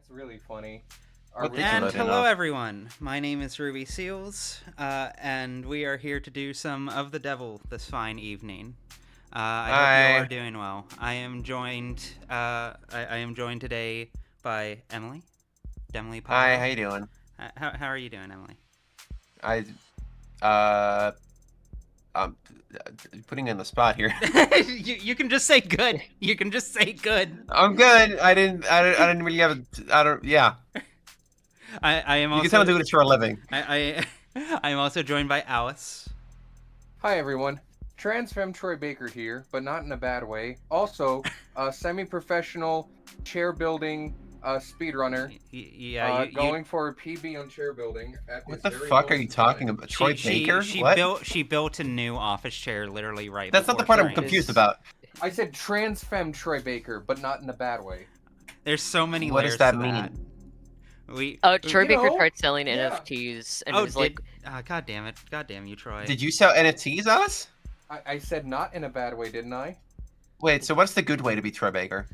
That's really funny. And hello, everyone. My name is Ruby Seals, and we are here to do some of the devil this fine evening. I hope you all are doing well. I am joined. I am joined today by Emily. Emily Powell. Hi, how you doing? How are you doing, Emily? I'm putting you on the spot here. you can just say good. You can just say good. I'm good. I didn't really have yeah. I am also. You can tell I'm doing it for a living. I am also joined by Alice. Hi everyone. Transfem Troy Baker here, but not in a bad way. Also, a semi-professional chair building speedrunner. Going for a PB on chair building. What the fuck are you talking about? Troy Baker? What? She built a new office chair literally right. That's not the part I'm confused about. I said Transfem Troy Baker, but not in a bad way. There's so many What layers does that to mean? Troy Baker tried selling NFTs and was like, God damn it. God damn you, Troy. Did you sell NFTs, Alice? I said not in a bad way, didn't I? Wait, so what's the good way to be Troy Baker?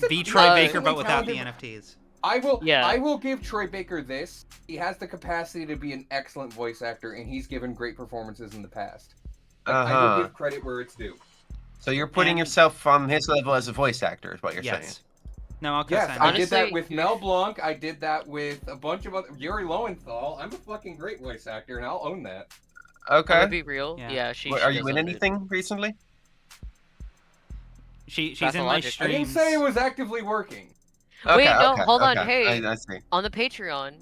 Be Troy Baker, but without the NFTs. I will give Troy Baker this. He has the capacity to be an excellent voice actor, and he's given great performances in the past. I will give credit where it's due. So you're putting yourself on his level as a voice actor, is what you're saying? No, I'll yes, I did that with Mel Blanc. I did that with a bunch of other... Yuri Lowenthal. I'm a fucking great voice actor, and I'll own that. Okay. To be real, yeah, she are you in anything recently? She's in my streams. I didn't say it was actively working. Okay, wait, no, okay, hold on. okay. Hey, I see. on the Patreon,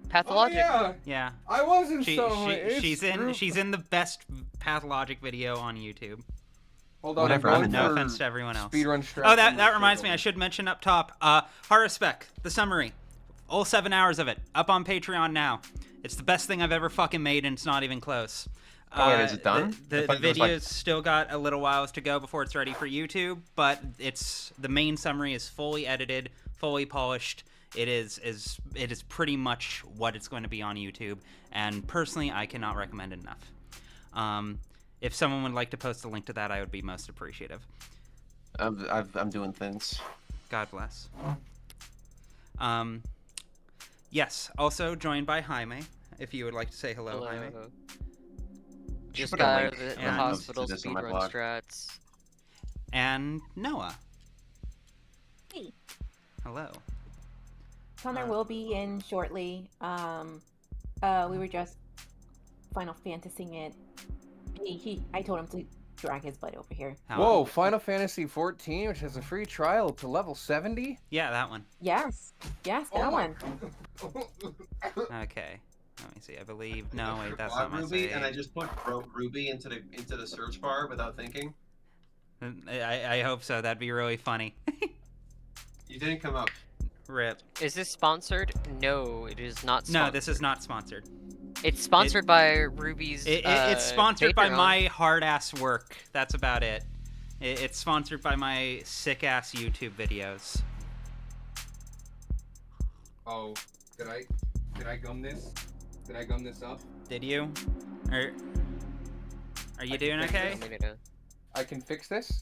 Pathologic. Oh, yeah. I wasn't she's in the best Pathologic video on YouTube. Hold on, whatever. No offense to everyone else. Speedrun that reminds me. I should mention up top. Horror Spec, the summary, all 7 hours of it, up on Patreon now. It's the best thing I've ever fucking made, and it's not even close. Wait, is it done? The video's still got a little whiles to go before it's ready for YouTube, but the main summary is fully edited, fully polished. It is pretty much what it's going to be on YouTube, and personally, I cannot recommend it enough. If someone would like to post a link to that, I would be most appreciative. I'm doing things. God bless. Yes, also joined by Jaime, if you would like to say hello. Jaime. Just got out of the hospital speedrun strats. And Noah. Hey. Hello. Connor will be in shortly. We were just Final Fantasying it. I told him to drag his butt over here. Whoa, Final Fantasy 14, which has a free trial to level 70? Yeah, that one. Yes, that one. Okay. Let me see. I believe. No, wait, that's not my Ruby, save. and I just put Ruby into the search bar without thinking. I hope so. That'd be really funny. You didn't come up. Rip. Is this sponsored? No, it is not sponsored. No, this is not sponsored. It's sponsored by Ruby's. It's sponsored by Patreon. my hard ass work. That's about it. It's sponsored by my sick ass YouTube videos. Oh, did I gum this? Did I gum this up? Did you? Are you doing okay? I can fix this?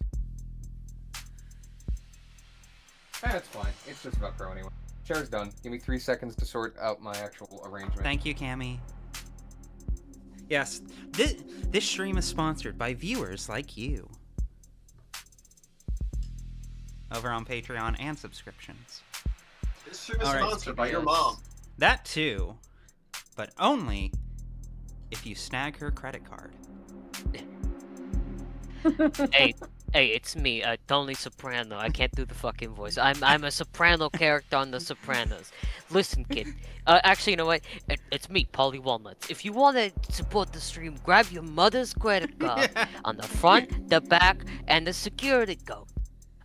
That's fine. It's just Velcro anyway. Chair's done. Give me 3 seconds to sort out my actual arrangement. Thank you, Cammy. Yes, this stream is sponsored by viewers like you. Over on Patreon and subscriptions. This stream is sponsored by your mom. That too, but only if you snag her credit card. Hey, it's me, Tony Soprano. I can't do the fucking voice. I'm a soprano character on The Sopranos. Listen, kid. Actually, you know what? It's me, Polly Walnuts. If you want to support the stream, grab your mother's credit card on the front, the back, and the security code.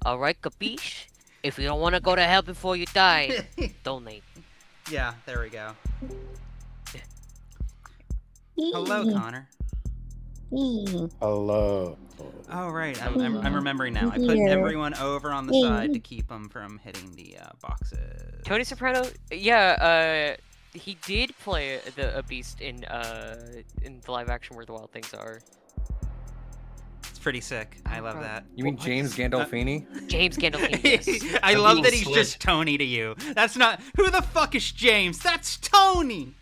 Alright, capiche? If you don't want to go to hell before you die, donate. Yeah, there we go. Hello, Connor. Hello. Oh, right. I'm remembering now. I put everyone over on the side to keep them from hitting the boxes. Tony Soprano, yeah, he did play a beast in the live action Where the Wild Things Are. It's pretty sick. I love that. You mean James Gandolfini? James Gandolfini. Yes. I I'm love being that he's slit. just Tony to you. That's not... Who the fuck is James? That's Tony!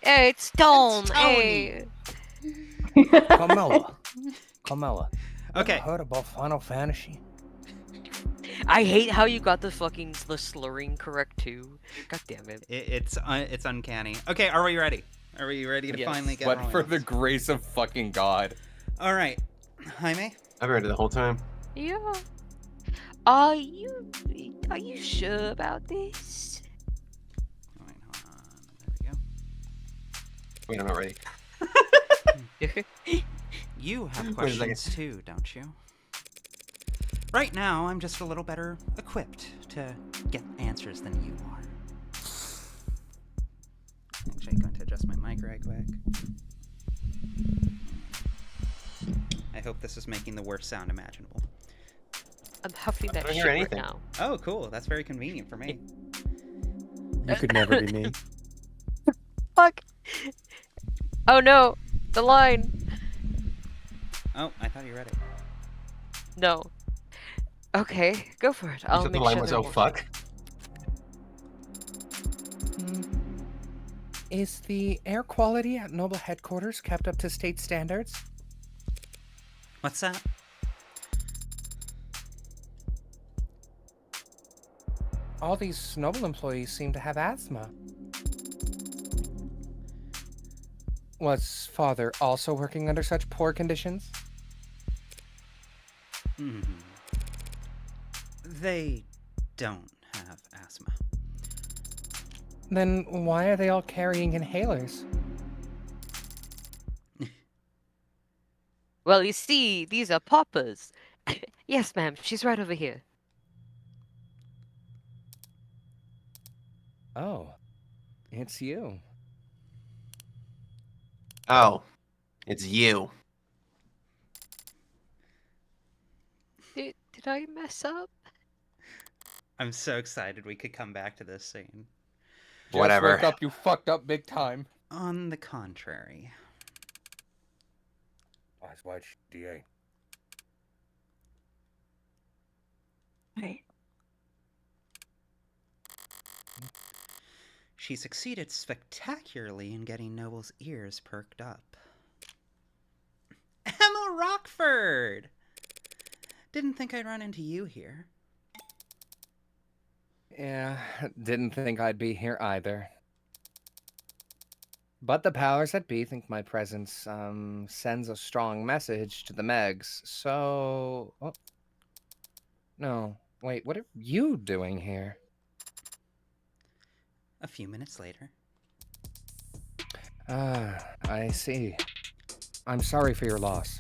Hey, it's Tone. Tony. Hey. Carmela. Okay. Heard about Final Fantasy? I hate how you got the slurring correct too. God damn it. It's uncanny. Okay, are we ready? Are we ready to Yes. finally get But rolling? for the grace of fucking God. All right. Jaime? I've been ready the whole time. Yeah. Are you sure about this? Wait, hold on. There Wait, I'm not ready. we go. You have Wait a questions second. too, don't you? Right now, I'm just a little better equipped to get answers than you are. Actually, going to adjust my mic right quick. I hope this is making the worst sound imaginable. I'm huffing that don't shit hear right anything. now. Oh, cool. That's very convenient for me. You could never be me. Fuck. Oh no, the line. Oh, I thought you read it. No. Okay, go for it. You I'll said make the line sure was, that oh it won't- fuck. Is the air quality at Noble headquarters kept up to state standards? What's that? All these Noble employees seem to have asthma. Was father also working under such poor conditions? Hmm. They don't have asthma. Then why are they all carrying inhalers? Well, you see, these are poppers. Yes, ma'am. She's right over here. Oh, it's you. Oh, it's you. Did I mess up? I'm so excited we could come back to this scene. Whatever. Just woke up, you fucked up big time. On the contrary. Eyes wide, DA. Right. She succeeded spectacularly in getting Noble's ears perked up. Emma Rockford! Didn't think I'd run into you here. Yeah, didn't think I'd be here either. But the powers that be think my presence, sends a strong message to the Megs, so... Oh. No, wait, what are you doing here? A few minutes later. Ah, I see. I'm sorry for your loss.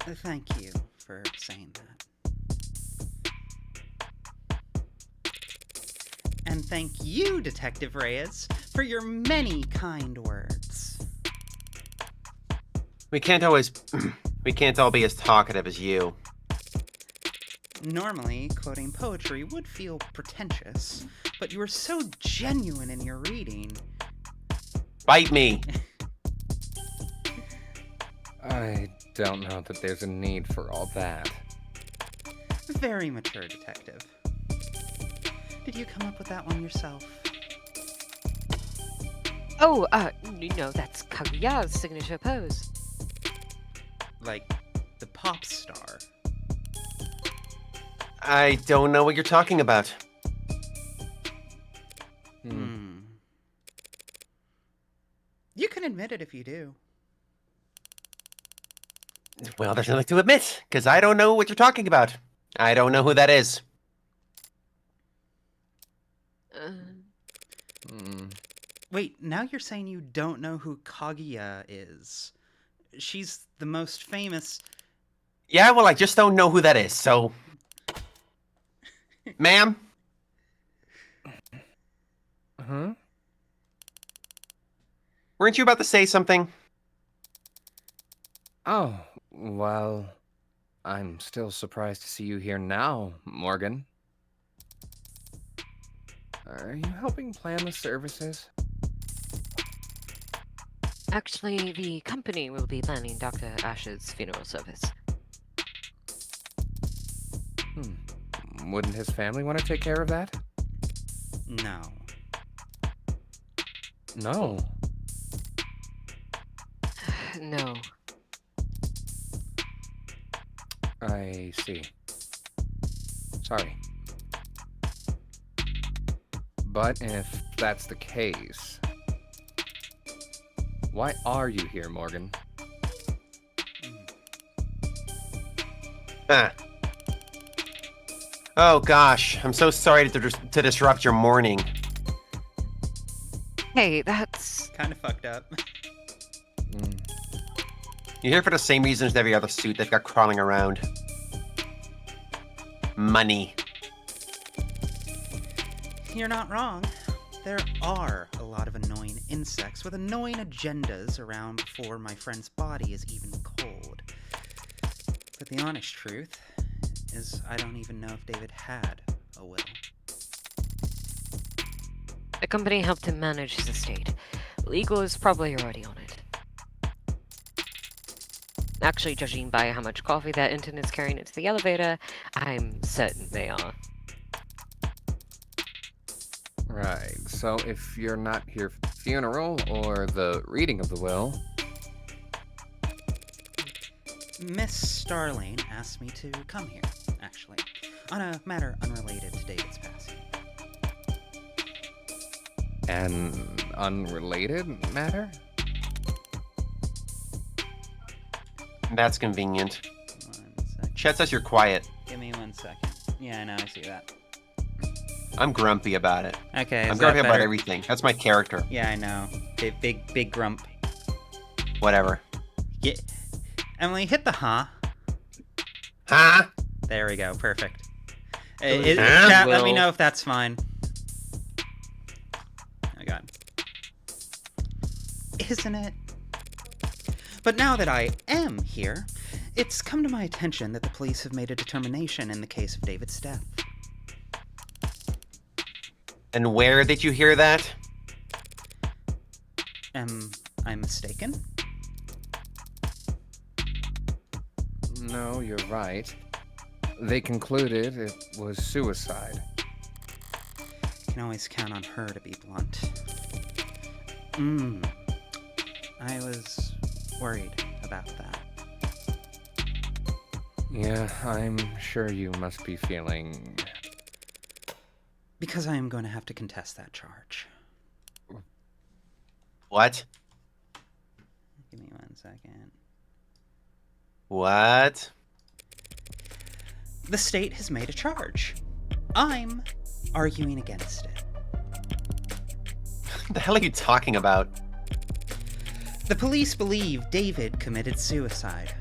Thank you for saying that. And thank you, Detective Reyes, for your many kind words. We can't always... we can't all be as talkative as you. Normally, quoting poetry would feel pretentious, but you are so genuine in your reading. Bite me! I don't know that there's a need for all that. Very mature, Detective. Did you come up with that one yourself? Oh, no, that's Kaguya's signature pose. Like the pop star. I don't know what you're talking about. You can admit it if you do. Well, there's nothing to admit, because I don't know what you're talking about. I don't know who that is. Wait, now you're saying you don't know who Kaguya is. She's the most famous... Yeah, well, I just don't know who that is, so... Ma'am? Huh? Weren't you about to say something? Oh, well, I'm still surprised to see you here now, Morgan. Are you helping plan the services? Actually, the company will be planning Dr. Ash's funeral service. Wouldn't his family want to take care of that? No. No. No. I see. Sorry. But if that's the case, why are you here, Morgan? Huh. Oh gosh, I'm so sorry to disrupt your morning. Hey, that's... Kind of fucked up. You're here for the same reason as every other suit they've got crawling around. Money. You're not wrong. There are a lot of annoying insects with annoying agendas around before my friend's body is even cold. But the honest truth is I don't even know if David had a will. The company helped him manage his estate. Legal is probably already on it. Actually, judging by how much coffee that intern is carrying into the elevator, I'm certain they are. Right, so if you're not here for the funeral or the reading of the will... Miss Starling asked me to come here, actually, on a matter unrelated to David's passing. An unrelated matter? That's convenient. 1 second. Chet says you're quiet. Give me 1 second. Yeah, I know, I see that. I'm grumpy about it. Okay, I'm is grumpy that about better? everything. That's my character. Yeah, I know. Big grump. Whatever. Yeah. Emily, hit the huh. Huh? There we go, perfect. Huh? Chat, let me Well- know if that's fine. Oh god. Isn't it? But now that I am here, it's come to my attention that the police have made a determination in the case of David's death. And where did you hear that? Am I mistaken? No, you're right. They concluded it was suicide. Can always count on her to be blunt. I was worried about that. Yeah, I'm sure you must be feeling... Because I am going to have to contest that charge. What? Give me 1 second. What? The state has made a charge. I'm arguing against it. What the hell are you talking about? The police believe David committed suicide.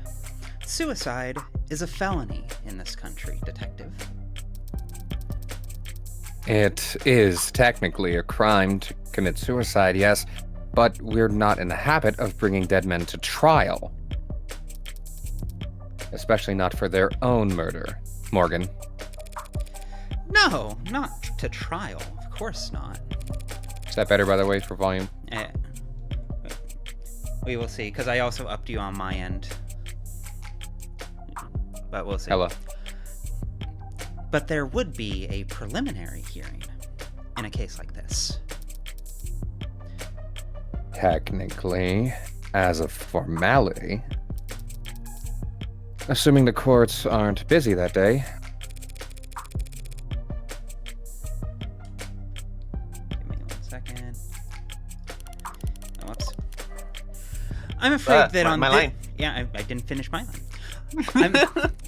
Suicide is a felony in this country, Detective. It is technically a crime to commit suicide, yes, but we're not in the habit of bringing dead men to trial. Especially not for their own murder, Morgan. No, not to trial. Of course not. Is that better, by the way, for volume? We will see, because I also upped you on my end. But we'll see. Hello. But there would be a preliminary hearing in a case like this. Technically, as a formality. Assuming the courts aren't busy that day. Give me 1 second. Oh, whoops. I'm afraid that on my line. Yeah, I didn't finish my line.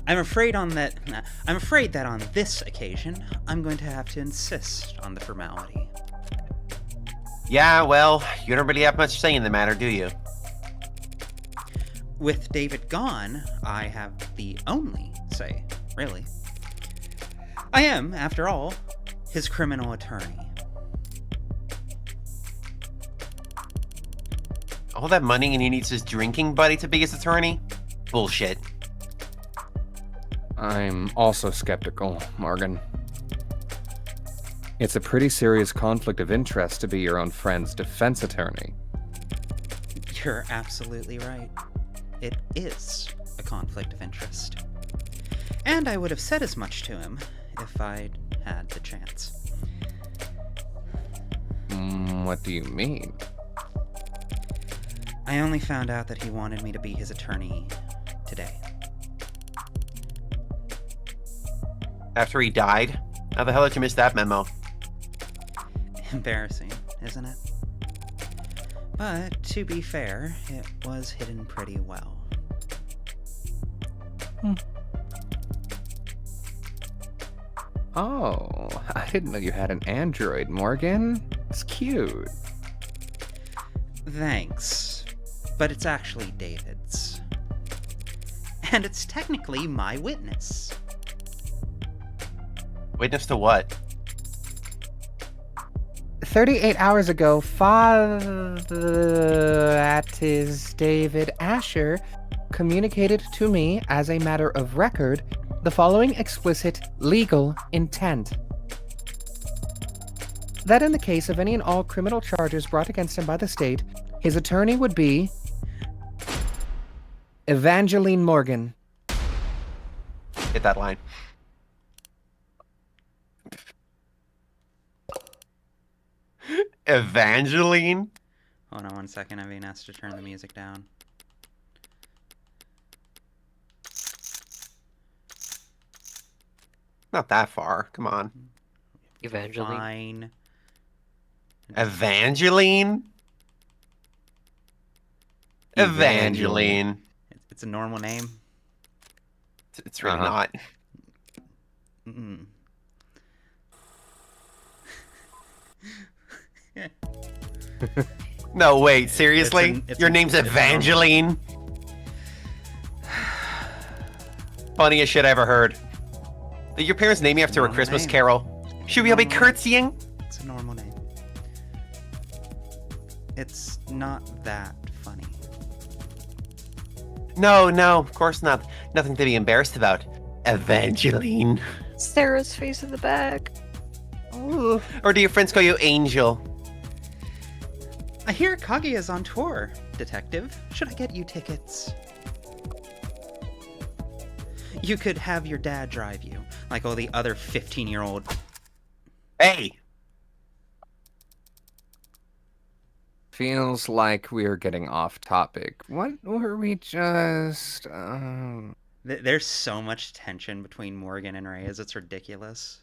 I'm afraid that on this occasion, I'm going to have to insist on the formality. Yeah, well, you don't really have much say in the matter, do you? With David gone, I have the only say, really. I am, after all, his criminal attorney. All that money and he needs his drinking buddy to be his attorney? Bullshit. I'm also skeptical, Morgan. It's a pretty serious conflict of interest to be your own friend's defense attorney. You're absolutely right. It is a conflict of interest. And I would have said as much to him if I'd had the chance. What do you mean? I only found out that he wanted me to be his attorney today. After he died? How the hell did you miss that memo? Embarrassing, isn't it? But, to be fair, it was hidden pretty well. Oh, I didn't know you had an android, Morgan. It's cute. Thanks. But it's actually David's. And it's technically my witness. Witness to what? 38 hours ago, that is David Asher, communicated to me as a matter of record the following explicit legal intent. That in the case of any and all criminal charges brought against him by the state, his attorney would be Evangeline Morgan. Hit that line. Evangeline? Hold on one second, I'm being asked to turn the music down. Not that far. Come on. Evangeline. Fine. Evangeline? Evangeline. It's a normal name. It's really not. Mm. No, wait, seriously? it's Your an- name's it's Evangeline? Funniest shit I ever heard. Did your parents name you after a Normal Christmas name. carol? Should we all be Normal. curtsying? It's a normal name. It's not that funny. No, of course not. Nothing to be embarrassed about. Evangeline. Sarah's face in the back. Ooh. Or do your friends call you Angel? I hear Kaguya's on tour, Detective. Should I get you tickets? You could have your dad drive you, like all the other 15-year-old... Hey! Feels like we're getting off topic. What were we just... There's so much tension between Morgan and Reyes, it's ridiculous.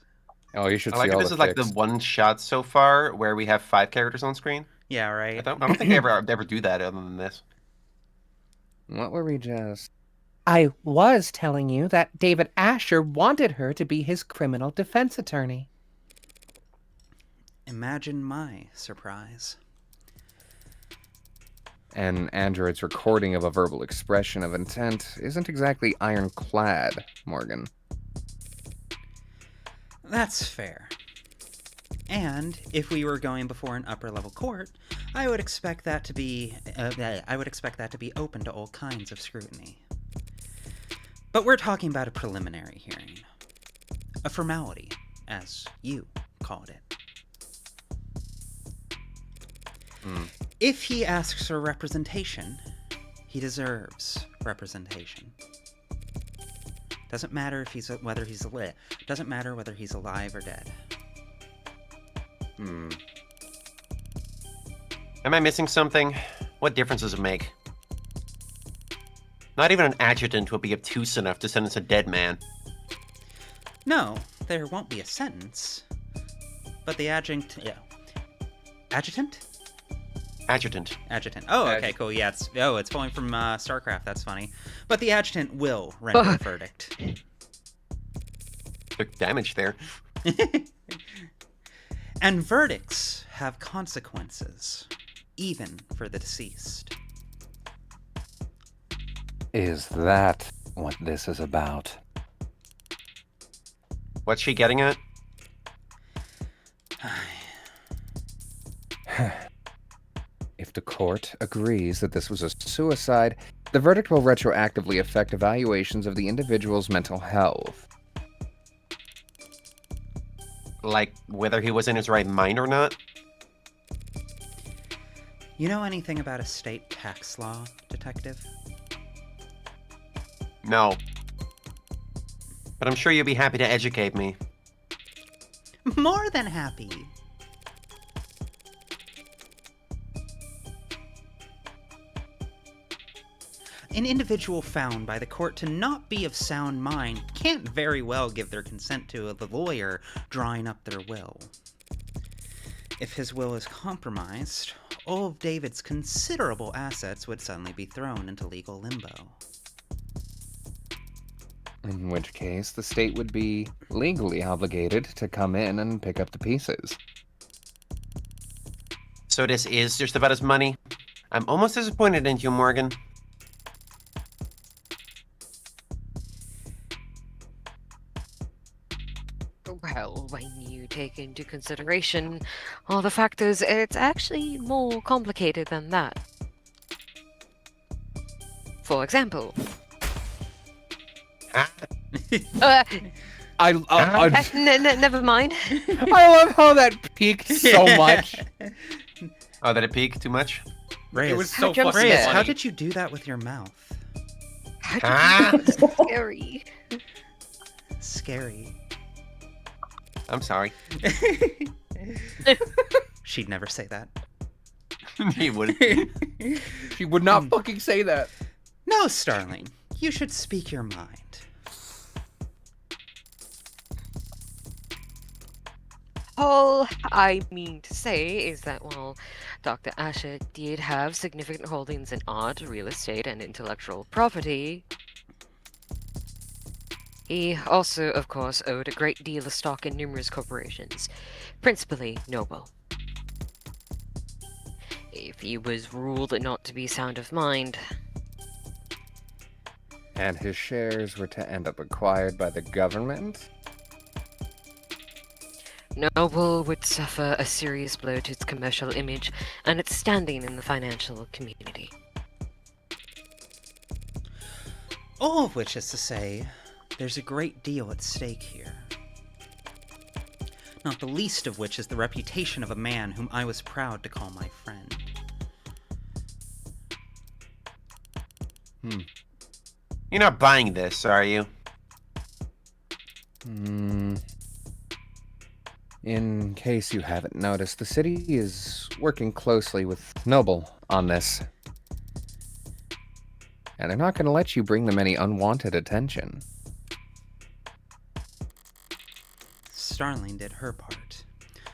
Oh, you should I see like all that this the is like the fixed. one shot so far where we have 5 characters on screen. Yeah, I right? don't think they ever do that other than this. What were we just... I was telling you that David Asher wanted her to be his criminal defense attorney. Imagine my surprise. An android's recording of a verbal expression of intent isn't exactly ironclad, Morgan. That's fair. And if we were going before an upper-level court, I would expect that to be open to all kinds of scrutiny. But we're talking about a preliminary hearing. A formality, as you called it. If he asks for representation, he deserves representation. Doesn't matter if whether he's lit. Doesn't matter whether he's alive or dead. Am I missing something? What difference does it make? Not even an adjutant would be obtuse enough to sentence a dead man. No, there won't be a sentence. But the adjunct... Yeah. Adjutant? Adjutant. Adjutant. Oh, okay, cool. Yeah, it's pulling from StarCraft. That's funny. But the adjutant will render a verdict. Took damage there. And verdicts have consequences, even for the deceased. Is that what this is about? What's she getting at? If the court agrees that this was a suicide, the verdict will retroactively affect evaluations of the individual's mental health. Like, whether he was in his right mind or not? You know anything about estate tax law, Detective? No. But I'm sure you'll be happy to educate me. More than happy. An individual found by the court to not be of sound mind can't very well give their consent to the lawyer drawing up their will. If his will is compromised, all of David's considerable assets would suddenly be thrown into legal limbo. In which case, the state would be legally obligated to come in and pick up the pieces. So this is just about his money? I'm almost disappointed in you, Morgan. Well, when you take into consideration all the factors, it's actually more complicated than that. For example, never mind. I love how that peaked so much. Oh, did it peak too much? Reyes, It was so Jump fucking Reyes, scare. how funny. did you do that with your mouth? Ah! It's scary. Scary. I'm sorry. She'd never say that. He would. She would not fucking say that. No, Starling. You should speak your mind. All I mean to say is that while Dr. Asher did have significant holdings in art, real estate, and intellectual property, he also, of course, owed a great deal of stock in numerous corporations, principally Noble. If he was ruled not to be sound of mind, And his shares were to end up acquired by the government? Noble would suffer a serious blow to its commercial image and its standing in the financial community. All of which is to say, there's a great deal at stake here. Not the least of which is the reputation of a man whom I was proud to call my friend. You're not buying this, are you? In case you haven't noticed, the city is working closely with Noble on this. And they're not going to let you bring them any unwanted attention. Starling did her part.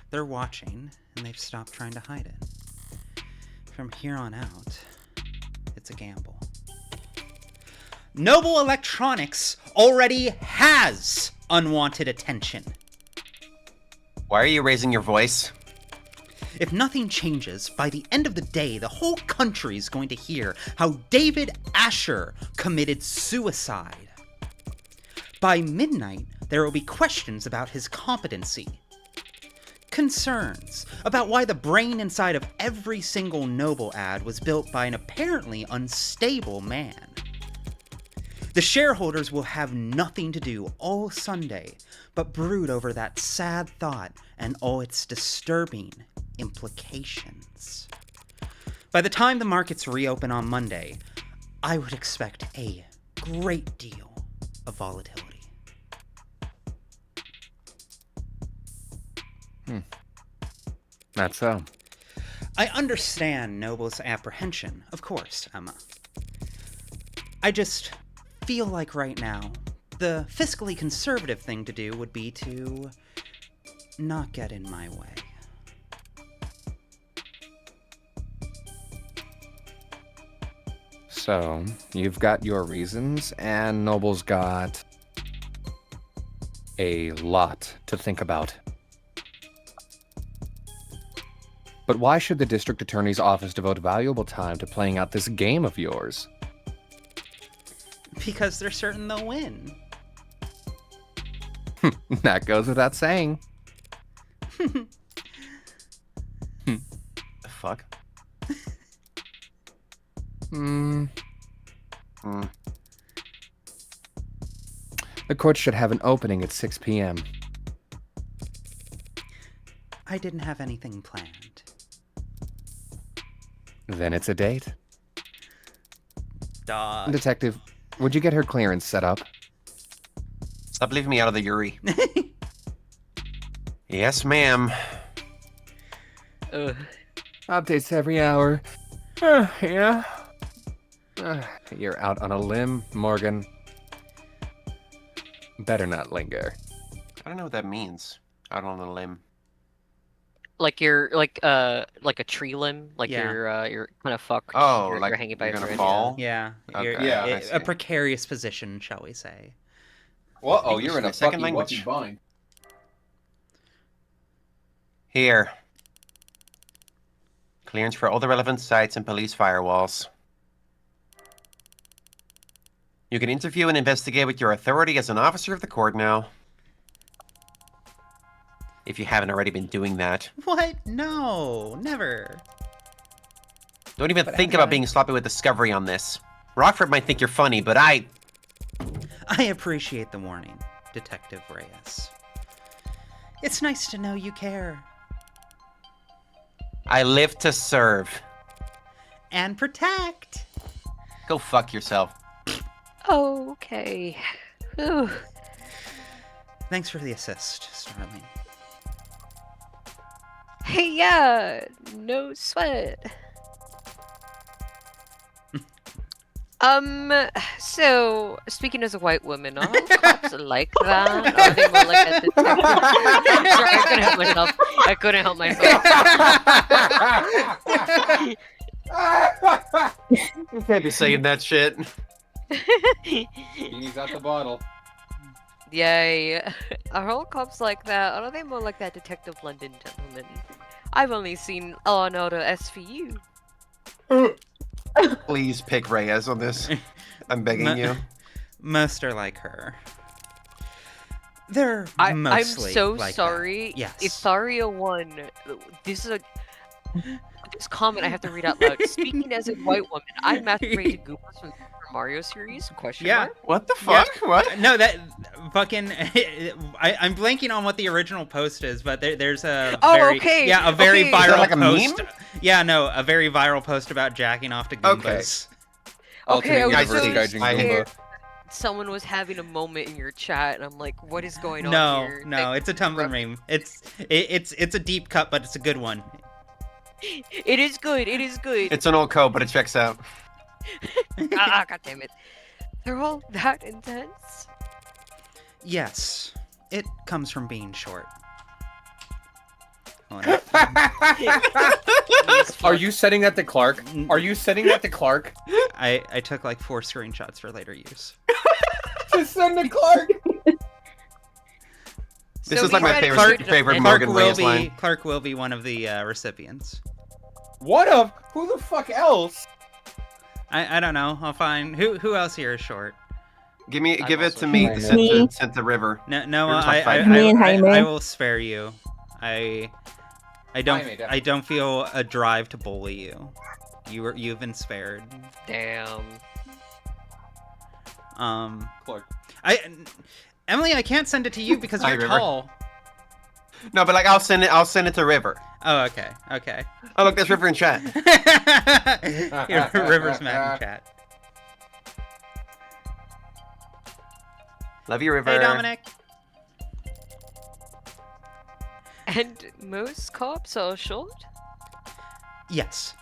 They're watching, and they've stopped trying to hide it. From here on out, it's a gamble. Noble Electronics already has unwanted attention. Why are you raising your voice? If nothing changes, by the end of the day, the whole country is going to hear how David Asher committed suicide. By midnight, there will be questions about his competency. Concerns about why the brain inside of every single Noble ad was built by an apparently unstable man. The shareholders will have nothing to do all Sunday but brood over that sad thought and all its disturbing implications. By the time the markets reopen on Monday, I would expect a great deal of volatility. That's so. I understand Noble's apprehension, of course, Emma. I just feel like right now, the fiscally conservative thing to do would be to not get in my way. So, you've got your reasons, and Noble's got a lot to think about. But why should the district attorney's office devote valuable time to playing out this game of yours? Because they're certain they'll win. That goes without saying. The fuck? The court should have an opening at 6 p.m. I didn't have anything planned. Then it's a date. Dog. Detective, would you get her clearance set up? Stop leaving me out of the Yuri. Yes, ma'am. Updates every hour. Yeah. You're out on a limb, Morgan. Better not linger. I don't know what that means. Out on a limb. Like you're like a tree limb, like Yeah. you're kind of fucked. Oh, you're, like you're hanging by you're a gonna thread. fall? Yeah. Okay, Yeah, I a see. precarious position, shall we say. Well, oh, English you're in is a my second fucking language. lucky bind. Here. Clearance for all the relevant sites and police firewalls. You can interview and investigate with your authority as an officer of the court now. If you haven't already been doing that. What? No, never. Don't even But think haven't about I? being sloppy with Discovery on this. Rockford might think you're funny, but I appreciate the warning, Detective Reyes. It's nice to know you care. live to serve. And protect. Go fuck yourself. Okay. Whew. Thanks for the assist, Starling. Hey, yeah, no sweat. So, speaking as a white woman, are all cops like that? Are they more like a detective? Sorry, I couldn't help myself. You can't be saying that shit. Genie's out the bottle. Yay. Are all cops like that? Or are they more like that Detective London gentleman? I've only seen Law and Order SVU. Please pick Reyes on this. I'm begging Ma- you. Most are like her. They're I'm mostly so like sorry. that. Yes. Itharia 1. This comment I have to read out loud. Speaking as a white woman, I masturbated to Goombas from the Super Mario series? Question Yeah. mark? What the fuck? What? No, that fucking. I'm blanking on what the original post is, but there's a Oh, very, okay, yeah, a very okay. viral Is that like a post. meme? Yeah, no, a very viral post about jacking off to Goombas. Okay, I Alternate was universe so Gaijin Goomba. scared. Someone was having a moment in your chat, and I'm like, what is going on No, here? no, it's a Tumblr meme. It's a deep cut, but it's a good one. It is good, it is good. It's an old code, but it checks out. God damn it. They're all that intense? Yes, it comes from being short. Oh, no. Are you setting that to Clark? Are you setting that to Clark? I took like 4 screenshots for later use. Just send to Clark. This So is like we my read favorite it. favorite And Morgan Reyes line. Clark will be one of the recipients. What of? Who the fuck else? I don't know. I'll find who else here is short. Give it also to me sure. to send Me. to the river. No, River's I, my I, fight. Me and Jaime. I will spare you. I don't Jaime, I don't feel a drive to bully you. You've been spared. Damn. Clark. Emily, I can't send it to you because Hi, you're River. tall. No, but like I'll send it to River. Oh, okay. Oh look, there's River in chat. Here, River's mad in chat. Love you, River. Hey, Dominic. And most cops are short? Yes.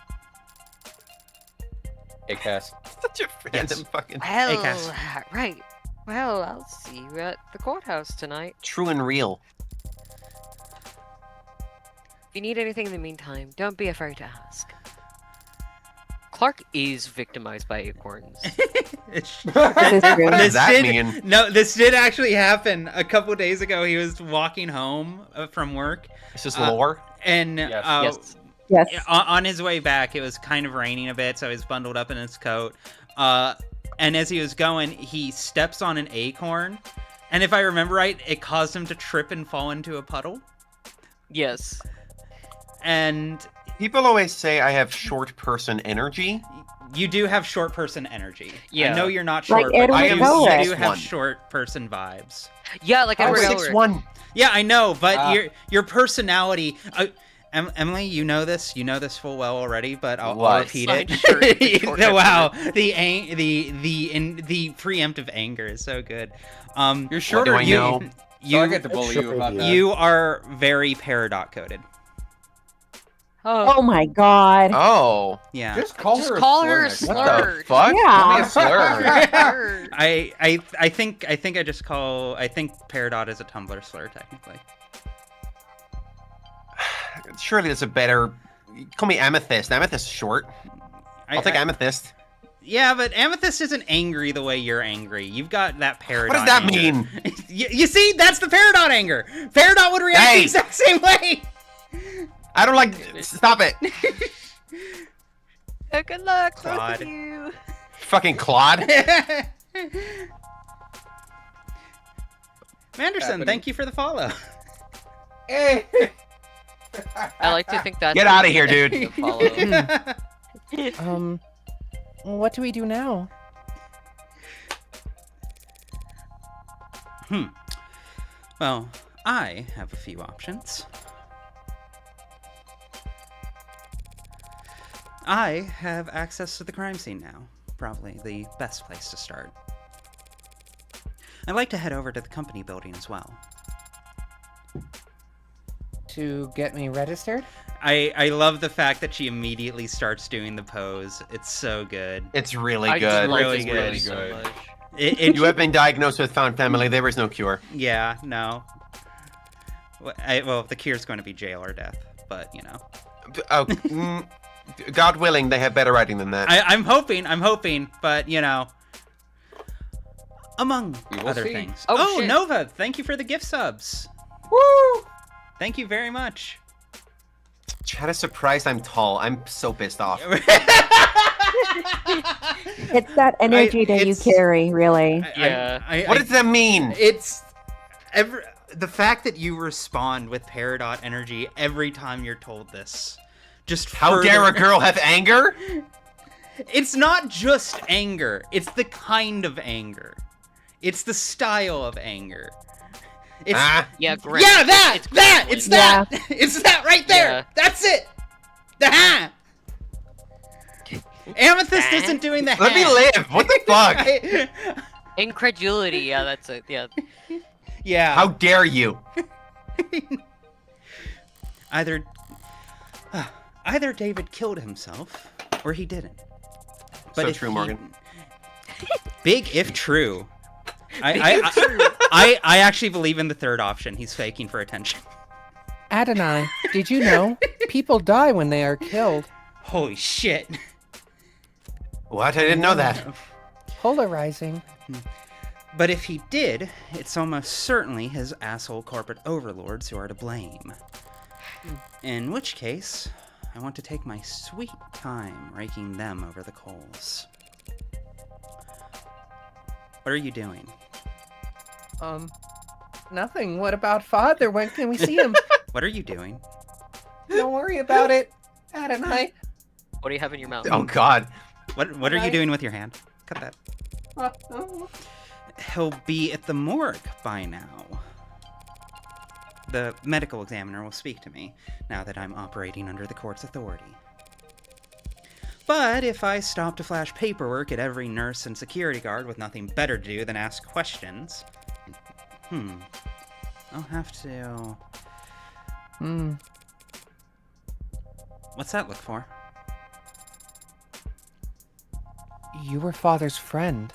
Hey, Cass. Such a random Yes. fucking Well, Cass. right. Well, I'll see you at the courthouse tonight. true and real. If you need anything in the meantime, don't be afraid to ask. Clark is victimized by acorns. This is true. What does that did, mean? No, this did actually happen a couple days ago. He was walking home from work, It's just lore. and Yes. Yes. Yes. on his way back, it was kind of raining a bit, so he was bundled up in his coat. And as he was going, he steps on an acorn, and if I remember right, it caused him to trip and fall into a puddle. Yes. And People always say I have short person energy. you do have short person energy. Yeah. I know you're not Like short, but Edward you, Elric. you do have 6'1". short person vibes. Yeah, like I'm Edward 6'1". Elric. Yeah, I know, but your personality. Emily, you know this full well already, but I'll repeat Sign it. shirt. Wow, the preemptive anger is so good. You're shorter. do I know? So I get to bully you about that. You are very Peridot coded. Oh my god. Oh. Yeah. Just call Just her. call a her a slur What next slur. the fuck? Yeah. Call me a slur. I think I think Peridot is a Tumblr slur technically. Surely there's a better. Call me Amethyst. Amethyst is short. I'll take Amethyst. Yeah, but Amethyst isn't angry the way you're angry. You've got that Peridot. What does that anger. mean? You see, that's the Peridot anger. Peridot would react the exact same way. I don't like. Stop it. Good luck, both Claude. of you. Fucking Claude. Manderson, thank you for the follow. Hey. I like to think that's Get out of here, dude. the follow. What do we do now? Well, I have a few options. I have access to the crime scene now. Probably the best place to start. I'd like to head over to the company building as well. To get me registered? I love the fact that she immediately starts doing the pose. It's so good. It's really I good. love Really this good. movie so much. It You have been diagnosed with found family. There is no cure. yeah, no. Well, the cure's going to be jail or death, but you know. Oh, God willing, they have better writing than that. I'm hoping, but you know. Among We will other see. things. Oh, shit. Nova, thank you for the gift subs. Woo! Thank you very much. Chad is surprised I'm tall. I'm so pissed off. It's that energy that you it's- carry, really. Yeah. What does that mean? It's the fact that you respond with Peridot energy every time you're told this. Just How dare a girl have anger? It's not just anger. It's the kind of anger. It's the style of anger. It's Yeah, great. yeah, that. It's It's that. It's that right there. Yeah. That's it. The ha. Amethyst isn't doing the ha. Let me live. What the fuck? Incredulity. Yeah, that's it. Yeah. Yeah. How dare you? Either David killed himself or he didn't. So if true, he- Morgan. Big if true. I actually believe in the third option. He's faking for attention. Adonai, did you know people die when they are killed? Holy shit. What? I didn't know that. Polarizing. But if he did, it's almost certainly his asshole corporate overlords who are to blame. In which case, I want to take my sweet time raking them over the coals. What are you doing? Nothing. What about Father? When can we see him? What are you doing? Don't worry about it, Adonai. What do you have in your mouth? Oh God. What are you doing with your hand? Cut that. He'll be at the morgue by now. The medical examiner will speak to me, now that I'm operating under the court's authority. But if I stop to flash paperwork at every nurse and security guard with nothing better to do than ask questions, I'll have to... What's that look for? You were Father's friend.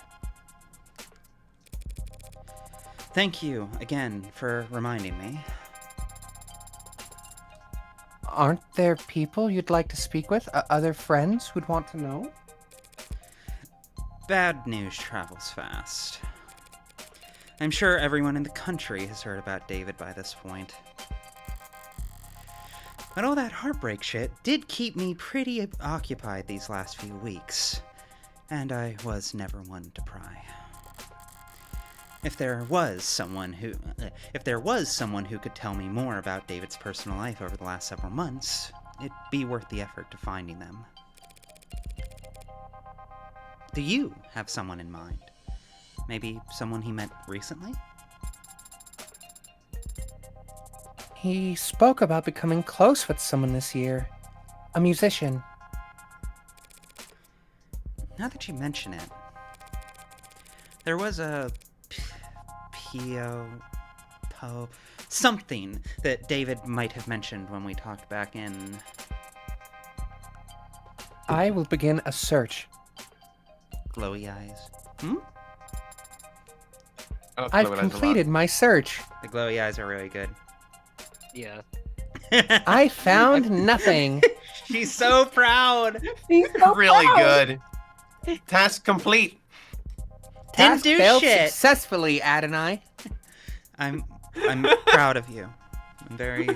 Thank you again for reminding me. Aren't there people you'd like to speak with? Other friends who'd want to know? Bad news travels fast. I'm sure everyone in the country has heard about David by this point. But all that heartbreak shit did keep me pretty occupied these last few weeks, and I was never one to pry. If there was someone who could tell me more about David's personal life over the last several months, it'd be worth the effort to finding them. Do you have someone in mind? Maybe someone he met recently? He spoke about becoming close with someone this year. A musician. Now that you mention it, there was a something that David might have mentioned when we talked back in. I will begin a search. Glowy eyes. I've completed my search. The glowy eyes are really good. Yeah. I found nothing. She's so proud. He's so Really proud. good. Task complete. Task do failed shit. successfully, Adonai. I'm proud of you. I'm very.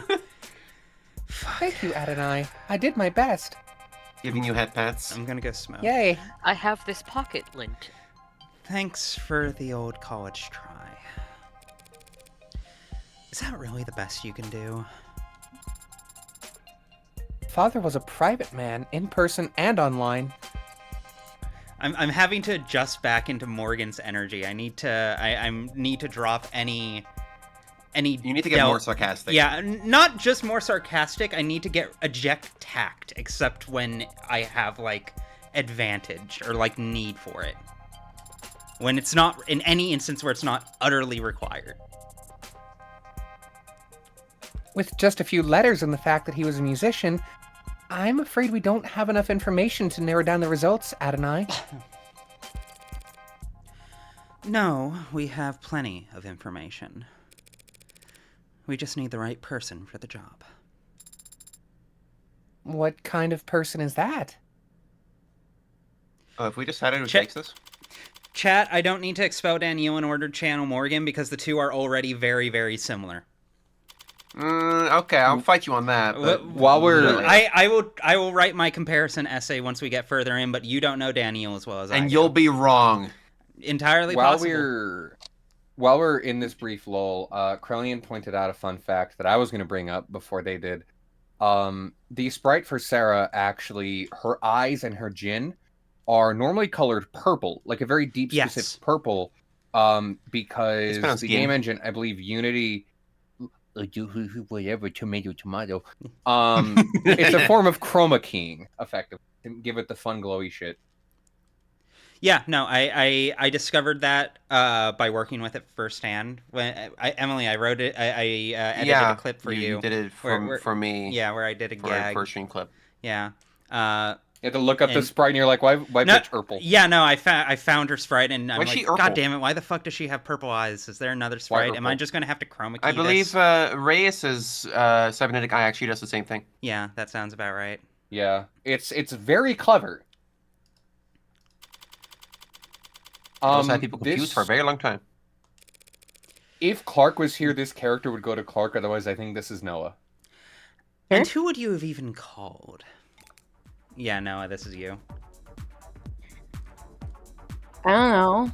Thank you, Adonai. I did my best. Giving you head pats. I'm gonna go smoke. Yay. I have this pocket lint. Thanks for the old college try. Is that really the best you can do? Father was a private man, in person and online. I'm having to adjust back into Morgan's energy. I need to drop any. You need to get more sarcastic. Yeah, not just more sarcastic. I need to eject tact, except when I have like advantage or like need for it. When it's not in any instance where it's not utterly required. With just a few letters and the fact that he was a musician, I'm afraid we don't have enough information to narrow down the results, Adonai. No, we have plenty of information. We just need the right person for the job. What kind of person is that? Oh, if we decided who Check. takes this? Chat, I don't need to expel Daniel in order to channel Morgan because the two are already very, very similar. Okay, I'll fight you on that. But While we're I will write my comparison essay once we get further in, but you don't know Daniel as well as I and do. you'll be wrong. Entirely while possible. we're in this brief lull, Krellian pointed out a fun fact that I was going to bring up before they did. The sprite for Sarah, actually, her eyes and her jin are normally colored purple, like a very deep, specific purple, because the game engine, I believe Unity, whatever, tomato, it's a form of chroma keying, effectively, to give it the fun glowy shit. Yeah, no, I discovered that by working with it firsthand. When Emily, I wrote it. I edited a clip for you. You did it for me. Yeah, where I did a gag. First stream clip. Yeah. You have to look up the sprite, and you're like, why bitch purple? Yeah, no, I found her sprite, and I'm Why's like, she purple? God damn it, why the fuck does she have purple eyes? Is there another sprite? Am I just gonna have to chroma key I believe this? Reyes's cybernetic eye actually does the same thing. Yeah, that sounds about right. Yeah, it's very clever. I've had people confused for a very long time. If Clark was here, this character would go to Clark. Otherwise, I think this is Noah. And who would you have even called? Yeah, Noah, this is you. I don't know.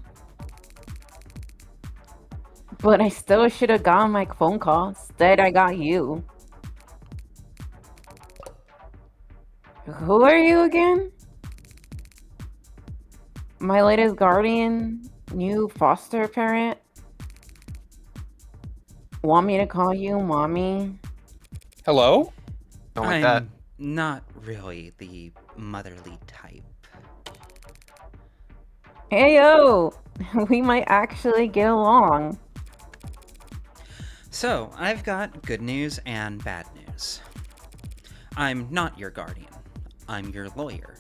But I still should have gotten my phone call. Instead, I got you. Who are you again? My latest guardian? New foster parent? Want me to call you mommy? Hello? Don't like I'm that. not really the motherly type. Hey yo! We might actually get along. So, I've got good news and bad news. I'm not your guardian. I'm your lawyer.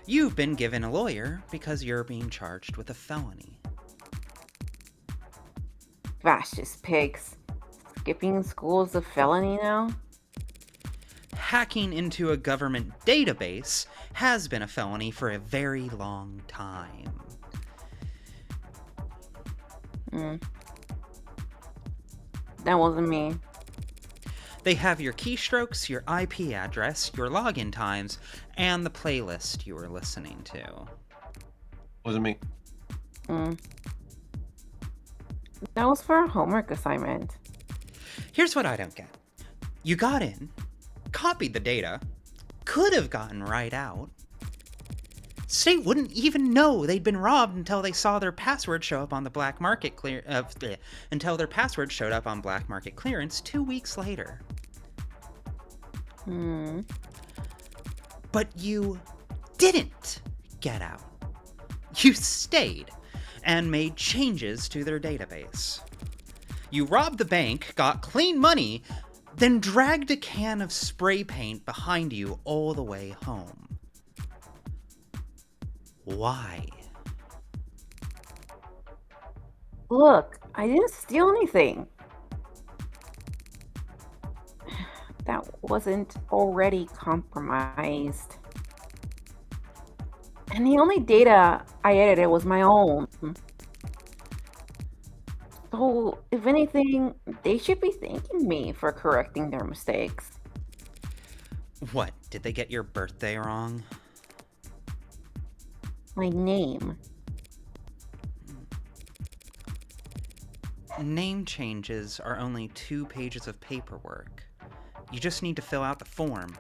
You've been given a lawyer because you're being charged with a felony. Fascist pigs. Skipping school is a felony now? Hacking into a government database has been a felony for a very long time. That wasn't me. They have your keystrokes, your IP address, your login times, and the playlist you were listening to. Wasn't me. That was for a homework assignment. Here's what I don't get. You got in, copied the data, could have gotten right out, State wouldn't even know they'd been robbed until they saw their password show up on the black market until their password showed up on black market clearance 2 weeks later. But you didn't get out. You stayed and made changes to their database. You robbed the bank, got clean money, then dragged a can of spray paint behind you all the way home. Why? Look, I didn't steal anything. That wasn't already compromised. And the only data I edited was my own. So, if anything, they should be thanking me for correcting their mistakes. What, did they get your birthday wrong? My name. Name changes are only 2 pages of paperwork. You just need to fill out the form.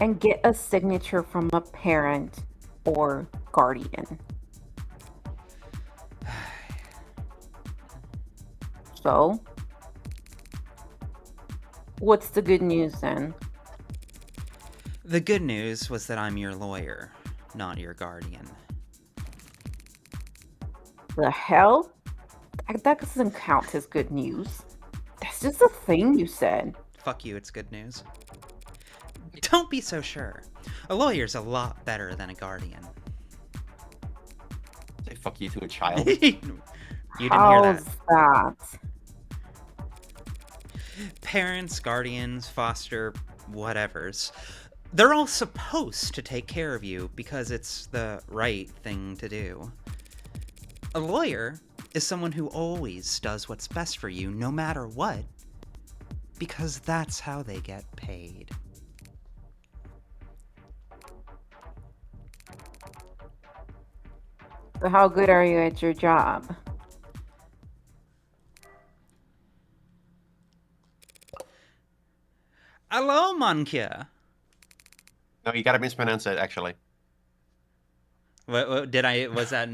And get a signature from a parent or guardian. So, what's the good news then? The good news was that I'm your lawyer, not your guardian. The hell? That doesn't count as good news. That's just a thing you said. Fuck you, it's good news. Don't be so sure. A lawyer's a lot better than a guardian. Say fuck you to a child. You didn't hear How's that. that? Parents, guardians, foster, whatevers. They're all supposed to take care of you because it's the right thing to do. A lawyer is someone who always does what's best for you, no matter what, because that's how they get paid. So how good are you at your job? Hello, Monkya. No, you gotta mispronounce it, actually. What did I? Was that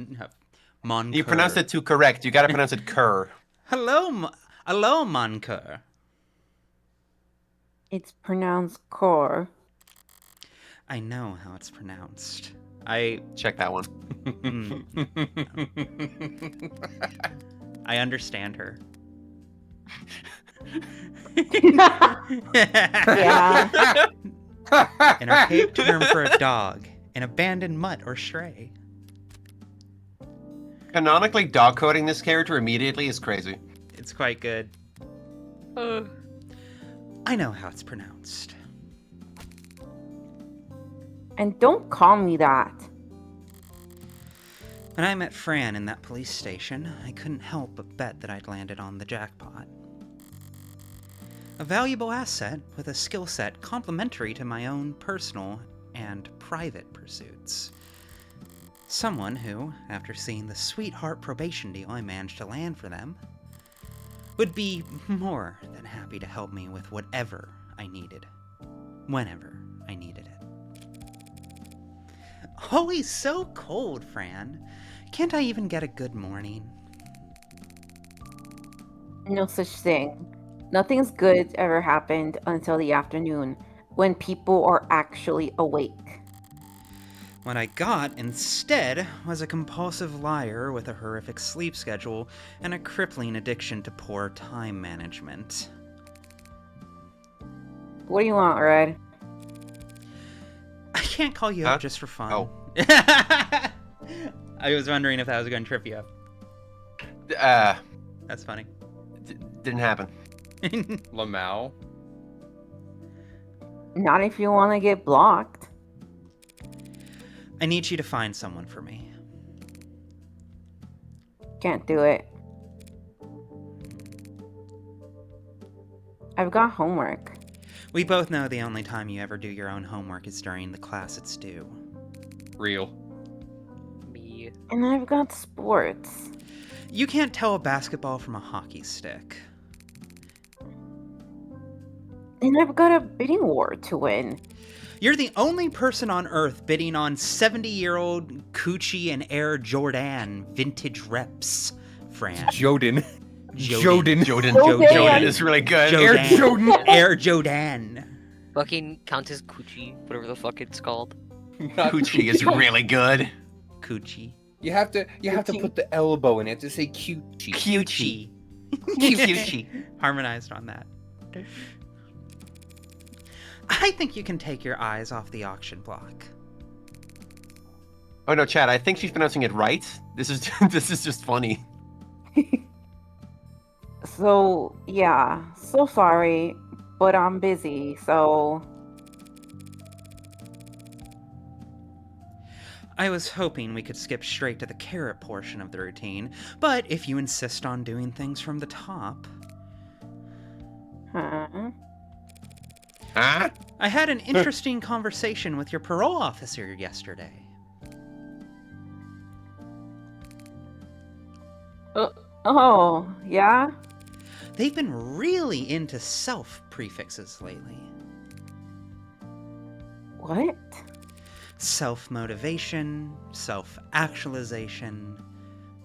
Monker? You pronounced it too correct. You gotta pronounce it Kerr. Hello, Monker. It's pronounced core. I know how it's pronounced. Check that one. I understand her. Yeah. An archaic term for a dog, an abandoned mutt or stray. Canonically, dog coding this character immediately is crazy. It's quite good. I know how it's pronounced. And don't call me that. When I met Fran in that police station, I couldn't help but bet that I'd landed on the jackpot. A valuable asset with a skill set complementary to my own personal and private pursuits. Someone who, after seeing the sweetheart probation deal I managed to land for them, would be more than happy to help me with whatever I needed, whenever I needed it. Always so cold, Fran. Can't I even get a good morning? No such thing. Nothing's good ever happened until the afternoon, when people are actually awake. What I got instead was a compulsive liar with a horrific sleep schedule and a crippling addiction to poor time management. What do you want, Red? I can't call you up just for fun. Oh. I was wondering if that was going to trip you up. That's funny. Didn't happen. Lamau. Not if you want to get blocked. I need you to find someone for me. Can't do it. I've got homework. We both know the only time you ever do your own homework is during the class it's due. Real. Me. And I've got sports. You can't tell a basketball from a hockey stick. And I've got a bidding war to win. You're the only person on Earth bidding on 70-year-old Gucci and Air Jordan vintage reps, Fran. Joden. Joden is really good. Air Jordan. Fucking Countess Coochie, whatever the fuck it's called. Gucci is really good. Gucci. You have to put the elbow in it to say cutesy. Gucci. Gucci. Harmonized on that. I think you can take your eyes off the auction block. Oh no, Chad, I think she's pronouncing it right. This is just funny. So, yeah. So sorry, but I'm busy, so... I was hoping we could skip straight to the carrot portion of the routine, but if you insist on doing things from the top... Huh? Huh? I had an interesting conversation with your parole officer yesterday. Oh, yeah? They've been really into self prefixes lately. What? Self-motivation, self-actualization,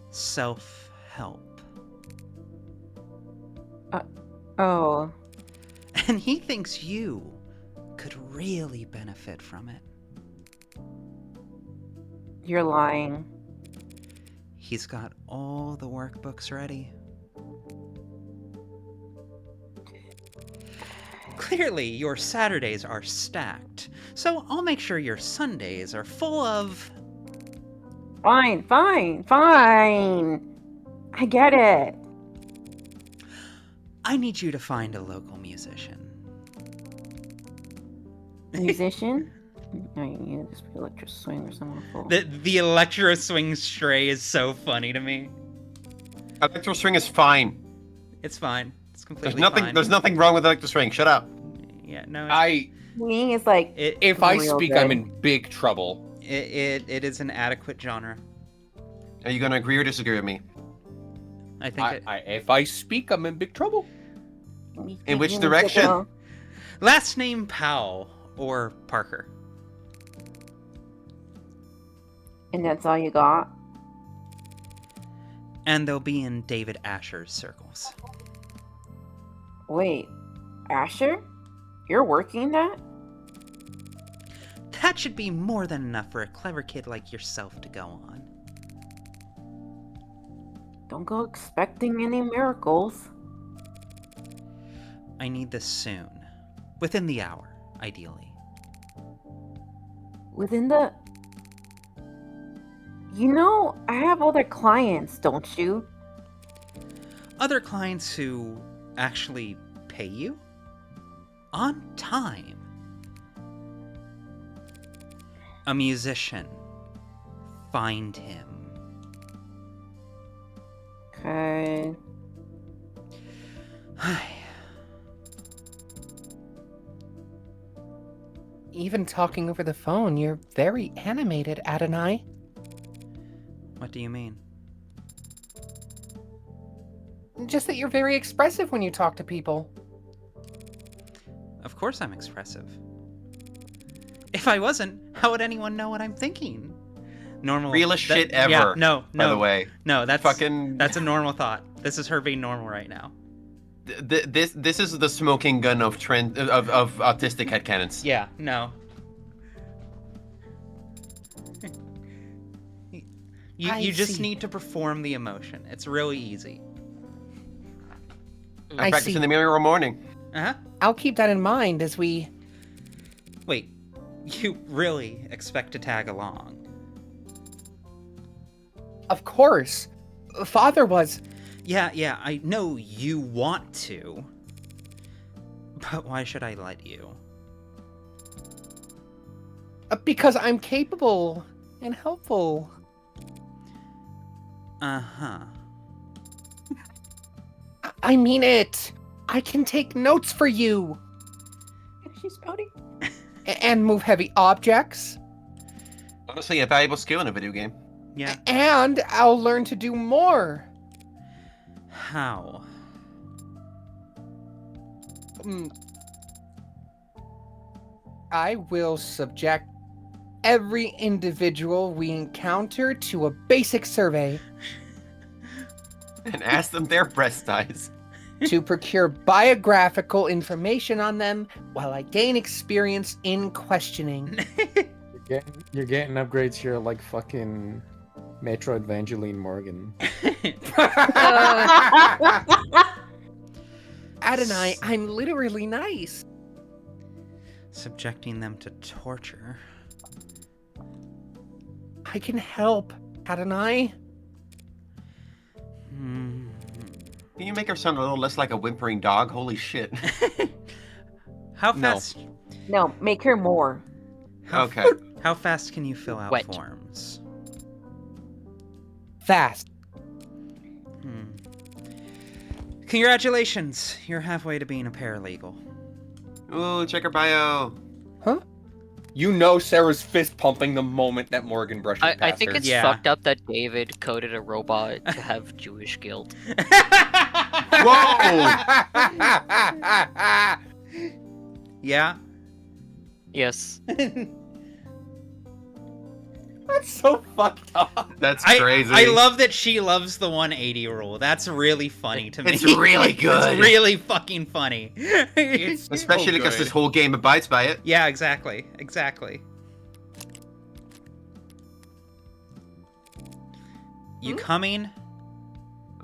self-help. Oh. And he thinks you could really benefit from it. You're lying. He's got all the workbooks ready. Clearly, your Saturdays are stacked, so I'll make sure your Sundays are full of... Fine. I get it. I need you to find a local musician. Musician? No, you need this electro swing or something. The electro swing stray is so funny to me. Electro swing is fine. It's fine. It's completely fine. There's nothing wrong with electro swing. Shut up. Yeah, no. Swing is like... If I speak, good. I'm in big trouble. It is an adequate genre. Are you gonna agree or disagree with me? I think If I speak, I'm in big trouble. In which direction? Last name Powell or Parker. And that's all you got? And they'll be in David Asher's circles. Wait, Asher? You're working that? That should be more than enough for a clever kid like yourself to go on. Don't go expecting any miracles. I need this soon. Within the hour, ideally. Within the... You know, I have other clients, don't you? Other clients who actually pay you? On time. A musician. Find him. Okay. Even talking over the phone, you're very animated, Adonai. What do you mean? Just that you're very expressive when you talk to people. Of course I'm expressive. If I wasn't, how would anyone know what I'm thinking? Normal. Realest shit ever. Yeah, no. By the way. No, that's fucking. That's a normal thought. This is her being normal right now. This is the smoking gun of autistic headcanons. Yeah. No. You just need to perform the emotion. It's really easy. I practice in the mirror all morning. Uh-huh. I'll keep that in mind as we... Wait, you really expect to tag along? Of course. Father was... Yeah, I know you want to. But why should I let you? Because I'm capable and helpful. Uh-huh. I mean it. I can take notes for you. She's pouting. And move heavy objects. Honestly, a valuable skill in a video game. Yeah. And I'll learn to do more. How? I will subject every individual we encounter to a basic survey And ask them their breast size. to procure biographical information on them while I gain experience in questioning. You're getting upgrades here like fucking Metro Evangeline Morgan. Adonai, I'm literally nice. Subjecting them to torture. I can help, Adonai. Can you make her sound a little less like a whimpering dog? Holy shit. How No. fast? No, make her more. Okay. How fast can you fill out Wet. forms? Fast. Congratulations, you're halfway to being a paralegal. Ooh, check her bio. You know Sarah's fist pumping the moment that Morgan brushes past I think her. it's Yeah. fucked up that David coded a robot to have Jewish guilt. Whoa! Yeah. Yes. That's so fucked up. That's I crazy. love that she loves the 180 rule. That's really funny to me. It's really good. It's really fucking funny. It's Especially so because good. this whole game abides by it. Yeah, exactly. Exactly. You coming?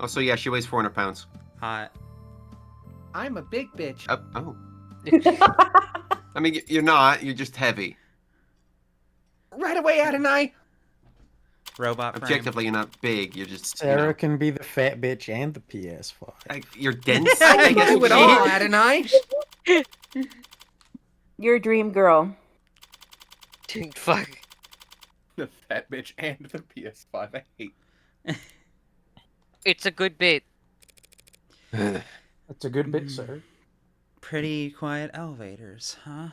Oh, so yeah, she weighs 400 pounds. Hot. I'm a big bitch. Oh. I mean, you're not. You're just heavy. Right away, Adonai. Robot frame. Objectively, you're not big. You're just. You Sarah know, can be the fat bitch and the PS5. you're dense. I I can guess do it she- all, Adonai. Your a dream girl. Dude, fuck. The fat bitch and the PS5. I hate. It's a good bit. That's a good bit, sir. Pretty quiet elevators, huh?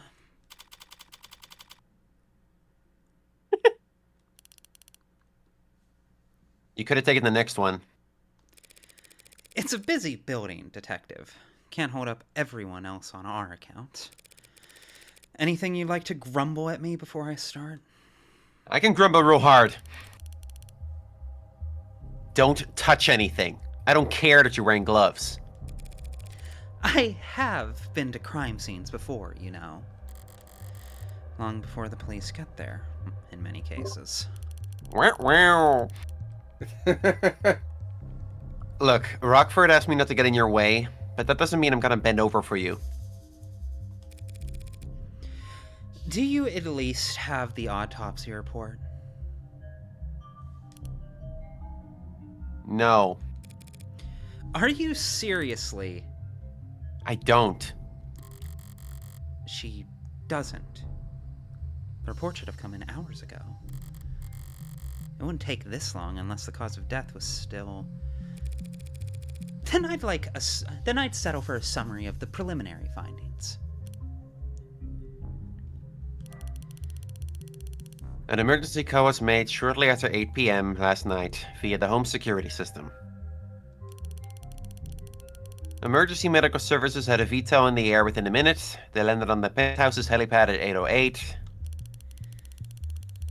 You could have taken the next one. It's a busy building, Detective. Can't hold up everyone else on our account. Anything you'd like to grumble at me before I start? I can grumble real hard. Don't touch anything. I don't care that you're wearing gloves. I have been to crime scenes before, you know. Long before the police get there, in many cases. Wow, wow. Look, Rockford asked me not to get in your way, but that doesn't mean I'm gonna bend over for you. Do you at least have the autopsy report? No, Are you seriously? I don't. She doesn't. The report should have come in hours ago. It wouldn't take this long unless the cause of death was still. Then I'd settle for a summary of the preliminary findings. An emergency call was made shortly after 8 p.m. last night via the home security system. Emergency medical services had a VTOL in the air within a minute. They landed on the penthouse's helipad at 8:08.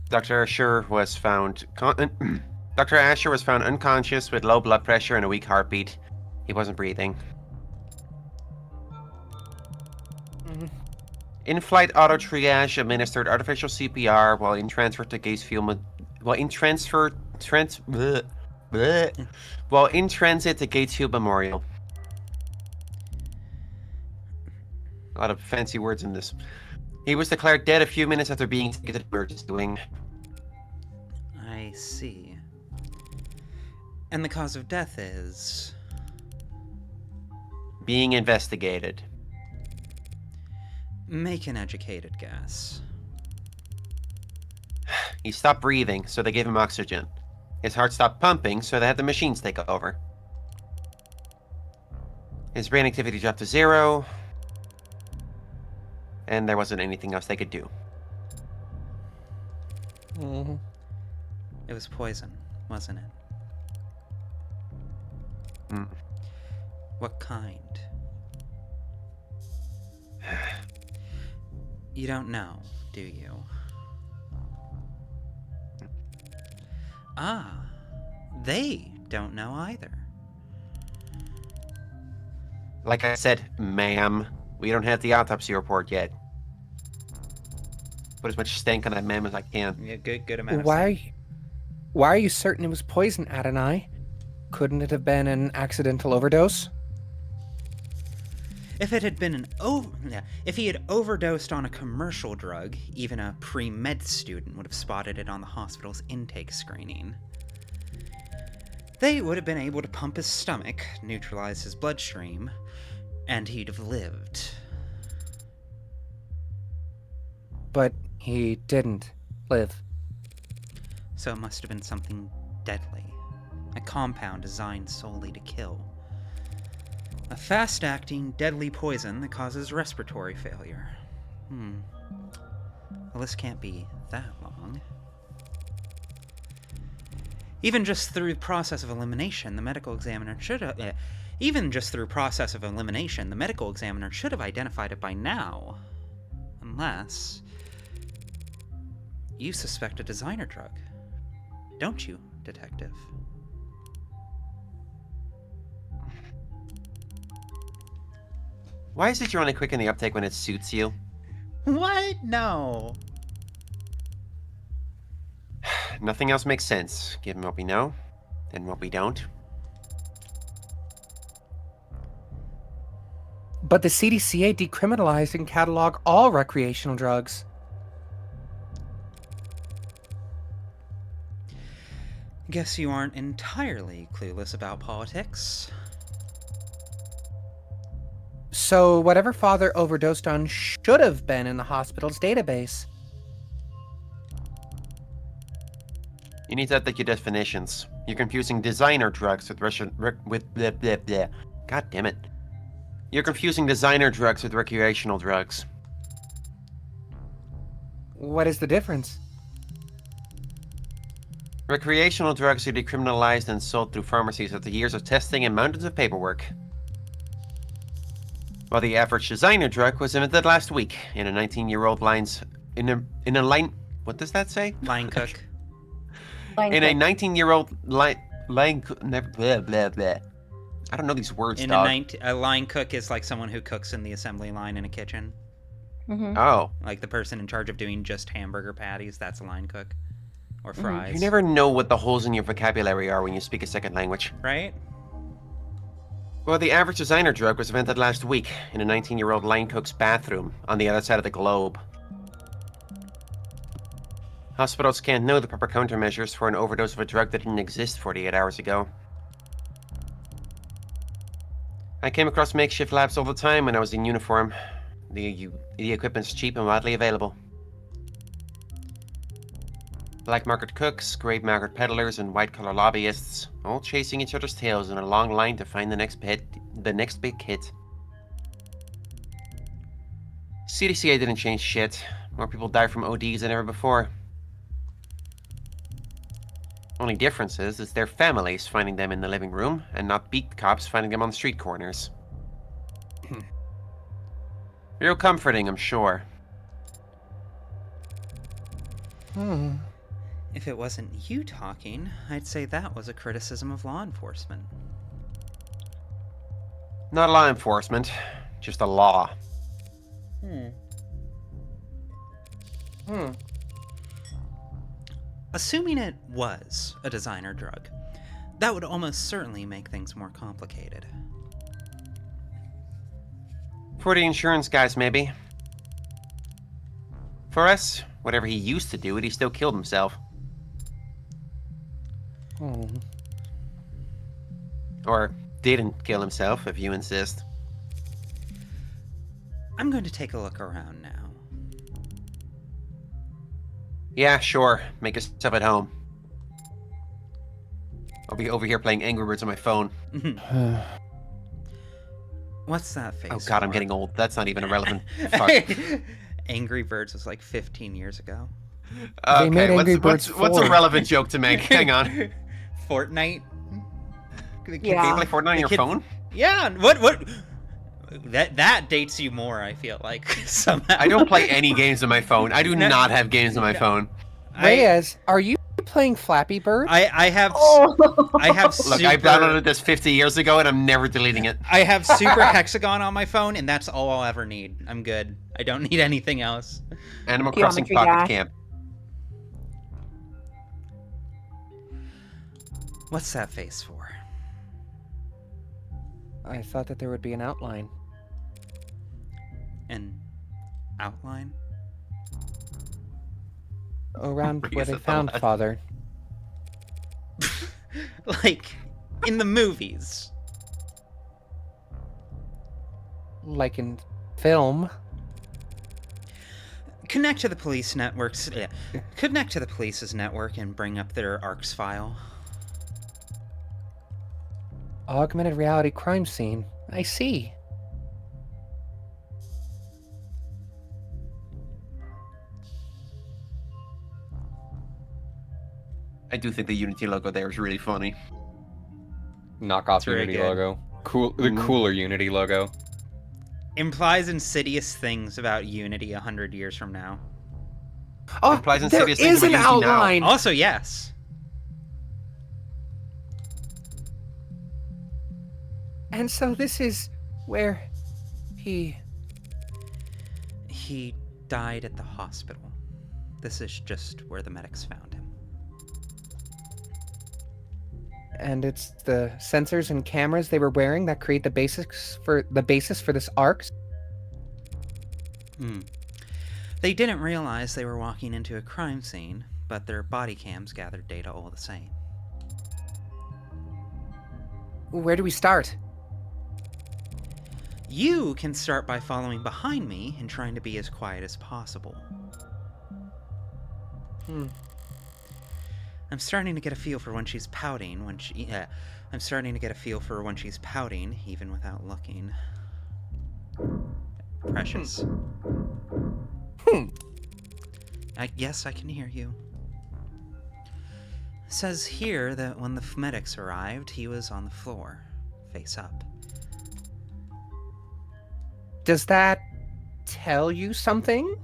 Dr. Asher was found Dr. Asher was found unconscious with low blood pressure and a weak heartbeat. He wasn't breathing. In-flight auto triage administered artificial CPR while in transfer to while in transit to Gatesfield Memorial. A lot of fancy words in this. He was declared dead a few minutes after being taken to the emergency wing. I see. And the cause of death is. Being investigated. Make an educated guess. He stopped breathing, so they gave him oxygen. His heart stopped pumping, so they had the machines take over. His brain activity dropped to 0. And there wasn't anything else they could do. Mhm. It was poison, wasn't it? Hmm. What kind? You don't know, do you? Ah, they don't know either. Like I said, ma'am, we don't have the autopsy report yet. Put as much stank on that ma'am as I can. Yeah, good amount of Why are you certain it was poison, Adonai? Couldn't it have been an accidental overdose? If it had been if he had overdosed on a commercial drug, even a pre-med student would have spotted it on the hospital's intake screening. They would have been able to pump his stomach, neutralize his bloodstream, and he'd have lived. But he didn't live. So it must have been something deadly. A compound designed solely to kill. A fast-acting, deadly poison that causes respiratory failure. Well, this can't be that long. Even just through the process of elimination, the medical examiner should have... identified it by now. Unless... you suspect a designer drug. Don't you, detective? Why is it you're only quick in the uptake when it suits you? What? No. Nothing else makes sense, given what we know, and what we don't. But the CDCA decriminalized and cataloged all recreational drugs. Guess you aren't entirely clueless about politics. So whatever Father overdosed on should have been in the hospital's database. You need to update your definitions. You're confusing designer drugs with God damn it. You're confusing designer drugs with recreational drugs. What is the difference? Recreational drugs are decriminalized and sold through pharmacies after years of testing and mountains of paperwork. While the average designer drug was invented last week in a 19-year-old what does that say? Line cook. In a 19-year-old line blah blah blah. I don't know these words, dog. A line cook is like someone who cooks in the assembly line in a kitchen. Mm-hmm. Oh. Like the person in charge of doing just hamburger patties, that's a line cook. Or fries. You never know what the holes in your vocabulary are when you speak a second language. Right? Well, the average designer drug was invented last week in a 19-year-old line cook's bathroom on the other side of the globe. Hospitals can't know the proper countermeasures for an overdose of a drug that didn't exist 48 hours ago. I came across makeshift labs all the time when I was in uniform. The equipment's cheap and widely available. Black market cooks, grey market peddlers, and white-collar lobbyists, all chasing each other's tails in a long line to find the next big hit. CDCA didn't change shit. More people die from ODs than ever before. Only difference is their families finding them in the living room, and not beat cops finding them on street corners. Real comforting, I'm sure. If it wasn't you talking, I'd say that was a criticism of law enforcement. Not law enforcement, just a law. Assuming it was a designer drug, that would almost certainly make things more complicated. For the insurance guys, maybe. For us, whatever he used to do, he still killed himself. Or didn't kill himself, if you insist. I'm going to take a look around now. Yeah, sure. Make yourself at home. I'll be over here playing Angry Birds on my phone. What's that face? Oh god, for? I'm getting old. That's not even irrelevant. Fuck. Angry Birds was like 15 years ago. They made Angry Birds what's a 4. relevant joke to make? Hang on. Fortnite? Can you play Fortnite on your phone? Yeah, what? That dates you more, I feel like, somehow. I don't play any games on my phone. I do not have games on my phone. Reyes, are you playing Flappy Bird? I have Look, super, I downloaded this 50 years ago and I'm never deleting it. I have Super Hexagon on my phone, and that's all I'll ever need. I'm good. I don't need anything else. Animal Crossing Geometry Pocket Dash. Camp. What's that face for? I thought that there would be an outline. An outline? Around where Reyes they at the found last. Father. Like, in the movies. Like in film. Connect to the police networks. Yeah. Connect to the police's network and bring up their ARCS file. Augmented reality crime scene. I see. I do think the Unity logo there is really funny. Knockoff It's very Unity good. logo. The cooler Unity logo. Implies insidious things about Unity 100 years from now. Oh, Implies there insidious things is an about Unity now. outline! Also, yes. And so this is where he... He died at the hospital. This is just where the medics found him. And it's the sensors and cameras they were wearing that create the basis for this ARCS? They didn't realize they were walking into a crime scene, but their body cams gathered data all the same. Where do we start? You can start by following behind me and trying to be as quiet as possible. I'm starting to get a feel for when she's pouting, I'm starting to get a feel for when she's pouting, even without looking. Precious. Yes, I can hear you. Says here that when the medics arrived, he was on the floor, face up. Does that tell you something?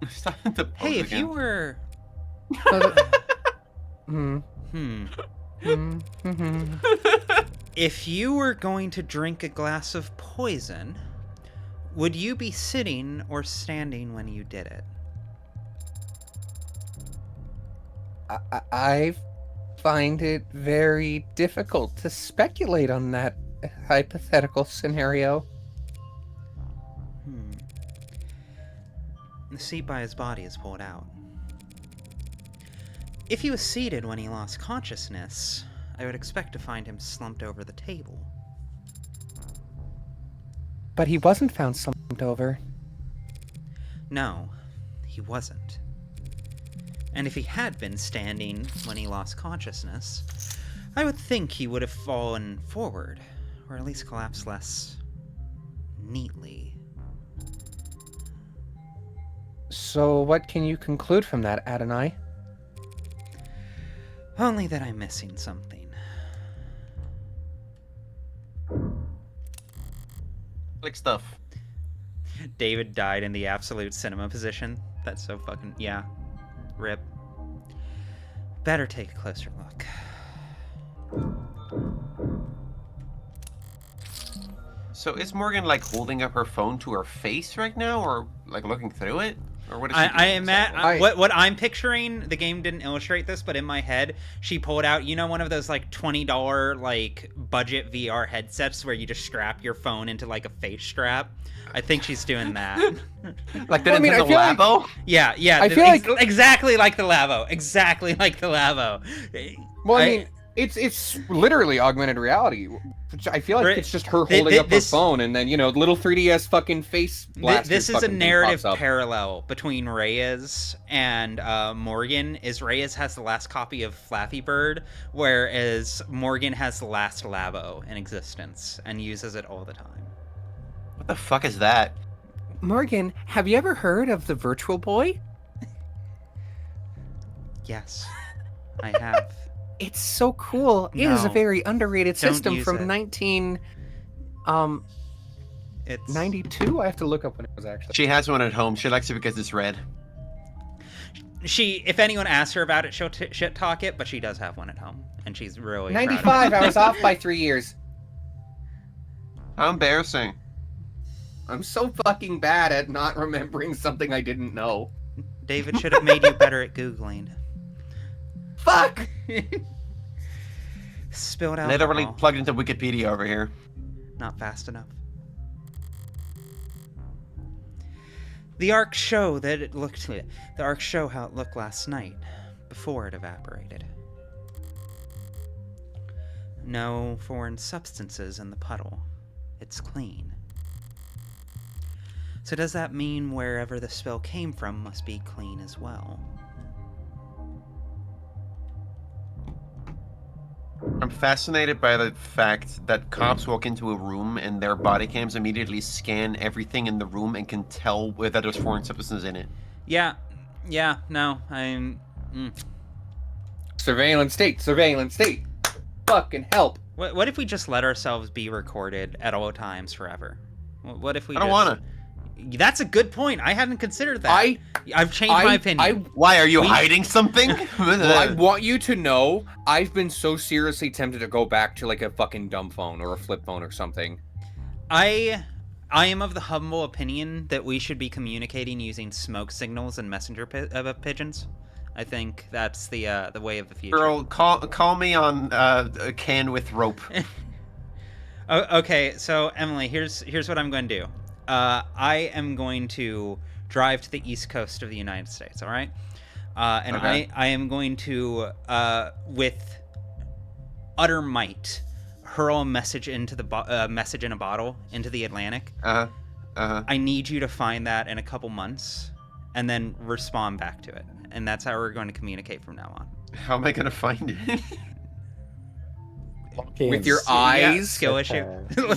Starting to pose Hey, if again. you were... If you were going to drink a glass of poison, would you be sitting or standing when you did it? I find it very difficult to speculate on that hypothetical scenario. The seat by his body is pulled out. If he was seated when he lost consciousness, I would expect to find him slumped over the table. But he wasn't found slumped over. No, he wasn't. And if he had been standing when he lost consciousness, I would think he would have fallen forward, or at least collapsed less neatly. So what can you conclude from that, Adonai? Only that I'm missing something. Click stuff. David died in the absolute cinema position. That's so fucking... yeah. Rip. Better take a closer look. So is Morgan like holding up her phone to her face right now, or like looking through it, or what is she doing I am exactly? what I'm picturing. The game didn't illustrate this, but in my head, she pulled out, you know, one of those like $20 like budget VR headsets where you just strap your phone into like a face strap. I think she's doing that. Like the Well, I mean, I Nintendo feel like- Labo? Yeah, I feel like- exactly like the Labo. Exactly like the Labo. Well, I mean, it's literally augmented reality. Which I feel like Right. it's just her Th- holding th- up her this- phone, and then little 3DS fucking face blaster. This is a fucking thing narrative pops up. parallel between Reyes and Morgan. Is Reyes has the last copy of Flappy Bird, whereas Morgan has the last Labo in existence and uses it all the time. What the fuck is that? Morgan, have you ever heard of the Virtual Boy? Yes, I have. It's so cool. It is a No. very underrated Don't system use from it. 1992. It's I have to look up when it was actually. She has one at home. She likes it because it's red. if anyone asks her about it, she'll shit talk it, but she does have one at home, and she's really proud of 95. it. I was off by 3 years. How embarrassing. I'm so fucking bad at not remembering something I didn't know. David should have made you better at Googling. Fuck! Spilled out. Literally plugged into Wikipedia over here. Not fast enough. The arc show how it looked last night, before it evaporated. No foreign substances in the puddle. It's clean. So does that mean wherever the spill came from must be clean as well? I'm fascinated by the fact that cops walk into a room and their body cams immediately scan everything in the room and can tell whether there's foreign substances in it. Yeah, no, I'm... Surveillance state. Fucking help. What if we just let ourselves be recorded at all times forever? What if we I don't wanna. That's a good point. I hadn't considered that. I've changed my opinion. Why, are you hiding something? Well, I want you to know, I've been so seriously tempted to go back to like a fucking dumb phone or a flip phone or something. I am of the humble opinion that we should be communicating using smoke signals and messenger pigeons. I think that's the way of the future. Girl, call me on a can with rope. Okay, so Emily, here's what I'm going to do. I am going to drive to the east coast of the United States, all right? And okay. I am going to, with utter might, hurl a message into the message in a bottle into the Atlantic. I need you to find that in a couple months, and then respond back to it. And that's how we're going to communicate from now on. How am I going to find it? With your eyes? Yeah, skill issue.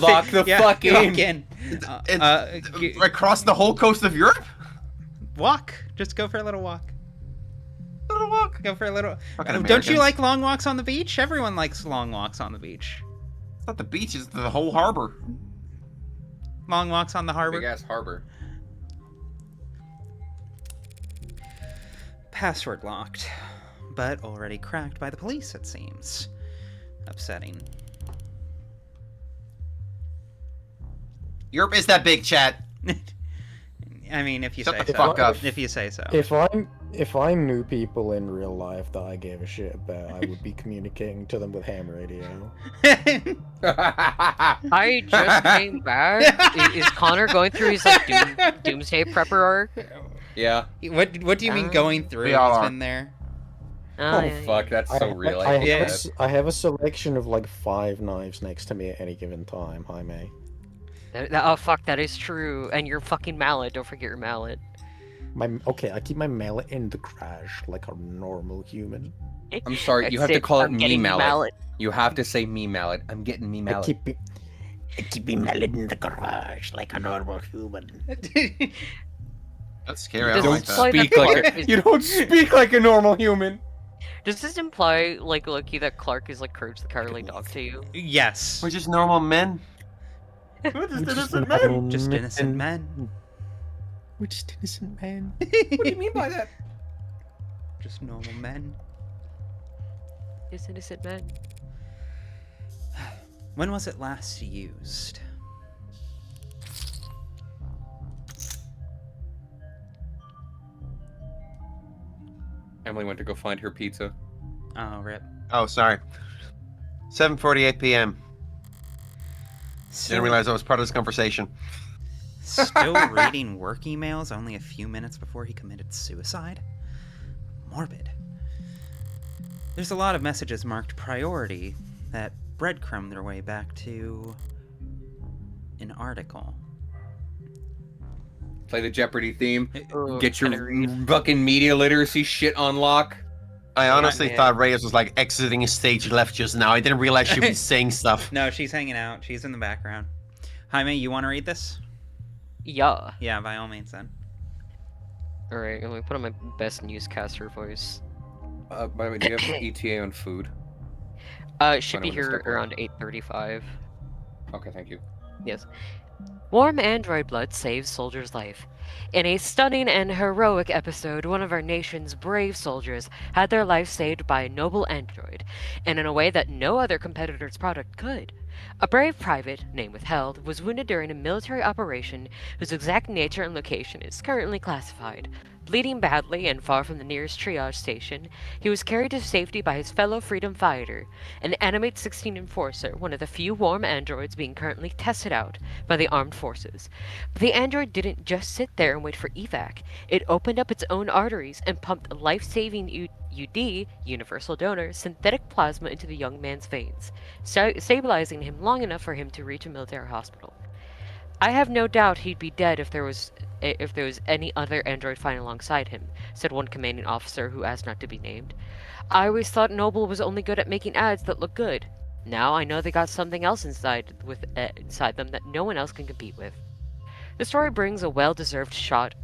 Lock the fuck in. Lock in. Across the whole coast of Europe? Walk. Just go for a little walk. Go for a little... Fucking Don't you like long walks on the beach? Everyone likes long walks on the beach. It's not the beach, it's the whole harbor. Long walks on the harbor? Big-ass harbor. Password locked. But already cracked by the police, it seems. Upsetting. Europe is that big, chat. I mean, if you Shut say the so. fuck up. If you say so. If I knew people in real life that I gave a shit about, I would be communicating to them with ham radio. I just came back. Is Connor going through his like doomsday prepper arc? Yeah. What do you mean going through? We all He's are. been there. Oh, fuck, that's so real. I hate that. I have a selection of like 5 knives next to me at any given time. Hi, May. Oh fuck, that is true. And your fucking mallet. Don't forget your mallet. Okay, I keep my mallet in the garage like a normal human. I'm sorry, you have to call it me mallet. You have to say me mallet. I'm getting me mallet. I keep me mallet in the garage like a normal human. That's scary. I don't like that. Speak like a, you don't speak like a normal human. Does this imply, like, Loki, that Clark is like Courage the Cowardly Dog to you? Yes. We're just normal men. We're just innocent men. Just innocent men. We're just innocent men. What do you mean by that? Just normal men. Just innocent men. When was it last used? Emily went to go find her pizza. Oh, rip. Oh, sorry. 7:48 p.m. Didn't realize I was part of this conversation. Still reading work emails only a few minutes before he committed suicide? Morbid. There's a lot of messages marked priority that breadcrumb their way back to an article. Play the Jeopardy theme. Ooh, Get your can I read? fucking media literacy shit on lock. I honestly man. thought Reyes was like exiting stage left just now. I didn't realize she was saying stuff. No, she's hanging out. She's in the background. Jaime, you want to read this? Yeah. Yeah, by all means then. Alright, let me put on my best newscaster voice. By the way, do you have ETA on food? When Should are be we gonna here step away? around 8:35. Okay, thank you. Yes. Warm android blood saves soldier's life. In a stunning and heroic episode, one of our nation's brave soldiers had their life saved by a noble android, and in a way that no other competitor's product could. A brave private, name withheld, was wounded during a military operation whose exact nature and location is currently classified. Bleeding badly and far from the nearest triage station, he was carried to safety by his fellow freedom fighter, an Animate 16 Enforcer, one of the few warm androids being currently tested out by the armed forces. But the android didn't just sit there and wait for evac. It opened up its own arteries and pumped life-saving UD, universal donor, synthetic plasma into the young man's veins, stabilizing him long enough for him to reach a military hospital. I have no doubt he'd be dead if there was any other android flying alongside him, said one commanding officer who asked not to be named. I always thought Noble was only good at making ads that look good. Now I know they got something else inside them that no one else can compete with. The story brings a well-deserved shot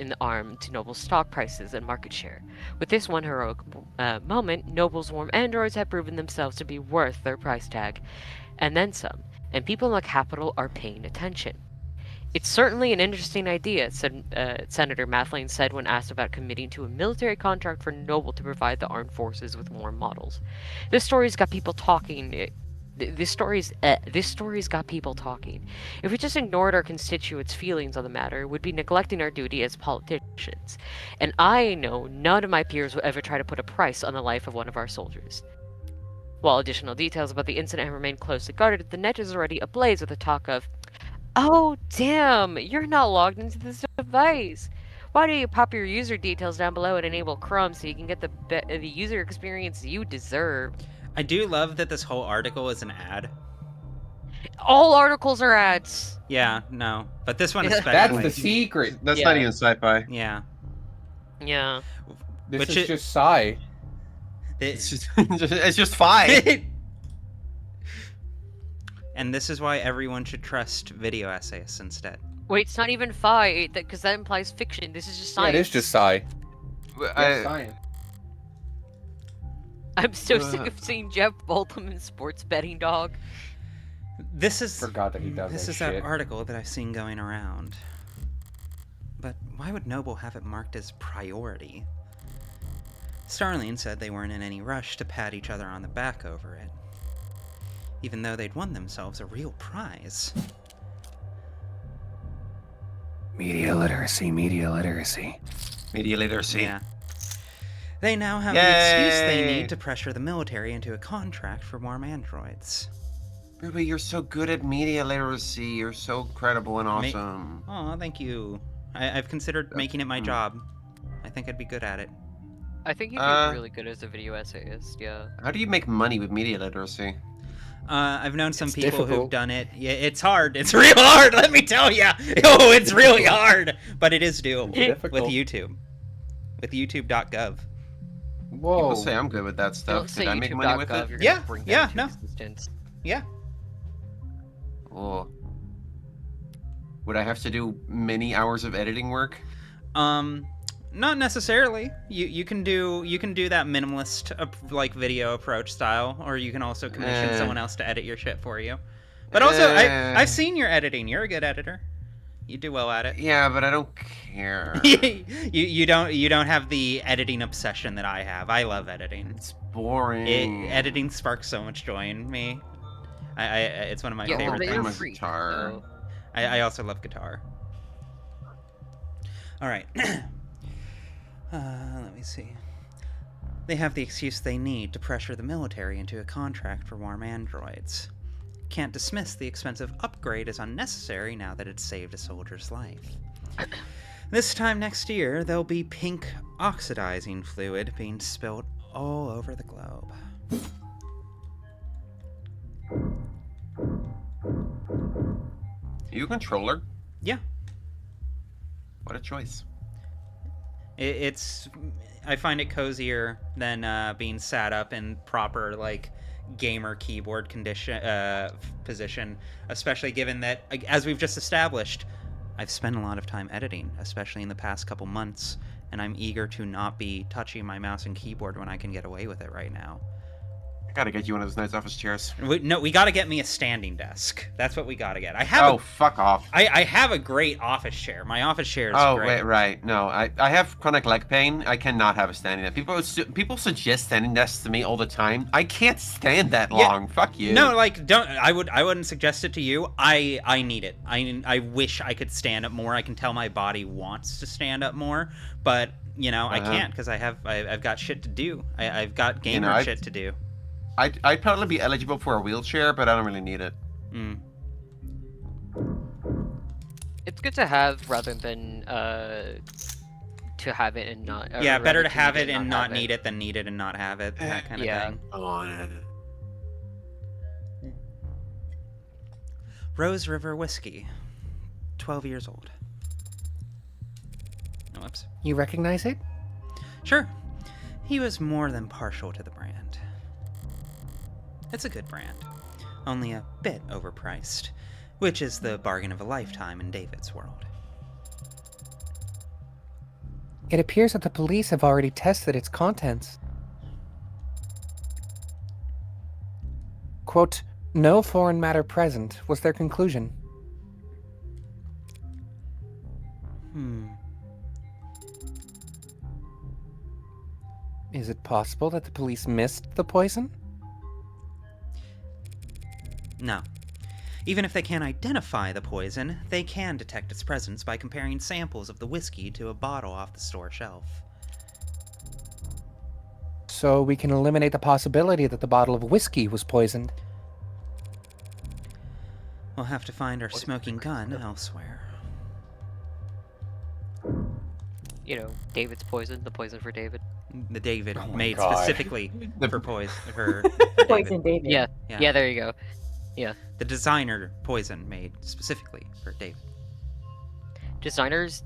in the arm to Noble's stock prices and market share. With this one heroic moment, Noble's warm androids have proven themselves to be worth their price tag, and then some, and people in the capital are paying attention. It's certainly an interesting idea, Senator Mathling said when asked about committing to a military contract for Noble to provide the armed forces with more models. This story's got people talking. This story's got people talking. If we just ignored our constituents' feelings on the matter, we'd be neglecting our duty as politicians. And I know none of my peers will ever try to put a price on the life of one of our soldiers. While additional details about the incident have remained closely guarded, the net is already ablaze with the talk of, "Oh, damn, you're not logged into this device. Why don't you pop your user details down below and enable Chrome so you can get the user experience you deserve?" I do love that this whole article is an ad. All articles are ads. Yeah, no. But this one especially. That's the secret. That's not even sci-fi. Yeah. Yeah. This is just Psy. It's just fine. And this is why everyone should trust video essayists instead. Wait, it's not even fi, because that implies fiction. This is just science. Yeah, it is just Psy. Science. I'm so sick of seeing Jeff Goldblum in Sports Betting Dog. This is Forgot that he does This that is shit. that article that I've seen going around. But why would Noble have it marked as priority? Starling said they weren't in any rush to pat each other on the back over it, even though they'd won themselves a real prize. Media literacy, media literacy. Media literacy. Yeah. They now have the excuse they need to pressure the military into a contract for warm androids. Ruby, you're so good at media literacy. You're so incredible and awesome. Aw, thank you. I've considered making it my job. I think I'd be good at it. I think you'd be really good as a video essayist, yeah. How do you make money with media literacy? I've known some people difficult. who've done it. Yeah, it's hard. It's real hard, let me tell you. Oh, it's really hard. But it is doable with YouTube. With YouTube.gov. Whoa. People say I'm good with that Don't stuff. say Did I make money with YouTube.gov, it? you're Yeah, gonna bring yeah, that no. into existence. Yeah. Oh. Would I have to do many hours of editing work? Not necessarily. You can do that minimalist like video approach style, or you can also commission someone else to edit your shit for you. But also, I've seen your editing. You're a good editor. You do well at it. Yeah, but I don't care. you don't have the editing obsession that I have. I love editing. It's boring. Editing sparks so much joy in me. It's one of my Yeah, favorite but you're things. free, guitar. so- I also love guitar. All right. Let me see. They have the excuse they need to pressure the military into a contract for warm androids. Can't dismiss the expensive upgrade as unnecessary now that it's saved a soldier's life. This time next year, there'll be pink oxidizing fluid being spilled all over the globe. You a controller? Yeah. What a choice. I find it cozier than being sat up in proper like gamer keyboard position, especially given that, as we've just established, I've spent a lot of time editing, especially in the past couple months, and I'm eager to not be touching my mouse and keyboard when I can get away with it right now. Gotta get you one of those nice office chairs. We gotta get me a standing desk. That's what we gotta get. I have. Fuck off. I have a great office chair. My office chair is great. Wait, right. No, I have chronic leg pain. I cannot have a standing desk. People suggest standing desks to me all the time. I can't stand that long. Fuck you. No, like don't. I wouldn't suggest it to you. I need it. I wish I could stand up more. I can tell my body wants to stand up more, but you know I can't because I've got shit to do. I've got gamer shit to do. I'd probably be eligible for a wheelchair, but I don't really need it. It's good to have rather than to have it and not. Yeah, better to have it and not need it than need it and not have it. That kind of thing. Oh, Rose River Whiskey, 12 years old. Oh, whoops. You recognize it? Sure. He was more than partial to the brand. It's a good brand, only a bit overpriced, which is the bargain of a lifetime in David's world. It appears that the police have already tested its contents. Quote, no foreign matter present was their conclusion. Is it possible that the police missed the poison? No. Even if they can't identify the poison, they can detect its presence by comparing samples of the whiskey to a bottle off the store shelf. So we can eliminate the possibility that the bottle of whiskey was poisoned. We'll have to find our smoking gun elsewhere. You know, David's poison, the poison for David. The David Oh my made God. specifically for for Poison David. Yeah, there you go. Yeah. The designer poison made specifically for David. Designers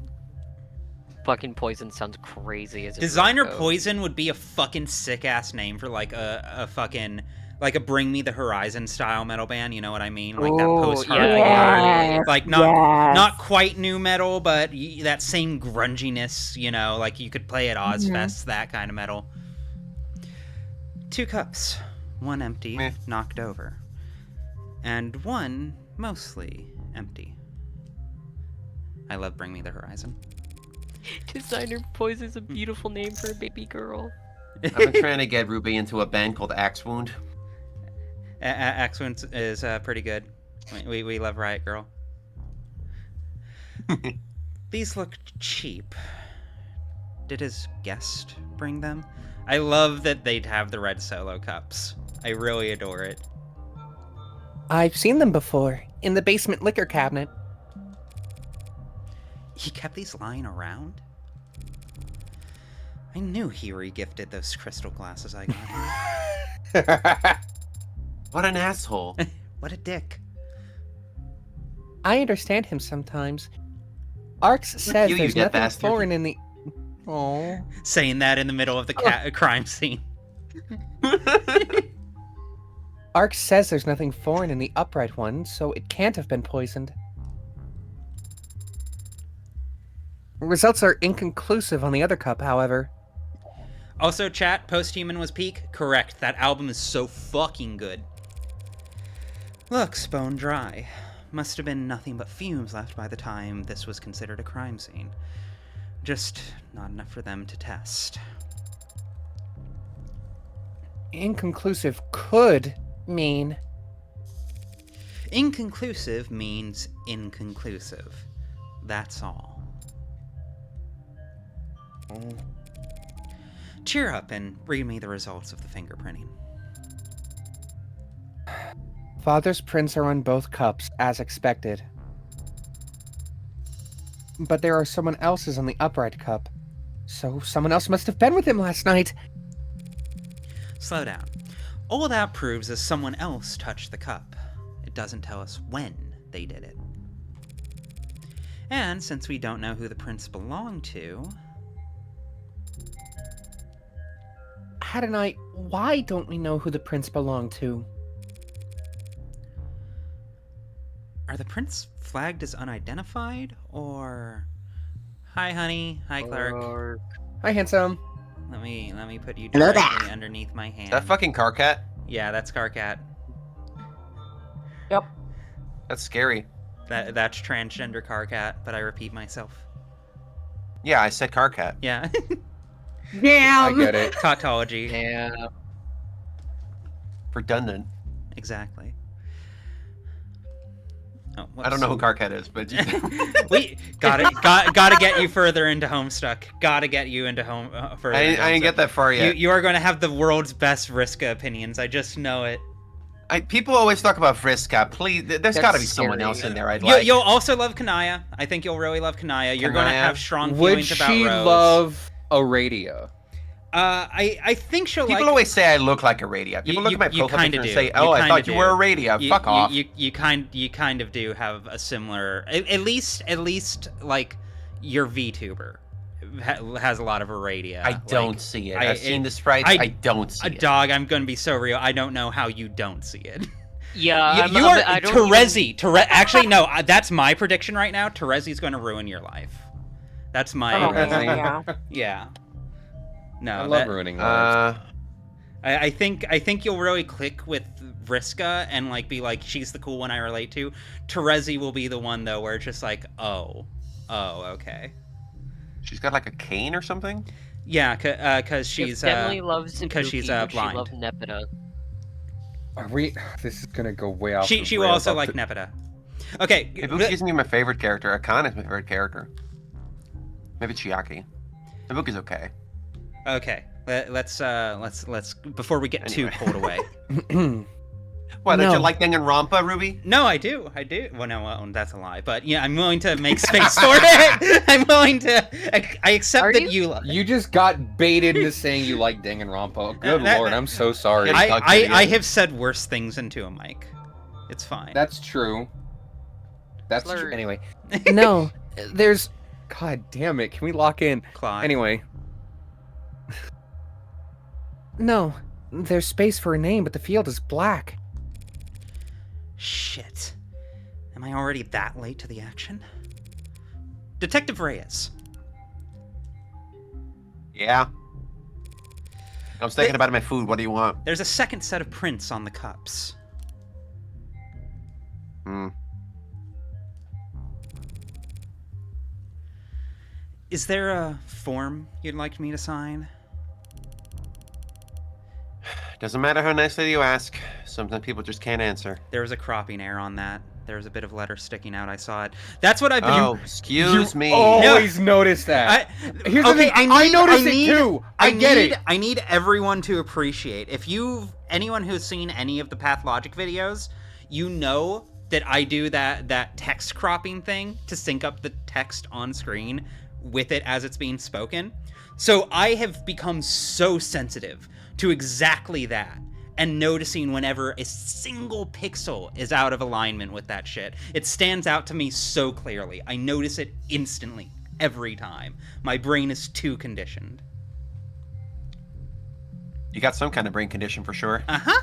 fucking poison sounds crazy as a Designer drug code. poison would be a fucking sick ass name for like a fucking like a Bring Me the Horizon style metal band, you know what I mean? Like that Ooh, post-hardcore, yes, like not quite new metal, but that same grunginess, you know, like you could play at Ozfest, that kind of metal. 2 cups, 1 empty, knocked over, and 1 mostly empty. I love Bring Me the Horizon. Designer poison's a beautiful name for a baby girl. I've been trying to get Ruby into a band called Axe Wound. Axe Wound is pretty good. We love Riot Girl. These look cheap. Did his guest bring them? I love that they'd have the red Solo cups. I really adore it. I've seen them before, in the basement liquor cabinet. He kept these lying around? I knew he re-gifted those crystal glasses I got him. What an asshole. What a dick. I understand him sometimes. Arx says you there's dead nothing bastard. foreign in the... Oh. Saying that in the middle of the crime scene. Arx says there's nothing foreign in the upright one, so it can't have been poisoned. Results are inconclusive on the other cup, however. Also, chat, Posthuman was peak? Correct. That album is so fucking good. Looks bone dry. Must have been nothing but fumes left by the time this was considered a crime scene. Just not enough for them to test. Inconclusive could mean... Inconclusive means inconclusive. That's all. Cheer up and read me the results of the fingerprinting. Father's prints are on both cups, as expected. But there are someone else's on the upright cup. So someone else must have been with him last night. Slow down. All that proves is someone else touched the cup. It doesn't tell us when they did it. And since we don't know who the prints belong to... Adonai, why don't we know who the prints belong to? Are the prints flagged as unidentified, or... Hi, honey. Hi, Clark. Hi, handsome. Let me put you Hello directly underneath my hand. That fucking car cat? Yeah, that's Karkat. Yep. That's scary. That's transgender Karkat, but I repeat myself. Yeah, I said Karkat. Yeah. I get it. Tautology. Yeah. Redundant. Exactly. Oh, I don't know who Karkat is, but we gotta get you further into Homestuck. Gotta get you into further. I into didn't get that far yet. You are going to have the world's best Vriska opinions. I just know it. People always talk about Vriska. Please, there's got to be someone else in there I'd like. You'll also love Kanaya. I think you'll really love Kanaya. You're going to have strong feelings about Rose. Would she love Aradia? I think she'll People always say I look like Aradia. People look at my profile picture and say, "Oh, I thought you were Aradia." Fuck off. You kind of do have a similar, at least like your VTuber has a lot of Aradia. I don't see it. I've seen the sprites. I don't see it. Dog, I'm gonna be so real. I don't know how you don't see it. Yeah, you are Terezi. Actually, no. That's my prediction right now. Terezi's going to ruin your life. That's my. Yeah. No, I love ruining lives. I think you'll really click with Vriska and like be like, she's the cool one I relate to. Terezi will be the one though where it's just like, oh, okay. She's got like a cane or something. Yeah, because she's definitely loves because she's blind. She loves Nepeta. Are we? This is gonna go way off. She will also like Nepeta. Okay. Ibuki isn't even my favorite character. Akane is my favorite character. Maybe Chiaki. Ibuki's okay. Okay, let's before we get too pulled away. What, don't you like Danganronpa, Ruby? No, I do. Well, no, that's a lie. But yeah, I'm willing to make space for it. I'm willing to. I accept that you love it. You just got baited into saying you like Danganronpa. Good lord, I'm so sorry. I have said worse things into a mic. It's fine. That's true. That's true. Anyway, No, there's. God damn it! Can we lock in? Claude. Anyway. No, there's space for a name, but the field is black. Shit. Am I already that late to the action? Detective Reyes. Yeah. I was thinking about my food. What do you want? There's a second set of prints on the cups. Is there a form you'd like me to sign? Doesn't matter how nicely you ask. Sometimes people just can't answer. There was a cropping error on that. There was a bit of letter sticking out. I saw it. That's what I've been. Oh, excuse me. Always notice that. Here's the thing. I noticed it too. I get it. I need everyone to appreciate. If anyone who's seen any of the Pathologic videos, you know that I do that text cropping thing to sync up the text on screen with it as it's being spoken. So I have become so sensitive to exactly that, and noticing whenever a single pixel is out of alignment with that shit. It stands out to me so clearly. I notice it instantly, every time. My brain is too conditioned. You got some kind of brain condition for sure. Uh-huh.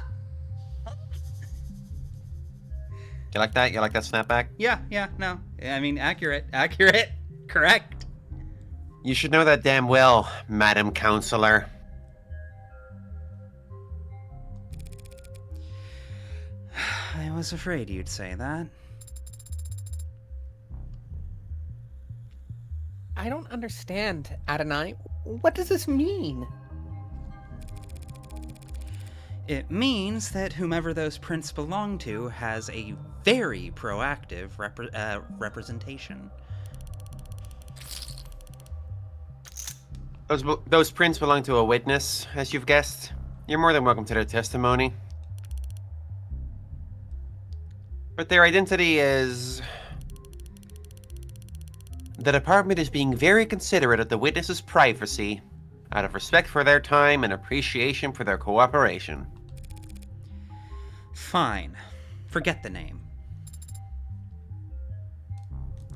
You like that? You like that snapback? Yeah, no. I mean, accurate, correct. You should know that damn well, Madam Counselor. I was afraid you'd say that. I don't understand, Adonai. What does this mean? It means that whomever those prints belong to has a very proactive representation. Those prints belong to a witness, as you've guessed. You're more than welcome to their testimony. But their identity is... The department is being very considerate of the witness's privacy, out of respect for their time and appreciation for their cooperation. Fine. Forget the name.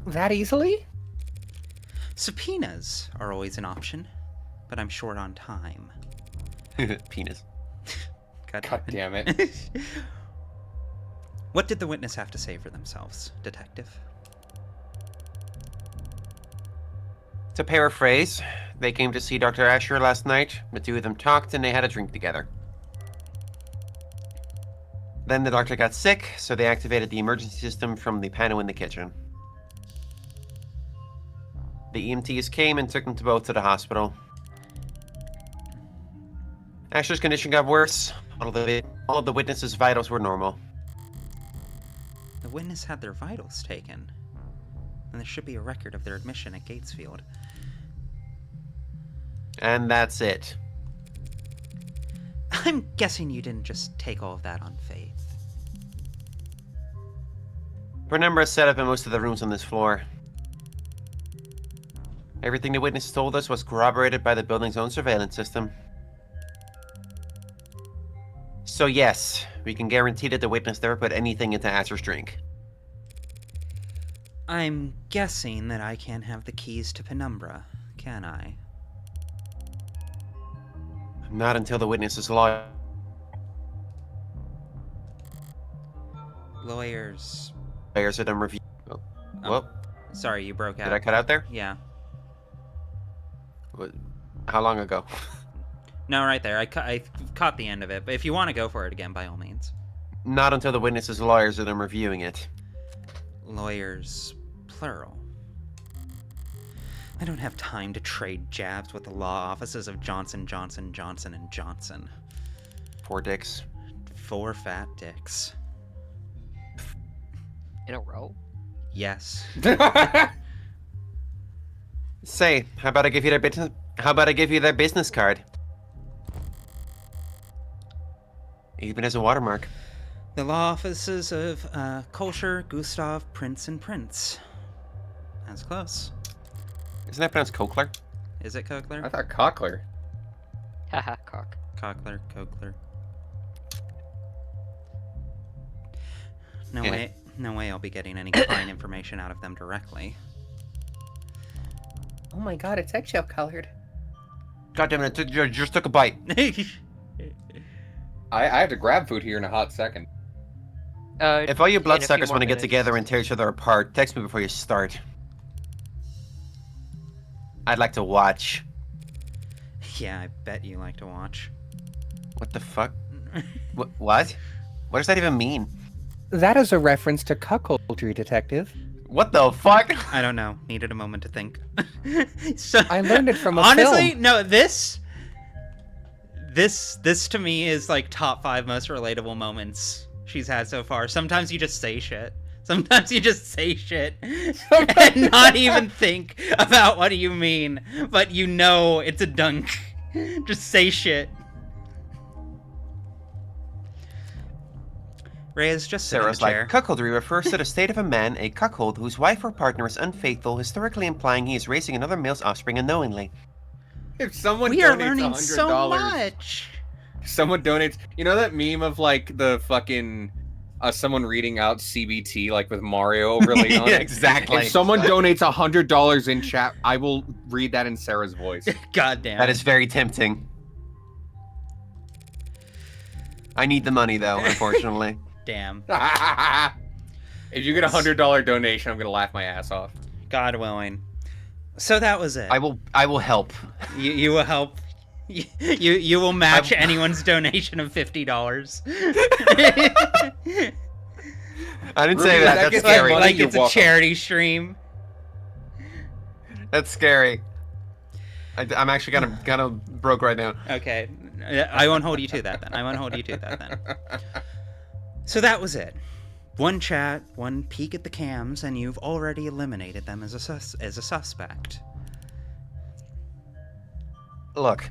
That easily? Subpoenas are always an option, but I'm short on time. Penis. God damn it. What did the witness have to say for themselves, Detective? To paraphrase, they came to see Dr. Asher last night. The two of them talked and they had a drink together. Then the doctor got sick, so they activated the emergency system from the panel in the kitchen. The EMTs came and took them both to the hospital. Asher's condition got worse. All of the witnesses' vitals were normal. The witness had their vitals taken. And there should be a record of their admission at Gatesfield. And that's it. I'm guessing you didn't just take all of that on faith. Penumbra is set up in most of the rooms on this floor. Everything the witnesses told us was corroborated by the building's own surveillance system. So yes, we can guarantee that the witness never put anything into Asher's drink. I'm guessing that I can't have the keys to Penumbra, can I? Not until the witness's lawyer. Lawyers. Lawyers are done review. Oh. Well, Sorry, you broke out. did I cut out there? Yeah. How long ago? No, right there. I caught the end of it. But if you want to go for it again, by all means. Not until the witness's lawyers are done reviewing it. Lawyers, plural. I don't have time to trade jabs with the law offices of Johnson, Johnson, Johnson, and Johnson. 4 dicks. 4 fat dicks. In a row? Yes. Say, how about I give you their business? How about I give you their business card? Even as a watermark. The law offices of Kolscher, Gustav, Prince, and Prince. That's close. Isn't that pronounced Kokler? Is it Kokler? I thought Cockler. Haha, cock. Cockler, Kokler. No Yeah. way. No way I'll be getting any client information out of them directly. Oh my god, it's eggshell colored. God damn it! I just took a bite. I have to grab food here in a hot second. If all you in a few bloodsuckers more want to get minutes. together and tear each other apart, text me before you start. I'd like to watch. Yeah, I bet you like to watch. What the fuck? What? What does that even mean? That is a reference to cuckoldry, Detective. What the fuck? I don't know. Needed a moment to think. So, I learned it from a honestly, film. no, this to me is like top 5 most relatable moments she's had so far. Sometimes you just say shit. Sometimes you just say shit and not even think about what you mean, but you know it's a dunk. Just say shit. Reyes, just sit in the Sarah's chair. like, cuckoldry refers to the state of a man, a cuckold, whose wife or partner is unfaithful, historically implying he is raising another male's offspring unknowingly. If someone We are donates learning so $100, much. someone donates. You know that meme of like the fucking someone reading out CBT like with Mario overlaid on it? Exactly. If someone donates $100 in chat, I will read that in Sarah's voice. God damn. That is very tempting. I need the money though, unfortunately. Damn. If you get $100 donation, I'm gonna laugh my ass off. God willing. So that was it. I will help. You will help. You will match anyone's donation of $50. I didn't say Ruby, that. that That's gets scary. money. Like You're it's a welcome. charity stream. That's scary. I'm actually kind of broke right now. Okay, I won't hold you to that then. I won't hold you to that then. So that was it. One chat, one peek at the cams, and you've already eliminated them as a suspect. Look.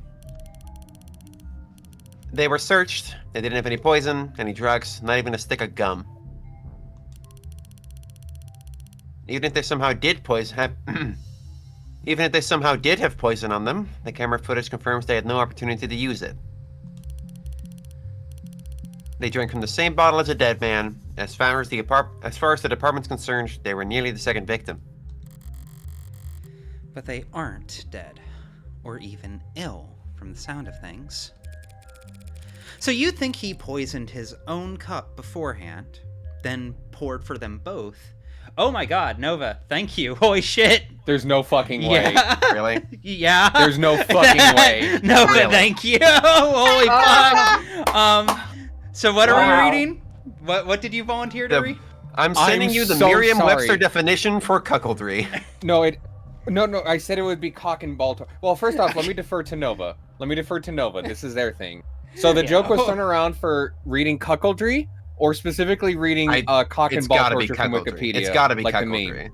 They were searched. They didn't have any poison, any drugs, not even a stick of gum. Even if they somehow did have poison on them, the camera footage confirms they had no opportunity to use it. They drank from the same bottle as a dead man. As far as the department's concerned, they were nearly the second victim. But they aren't dead, or even ill, from the sound of things. So you think he poisoned his own cup beforehand, then poured for them both? Oh my god, Nova, thank you. Holy shit. There's no fucking way. Yeah. Really? Yeah. There's no fucking way. Nova, Really? thank you. Holy fuck. So what are we reading? What did you volunteer to read? I'm sending you the so Merriam-Webster sorry. definition for cuckoldry. No, I said it would be cock and ball. Well, first off, let me defer to Nova. This is their thing. So the joke was thrown around for reading cuckoldry, or specifically reading cock and ball torture from Wikipedia. It's gotta be like cuckoldry.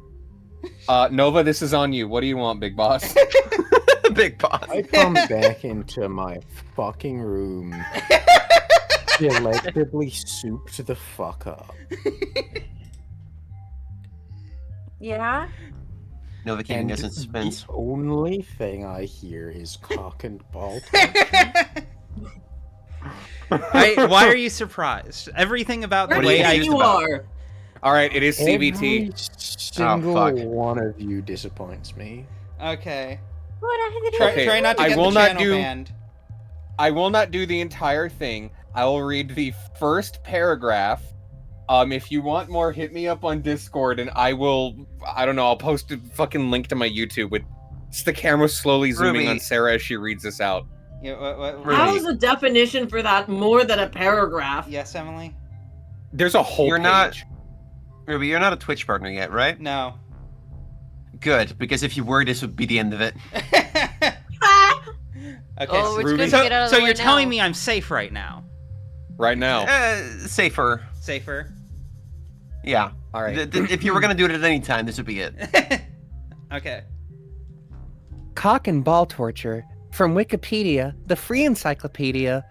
the meme. Nova, this is on you. What do you want, Big Boss? Big Boss. I come back into my fucking room, delectably souped the fuck up. Yeah? Nova keeping And us in suspense. the only thing I hear is cock and ball. Why are you surprised? Everything about the What do way you I think you are? All right, it is Every CBT. single fuck. one of you disappoints me. Okay. What I had to do? Okay, Try not to I get will the not channel do- banned. I will not do the entire thing. I will read the first paragraph. If you want more, hit me up on Discord, and I don't know, I'll post a fucking link to my YouTube with just the camera slowly zooming Ruby. on Sarah as she reads this out. Yeah, what? Really? How is the definition for that more than a paragraph? Yes, Emily? There's a whole You're page. not- Ruby, you're not a Twitch partner yet, right? No. Good, because if you were, this would be the end of it. Okay. Oh, it's Ruby- good to get out of So the way you're telling now. me I'm safe right now? Right now. Safer. Safer? Yeah. All right. If you were gonna do it at any time, this would be it. Okay. Cock and ball torture from Wikipedia, the free encyclopedia.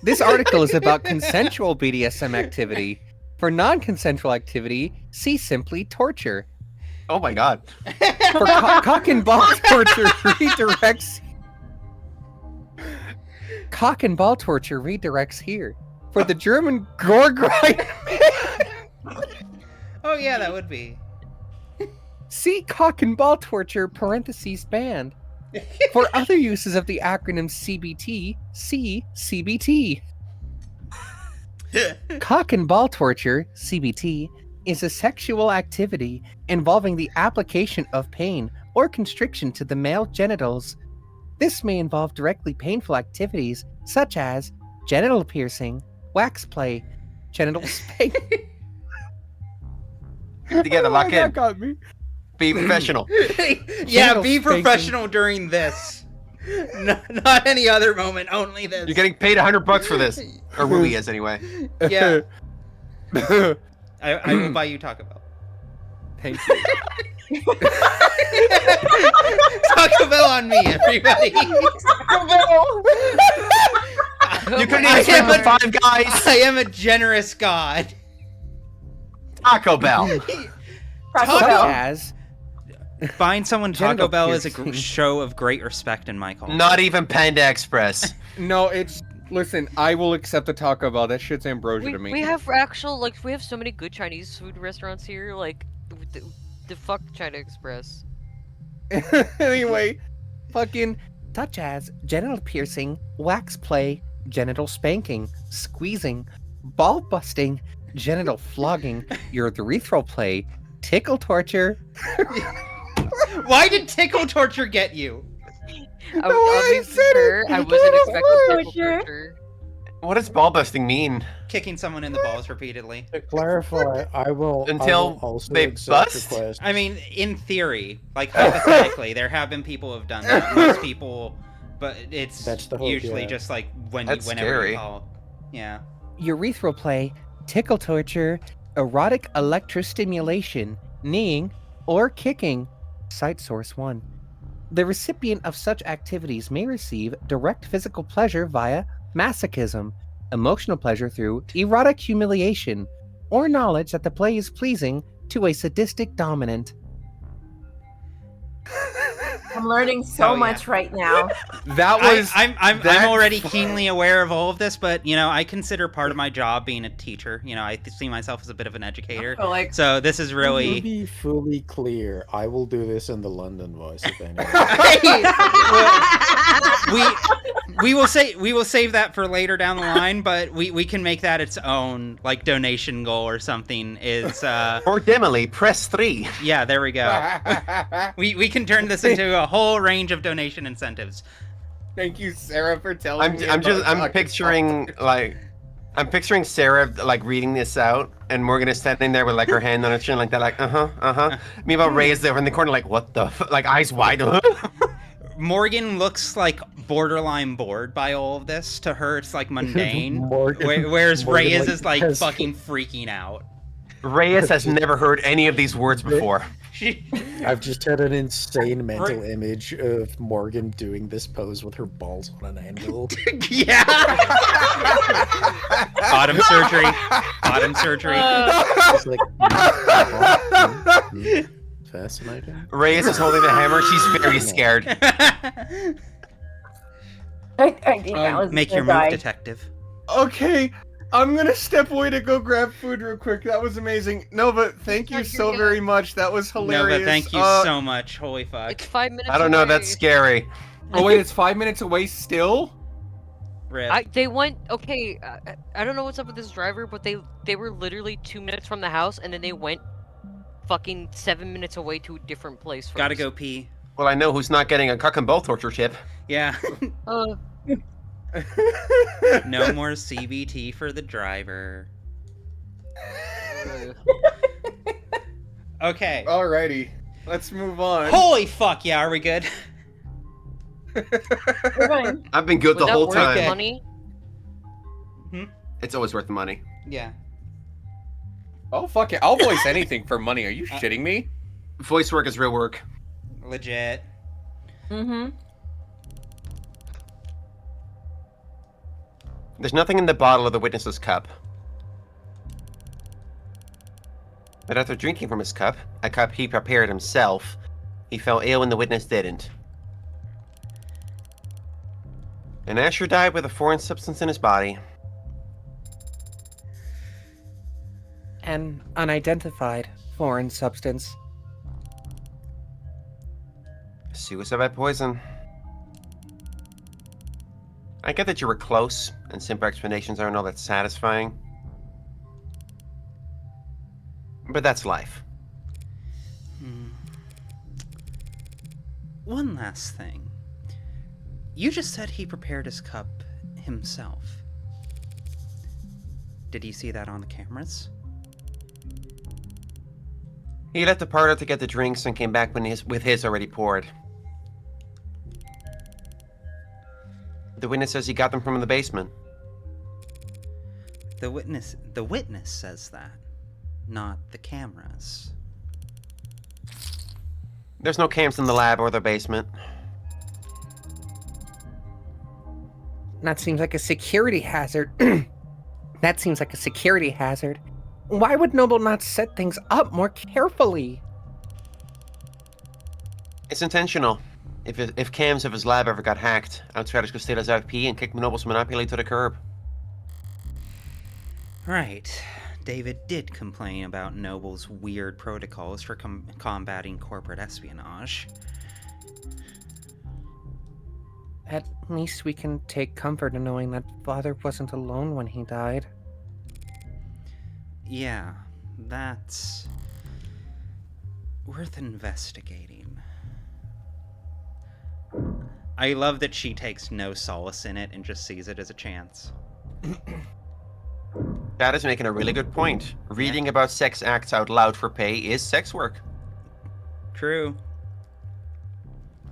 This article is about consensual BDSM activity. For non-consensual activity, see simply torture. Oh my god. For cock and ball torture, redirects. Cock and ball torture redirects here. For the German Gorgrind. Oh yeah, that would be. See cock and ball torture parentheses banned. For other uses of the acronym CBT, see CBT. Cock and ball torture, CBT, is a sexual activity involving the application of pain or constriction to the male genitals. This may involve directly painful activities such as genital piercing, wax play, genital spanking. Together, lock That in. got me. Be professional. Yeah, Genital be spanking. professional during this. Not any other moment, only this. You're getting paid $100 for this. Or Ruby is, anyway. Yeah. I will buy you Taco Bell. Thank you. Taco Bell on me, everybody. You couldn't I even spend am the a- Five Guys. I am a generous god. Taco Bell. Taco Such Bell. as Buying someone Taco Genital Bell is a piercing. show of great respect in my culture. Not even Panda Express. No, it's... Listen, I will accept the Taco Bell. That shit's ambrosia to me. We have actual, like, we have so many good Chinese food restaurants here, like, the fuck China Express. Anyway, fucking such as genital piercing, wax play, genital spanking, squeezing, ball busting, genital flogging, urethral play, tickle torture. Why did tickle torture get you? I'll be fair, I wasn't expecting tickle Torture. torture. What does ball busting mean? Kicking someone in the balls repeatedly. To clarify, I will Until also they accept bust? requests. I mean, in theory, like hypothetically, there have been people who have done that. Most people, but it's That's the hope, usually yeah. just like That's whenever scary. you call. Yeah. Urethral play, tickle torture, erotic electrostimulation, kneeing, or kicking. Site source 1. The recipient of such activities may receive direct physical pleasure via masochism, emotional pleasure through erotic humiliation, or knowledge that the play is pleasing to a sadistic dominant. I'm learning so Oh, yeah. much right now. that was... I'm that- already keenly aware of all of this, but you know, I consider part of my job being a teacher. You know, I see myself as a bit of an educator. So, like, So this is To really. be fully clear, I will do this in the London voice if anyone. we will save that for later down the line, but we can make that its own like donation goal or something. Is Or Demily, press 3. yeah, there we go. We can turn this into a whole range of donation incentives. Thank you, Sarah, for telling me. I'm picturing Sarah like reading this out, and Morgan is standing there with like her hand on her chin like that, like Meanwhile, Ray is there in the corner, like what the like eyes wide. Morgan looks like borderline bored by all of this. To her, it's like mundane. Whereas Morgan, Reyes like, is like has- fucking freaking out. Reyes has never heard any of these words before. I've just had an insane mental image of Morgan doing this pose with her balls on an anvil. Yeah. Bottom surgery. Bottom surgery. It's like, fascinating. Reyes is holding the hammer. She's very scared. I think that was Make the your move, guy. detective. Okay, I'm gonna step away to go grab food real quick. That was amazing. Nova, thank you so very much. That was hilarious. Nova, thank you so much. Holy fuck. It's 5 minutes. I don't know. away. That's scary. Oh wait, it's 5 minutes away still? Rip. They went okay. I don't know what's up with this driver, but they were literally 2 minutes from the house, and then they went fucking 7 minutes away to a different place. First. Gotta go pee. Well, I know who's not getting a cock and ball torture tip. Yeah. No more CBT for the driver. Okay. Alrighty, let's move on. Holy fuck, yeah, are we good? We're fine. I've been good Was the that whole worth time. the money? It's always worth the money. Yeah. Oh fuck it, I'll voice anything for money. Are you shitting me? Voice work is real work. Legit. Mm-hmm. There's nothing in the bottle of the witness's cup. But after drinking from his cup, a cup he prepared himself, he fell ill and the witness didn't. And Asher died with a foreign substance in his body. An unidentified foreign substance. Suicide by poison. I get that you were close, and simple explanations aren't all that satisfying. But that's life. One last thing. You just said he prepared his cup himself. Did you see that on the cameras? He left the parlor to get the drinks and came back with his already poured. The witness says he got them from the basement. The witness says that, not the cameras. There's no cams in the lab or the basement. That seems like a security hazard. That seems like a security hazard. Why would Noble not set things up more carefully? It's intentional. If cams of his lab ever got hacked, Outsiders could steal his IP and kick Noble's monopoly to the curb. Right. David did complain about Noble's weird protocols for combating corporate espionage. At least we can take comfort in knowing that Father wasn't alone when he died. Yeah, that's worth investigating. I love that she takes no solace in it and just sees it as a chance. Dad is making a really good point. Reading about sex acts out loud for pay is sex work. True.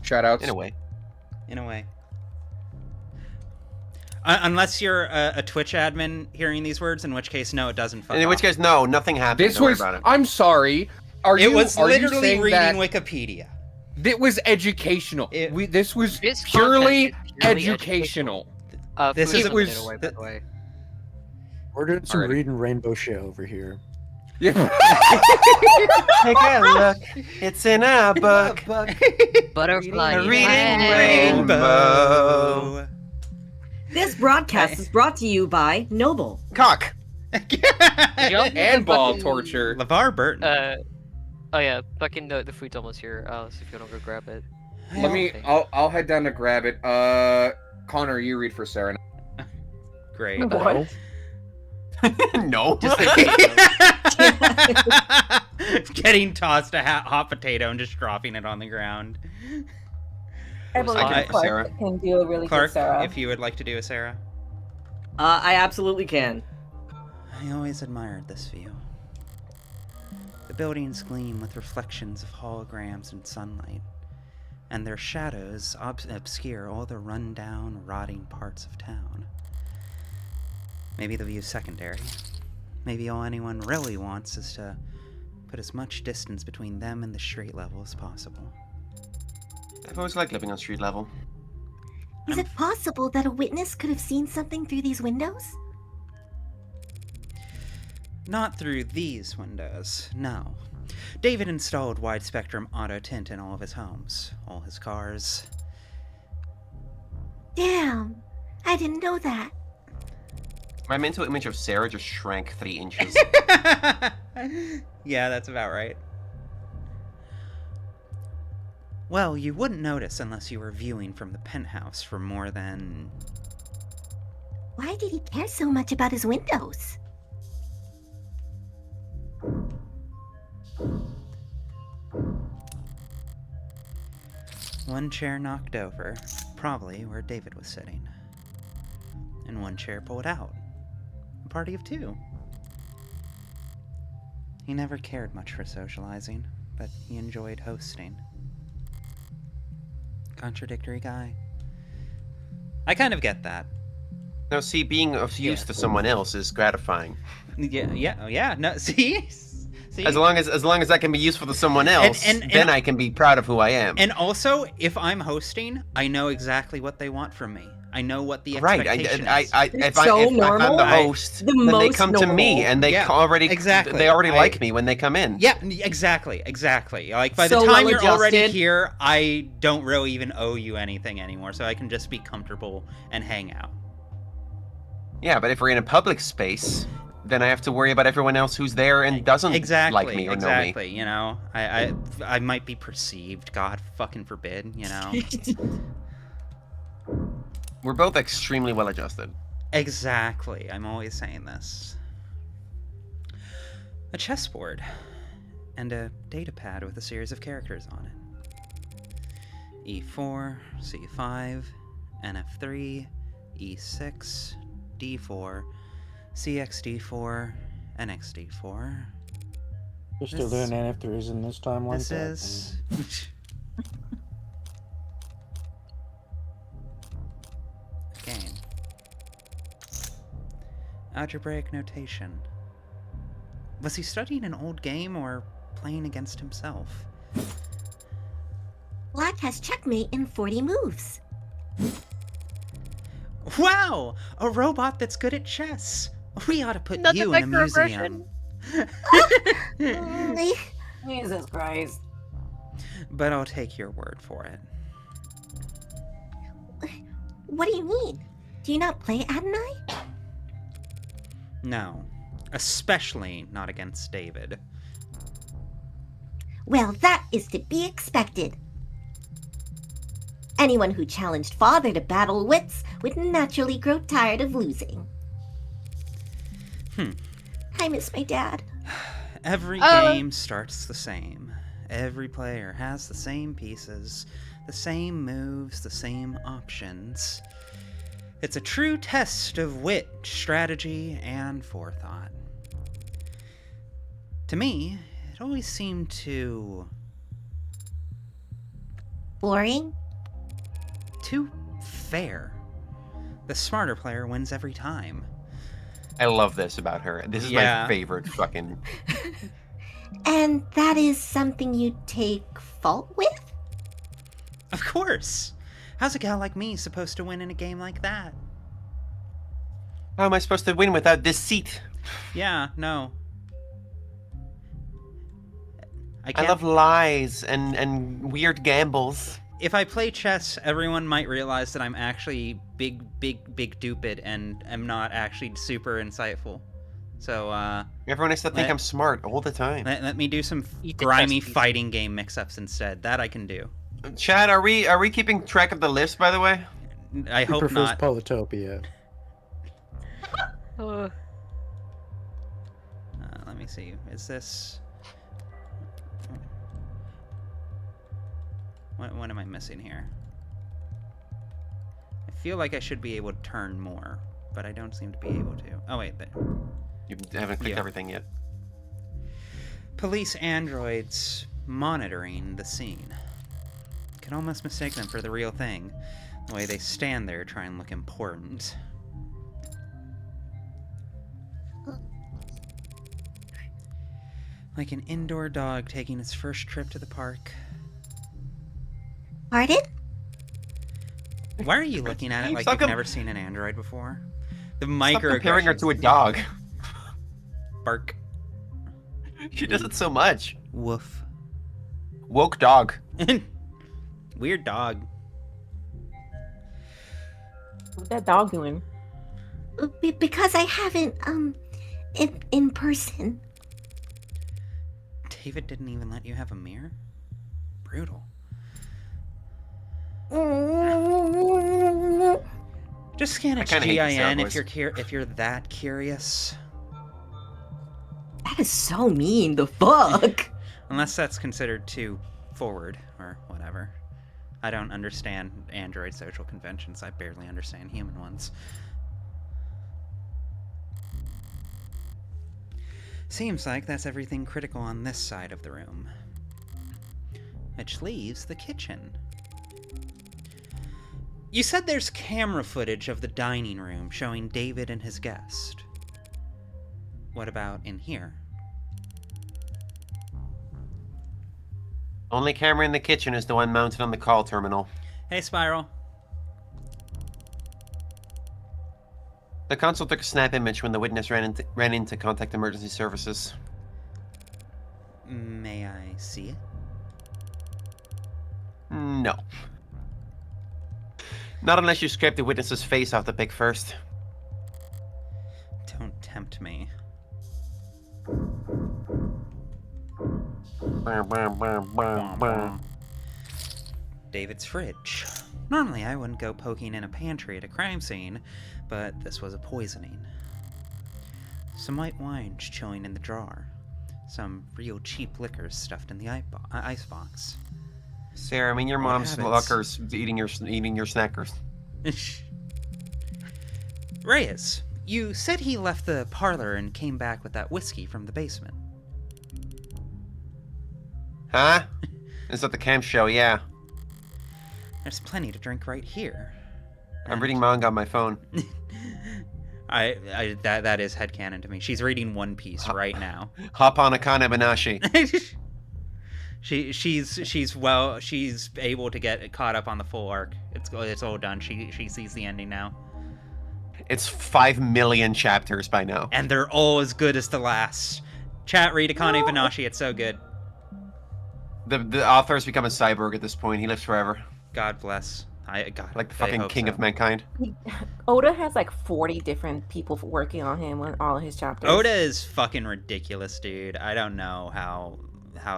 Shoutouts. In a way. In a way. Unless you're a Twitch admin hearing these words, in which case, no, it doesn't fuck In which off. case, no, nothing happened. This Don't worry was. about it. I'm sorry. Are It you? was are you literally saying reading that Wikipedia. it was educational? This was This purely content is purely educational. This food is a a- minute away, by the way. We're doing some Alrighty. reading rainbow shit over here. Yeah. Take a look. It's in a book. Butterfly. A in reading my head. rainbow. This broadcast is brought to you by Noble. Cock. Jump And ball fucking- torture. LeVar Burton. Oh yeah, fucking the food's almost here. See if you don't go grab it. Let me. Okay. I'll head down to grab it. Connor, you read for Sarah. Great. What? No. Just Getting tossed a hot potato and just dropping it on the ground. I believe I- Clark Sarah. can do a really Clark, good Sarah. if you would like to do a Sarah. I absolutely can. I always admired this view. The buildings gleam with reflections of holograms and sunlight, and their shadows obscure all the run-down, rotting parts of town. Maybe the view's secondary. Maybe all anyone really wants is to put as much distance between them and the street level as possible. I've always liked living on street level. Is it possible that a witness could have seen something through these windows? Not through these windows, no. David installed wide-spectrum auto tint in all of his homes, all his cars. Damn, I didn't know that. My mental image of Sarah just shrank 3 inches. Yeah, that's about right. Well, you wouldn't notice unless you were viewing from the penthouse for more than... Why did he care so much about his windows? One chair knocked over, probably where David was sitting. And one chair pulled out. A party of 2. He never cared much for socializing, but he enjoyed hosting. Contradictory guy. I kind of get that. Now, see, being of use to someone else is gratifying. Yeah. No, see? As long as I can be useful to someone else, then I can be proud of who I am. And also, if I'm hosting, I know exactly what they want from me. I know what the expectation is. If I'm the host, then they come to me, and they already like me when they come in. Yeah, exactly. Like, by the time you're already here, I don't really even owe you anything anymore, so I can just be comfortable and hang out. Yeah, but if we're in a public space, then I have to worry about everyone else who's there and doesn't like me or know me. Exactly, you know? I might be perceived, God fucking forbid, you know? We're both extremely well-adjusted. Exactly, I'm always saying this. A chessboard, and a datapad with a series of characters on it. E4, C5, NF3, E6, D4, CXD4, NXD4. You're still doing NF3s in this timeline? This is... game. Algebraic notation. Was he studying an old game or playing against himself? Black has checkmate in 40 moves. Wow! A robot that's good at chess! We ought to put Not you the in a museum. Jesus Christ. But I'll take your word for it. What do you mean? Do you not play Adonai? No. Especially not against David. Well, that is to be expected. Anyone who challenged Father to battle wits would naturally grow tired of losing. I miss my dad. Every game starts the same. Every player has the same pieces, the same moves, the same options. It's a true test of wit, strategy, and forethought. To me, it always seemed too Boring? Too fair. The smarter player wins every time. I love this about her. This is my favorite fucking... And that is something you take fault with? Of course. How's a gal like me supposed to win in a game like that? How am I supposed to win without deceit? Yeah, no. I love lies and weird gambles. If I play chess, everyone might realize that I'm actually big stupid and am not actually super insightful. So, everyone has to think I'm smart all the time. Let me do some grimy fighting game mix-ups instead. That I can do. Chad, are we keeping track of the list, by the way? I hope not. Polytopia. Let me see. Is this... What am I missing here? feel like I should be able to turn more, but I don't seem to be able to. Oh, wait. There. You haven't clicked everything yet. Police androids monitoring the scene. Can almost mistake them for the real thing. The way they stand there try and look important. Like an indoor dog taking its first trip to the park. Pardon? Why are you looking at it like you've never seen an android before? The Stop comparing her to a dog. Bark. She does it so much. Woof. Woke dog. Weird dog. What's that dog doing? Because I haven't, in person. David didn't even let you have a mirror? Brutal. Just scan its GIN if you're that curious. That is so mean. The fuck? Unless that's considered too forward or whatever. I don't understand android social conventions. I barely understand human ones. Seems like that's everything critical on this side of the room. Which leaves the kitchen. You said there's camera footage of the dining room showing David and his guest. What about in here? Only camera in the kitchen is the one mounted on the call terminal. Hey, Spiral. The console took a snap image when the witness ran in to contact emergency services. May I see it? No. Not unless you scrape the witness's face off the pic first. Don't tempt me. David's fridge. Normally I wouldn't go poking in a pantry at a crime scene, but this was a poisoning. Some white wines chilling in the drawer. Some real cheap liquors stuffed in the icebox. Sarah, I mean your mom's lockers eating your snackers. Reyes, you said he left the parlor and came back with that whiskey from the basement. Huh? Is that the camp show? Yeah. There's plenty to drink right here. I'm reading manga on my phone. That is headcanon to me. She's reading One Piece right now. Hop on Akane Banashi. She's able to get caught up on the full arc. It's all done. She sees the ending now. It's 5 million chapters by now. And they're all as good as the last. Chat, read Akane Banashi. It's so good. The author has become a cyborg at this point. He lives forever. God bless. Like the fucking king of mankind. Oda has like 40 different people working on him on all of his chapters. Oda is fucking ridiculous, dude. I don't know how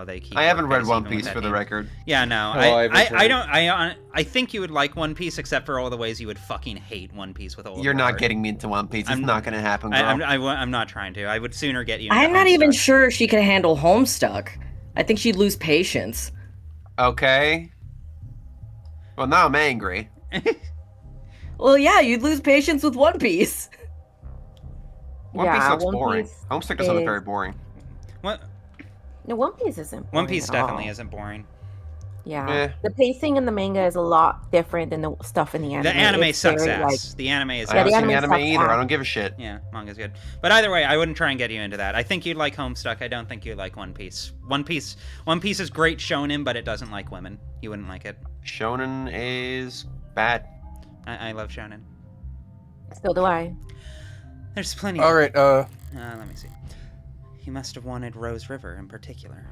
they keep. I haven't read One Piece for the record. Yeah, no. I think you would like One Piece, except for all the ways you would fucking hate One Piece with all. You're not getting me into One Piece. It's not gonna happen, girl. I'm not trying to. I would sooner get you. I'm not even sure she can handle Homestuck. I think she'd lose patience. Okay. Well, now I'm angry. Well, yeah, you'd lose patience with One Piece. One Piece looks boring. Homestuck doesn't look very boring. What? No, One Piece isn't boring. One Piece definitely isn't boring. Yeah. The pacing in the manga is a lot different than the stuff in the anime. The anime sucks ass. The anime is. I haven't seen the anime either. I don't give a shit. Yeah, manga's good. But either way, I wouldn't try and get you into that. I think you'd like Homestuck. I don't think you'd like One Piece. One Piece is great shonen, but it doesn't like women. You wouldn't like it. Shonen is bad. I love shonen. So do I. There's plenty. All right. Let me see. He must have wanted Rose River in particular.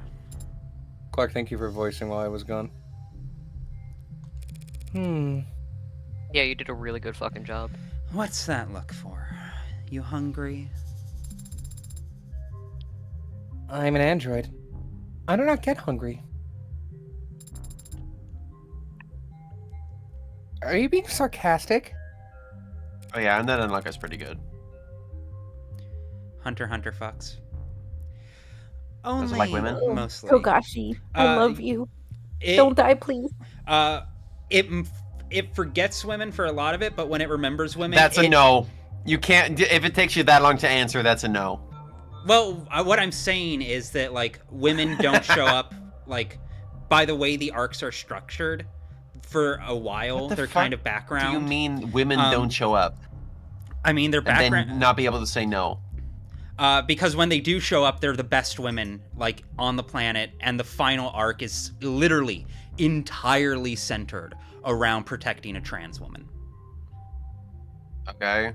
Clark, thank you for voicing while I was gone. Yeah, you did a really good fucking job. What's that look for? You hungry? I'm an android. I do not get hungry. Are you being sarcastic? Oh yeah, and that unlock is pretty good. Hunter fucks. Only doesn't like women? Mostly. Togashi, I love you. Don't die, please. it forgets women for a lot of it, but when it remembers women, That's a no. You can't. If it takes you that long to answer, that's a no. Well, what I'm saying is that like women don't show up like by the way the arcs are structured for a while. They're kind of background. Do you mean women don't show up? I mean their background. And then not be able to say no. Because when they do show up, they're the best women like on the planet, and the final arc is literally entirely centered around protecting a trans woman. Okay.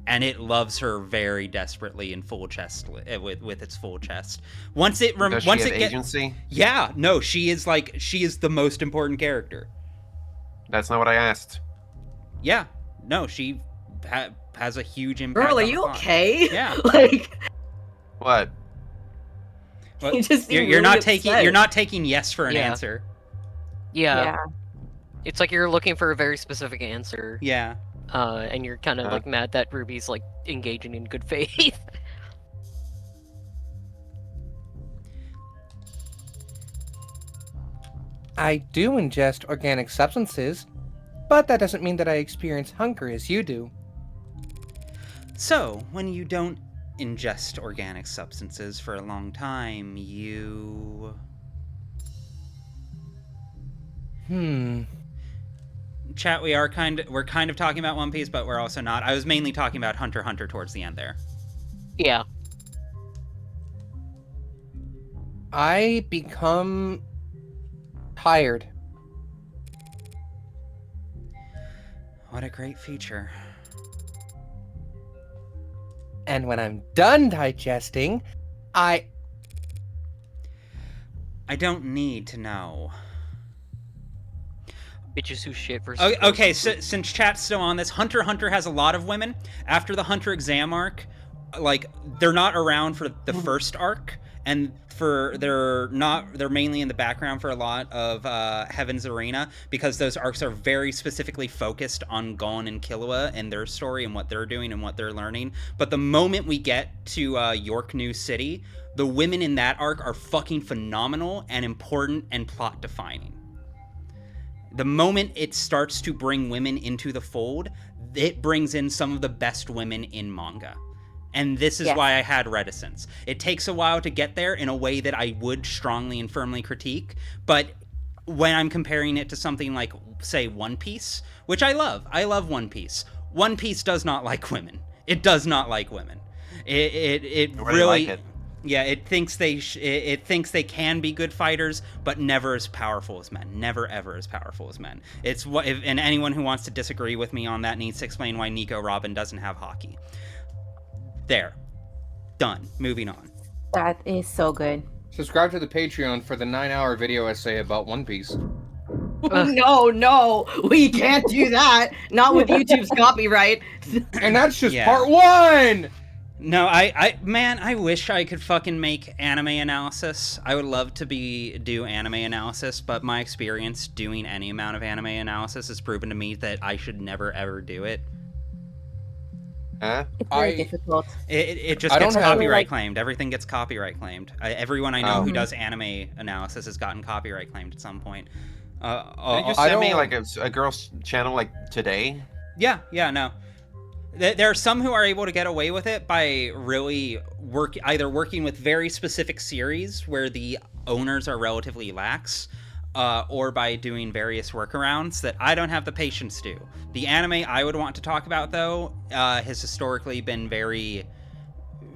And it loves her very desperately in full chest with its full chest. Once it Does she have agency? Yeah, no, she is the most important character. That's not what I asked. Yeah, no, she has a huge impact. Girl, are on you the plot. okay? Yeah. Like, What? you just seem you're really not upset. taking yes for an Yeah. answer. Yeah. It's like you're looking for a very specific answer. Yeah. And you're kind of like mad that Ruby's like engaging in good faith. I do ingest organic substances, but that doesn't mean that I experience hunger as you do. So, when you don't ingest organic substances for a long time, you... Chat, we're kind of talking about One Piece, but we're also not. I was mainly talking about Hunter x Hunter towards the end there. Yeah. I become tired. What a great feature. And when I'm done digesting, I don't need to know. Bitches who shit versus... Okay, so, since chat's still on this, Hunter x Hunter has a lot of women. After the Hunter exam arc, like, they're not around for the first arc, and they're mainly in the background for a lot of Heaven's Arena, because those arcs are very specifically focused on Gon and Killua and their story and what they're doing and what they're learning. But the moment we get to York New City, the women in that arc are fucking phenomenal and important and plot defining. The moment it starts to bring women into the fold, it brings in some of the best women in manga. And this is why I had reticence. It takes a while to get there in a way that I would strongly and firmly critique, but when I'm comparing it to something like, say, One Piece, which I love One Piece. One Piece does not like women. It does not like women. It really like it. Yeah, it thinks they can be good fighters, but never as powerful as men. Never ever as powerful as men. And anyone who wants to disagree with me on that needs to explain why Nico Robin doesn't have hockey. There. Done. Moving on. That is so good. Subscribe to the Patreon for the 9-hour video essay about One Piece. No, we can't do that. Not with YouTube's copyright. And that's just part one! No, I wish I could fucking make anime analysis. I would love to do anime analysis, but my experience doing any amount of anime analysis has proven to me that I should never ever do it. It's very difficult. It just gets copyright claimed. Everything gets copyright claimed. Everyone I know who does anime analysis has gotten copyright claimed at some point. Did you send me like a girl's channel like today? Yeah, no. There are some who are able to get away with it by really either working with very specific series where the owners are relatively lax, or by doing various workarounds that I don't have the patience to. The anime I would want to talk about, though, has historically been very,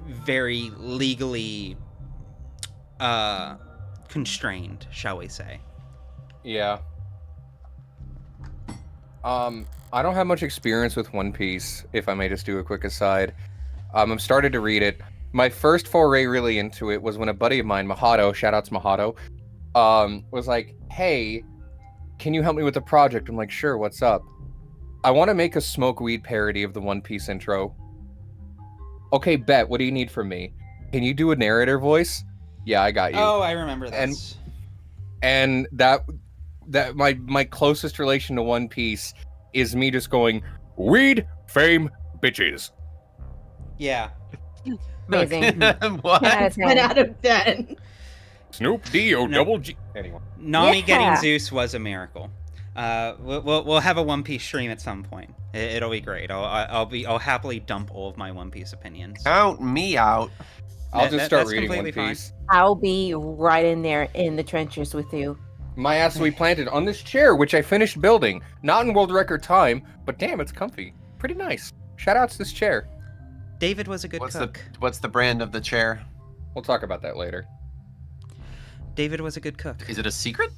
very legally constrained, shall we say. Yeah. I don't have much experience with One Piece, if I may just do a quick aside. I've started to read it. My first foray really into it was when a buddy of mine, Mahato, shoutouts Mahato, was like, hey, can you help me with the project? I'm like, sure, what's up? I want to make a smoke weed parody of the One Piece intro. Okay, bet, what do you need from me? Can you do a narrator voice? Yeah, I got you. Oh, I remember this. And that my closest relation to One Piece is me just going, weed, fame, bitches. Yeah. Amazing. What? 10 out of 10. Snoop D-O double G. Anyway. Nami getting Zeus was a miracle. We'll have a One Piece stream at some point. It'll be great. I'll happily dump all of my One Piece opinions. Count me out. I'll just start reading One Piece. I'll be right in there in the trenches with you. My ass will be planted on this chair, which I finished building. Not in world record time, but damn, it's comfy. Pretty nice. Shout out to this chair. David was a good cook. What's the brand of the chair? We'll talk about that later. David was a good cook. Is it a secret?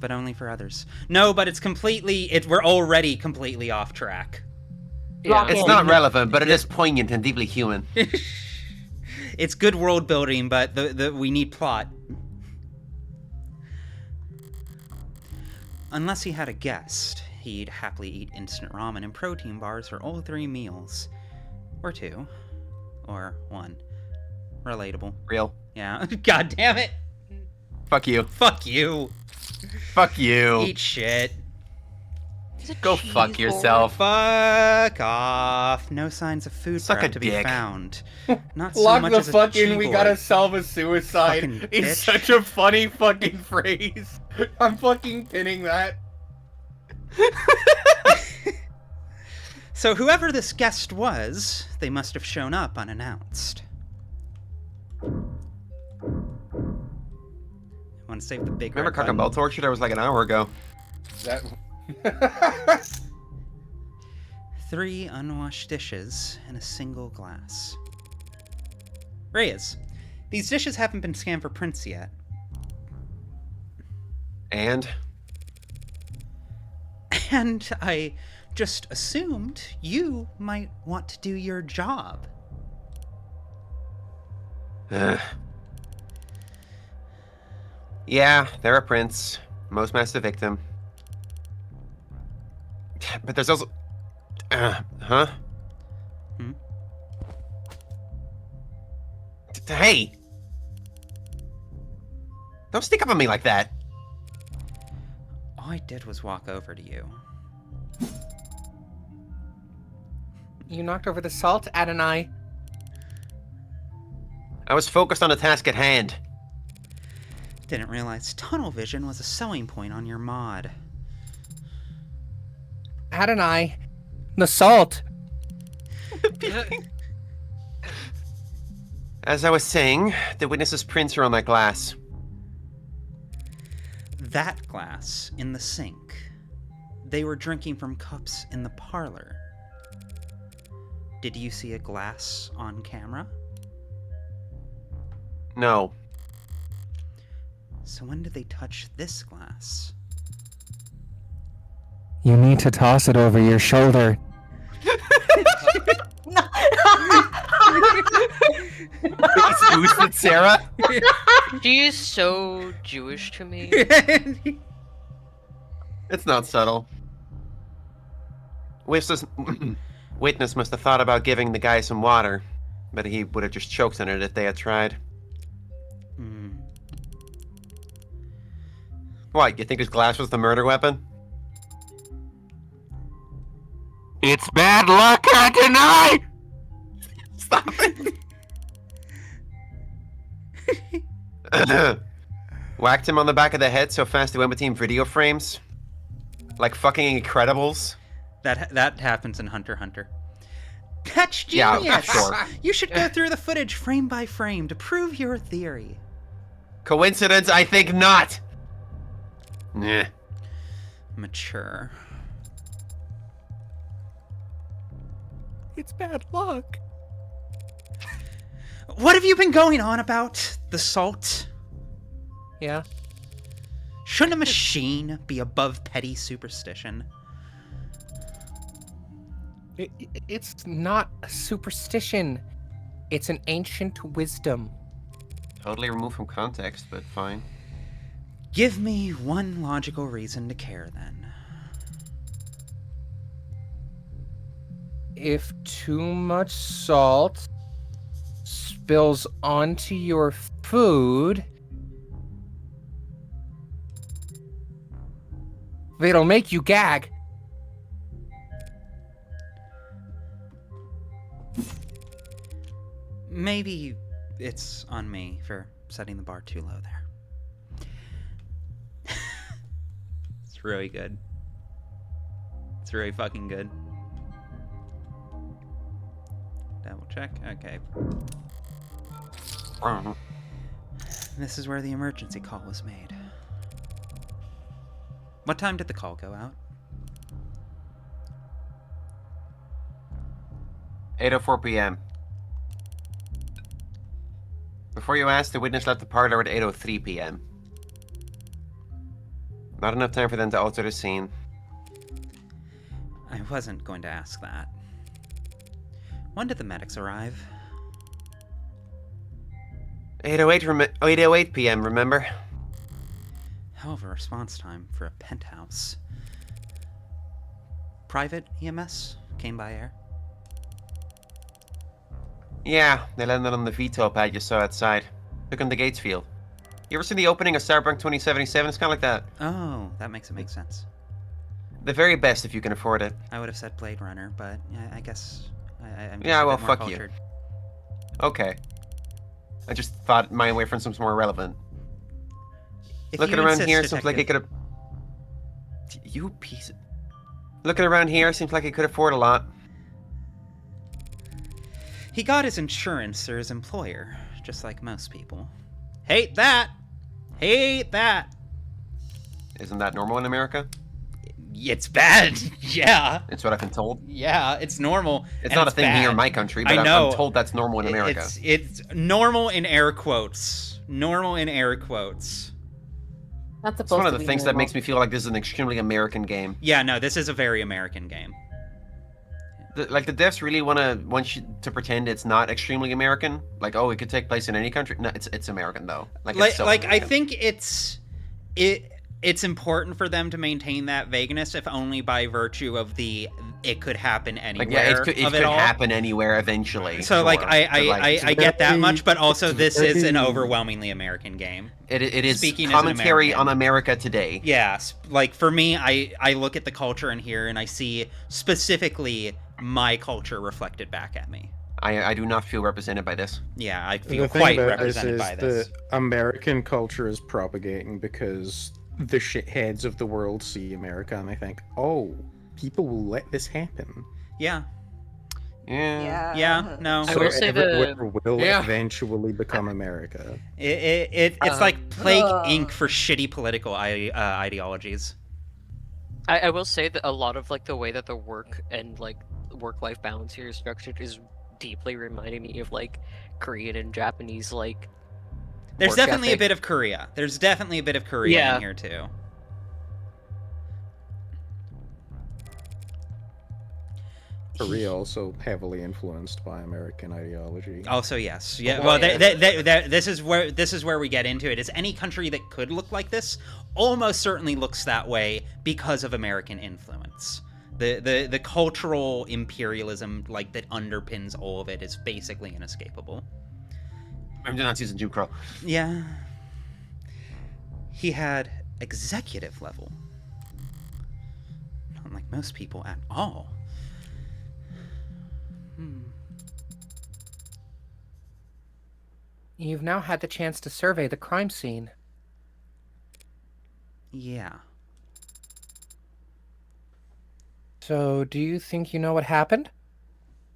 But only for others. No, but it's completely... we're already completely off track. Yeah. It's not relevant, but it is poignant and deeply human. It's good world building, but we need plot. Unless he had a guest, he'd happily eat instant ramen and protein bars for all 3 meals. Or 2. Or 1. Relatable. Real. Yeah. God damn it! Fuck you. Fuck you! Fuck you. Eat shit. Go fuck yourself. Fuck off. No signs of food Suck prep a to be dick. found. Not so Lock much the as a fuck in, we keyboard. gotta solve a suicide. Fucking It's bitch. such a funny fucking phrase. I'm fucking pinning that. So whoever this guest was, they must have shown up unannounced. I want to save the big Remember red button. Cocobell torture? That was like an hour ago. That... 3 unwashed dishes in a single glass. Reyes, these dishes haven't been scanned for prints yet. And? And I just assumed you might want to do your job. Yeah, there are prints. Most match the victim. But there's also... huh? Hmm? Hey! Don't sneak up on me like that. All I did was walk over to you. You knocked over the salt, Adonai. I was focused on the task at hand. Didn't realize tunnel vision was a selling point on your mod. Adonai. The salt. As I was saying, the witness's prints are on that glass. That glass in the sink. They were drinking from cups in the parlor. Did you see a glass on camera? No. So when did they touch this glass? You need to toss it over your shoulder. Please boost it, Sarah. She is so Jewish to me. It's not subtle. Witness must have thought about giving the guy some water, but he would have just choked on it if they had tried. Hmm. What, you think his glass was the murder weapon? It's bad luck, Adonai! Stop it! Whacked him on the back of the head so fast he went between video frames. Like fucking Incredibles. That happens in Hunter x Hunter. That's Yeah, genius! sure. You should go through the footage frame by frame to prove your theory. Coincidence? I think not! Nah. Mature. It's bad luck. What have you been going on about? The salt? Yeah. Shouldn't a machine be above petty superstition? It's not a superstition. It's an ancient wisdom. Totally removed from context, but fine. Give me one logical reason to care, then. If too much salt spills onto your food, it'll make you gag. Maybe it's on me for setting the bar too low there. It's really good. very fucking good. Double check. Okay. This is where the emergency call was made. What time did the call go out? 8:04 p.m. Before you ask, the witness left the parlor at 8:03 p.m. Not enough time for them to alter the scene. I wasn't going to ask that. When did the medics arrive? 8:08 p.m., remember? Hell of a response time for a penthouse. Private EMS came by air? Yeah, they landed on the VTOL pad you saw outside. Took on the Gatesfield. You ever seen the opening of Cyberpunk 2077? It's kind of like that. Oh, that makes it make sense. The very best if you can afford it. I would have said Blade Runner, but I guess I'm just Yeah, a well, bit more fuck you. cultured. Okay. I just thought my reference was more relevant. If Looking you around insist, here, seems like it could have... You piece of... Looking around here, seems like he could afford a lot. He got his insurance through his employer, just like most people. Hate that! Hate that! Isn't that normal in America? It's bad. Yeah. It's what I've been told. Yeah, it's normal. It's and not a thing bad. here in my country, but I know. I'm told that's normal in America. It's normal in air quotes. Normal in air quotes. That's It's one of the things that makes me feel like this is an extremely American game. Yeah, no, this is a very American game. The devs really want you to pretend it's not extremely American. Like, oh, it could take place in any country. No, it's American though. It's so I American. think it's important for them to maintain that vagueness, if only by virtue of it could happen anywhere. Like, yeah, it could all. happen anywhere eventually. So sure. like But, I get that much, but also this is an very- overwhelmingly American game. it is Speaking as an commentary American. on America today. Yes, like for me, I look at the culture in here and I see specifically my culture reflected back at me. I do not feel represented by this. Yeah, I feel The thing quite about this represented is by this. that American culture is propagating because the shitheads of the world see America and they think, oh, people will let this happen. Yeah. Yeah. Yeah, no. I So will say everywhere will Yeah. eventually become America. It's like Plague Inc. for shitty political ideologies. I will say that a lot of like the way that the work and like work-life balance here is structured is deeply reminding me of like Korean and Japanese like. There's work definitely a ethic. bit of Korea. There's definitely a bit of Korea Yeah. in here too. Korea also heavily influenced by American ideology. Also, yes. Yeah. Well, Well, yeah. this is where we get into it. Is any country that could look like this almost certainly looks that way because of American influence. The cultural imperialism like that underpins all of it is basically inescapable. I'm not using Jim Crow. Yeah. He had executive level. Not like most people at all. You've now had the chance to survey the crime scene. Yeah. So, do you think you know what happened?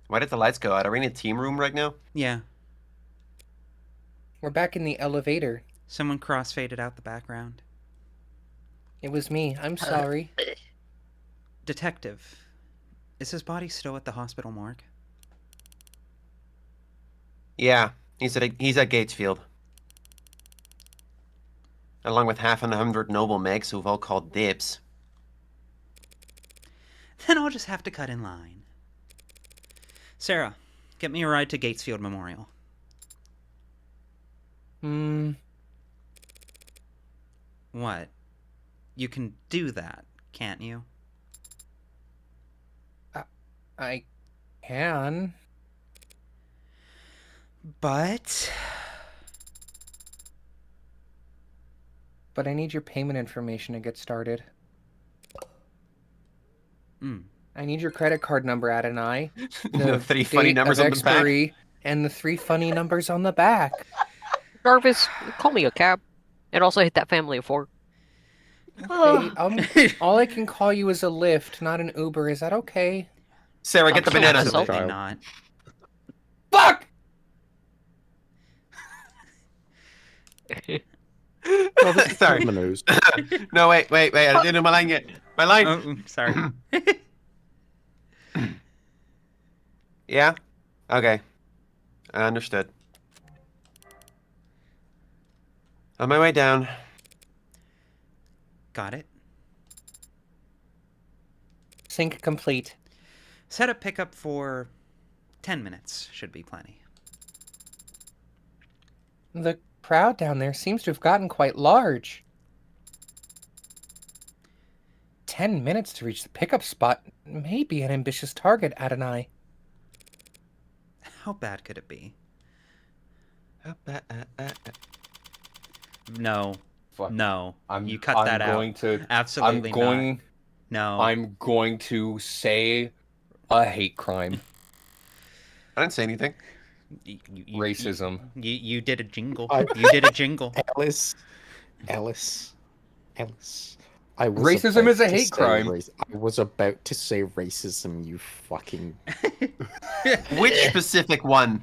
Why did the lights go out? Are we in a team room right now? Yeah. We're back in the elevator. Someone crossfaded out the background. It was me. I'm sorry. Detective, is his body still at the hospital morgue? Yeah, he's at Gatesfield. Along with 100 noble megs who've all called dibs. Then I'll just have to cut in line. Sarah, get me a ride to Gatesfield Memorial. What? You can do that, can't you? I can. But I need your payment information to get started. I need your credit card number, Adonai. The 3 funny date numbers of on the back. expiry, and the 3 funny numbers on the back. Jarvis, call me a cab, and also hit that family of 4. Hey, all I can call you is a Lyft, not an Uber. Is that okay? Sarah, get the bananas. Absolutely not. Fuck! Sorry. No, wait. I didn't do my line yet. My line. Oh, sorry. Yeah? Okay. I understood. On my way down. Got it. Sync complete. Set up pickup for 10 minutes. Should be plenty. The crowd down there seems to have gotten quite large. 10 minutes to reach the pickup spot may be an ambitious target, Adonai. How bad could it be? No. Fuck. No. I'm, you cut that out. Absolutely not. No. I'm going to say a hate crime. I didn't say anything. Racism. You did a jingle. You did a jingle. Ellis. I was Racism about is a to hate say crime. I was about to say racism, you fucking... Which specific one?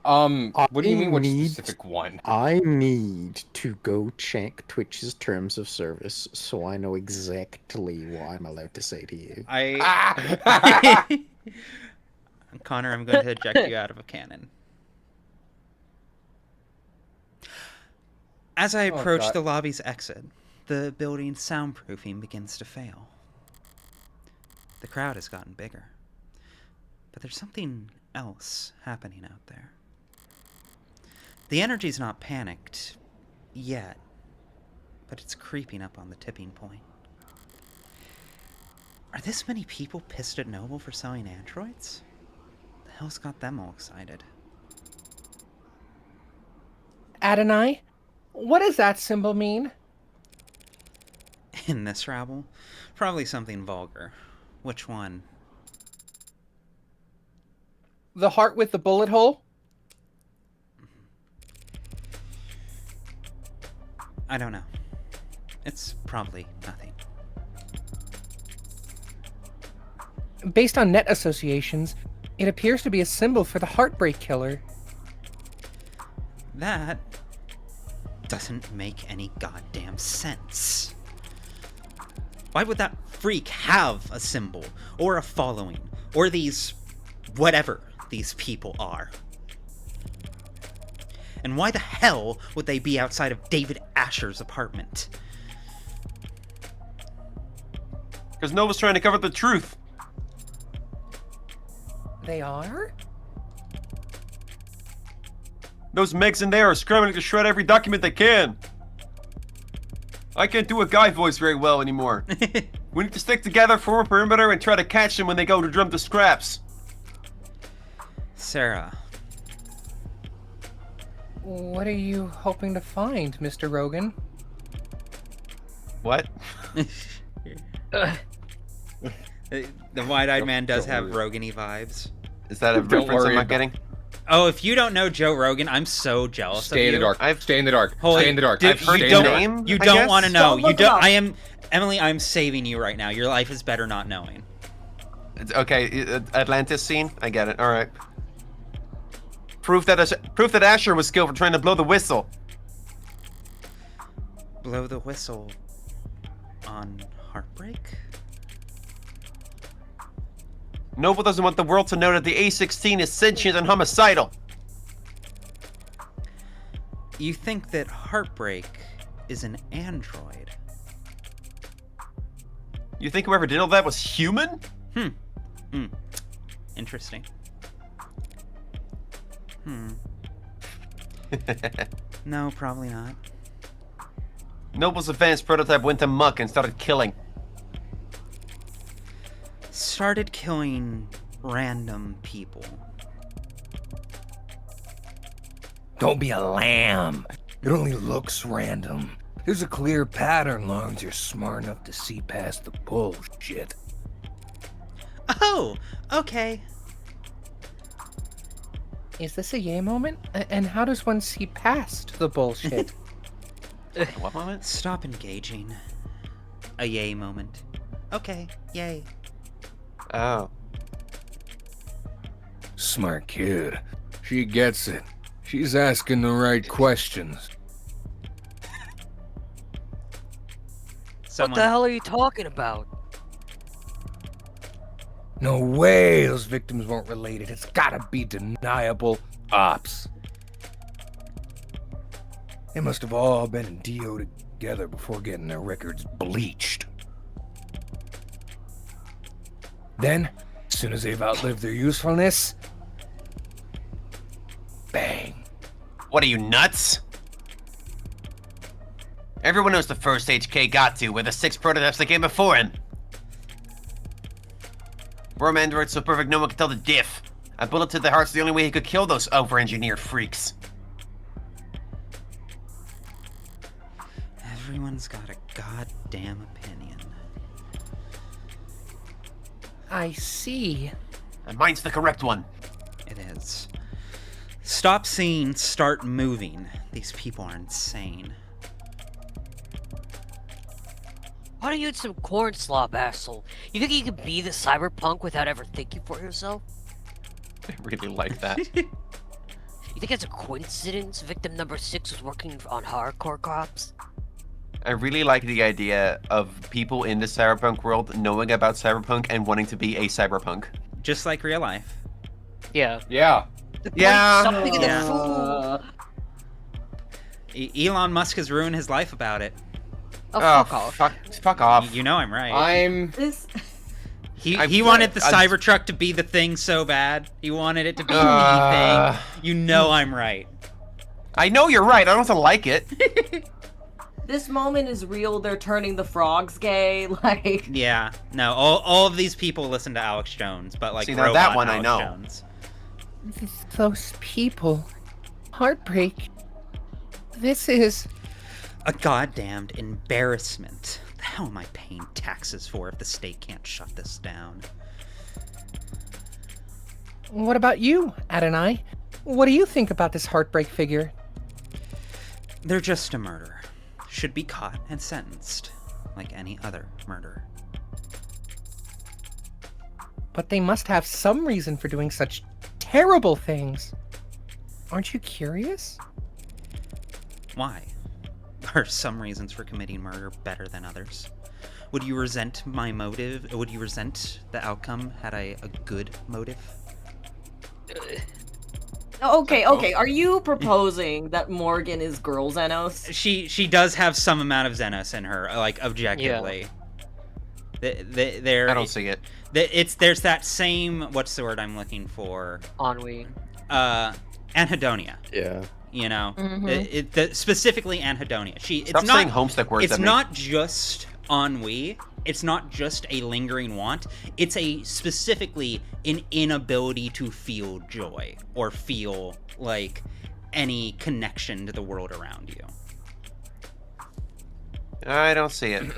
What do you mean, which specific one? I need to go check Twitch's terms of service so I know exactly what I'm allowed to say to you. Connor, I'm going to eject you out of a cannon. As I approach the lobby's exit, the building's soundproofing begins to fail. The crowd has gotten bigger. But there's something else happening out there. The energy's not panicked yet, but it's creeping up on the tipping point. Are this many people pissed at Noble for selling androids? The hell's got them all excited? Adonai, what does that symbol mean? In this rabble? Probably something vulgar. Which one? The heart with the bullet hole? I don't know. It's probably nothing. Based on net associations, it appears to be a symbol for the Heartbreak Killer. That doesn't make any goddamn sense. Why would that freak have a symbol, or a following, or these... whatever these people are? And why the hell would they be outside of David Asher's apartment? Because Nova's trying to cover the truth. They are? Those Megs in there are scrambling to shred every document they can. I can't do a guy voice very well anymore. We need to stick together, form a perimeter, and try to catch them when they go to drum the scraps. Sarah. What are you hoping to find, Mr. Rogan? What? The wide-eyed man does have Rogan-y vibes. Is that a reference I'm not getting? Oh, if you don't know Joe Rogan, I'm so jealous Stay of in you. the dark. Stay in the dark. Holy, Stay in the dark. Dude, I've heard you the don't, name. you I don't guess? want to know. Don't You look it don't. up. I am Emily. I'm saving you right now. Your life is better not knowing. It's, okay, Atlantis scene. I get it. All right. Proof that Asher was skilled for trying to blow the whistle. Blow the whistle on Heartbreak? Noble doesn't want the world to know that the A-16 is sentient and homicidal. You think that Heartbreak is an android? You think whoever did all that was human? Interesting. No, probably not. Noble's advanced prototype went amok and started killing. Started killing random people. Don't be a lamb. It only looks random. There's a clear pattern long as you're smart enough to see past the bullshit. Oh, okay. Is this a yay moment? And how does one see past the bullshit? What moment? Stop engaging. A yay moment. Okay, yay. Oh. Smart kid. She gets it. She's asking the right questions. Someone... What the hell are you talking about? No way those victims weren't related. It's gotta be deniable ops. They must have all been in DO together before getting their records bleached. Then, as soon as they've outlived their usefulness, bang. What are you, nuts? Everyone knows the first HK got to were the 6 prototypes that came before him. Worm android so perfect no one could tell the diff. A bullet to the heart's the only way he could kill those over-engineered freaks. Everyone's got a goddamn opinion. I see. And mine's the correct one. It is. Stop seeing, start moving. These people are insane. Why don't you eat some corn slop, asshole? You think you could be the cyberpunk without ever thinking for yourself? I really like that. You think it's a coincidence victim number 6 was working on hardcore cops? I really like the idea of people in the cyberpunk world knowing about cyberpunk and wanting to be a cyberpunk. Just like real life. Yeah. Yeah. Yeah. Something in the Yeah. food. Elon Musk has ruined his life about it. Oh, fuck off. Fuck off. You know I'm right. This. He wanted the Cybertruck to be the thing so bad. He wanted it to be the thing. You know I'm right. I know you're right. I don't have to like it. This moment is real. They're turning the frogs gay. Like. Yeah. No. All of these people listen to Alex Jones, but like See, now robot that one I Alex know. Jones. Those people. Heartbreak. This is... a goddamned embarrassment. The hell am I paying taxes for if the state can't shut this down? What about you, Adonai? What do you think about this heartbreak figure? They're just a murderer. Should be caught and sentenced, like any other murderer. But they must have some reason for doing such terrible things. Aren't you curious? Why? Are some reasons for committing murder better than others? Would you resent my motive? Would you resent the outcome had I a good motive? Okay. Are you proposing that Morgan is girl Xenos? She does have some amount of Xenos in her, like objectively. Yeah. I don't see it. There's that same, what's the word I'm looking for? Ennui. Anhedonia. Yeah. You know, Mm-hmm. specifically anhedonia. Stop saying Homestuck words. It's not just ennui. It's not just a lingering want. It's a specifically an inability to feel joy or feel like any connection to the world around you. I don't see it.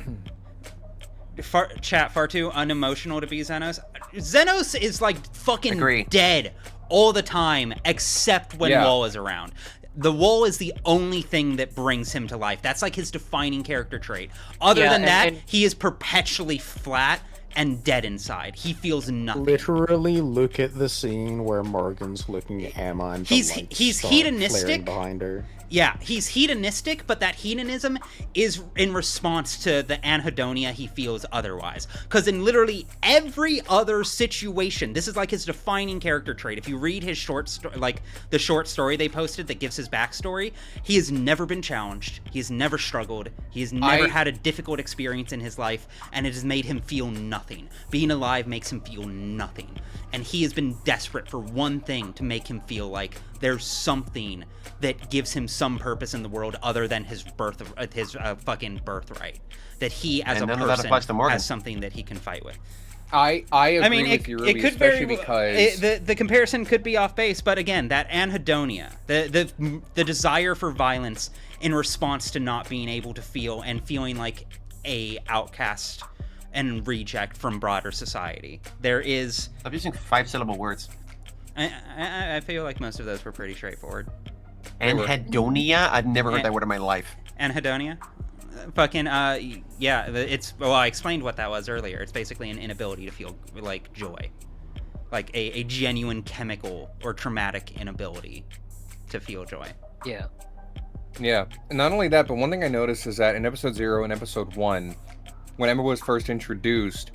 Far too unemotional to be Xenos. Xenos is like fucking Agree. dead all the time, except when Wall is around. The Wall is the only thing that brings him to life. That's like his defining character trait. Other than that, he is perpetually flat and dead inside. He feels nothing. Literally, look at the scene where Morgan's looking at Emma and he's flaring hedonistic behind her. Yeah, he's hedonistic, but that hedonism is in response to the anhedonia he feels otherwise. Because in literally every other situation, this is like his defining character trait. If you read his short story, like the short story they posted that gives his backstory, he has never been challenged. He has never struggled. He has never had a difficult experience in his life, and it has made him feel nothing. Being alive makes him feel nothing. And he has been desperate for one thing to make him feel like there's something that gives him some purpose in the world other than his fucking birthright. That he, as a person, has something that he can fight with. I agree with you, Ruby, it could especially because because the comparison could be off base, but again, that anhedonia, the desire for violence in response to not being able to feel and feeling like a outcast and reject from broader society. There is... Stop using 5-syllable words. I feel like most of those were pretty straightforward. Anhedonia? I've never heard that word in my life. Anhedonia? Fucking, yeah, well, I explained what that was earlier. It's basically an inability to feel, like, joy. Like, a genuine chemical or traumatic inability to feel joy. Yeah. Yeah, and not only that, but one thing I noticed is that in episode 0 and episode 1, when Emma was first introduced,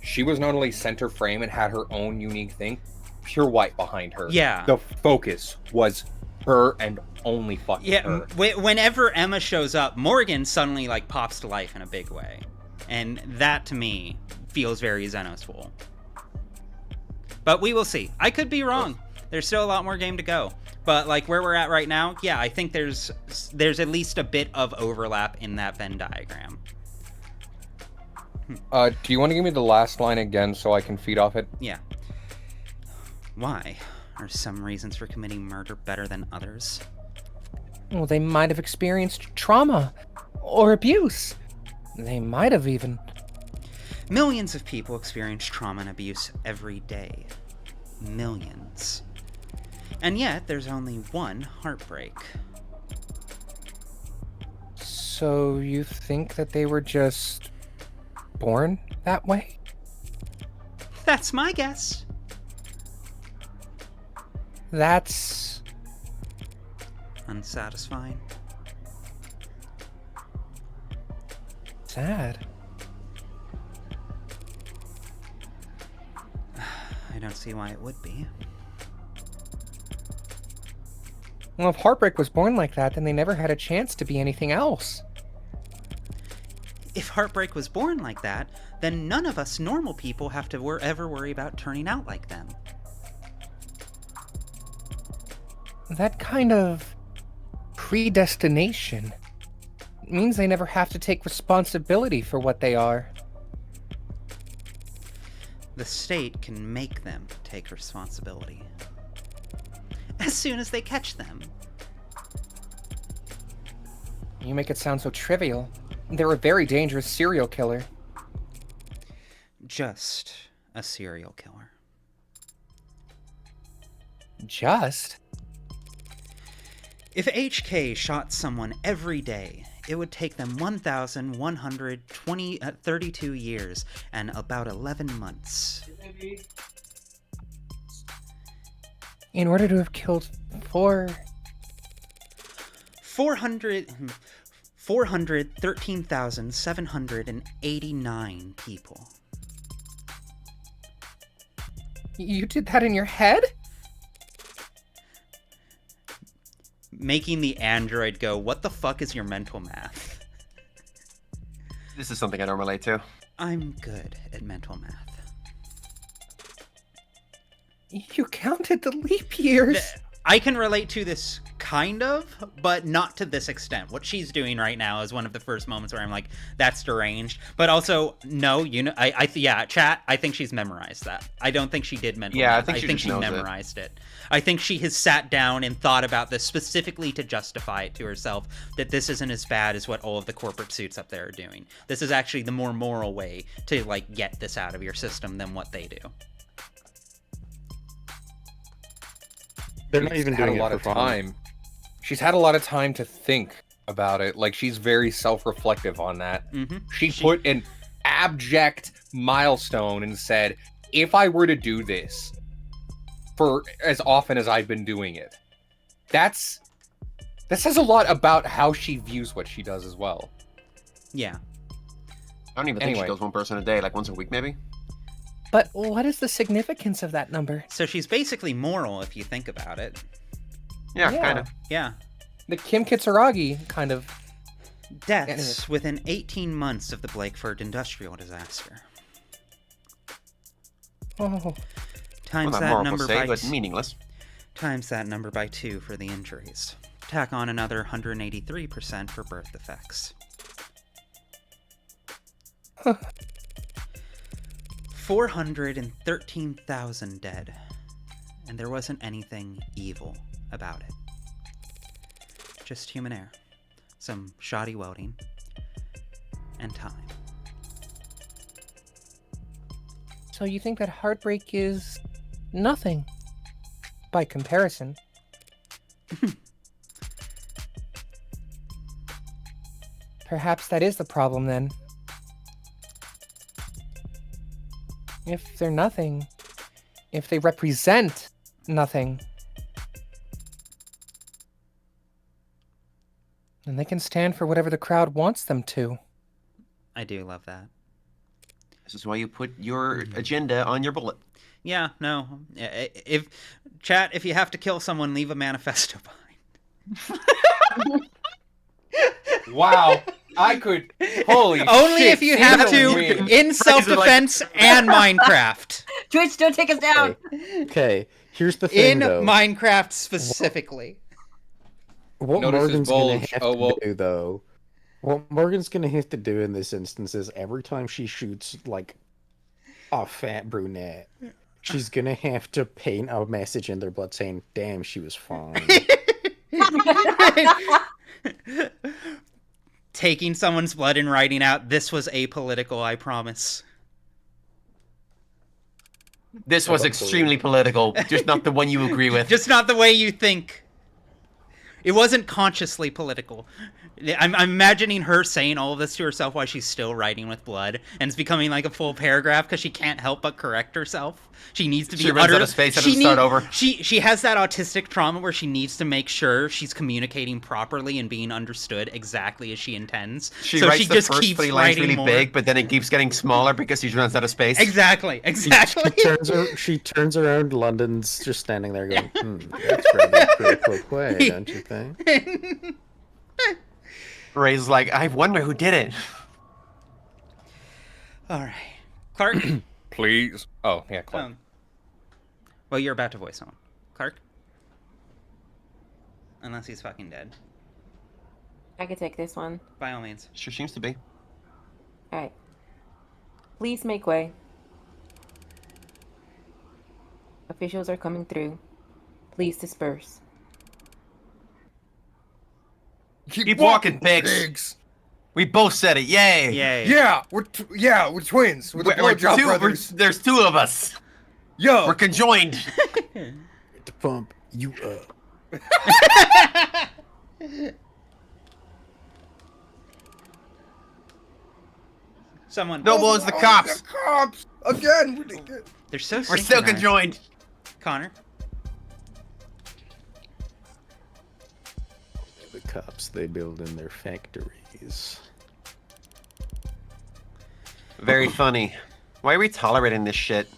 she was not only center frame and had her own unique thing, pure white behind her. Yeah. The focus was her and only fucking her. Whenever Emma shows up, Morgan suddenly, like, pops to life in a big way. And that, to me, feels very Xenosful. But we will see. I could be wrong. There's still a lot more game to go. But, like, where we're at right now, yeah, I think there's at least a bit of overlap in that Venn diagram. Do you want to give me the last line again so I can feed off it? Yeah. Why are some reasons for committing murder better than others? Well, they might have experienced trauma or abuse. They might have even. Millions of people experience trauma and abuse every day. Millions. And yet, there's only one heartbreak. So you think that they were just born that way? That's my guess. That's unsatisfying. Sad. I don't see why it would be. Well, if Heartbreak was born like that, then they never had a chance to be anything else. If Heartbreak was born like that, then none of us normal people have to ever worry about turning out like them. That kind of predestination means they never have to take responsibility for what they are. The state can make them take responsibility. As soon as they catch them. You make it sound so trivial. They're a very dangerous serial killer. Just a serial killer. Just? If HK shot someone every day, it would take them 1,132 years and about 11 months. In order to have killed 413,789 people. You did that in your head? Making the android go, what the fuck is your mental math? This is something I don't relate to. I'm good at mental math. You counted the leap years. I can relate to this kind of, but not to this extent. What she's doing right now is one of the first moments where I'm like, that's deranged. But also, no, chat, I think she's memorized that. I don't think she did mental math. I think she memorized it. I think she has sat down and thought about this specifically to justify it to herself, that this isn't as bad as what all of the corporate suits up there are doing. This is actually the more moral way to, like, get this out of your system than what they do. They're not even doing a lot of time. She's had a lot of time to think about it. Like, she's very self-reflective on that. Mm-hmm. She put an abject milestone and said, if I were to do this for as often as I've been doing it, that says a lot about how she views what she does as well. Yeah. I don't even think she kills one person a day, like once a week maybe. But what is the significance of that number? So she's basically moral if you think about it. Yeah. Kind of. Yeah. The Kim Kitsuragi kind of. Deaths within 18 months of the Blakeford industrial disaster. Oh. Times well, that number by but meaningless. Times that number by 2 for the injuries. Tack on another 183% for birth defects. 413,000 dead, and there wasn't anything evil about it. Just human error, some shoddy welding, and time. So you think that Heartbreak is nothing by comparison? Perhaps that is the problem then. If they're nothing, if they represent nothing, then they can stand for whatever the crowd wants them to. I do love that. This is why you put your agenda on your bullet. Yeah, no. If chat, if you have to kill someone, leave a manifesto behind. Wow. I could. Holy Only shit, if you have to in self-defense and Minecraft. Twitch, don't take us down. Okay, here's the thing, In though. Minecraft specifically. What Notice his Morgan's gonna bulge. have Oh, well. to do, though, what Morgan's gonna have to do in this instance is every time she shoots, like, a fat brunette, she's gonna have to paint a message in their blood saying, "Damn, she was fine." Taking someone's blood and writing out, "This was apolitical, I promise." This was extremely political, just not the one you agree with. Just not the way you think. It wasn't consciously political. I'm imagining her saying all of this to herself while she's still writing with blood, and it's becoming like a full paragraph because she can't help but correct herself. She needs to be. She runs out of space and has to start over. She has that autistic trauma where she needs to make sure she's communicating properly and being understood exactly as she intends. She so writes she the just first keeps 3 lines writing really more. big, but then it keeps getting smaller because she runs out of space. Exactly. She turns around. London's just standing there going, "That's rather critical play, don't you think?" Ray's like, I wonder who did it. All right, Clark. Please. Oh, yeah, Clark. Well, you're about to voice someone. Clark? Unless he's fucking dead. I could take this one. By all means. Sure seems to be. Alright. Please make way. Officials are coming through. Please disperse. Keep walking, pigs. We both said it. Yay. Yay. Yeah, we're twins. We're the blowjob brothers. There's 2 of us. Yo, We're conjoined. To pump you up. Someone. No one's the cops. The cops again. They're so. We're still synchronized. conjoined. Connor. The cops they build in their factories. Very funny. Why are we tolerating this shit?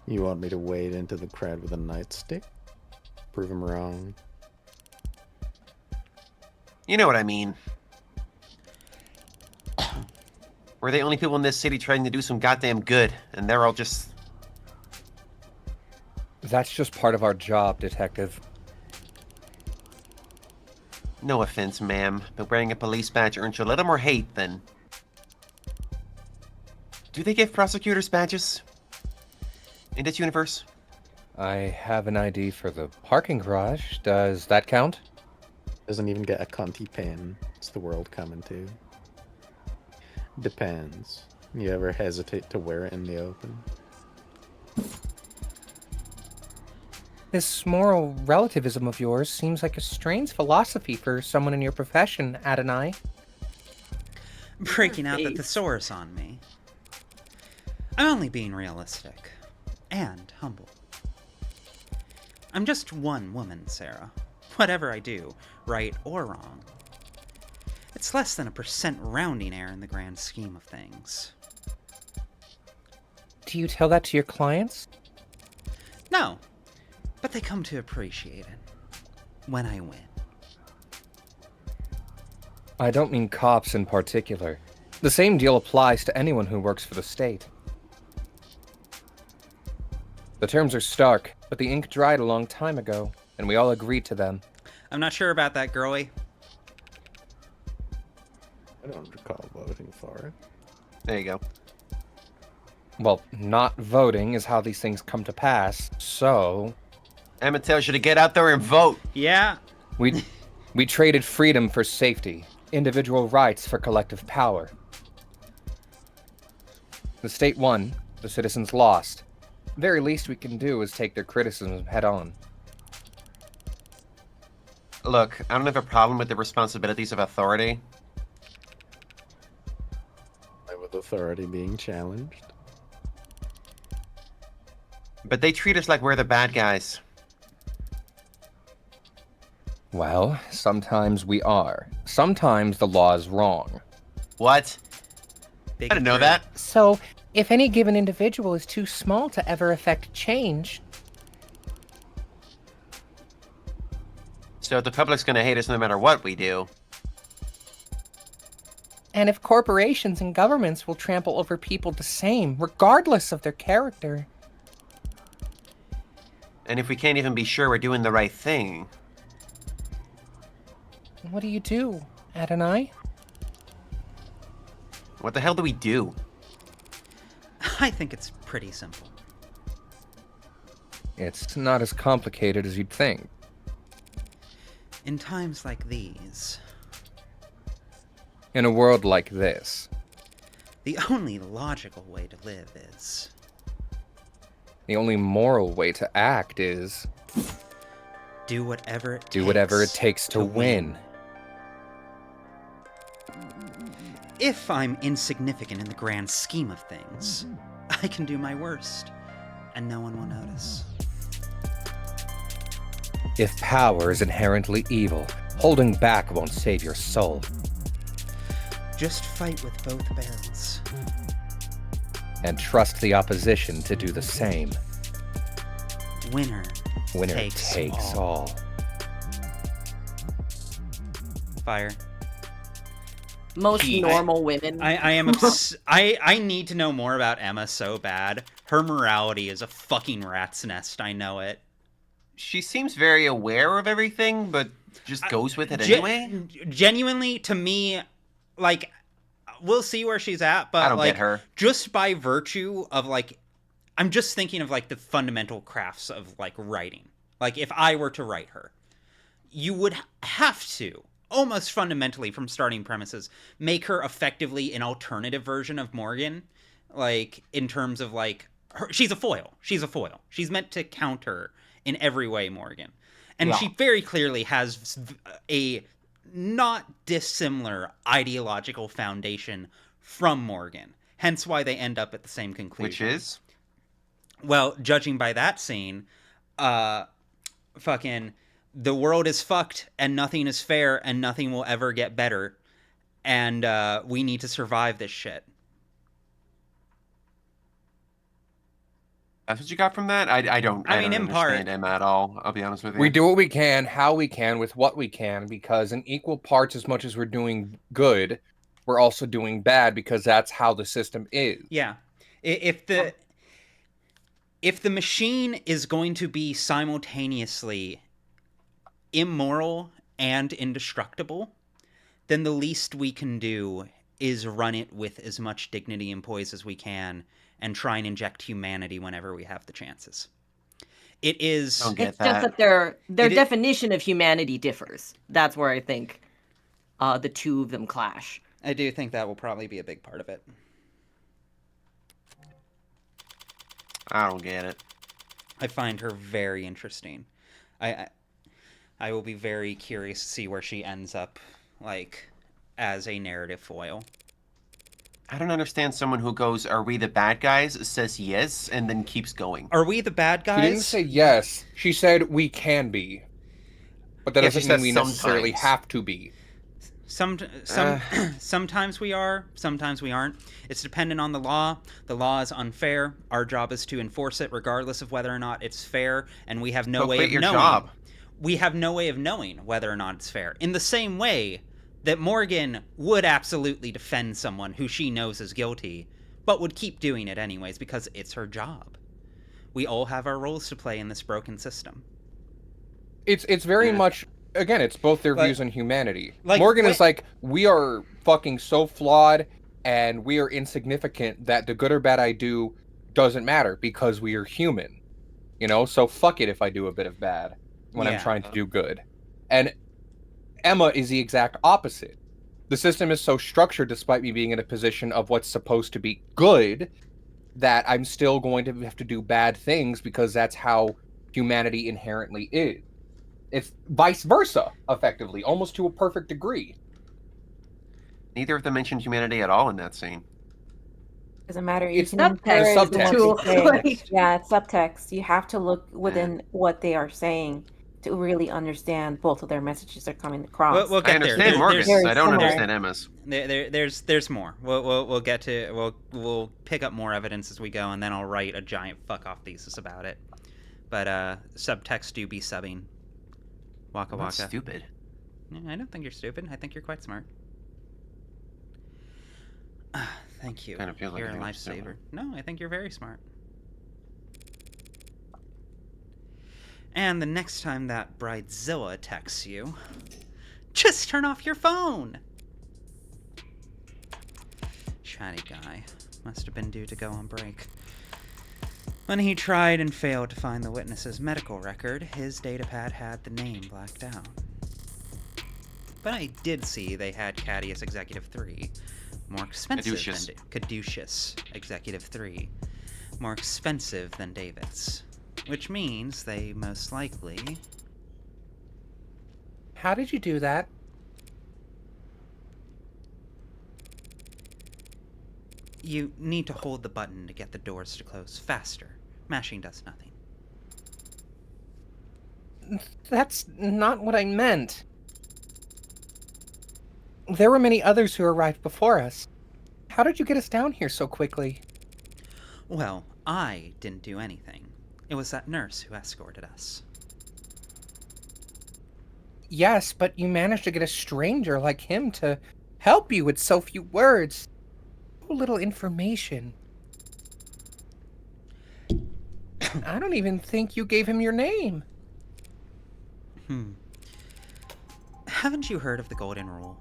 You want me to wade into the crowd with a nightstick? Prove him wrong. You know what I mean. We're the only people in this city trying to do some goddamn good, and they're all just... That's just part of our job, Detective. No offense, ma'am, but wearing a police badge earns you a little more hate than... Do they give prosecutors badges in this universe? I have an ID for the parking garage. Does that count? Doesn't even get a cunty pen. It's the world coming to. Depends. You ever hesitate to wear it in the open? This moral relativism of yours seems like a strange philosophy for someone in your profession, Adonai. Breaking out the thesaurus on me. I'm only being realistic. And humble. I'm just one woman, Sarah. Whatever I do, right or wrong, it's less than 1% rounding error in the grand scheme of things. Do you tell that to your clients? No, but they come to appreciate it when I win. I don't mean cops in particular. The same deal applies to anyone who works for the state. The terms are stark, but the ink dried a long time ago, and we all agreed to them. I'm not sure about that, girlie. I don't recall voting for it. There you go. Well, not voting is how these things come to pass, so... Emmett tells you to get out there and vote. Yeah. We traded freedom for safety, individual rights for collective power. The state won, the citizens lost. The very least we can do is take their criticism head on. Look, I don't have a problem with the responsibilities of authority. With authority being challenged. But they treat us like we're the bad guys. Well, sometimes we are. Sometimes the law is wrong. What? Big I didn't know true. that. So, if any given individual is too small to ever affect change, So the public's gonna hate us no matter what we do. and if corporations and governments will trample over people the same, regardless of their character, And if we can't even be sure we're doing the right thing. what do you do, Adonai? What the hell do we do? I think it's pretty simple. It's not as complicated as you'd think. In times like these, In a world like this, the only logical way to live is the only moral way to act is do whatever it do whatever it takes to win. If I'm insignificant in the grand scheme of things, I can do my worst, and no one will notice. If power is inherently evil, holding back won't save your soul. Just fight with both barrels. And trust the opposition to do the same. Winner Takes all. Fire. Most He- normal women. I am I need to know more about Emma so bad. Her morality is a fucking rat's nest, I know it. She seems very aware of everything, but just goes with it anyway. Genuinely, to me, like, we'll see where she's at, but I don't like, get her. just by virtue of like, I'm just thinking of like the fundamental crafts of like writing. Like, if I were to write her, you would have to, almost fundamentally from starting premises, make her effectively an alternative version of Morgan. Like, in terms of like, she's a foil. She's a foil. She's meant to counter in every way Morgan. And she very clearly has a not dissimilar ideological foundation from Morgan. Hence why they end up at the same conclusion. Which is? Well, judging by that scene, fucking, the world is fucked and nothing is fair and nothing will ever get better. And we need to survive this shit. That's what you got from that? I don't in understand part. him at all, I'll be honest with you. We do what we can, how we can, with what we can, because in equal parts, as much as we're doing good, we're also doing bad, because that's how the system is. Yeah. If the machine is going to be simultaneously immoral and indestructible, then the least we can do is run it with as much dignity and poise as we can and try and inject humanity whenever we have the chances. It is... It's just that their definition of humanity differs. That's where I think the two of them clash. I do think that will probably be a big part of it. I don't get it. I find her very interesting. I will be very curious to see where she ends up, like, as a narrative foil. I don't understand someone who goes, "Are we the bad guys?" says yes, and then keeps going. Are we the bad guys? She didn't say yes. She said we can be. But that Yeah, she doesn't mean we says necessarily sometimes. have to be. Sometimes we are, sometimes we aren't. It's dependent on the law. The law is unfair. Our job is to enforce it regardless of whether or not it's fair, and we have no So way quit of your knowing. job. We have no way of knowing whether or not it's fair. In the same way that Morgan would absolutely defend someone who she knows is guilty, but would keep doing it anyways because it's her job. We all have our roles to play in this broken system. It's very much, again, it's both their views on humanity. like, Morgan what- is like, we are fucking so flawed and we are insignificant that the good or bad I do doesn't matter because we are human. You know, so fuck it if I do a bit of bad when I'm Yeah. trying to do good. And Emma is the exact opposite. The system is so structured, despite me being in a position of what's supposed to be good, that I'm still going to have to do bad things because that's how humanity inherently is. It's vice versa, effectively, almost to a perfect degree. Neither of them mentioned humanity at all in that scene. Doesn't matter. It's You can subtext, encourage the what tool. they say. Like- Yeah, it's subtext. You have to look within what they are saying to really understand both of their messages are coming across. We'll I get there. understand Morgan's. Very I don't similar. understand Emma's. There's more. We'll get to we'll pick up more evidence as we go, and then I'll write a giant fuck off thesis about it. But subtext do be subbing. Waka I'm not waka. stupid. I don't think you're stupid. I think you're quite smart. Thank you. Kind of feels like You're a I'm lifesaver. stupid. No, I think you're very smart. And the next time that Bridezilla texts you, just turn off your phone. Chatty guy. Must have been due to go on break. When he tried and failed to find the witness's medical record, his datapad had the name blacked out. But I did see they had Cadius Executive 3. More expensive Caduceus. than Caduceus Executive 3. More expensive than David's. Which means they most likely... How did you do that? You need to hold the button to get the doors to close faster. Mashing does nothing. That's not what I meant. There were many others who arrived before us. How did you get us down here so quickly? Well, I didn't do anything. It was that nurse who escorted us. Yes, but you managed to get a stranger like him to help you with so few words. So little information. I don't even think you gave him your name. Haven't you heard of the Golden Rule?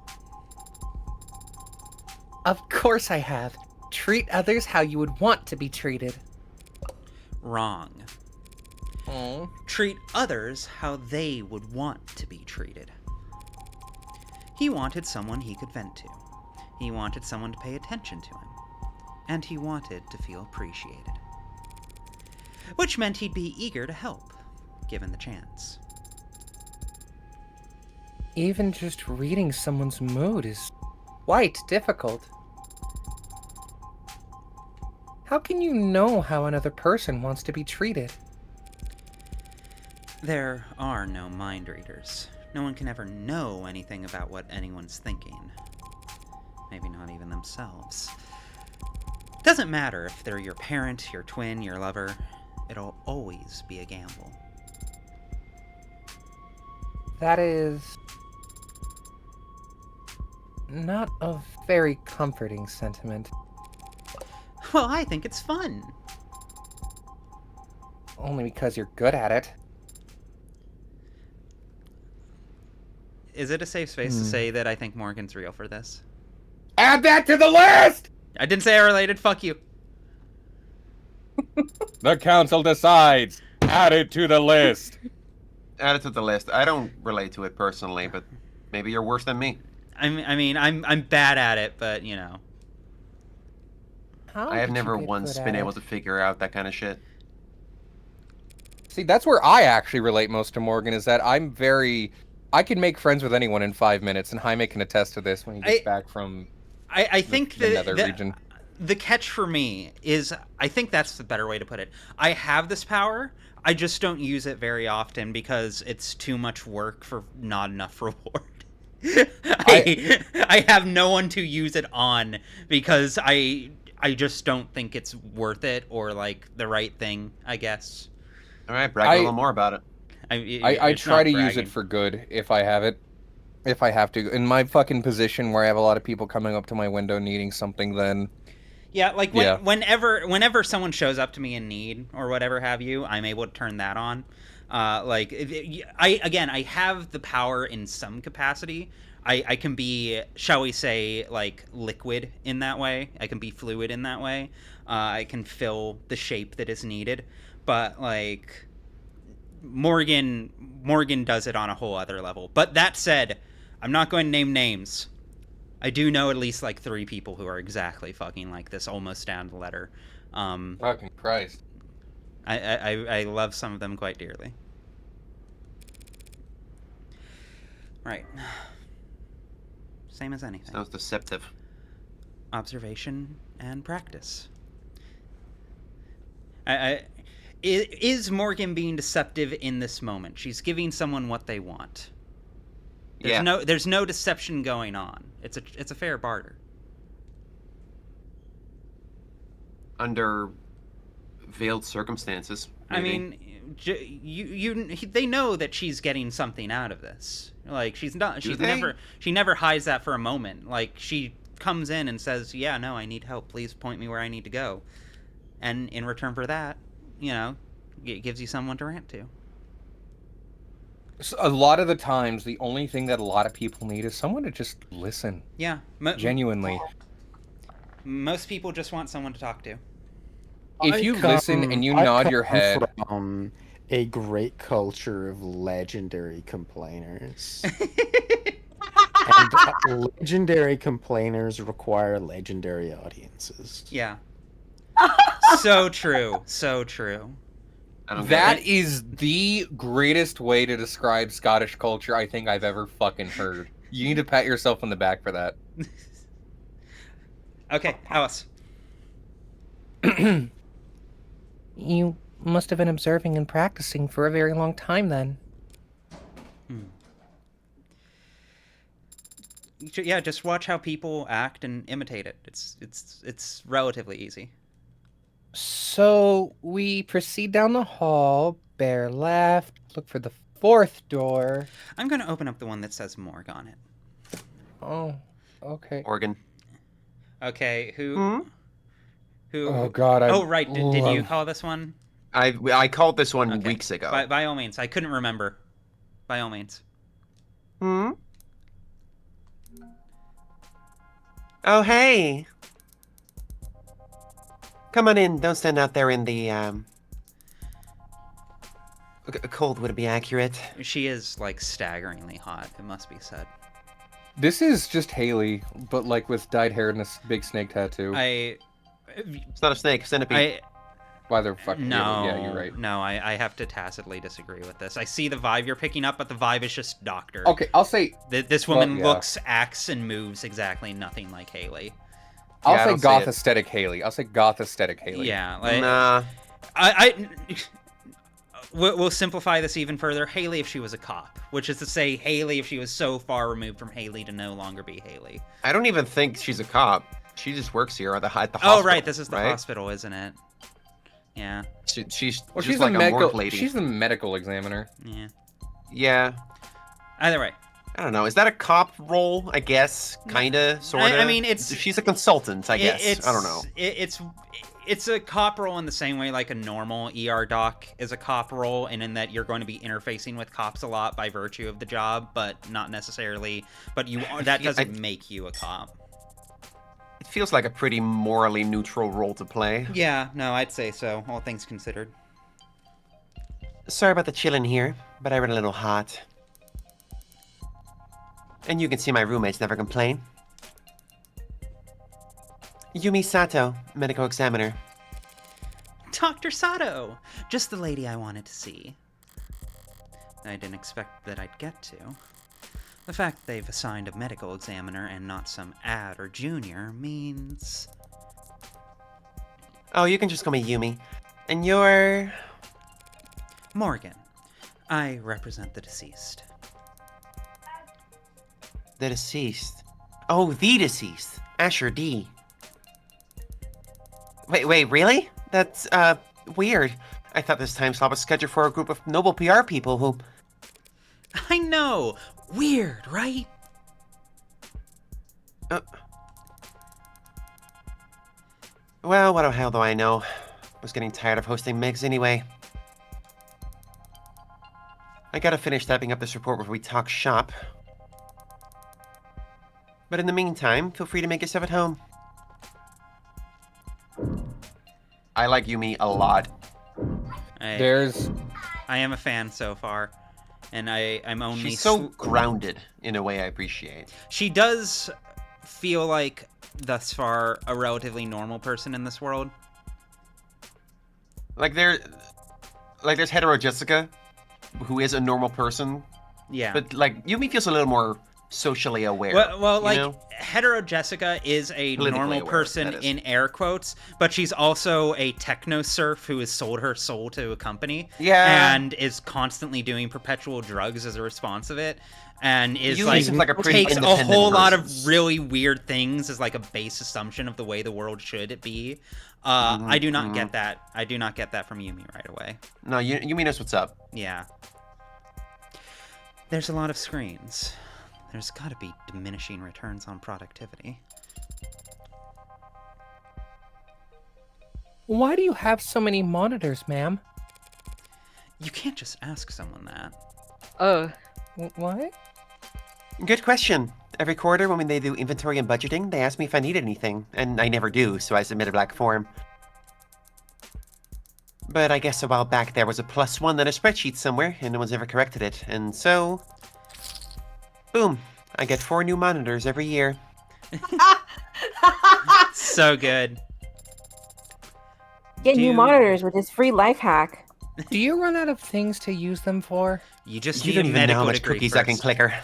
Of course I have. Treat others how you would want to be treated. Wrong. Oh. Treat others how they would want to be treated. He wanted someone he could vent to. He wanted someone to pay attention to him. And he wanted to feel appreciated. Which meant he'd be eager to help, given the chance. Even just reading someone's mood is quite difficult. How can you know how another person wants to be treated? There are no mind readers. No one can ever know anything about what anyone's thinking. Maybe not even themselves. Doesn't matter if they're your parent, your twin, your lover. It'll always be a gamble. That is not a very comforting sentiment. Well, I think it's fun. Only because you're good at it. Is it a safe space to say that I think Morgan's real for this? Add that to the list! I didn't say I related. Fuck you. The council decides. Add it to the list. Add it to the list. I don't relate to it personally, but maybe you're worse than me. I mean, I'm bad at it, but you know. How I have did you never get once good been at able it? to figure out that kind of shit. See, that's where I actually relate most to Morgan, is that I can make friends with anyone in 5 minutes, and Jaime can attest to this when he gets back from I think the nether region. The catch for me is, I think that's the better way to put it. I have this power, I just don't use it very often because it's too much work for not enough reward. I have no one to use it on because I just don't think it's worth it or like the right thing, I guess. All right, brag a little more about it. I try to use it for good if I have it. If I have to. In my fucking position where I have a lot of people coming up to my window needing something, then... Yeah, like whenever someone shows up to me in need or whatever have you, I'm able to turn that on. I have the power in some capacity. I can be, shall we say, like liquid in that way. I can be fluid in that way. I can fill the shape that is needed. But like Morgan does it on a whole other level. But that said, I'm not going to name names. I do know at least like 3 people who are exactly fucking like this, almost down to the letter. Fucking Christ. I love some of them quite dearly. Right. Same as anything. Sounds deceptive. Observation and practice. Is Morgan being deceptive in this moment? She's giving someone what they want. There's no deception going on. It's a fair barter. Under veiled circumstances. Maybe. I mean, they know that she's getting something out of this. Like she never hides that for a moment. Like she comes in and says, "Yeah, no, I need help. Please point me where I need to go." And in return for that, it gives you someone to rant to. So a lot of the times, the only thing that a lot of people need is someone to just listen. Yeah. Genuinely. Most people just want someone to talk to. If you listen and you nod your head... from a great culture of legendary complainers. And legendary complainers require legendary audiences. Yeah. So true. So true. That is the greatest way to describe Scottish culture I think I've ever fucking heard. You need to pat yourself on the back for that. Okay, Alice. You must have been observing and practicing for a very long time then. Yeah, just watch how people act and imitate it. It's relatively easy. So we proceed down the hall, bear left, look for the fourth door. I'm going to open up the one that says Morg on it. Oh, okay. Morgan. Okay, who? Oh God! Right. Did you call this one? I called this one weeks ago. By all means, I couldn't remember. By all means. Oh hey. Come on in. Don't stand out there in the cold. Would it be accurate? She is like staggeringly hot. It must be said. This is just Haley, but like with dyed hair and a big snake tattoo. It's not a snake, centipede. Why they're fucking... No, yeah, you're right. No, I have to tacitly disagree with this. I see the vibe you're picking up, but the vibe is just Doctor. Okay, I'll say... This woman looks, acts, and moves exactly nothing like Haley. I'll say goth aesthetic Haley. Yeah, like... Nah. We'll simplify this even further. Haley if she was a cop, which is to say Haley if she was so far removed from Haley to no longer be Haley. I don't even think she's a cop. She just works here at the hospital. Oh, right. This is the hospital, isn't it? Yeah. She's like a morgue lady. She's the medical examiner. Yeah. Yeah. Either way. I don't know. Is that a cop role? I guess. Kinda. Sorta. I mean, she's a consultant. I guess. I don't know. It's a cop role in the same way like a normal ER doc is a cop role, and in that you're going to be interfacing with cops a lot by virtue of the job, but not necessarily. But that doesn't make you a cop. It feels like a pretty morally neutral role to play. Yeah, no, I'd say so, all things considered. Sorry about the chillin' here, but I ran a little hot. And you can see my roommates never complain. Yumi Sato, medical examiner. Dr. Sato! Just the lady I wanted to see. I didn't expect that I'd get to. The fact they've assigned a medical examiner and not some ad or junior means... Oh, you can just call me Yumi. And you're... Morgan. I represent the deceased. The deceased? Oh, the deceased. Asher D. Wait, really? That's, weird. I thought this time slot was scheduled for a group of noble PR people who... I know! Weird, right? Well, what the hell do I know? I was getting tired of hosting Migs anyway. I gotta finish typing up this report before we talk shop. But in the meantime, feel free to make yourself at home. I like Yumi a lot. I am a fan so far. And I'm only... She's so grounded in a way I appreciate. She does feel like, thus far, a relatively normal person in this world. Like there's Hetero Jessica, who is a normal person, Yeah. But like Yumi feels a little more socially aware. Well, like know? Hetero Jessica is a normal aware, person in air quotes, but she's also a techno serf who has sold her soul to a company. Yeah. And is constantly doing perpetual drugs as a response of it. And is Yumi seems like a pretty takes a independent whole lot person. of really weird things as like a base assumption of the way the world should be. I do not get that. I do not get that from Yumi right away. No, Yumi knows what's up. Yeah. There's a lot of screens. There's got to be diminishing returns on productivity. Why do you have so many monitors, ma'am? You can't just ask someone that. What? Good question. Every quarter when they do inventory and budgeting, they ask me if I need anything, and I never do, so I submit a black form. But I guess a while back there was a +1 on a spreadsheet somewhere, and no one's ever corrected it, and so... boom. I get 4 new monitors every year. So good. Get new monitors with this free life hack. Do you run out of things to use them for? You just You need don't a even know medical how much degree cookies first. I can clicker.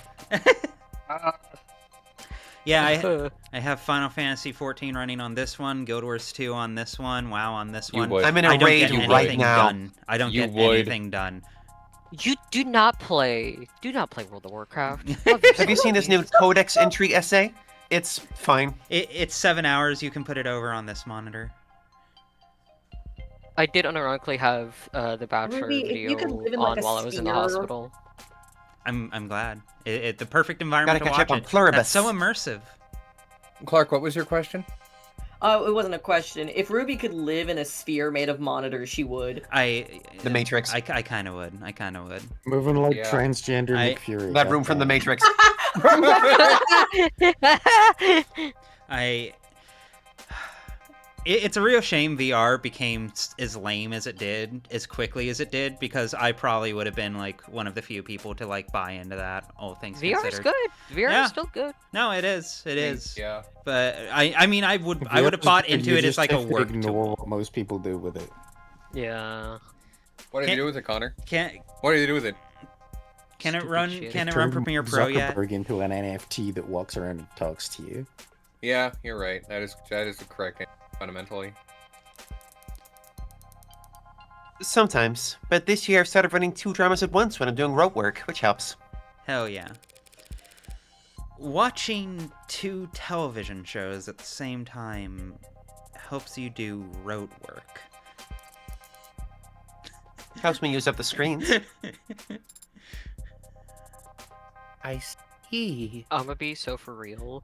Yeah, I have Final Fantasy 14 running on this one, Guild Wars 2 on this one, WoW on this one. I'm in a I don't raid get right anything now. done. I don't get anything done. You do not play World of Warcraft. Have you seen this new Codex entry essay? It's fine. It's 7 hours. You can put it over on this monitor. I did unironically have the Bachelor Ruby, if video you could live in, like, on a while I was in the sphere- hospital. I'm glad. The perfect environment Gotta to catch watch up on it. Pluribus. That's so immersive. Clark, what was your question? It wasn't a question. If Ruby could live in a sphere made of monitors, she would. The Matrix. I kind of would. I kind of would. Moving like Yeah. transgender Nick Fury. That room from the Matrix. It's a real shame VR became as lame as it did, as quickly as it did, because I probably would have been like one of the few people to like buy into that. All things VR is considered. good. VR Yeah. is still good. No, it is. It is. Yeah. But I mean, I would have bought into it as like a work ignore tool. what most people do with it. Yeah. What did you do with it, Connor? Can't. What did you do with it? Can it Stupid run? shit. Can it Turn run Premiere Pro yet? Zuckerberg into an NFT that walks around and talks to you. Yeah, you're right. That is the correct name, fundamentally. Sometimes. But this year I've started running 2 dramas at once when I'm doing rope work, which helps. Hell yeah. Watching 2 television shows at the same time helps you do road work. Helps me use up the screens. I see. I'm gonna be so for real.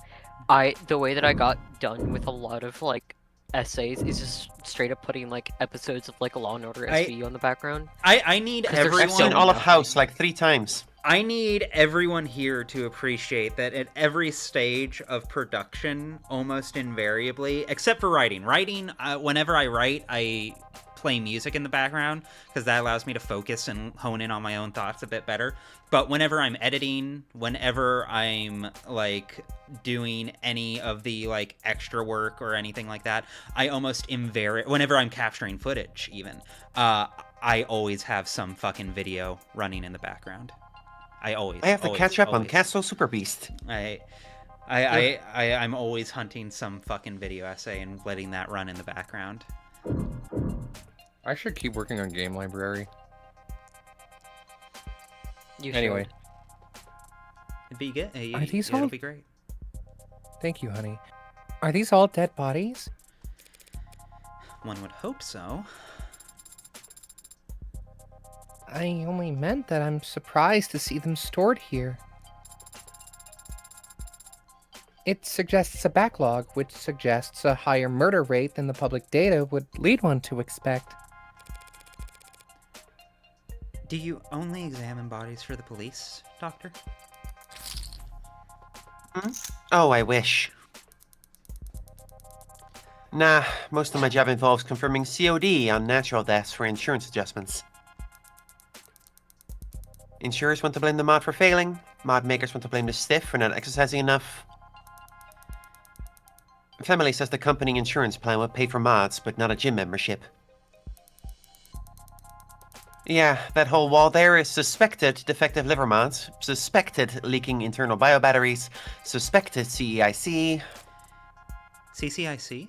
The way that I got done with a lot of like essays is just straight up putting like episodes of like Law and Order SVU on the background. I need everyone. I've seen all of House like 3 times. I need everyone here to appreciate that at every stage of production, almost invariably, except for writing. Whenever I write, I play music in the background because that allows me to focus and hone in on my own thoughts a bit better. But whenever I'm editing, whenever I'm like doing any of the like extra work or anything like that, I almost whenever I'm capturing footage even, I always have some fucking video running in the background. I have to catch up on Castle Super Beast. I'm always hunting some fucking video essay and letting that run in the background. I should keep working on Game Library. You Anyway. It'd be good. Are these It'll all- be great. Thank you, honey. Are these all dead bodies? One would hope so. I only meant that I'm surprised to see them stored here. It suggests a backlog, which suggests a higher murder rate than the public data would lead one to expect. Do you only examine bodies for the police, Doctor? Oh, I wish. Nah, most of my job involves confirming COD on natural deaths for insurance adjustments. Insurers want to blame the mod for failing, mod makers want to blame the stiff for not exercising enough. Family says the company insurance plan will pay for mods, but not a gym membership. Yeah, that whole wall there is suspected defective liver mods, suspected leaking internal biobatteries, suspected CEIC. CCIC?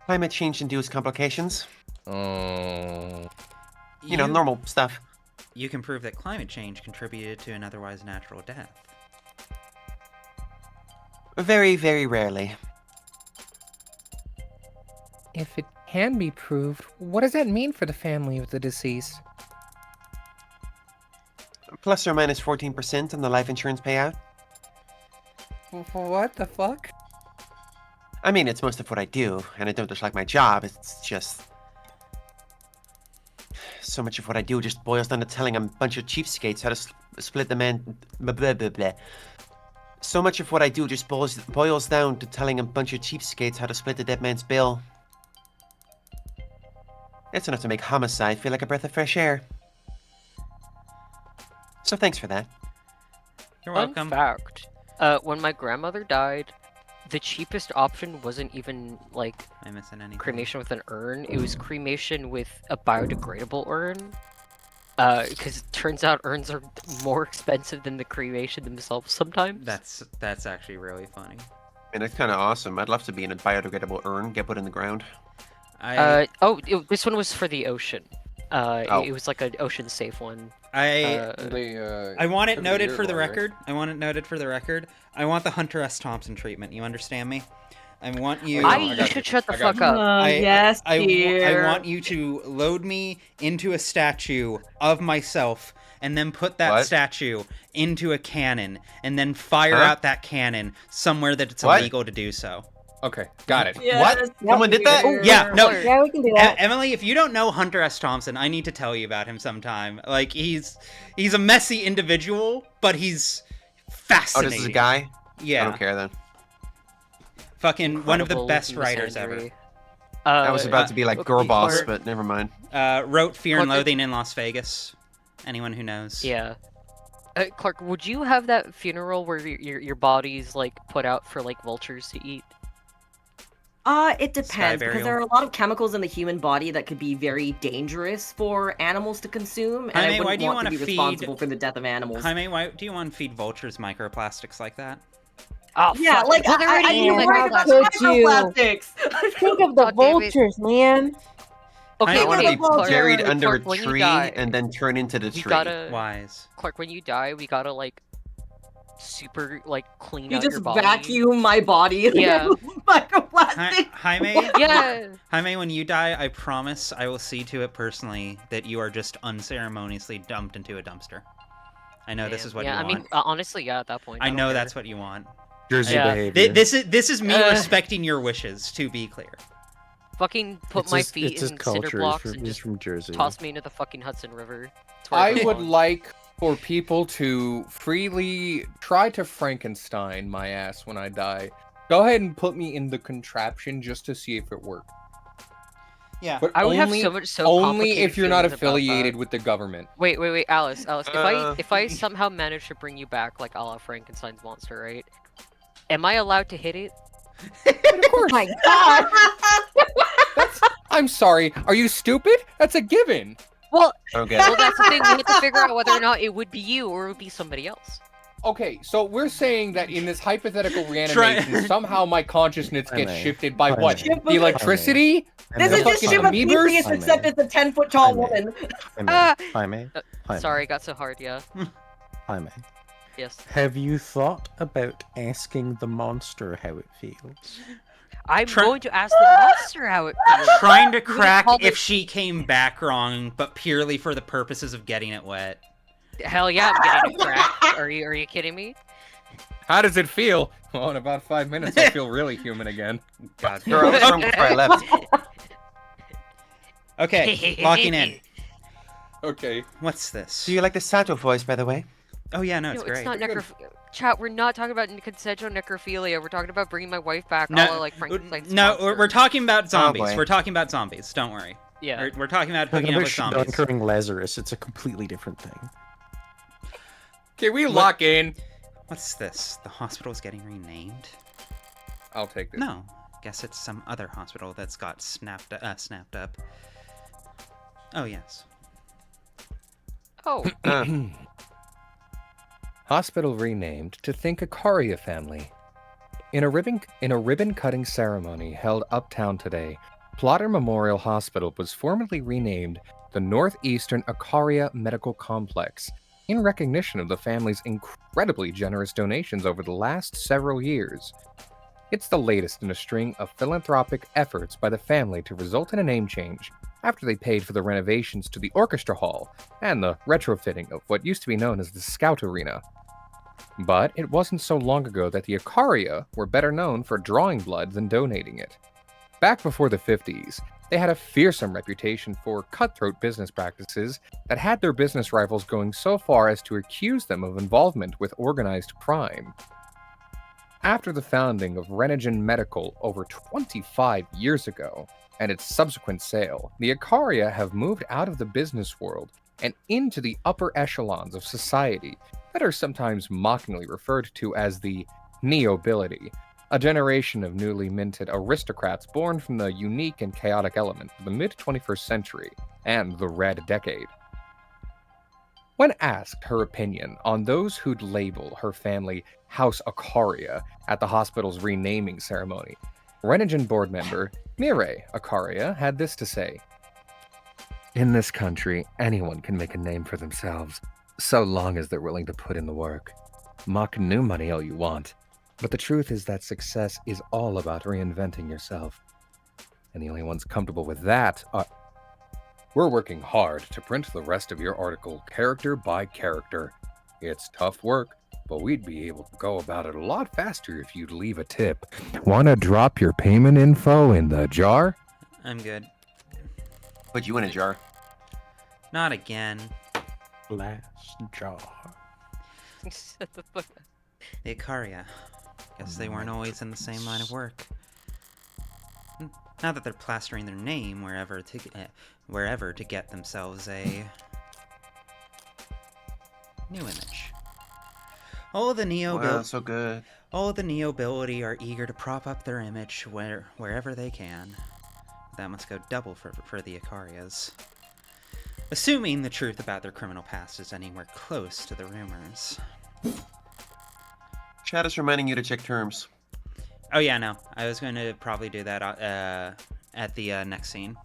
Climate change-induced complications. Oh. You know, normal stuff. You can prove that climate change contributed to an otherwise natural death. Very, very rarely. If it can be proved, what does that mean for the family of the deceased? Plus or minus 14% on the life insurance payout. What the fuck? I mean, it's most of what I do, and I don't dislike my job. It's just... so much of what I do just boils down to telling a bunch of cheapskates how to split the man... blah, blah, blah, blah. So much of what I do just boils down to telling a bunch of cheapskates how to split the dead man's bill. It's enough to make homicide feel like a breath of fresh air. So thanks for that. You're welcome. Fun fact, when my grandmother died, the cheapest option wasn't even, like, Am I missing anything? cremation with an urn. It was cremation with a biodegradable urn. Because it turns out urns are more expensive than the cremation themselves sometimes. That's actually really funny. And it's kind of awesome. I'd love to be in a biodegradable urn, get put in the ground. This one was for the ocean. It was like an ocean-safe one. I want it every noted year for the one, right? record. I want it noted for the record. I want the Hunter S. Thompson treatment. You understand me? I want you. You should shut the fuck up. Yes, I dear. want you to load me into a statue of myself, and then put that statue into a cannon, and then fire out that cannon somewhere that it's illegal to do so. Okay, got it. Yes, What? Someone did that? dear. Yeah, no. Yeah, we can do that. Emily, if you don't know Hunter S. Thompson, I need to tell you about him sometime. Like, he's a messy individual, but he's Oh, fascinating. this is a guy? Yeah. I don't care then. Fucking one of the Incredible best writers ever. misandry. I was about to be like Girl Boss, Clark- but never mind. Wrote Fear and Clark- Loathing in Las Vegas. Anyone who knows. Yeah. Clark, would you have that funeral where your body's like put out for like vultures to eat? It depends, because burial. there are a lot of chemicals in the human body that could be very dangerous for animals to consume, and Jaime, I why wouldn't do you want to be wanna feed- responsible for the death of animals. Jaime, why do you want to feed vultures microplastics like that? Oh, Yeah, fuck, like, they're already I eating worried how about could you? microplastics. Think of the God damn it. vultures, man. Okay, I want to okay, be Clark, buried Clark, under a when you tree die, and then turn into the we tree. gotta Wise. Clark, when you die, we gotta like super like clean You out your just body. vacuum my body. Yeah. Microplastics. Jaime, Yeah. Jaime, when you die, I promise I will see to it personally that you are just unceremoniously dumped into a dumpster. I know this is what yeah, you I want. mean, honestly, yeah. At that point, I don't know care. that's what you want. Jersey Yeah. behavior. This is me respecting your wishes. To be clear. Fucking put It's my his- feet it's his in culture. cinder blocks He's and just from Jersey. toss me into the fucking Hudson River. That's where I belong. would like for people to freely try to Frankenstein my ass when I die. Go ahead and put me in the contraption just to see if it works. Yeah. But I would only, have so much only complicated if you're not feelings about affiliated that. with the government. Wait, Alice. If I somehow manage to bring you back like a la Frankenstein's monster, right? Am I allowed to hit it? Of course. My God. I'm sorry. Are you stupid? That's a given. Well, Okay. well, that's the thing. We have to figure out whether or not it would be you or it would be somebody else. Okay, so we're saying that in this hypothetical reanimation, somehow my consciousness gets Jaime. shifted by what? Jaime. The electricity? This The is just fucking Ship of amoebas? Theseus, except it's a 10-foot tall Jaime. woman. Jaime. Sorry, it got so hard. Yeah. Jaime. Yes. Have you thought about asking the monster how it feels? I'm going to ask the monster how it feels. Trying to You're gonna crack call if it- she came back wrong, but purely for the purposes of getting it wet. Hell yeah, I'm getting it cracked. Are you kidding me? How does it feel? Well, in about 5 minutes, I feel really human again. God. Girl, I was wrong before I left. Okay, locking in. Okay. What's this? Do you like the Sato voice, by the way? Oh yeah, no, No, it's it's great. not necrophilia. Chat, we're not talking about consensual necrophilia. We're talking about bringing my wife back. No, all like Frankenstein's no, monster. we're talking about zombies. boy. We're talking about zombies. Don't worry. Yeah. We're talking about Talking hooking up about with zombies. dunkering Lazarus, it's a completely different thing. Can we lock in? What's this? The hospital's getting renamed? I'll take this. No. Guess it's some other hospital that's got snapped up. Oh, yes. Oh. Hospital renamed to think Ikaria family. In a ribbon-cutting ceremony held uptown today, Plotter Memorial Hospital was formally renamed the Northeastern Ikaria Medical Complex in recognition of the family's incredibly generous donations over the last several years. It's the latest in a string of philanthropic efforts by the family to result in a name change after they paid for the renovations to the orchestra hall and the retrofitting of what used to be known as the Scout Arena. But it wasn't so long ago that the Ikaria were better known for drawing blood than donating it. Back before the 50s, they had a fearsome reputation for cutthroat business practices that had their business rivals going so far as to accuse them of involvement with organized crime. After the founding of Renigen Medical over 25 years ago, and its subsequent sale, the Ikaria have moved out of the business world and into the upper echelons of society that are sometimes mockingly referred to as the Neobility, a generation of newly minted aristocrats born from the unique and chaotic element of the mid-21st century and the Red Decade. When asked her opinion on those who'd label her family House Ikaria at the hospital's renaming ceremony, Renigen board member Mireille Ikaria had this to say. In this country, anyone can make a name for themselves, so long as they're willing to put in the work. Mock new money all you want, but the truth is that success is all about reinventing yourself. And the only ones comfortable with that are... We're working hard to print the rest of your article character by character. It's tough work, but we'd be able to go about it a lot faster if you'd leave a tip. Wanna drop your payment info in the jar? I'm good. Put you in a jar. Not again. Last jar. Shut the fuck up. The Ikaria. Guess they weren't always in the same line of work. Now that they're plastering their name wherever to get themselves a new image. All the so good. All of the Neobility are eager to prop up their image wherever they can. That must go double for the Ikarias. Assuming the truth about their criminal past is anywhere close to the rumors. Chad is reminding you to check terms. Oh yeah, no. I was going to probably do that at the next scene.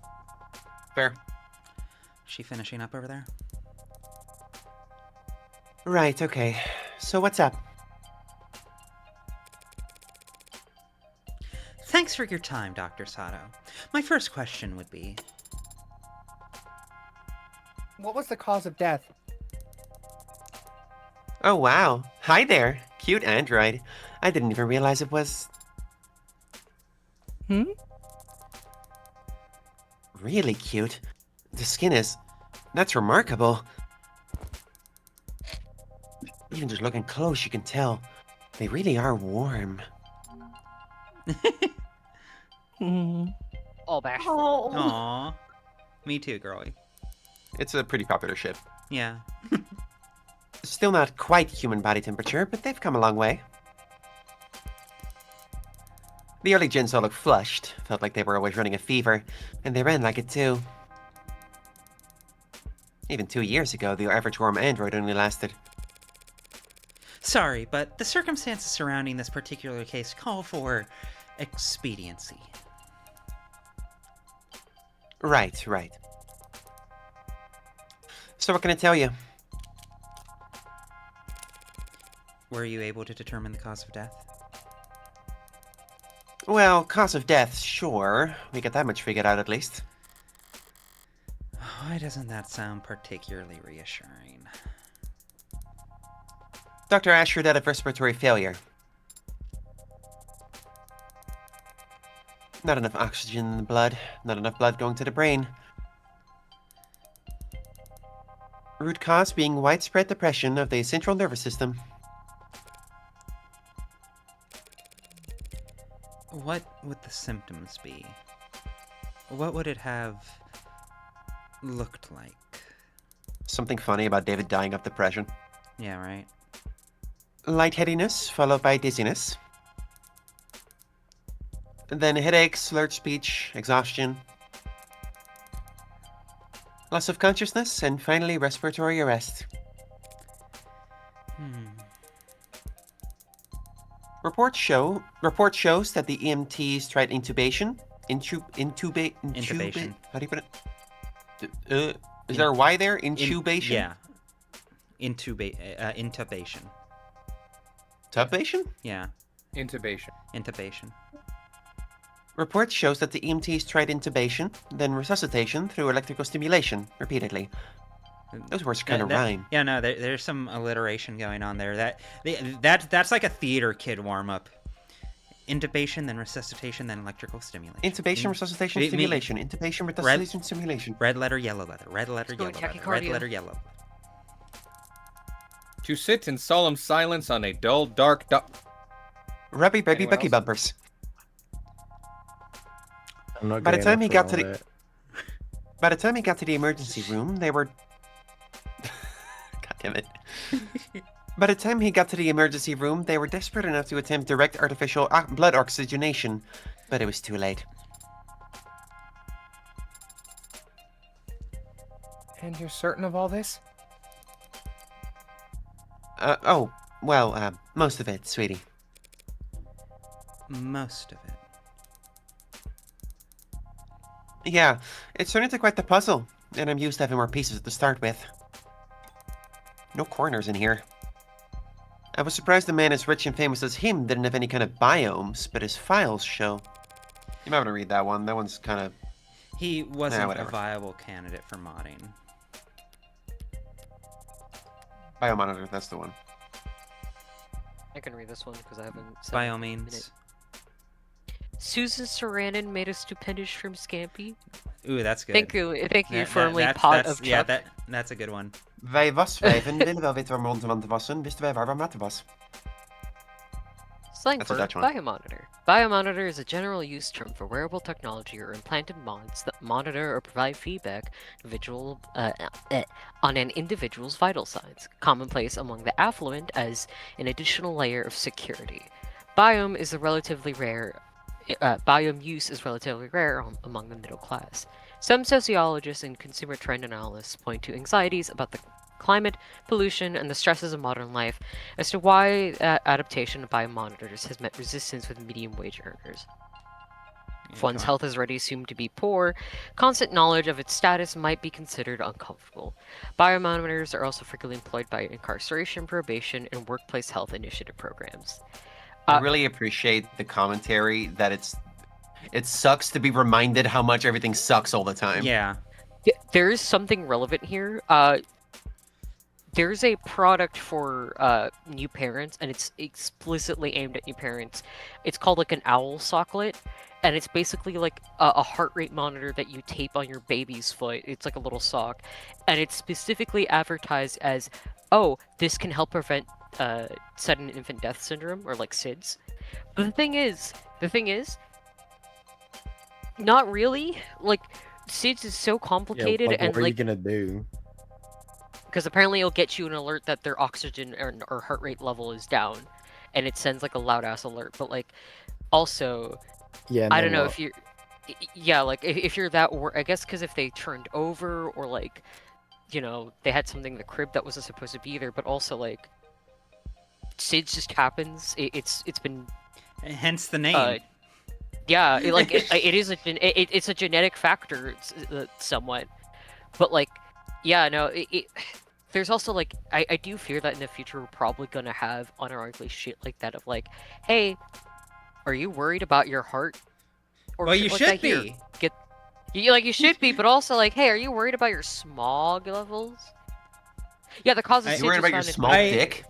Fair. Is she finishing up over there? Right, okay. So what's up? Thanks for your time, Dr. Sato. My first question would be... What was the cause of death? Oh wow. Hi there. Cute android. I didn't even realize it was... Really cute. The skin is... That's remarkable. Even just looking close, you can tell. They really are warm. Oh, bash. Oh. Aww. Me too, girly. It's a pretty popular ship. Yeah. Still not quite human body temperature, but they've come a long way. The early gens all looked flushed, felt like they were always running a fever, and they ran like it too. Even 2 years ago, the average warm android only lasted... Sorry, but the circumstances surrounding this particular case call for expediency. Right. So what can I tell you? Were you able to determine the cause of death? Well, cause of death, sure. We got that much figured out at least. Why doesn't that sound particularly reassuring? Dr. Asher died of respiratory failure. Not enough oxygen in the blood, not enough blood going to the brain. Root cause being widespread depression of the central nervous system. What would the symptoms be? What would it have looked like? Something funny about David dying of depression. Yeah, right. Lightheadedness, followed by dizziness. And then headache, slurred speech, exhaustion. loss of consciousness, and finally respiratory arrest. Report shows that the EMTs tried intubation. Intubation. How do you put it? Is there a Y there? Intubation? Yeah. Intubation. Tubation? Yeah. Intubation. Report shows that the EMTs tried intubation, then resuscitation through electrical stimulation, repeatedly. Those words kind of rhyme. Yeah, no, there's some alliteration going on there. That's like a theater kid warm-up. Intubation, then resuscitation, then electrical stimulation. Intubation, resuscitation, stimulation. Intubation, resuscitation, stimulation. Red letter, yellow letter. Red letter, yellow letter. Red letter, yellow. To sit in solemn silence on a dull, dark... Rubby baby Bucky bumpers. I'm not By the time he got to the... the... By the time he got to the emergency room, they were... God damn it. By the time he got to the emergency room, they were desperate enough to attempt direct artificial blood oxygenation, but it was too late. And you're certain of all this? Most of it, sweetie. Most of it. Yeah, it's turned into quite the puzzle, and I'm used to having more pieces to start with. No corners in here. I was surprised a man as rich and famous as him didn't have any kind of biomes, but his files show. You might want to read that one. That one's kind of... He wasn't a viable candidate for modding. Biomonitor, that's the one. I can read this one because I haven't... By all means. Susan Sarandon made a stupendous shrimp scampi. Ooh, that's good. Thank you firmly, pot of chuck. Yeah, that's a good one. Wij was vijven willen wel weten waar onze man te wassen, wisten wij waar matte was. Slang for biomonitor. Biomonitor is a general use term for wearable technology or implanted mods that monitor or provide feedback on an individual's vital signs, commonplace among the affluent as an additional layer of security. Biome use is relatively rare among the middle class. Some sociologists and consumer trend analysts point to anxieties about the climate, pollution, and the stresses of modern life as to why adaptation of biomonitors has met resistance with medium-wage earners. If one's health is already assumed to be poor, constant knowledge of its status might be considered uncomfortable. Biomonitors are also frequently employed by incarceration, probation, and workplace health initiative programs. I really appreciate the commentary that it sucks to be reminded how much everything sucks all the time. Yeah. There is something relevant here. There's a product for new parents, and it's explicitly aimed at new parents. It's called like an owl socklet, and it's basically like a heart rate monitor that you tape on your baby's foot. It's like a little sock, and it's specifically advertised as, oh, this can help prevent sudden infant death syndrome, or like SIDS. But the thing is, not really. Like, SIDS is so complicated, and what are you gonna do? Because apparently it'll get you an alert that their oxygen or heart rate level is down, and it sends like a loud ass alert. But like, also, yeah, I don't know if you're, yeah, like if you're that, I guess because if they turned over or like, you know, they had something in the crib that wasn't supposed to be there, but also like, SIDS just happens. It's been, hence the name. Yeah, it's a genetic factor, somewhat, but like, yeah, no, there's also like, I do fear that in the future we're probably gonna have unironically shit like that of like, hey, are you worried about your heart? Or well, you should be. You should be, but also like, hey, are you worried about your smog levels? Yeah, the cause of SIDS. You worried about your small dick?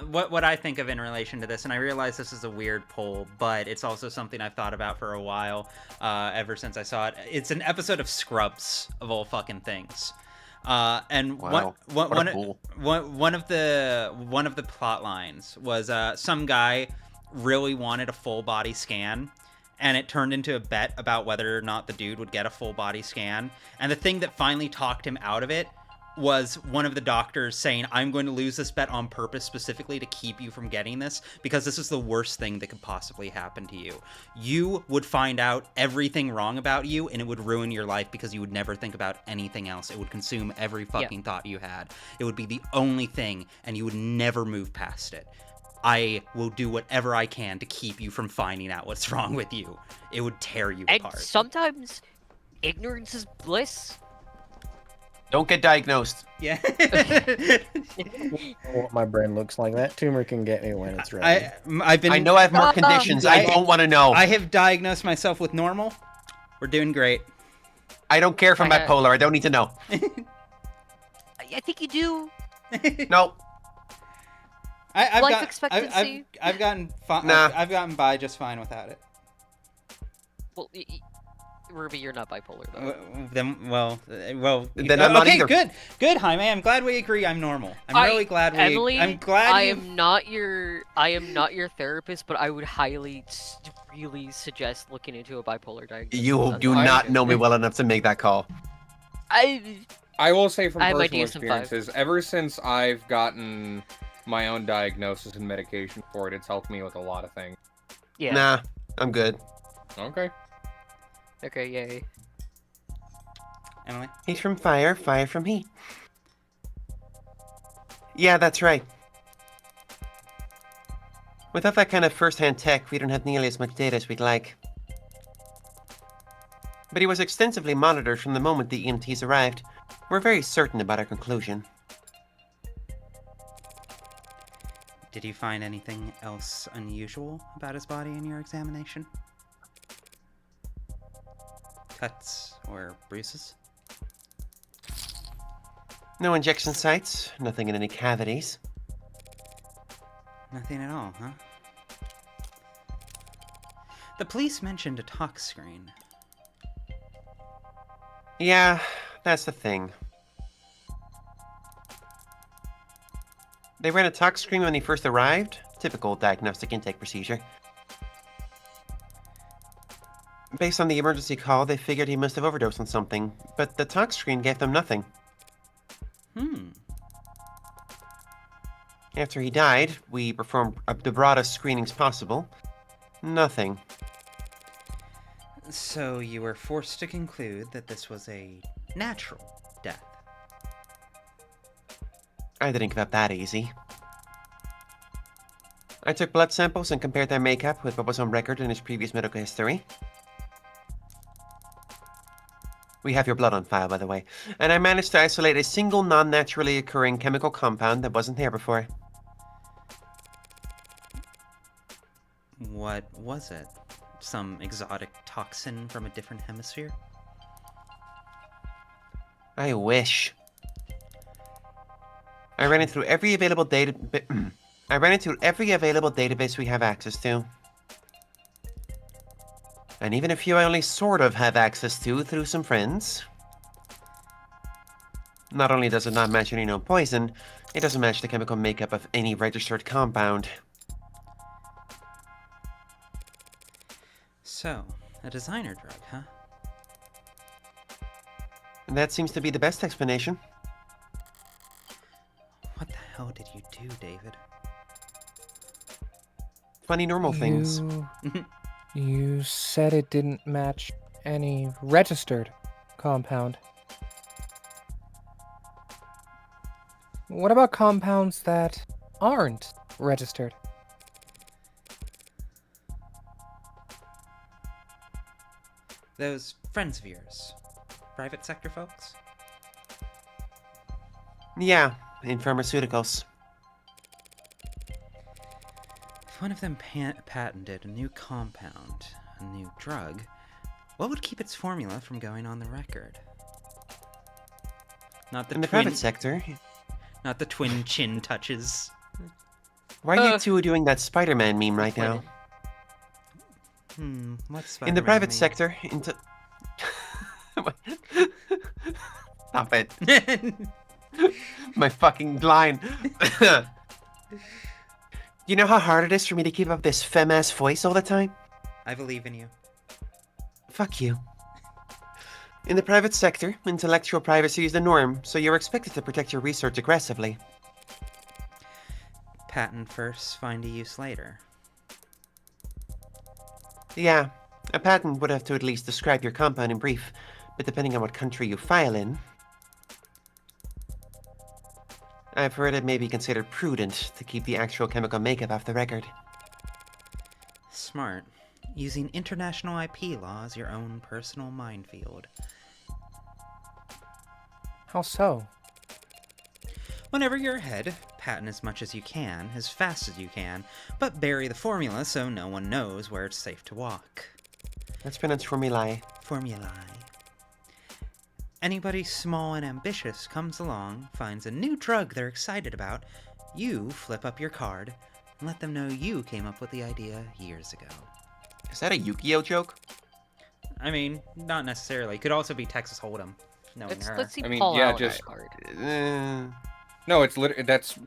What I think of in relation to this, and I realize this is a weird poll, but it's also something I've thought about for a while, ever since I saw it. It's an episode of Scrubs, of all fucking things. And wow. one of the plot lines was some guy really wanted a full body scan, and it turned into a bet about whether or not the dude would get a full body scan. And the thing that finally talked him out of it was one of the doctors saying, I'm going to lose this bet on purpose specifically to keep you from getting this, because this is the worst thing that could possibly happen to you. You would find out everything wrong about you, and it would ruin your life because you would never think about anything else. It would consume every fucking thought you had. It would be the only thing, and you would never move past it. I will do whatever I can to keep you from finding out what's wrong with you. It would tear you apart. And sometimes ignorance is bliss. Don't get diagnosed. Yeah. What my brain looks like. That tumor can get me when it's ready. I know I have more conditions. I don't want to know. I have diagnosed myself with normal. We're doing great. I don't care if I'm bipolar. I don't need to know. I think you do. No. Life expectancy. I've gotten Nah. I've gotten by just fine without it. Well, Ruby, you're not bipolar though. Then I'm not either. Good, Jaime. I'm glad we agree. I'm normal. I'm really glad we. Emily, I'm glad. I am not your therapist, but I would really suggest looking into a bipolar diagnosis. You do not know me well enough to make that call. I will say from I have my personal DSM-5. experiences, ever since I've gotten my own diagnosis and medication for it, it's helped me with a lot of things. Yeah. Nah, I'm good. Okay. Okay, yay. Emily? Heat from fire, fire from heat. Yeah, that's right. Without that kind of first-hand tech, we don't have nearly as much data as we'd like. But he was extensively monitored from the moment the EMTs arrived. We're very certain about our conclusion. Did you find anything else unusual about his body in your examination? Cuts or bruises? No injection sites, nothing in any cavities. Nothing at all, huh? The police mentioned a tox screen. Yeah, that's the thing. They ran a tox screen when he first arrived. Typical diagnostic intake procedure. Based on the emergency call, they figured he must have overdosed on something, but the tox screen gave them nothing. After he died, we performed the broadest screenings possible. Nothing. So you were forced to conclude that this was a natural death. I didn't give up that easy. I took blood samples and compared their makeup with what was on record in his previous medical history. We have your blood on file, by the way. And I managed to isolate a single non-naturally occurring chemical compound that wasn't there before. What was it? Some exotic toxin from a different hemisphere? I wish. I ran it through every available database we have access to. And even a few I only sort of have access to through some friends. Not only does it not match any known poison, it doesn't match the chemical makeup of any registered compound. So, a designer drug, huh? And that seems to be the best explanation. What the hell did you do, David? Funny normal things. You said it didn't match any registered compound. What about compounds that aren't registered? Those friends of yours. Private sector folks? Yeah, in pharmaceuticals. If one of them patented a new compound, a new drug, what would keep its formula from going on the record? Not the in the private sector. Not the twin chin touches. Why are you two doing that Spider-Man meme right now? What's Spider-Man in the private mean? sector, Stop it. My fucking line. You know how hard it is for me to keep up this femme-ass voice all the time? I believe in you. Fuck you. In the private sector, intellectual privacy is the norm, so you're expected to protect your research aggressively. Patent first, find a use later. Yeah, a patent would have to at least describe your compound in brief, but depending on what country you file in... I've heard it may be considered prudent to keep the actual chemical makeup off the record. Smart. Using international IP law as your own personal minefield. How so? Whenever you're ahead, patent as much as you can, as fast as you can, but bury the formula so no one knows where it's safe to walk. That's pronounced formulae. Formulae. Anybody small and ambitious comes along, finds a new drug they're excited about, you flip up your card, and let them know you came up with the idea years ago. Is that a Yu-Gi-Oh joke? I mean, not necessarily. Could also be Texas Hold'em, knowing her. Let's see I mean, Paul yeah, Allen just- card. No, it's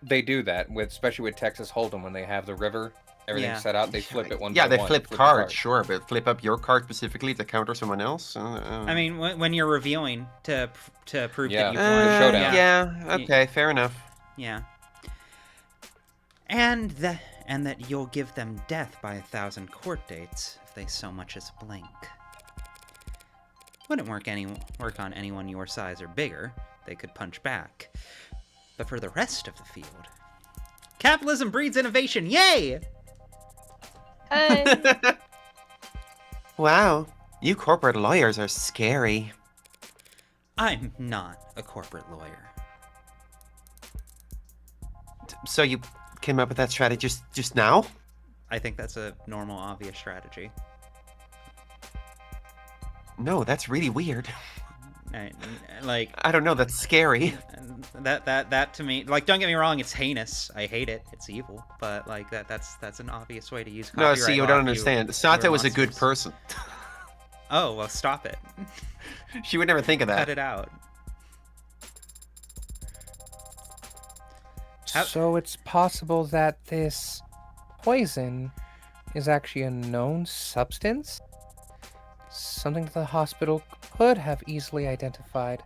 they do that with, especially with Texas Hold'em when they have the river, everything Yeah. set out. They flip it one. Yeah, by they one, flip the cards, card. sure, but flip up your card specifically to counter someone else? I mean, when you're revealing to prove Yeah, that you've the won. showdown. Yeah, okay, fair enough. Yeah. And that you'll give them death by 1,000 court dates if they so much as blink. Wouldn't work on anyone your size or bigger. They could punch back. But for the rest of the field, capitalism breeds innovation. Yay! Hey. Wow, you corporate lawyers are scary. I'm not a corporate lawyer. So you came up with that strategy just now? I think that's a normal, obvious strategy. No, that's really weird. Like, I don't know, that's scary. that to me, like, don't get me wrong, it's heinous. I hate it. It's evil. But like that's an obvious way to use No, copyright see, you law don't if understand. you Sato were was a good monsters. person. Oh, well, stop it. She would never think of that. Cut it out. So it's possible that this poison is actually a known substance? Something that the hospital could have easily identified.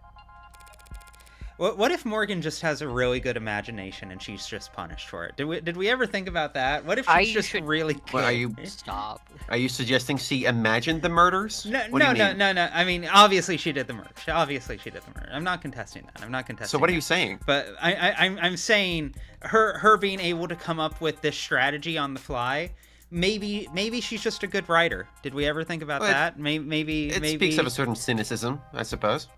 What if Morgan just has a really good imagination and she's just punished for it? Did we ever think about that? What if she's just really good? What, are you Stop. Are you suggesting she imagined the murders? No, What do you no, mean? no. I mean, obviously she did the murder. Obviously she did the murder. I'm not contesting that. I'm not contesting. So what are that. you saying? But I'm saying her being able to come up with this strategy on the fly. Maybe she's just a good writer. Did we ever think about Well, that? Maybe It speaks of a certain cynicism, I suppose.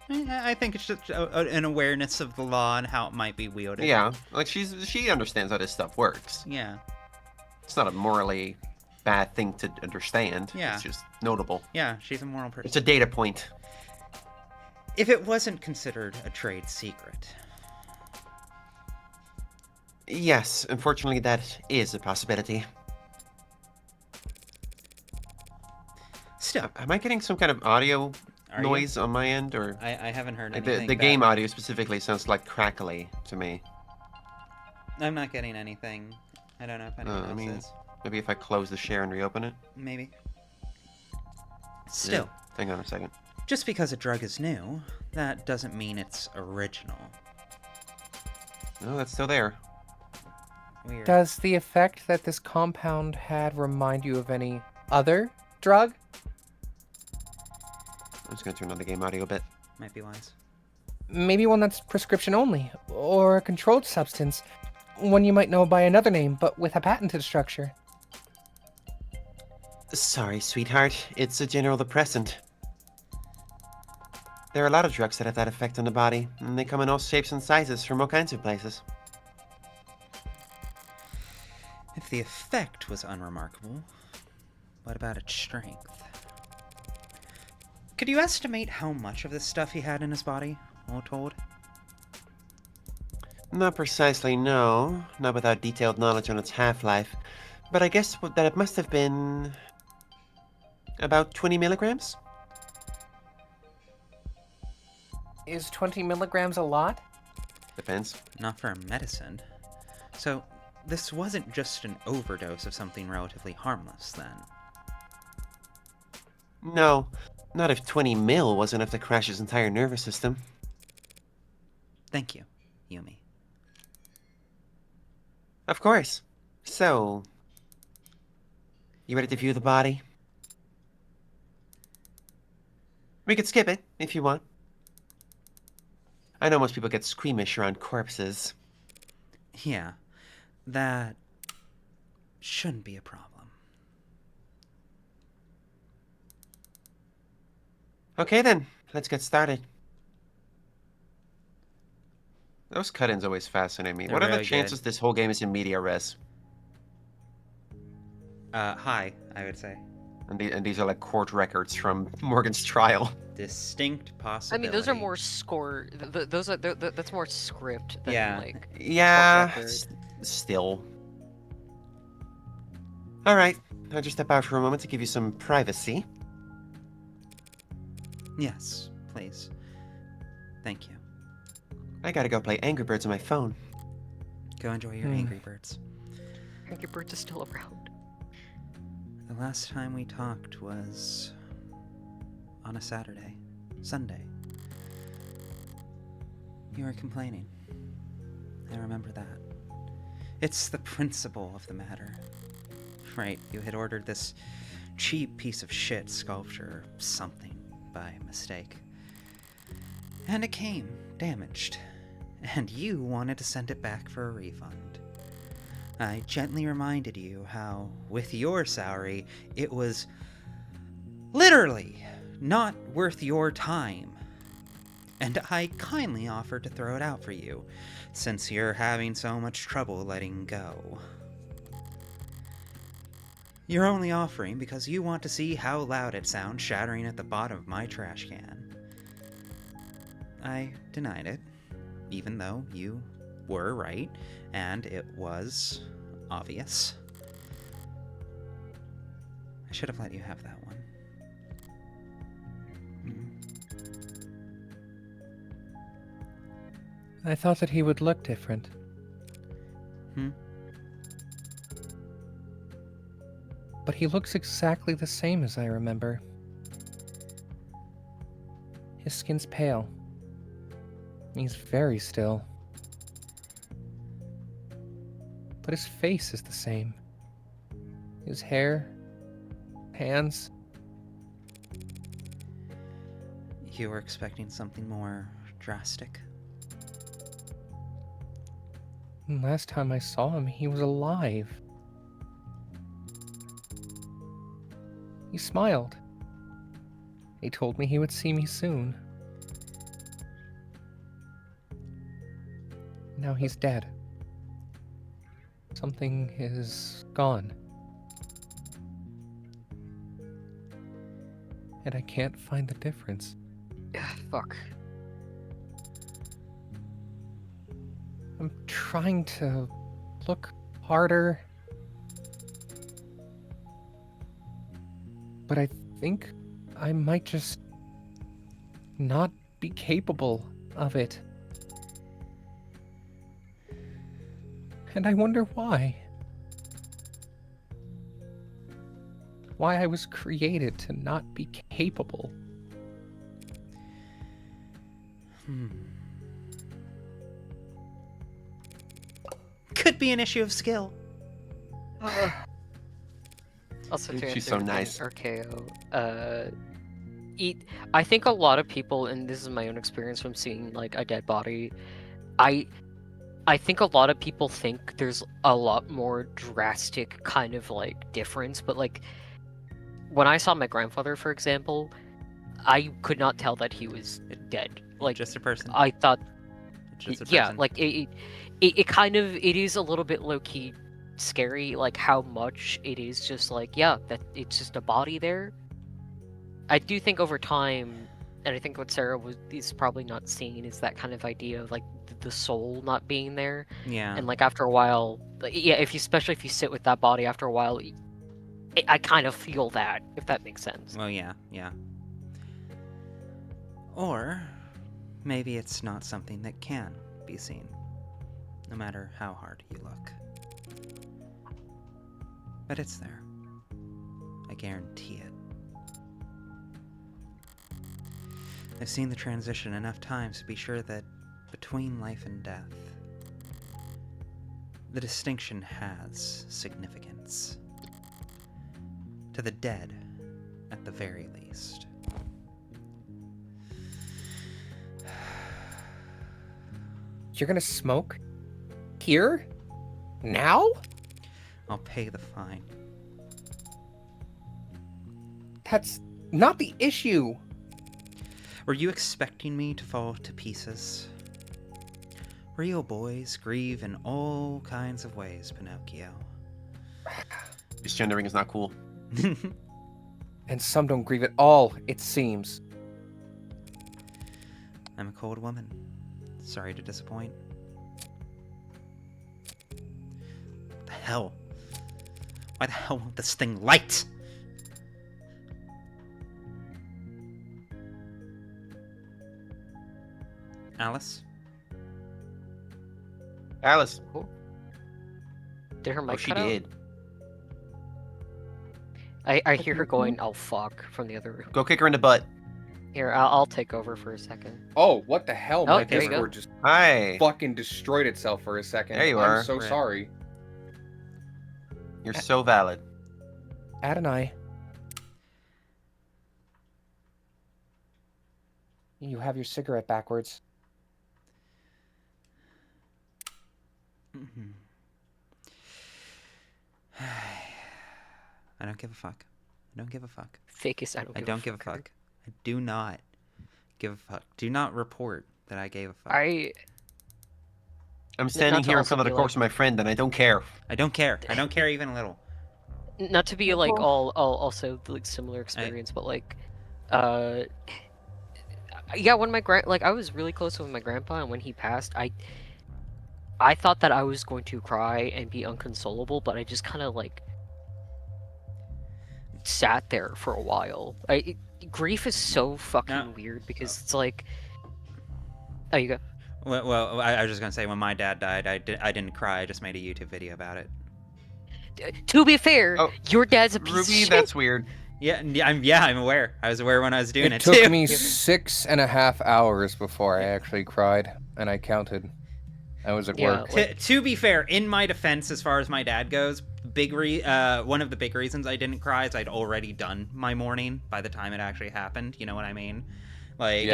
I think it's just an awareness of the law and how it might be wielded. Yeah, like she understands how this stuff works. Yeah. It's not a morally bad thing to understand. Yeah. It's just notable. Yeah, she's a moral person. It's a data point. If it wasn't considered a trade secret. Yes, unfortunately that is a possibility. Still. Am I getting some kind of audio Are noise on my end, or I haven't heard like anything. the game bad. audio specifically sounds like crackly to me. I'm not getting anything. I don't know if anyone I else mean, is. maybe if I close the share and reopen it. Maybe. Still, Yeah. Hang on a second. just because a drug is new, that doesn't mean it's original. No, that's still there. Weird. Does the effect that this compound had remind you of any other drug? I'm just gonna turn on the game audio a bit. Might be wise. Maybe one that's prescription only, or a controlled substance. One you might know by another name, but with a patented structure. Sorry, sweetheart. It's a general depressant. There are a lot of drugs that have that effect on the body, and they come in all shapes and sizes from all kinds of places. If the effect was unremarkable, what about its strength? Could you estimate how much of this stuff he had in his body, all told? Not precisely, no. Not without detailed knowledge on its half-life. But I guess that it must have been... about 20 milligrams? Is 20 milligrams a lot? Depends. Not for a medicine. So, this wasn't just an overdose of something relatively harmless, then? No. Not if 20 mil was enough to crash his entire nervous system. Thank you, Yumi. Of course. So, you ready to view the body? We could skip it, if you want. I know most people get squeamish around corpses. Yeah, that shouldn't be a problem. Okay then, let's get started. Those cut-ins always fascinate me. They're What are the really chances good. this whole game is in media res? High, I would say. And these are like court records from Morgan's trial. Distinct I possibility. mean, those are more score. Those are that's more script than Yeah. like. Yeah, court record. still. Alright, I'll just step out for a moment to give you some privacy. Yes, please. Thank you. I gotta go play Angry Birds on my phone. Go enjoy your Angry Birds. Angry Birds is still around. The last time we talked was on a Sunday. You were complaining. I remember that. It's the principle of the matter. Right, you had ordered this cheap piece of shit sculpture or something by mistake. And it came, damaged. And you wanted to send it back for a refund. I gently reminded you how, with your salary, it was literally not worth your time. And I kindly offered to throw it out for you, since you're having so much trouble letting go. You're only offering because you want to see how loud it sounds shattering at the bottom of my trash can. I denied it, even though you were right, and it was obvious. I should have let you have that one. I thought that he would look different. But he looks exactly the same as I remember. His skin's pale. He's very still. But his face is the same. His hair, hands. You were expecting something more drastic? Last time I saw him, he was alive. He smiled. He told me he would see me soon. Now he's dead. Something is gone. And I can't find the difference. Fuck. I'm trying to look harder. But I think I might just not be capable of it. And I wonder why. Why I was created to not be capable. Could be an issue of skill. Also, to She's answer so the nice. RKO, I think a lot of people, and this is my own experience from seeing like a dead body, I think a lot of people think there's a lot more drastic kind of like difference, but like when I saw my grandfather, for example, I could not tell that he was dead. Like just a person. I thought, Just a yeah, person. like it kind of it is a little bit low key scary, like how much it is just like that it's just a body there. I do think over time, and I think what Sarah is probably not seeing is that kind of idea of like the soul not being there. Yeah. And like after a while, especially if you sit with that body after a while, I kind of feel that, if that makes sense. Well, yeah. Or maybe it's not something that can be seen, no matter how hard you look. But it's there. I guarantee it. I've seen the transition enough times to be sure that between life and death, the distinction has significance. To the dead, at the very least. You're gonna smoke? Here? Now? I'll pay the fine. That's not the issue. Were you expecting me to fall to pieces? Real boys grieve in all kinds of ways, Pinocchio. Misgendering is not cool. And some don't grieve at all, it seems. I'm a cold woman. Sorry to disappoint. What the hell? Why the hell won't this thing light? Alice? Alice. Did her mic Oh, she cut out? did. I hear her going, "Oh fuck," from the other room. Go kick her in the butt. Here, I'll take over for a second. Oh, what the hell? Oh, My there you go. Discord just Hi. fucking destroyed itself for a second. There you I'm are. so Right. sorry. You're so valid. Adonai. You have your cigarette backwards. Mhm. I don't give a fuck. I don't give a fuck. Fakest, I don't give a fuck. fuck. I do not give a fuck. Do not report that I gave a fuck. I'm standing not to here in also front of the be corpse like- of my friend, and I don't care. I don't care. I don't care even a little. Not to be like all also like similar experience, but like, yeah, when my I was really close with my grandpa, and when he passed, I thought that I was going to cry and be unconsolable, but I just kind of like sat there for a while. Grief is so fucking weird because it's like, oh, you go. Well, I was just gonna say when my dad died, I didn't cry. I just made a YouTube video about it. To be fair, your dad's a piece of Ruby, shit. that's weird. Yeah, I'm aware. I was aware when I was doing it, It took too. me 6.5 hours before I actually cried, and I counted. I was at work. To be fair, in my defense, as far as my dad goes, one of the big reasons I didn't cry is I'd already done my mourning by the time it actually happened. You know what I mean? Like,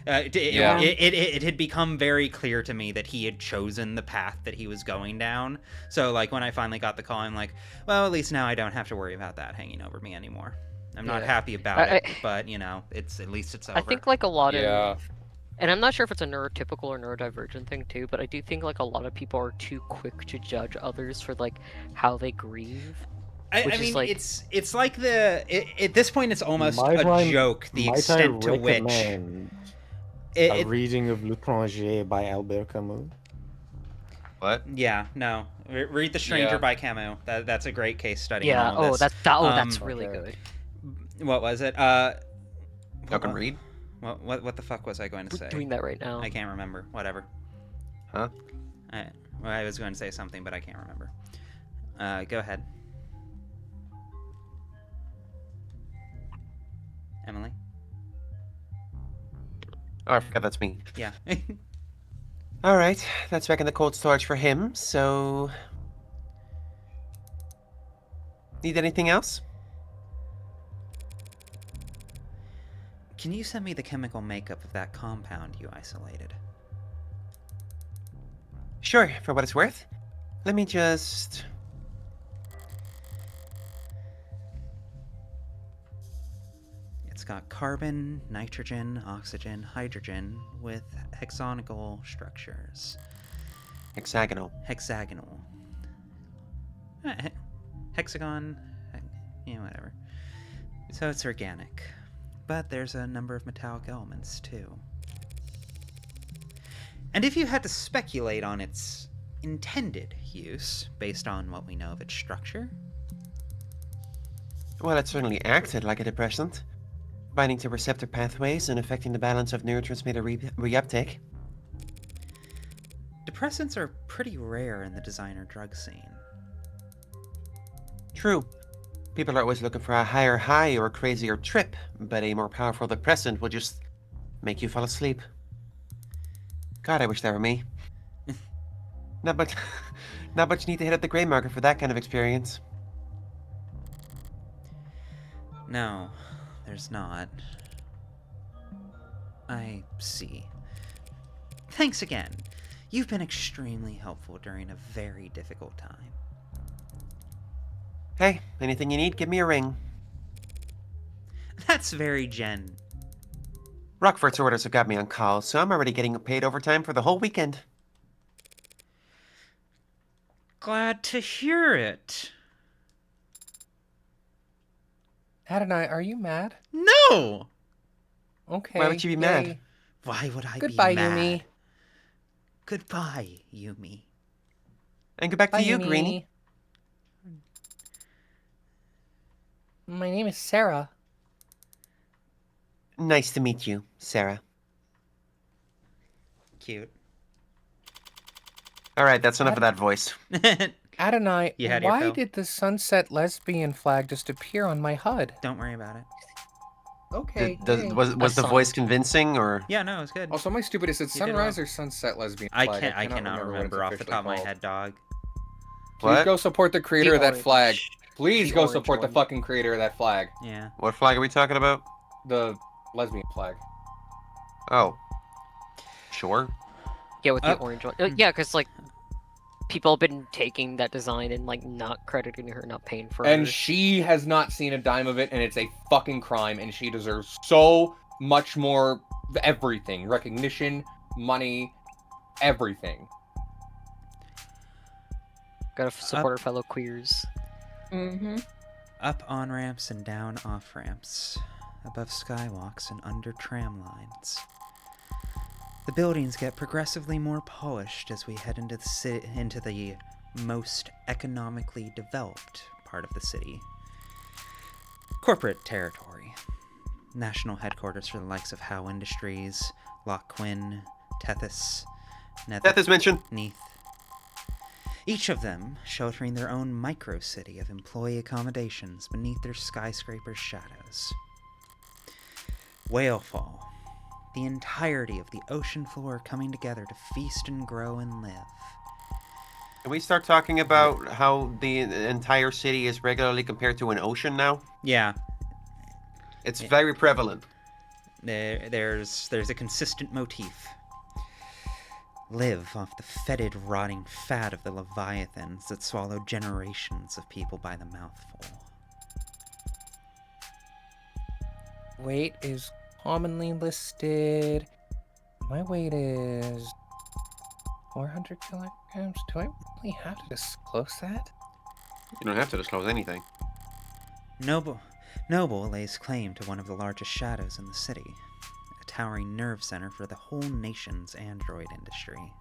it had become very clear to me that he had chosen the path that he was going down. So, like, when I finally got the call, I'm like, well, at least now I don't have to worry about that hanging over me anymore. I'm not happy about it, but, you know, at least it's over. I think, like, a lot of... And I'm not sure if it's a neurotypical or neurodivergent thing, too, but I do think, like, a lot of people are too quick to judge others for, like, how they grieve. I mean, like... it's like at this point, it's almost a joke, the extent to which... a reading of L'Étranger by Albert Camus. What? Yeah, no. Read The Stranger by Camus. That's a great case study. Yeah, in all of this. that's really good. What was it? You can read? What the fuck was I going to say? We're doing that right now. I can't remember. Whatever. Huh? I was going to say something, but I can't remember. Go ahead. Emily? Oh, I forgot that's me. Yeah. Alright, that's back in the cold storage for him, so... Need anything else? Can you send me the chemical makeup of that compound you isolated? Sure, for what it's worth. Let me just... It's got carbon, nitrogen, oxygen, hydrogen with hexagonal structures. Hexagonal. Hexagonal. Hexagon, whatever. So it's organic. But there's a number of metallic elements, too. And if you had to speculate on its intended use, based on what we know of its structure... Well, it certainly acted like a depressant, binding to receptor pathways and affecting the balance of neurotransmitter reuptake. Depressants are pretty rare in the designer drug scene. True. People are always looking for a higher high or a crazier trip, but a more powerful depressant will just Make you fall asleep. God, I wish that were me. Not much need to hit up the gray market for that kind of experience. No, there's not. I see. Thanks again. You've been extremely helpful during a very difficult time. Hey, anything you need, give me a ring. That's very Jen. Rockfort's orders have got me on call, so I'm already getting paid overtime for the whole weekend. Glad to hear it. Adonai, are you mad? No! Okay. Why would you be mad? Why would I Goodbye, be mad? Yumi. Goodbye, Yumi. And goodbye to you, Yumi. Greenie. My name is Sarah. Nice to meet you, Sarah. Cute. Alright, that's enough of that voice. Adonai, You had your why fill. did the sunset lesbian flag just appear on my HUD? Don't worry about it. Okay. Was the voice convincing, or? Yeah, no, it was good. Also, my stupid is it You did sunrise well. or sunset lesbian I flag? cannot remember off the top of my head, dog. Please What? go support the creator of that orange. flag. Please The go orange support the one. fucking creator of that flag. Yeah. What flag are we talking about? The lesbian flag. Oh. Sure. Yeah, with the Oh. orange one. Yeah, because like people have been taking that design and like not crediting her, not paying for And her. she has not seen a dime of it, and it's a fucking crime, and she deserves so much more everything. Recognition, money, everything. Gotta support our fellow queers. Mm-hmm. Up on-ramps and down off-ramps. Above skywalks and under tram lines. The buildings get progressively more polished as we head into the most economically developed part of the city. Corporate territory. National headquarters for the likes of Howe Industries, Lock Quinn, Tethys, Tethys mentioned. Neath. Each of them sheltering their own micro-city of employee accommodations beneath their skyscraper shadows. Whalefall. The entirety of the ocean floor coming together to feast and grow and live. Can we start talking about how the entire city is regularly compared to an ocean now? Yeah. It's very prevalent. There's a consistent motif. Live off the fetid, rotting fat of the leviathans that swallow generations of people by the mouthful. Weight is commonly listed. My weight is 400 kilograms. Do I really have to disclose that? You don't have to disclose anything. Noble lays claim to one of the largest shadows in the city, a towering nerve center for the whole nation's android industry.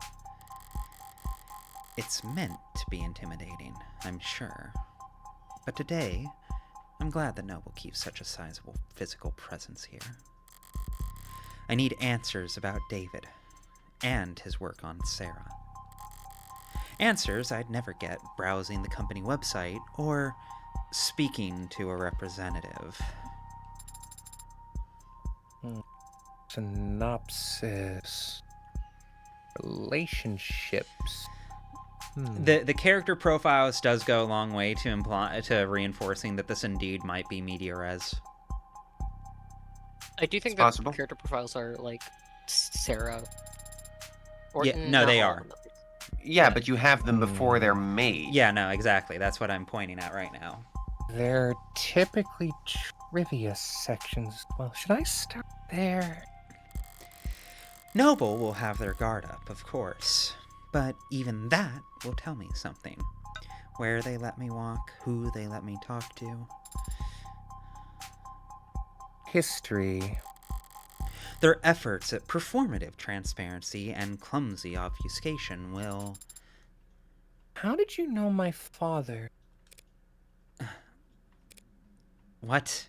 It's meant to be intimidating, I'm sure. But today, I'm glad that Noble keeps such a sizable physical presence here. I need answers about David, and his work on Sarah. Answers I'd never get browsing the company website, or speaking to a representative. Synopsis. Relationships. The character profiles does go a long way to reinforcing that this indeed might be media res. I do think It's that possible. character profiles are like Sarah. Or, Yeah, no, not they all are. of them. Yeah, but you have them before they're made. Yeah, no, exactly. That's what I'm pointing at right now. They're typically trivia sections. Well, should I start there? Noble will have their guard up, of course. But even that will tell me something. Where they let me walk, who they let me talk to. History. Their efforts at performative transparency and clumsy obfuscation will... How did you know my father? What?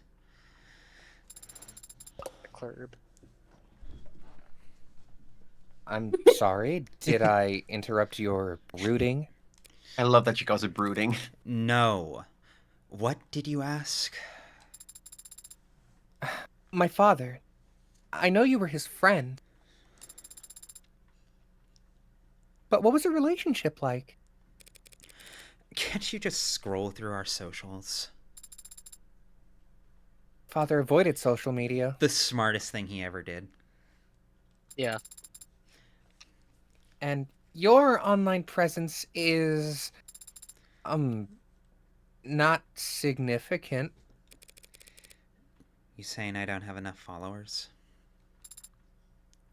Club. I'm sorry. Did I interrupt your brooding? I love that she calls it brooding. No. What did you ask? My father. I know you were his friend. But what was the relationship like? Can't you just scroll through our socials? Father avoided social media. The smartest thing he ever did. Yeah. And your online presence is... not significant. You saying I don't have enough followers?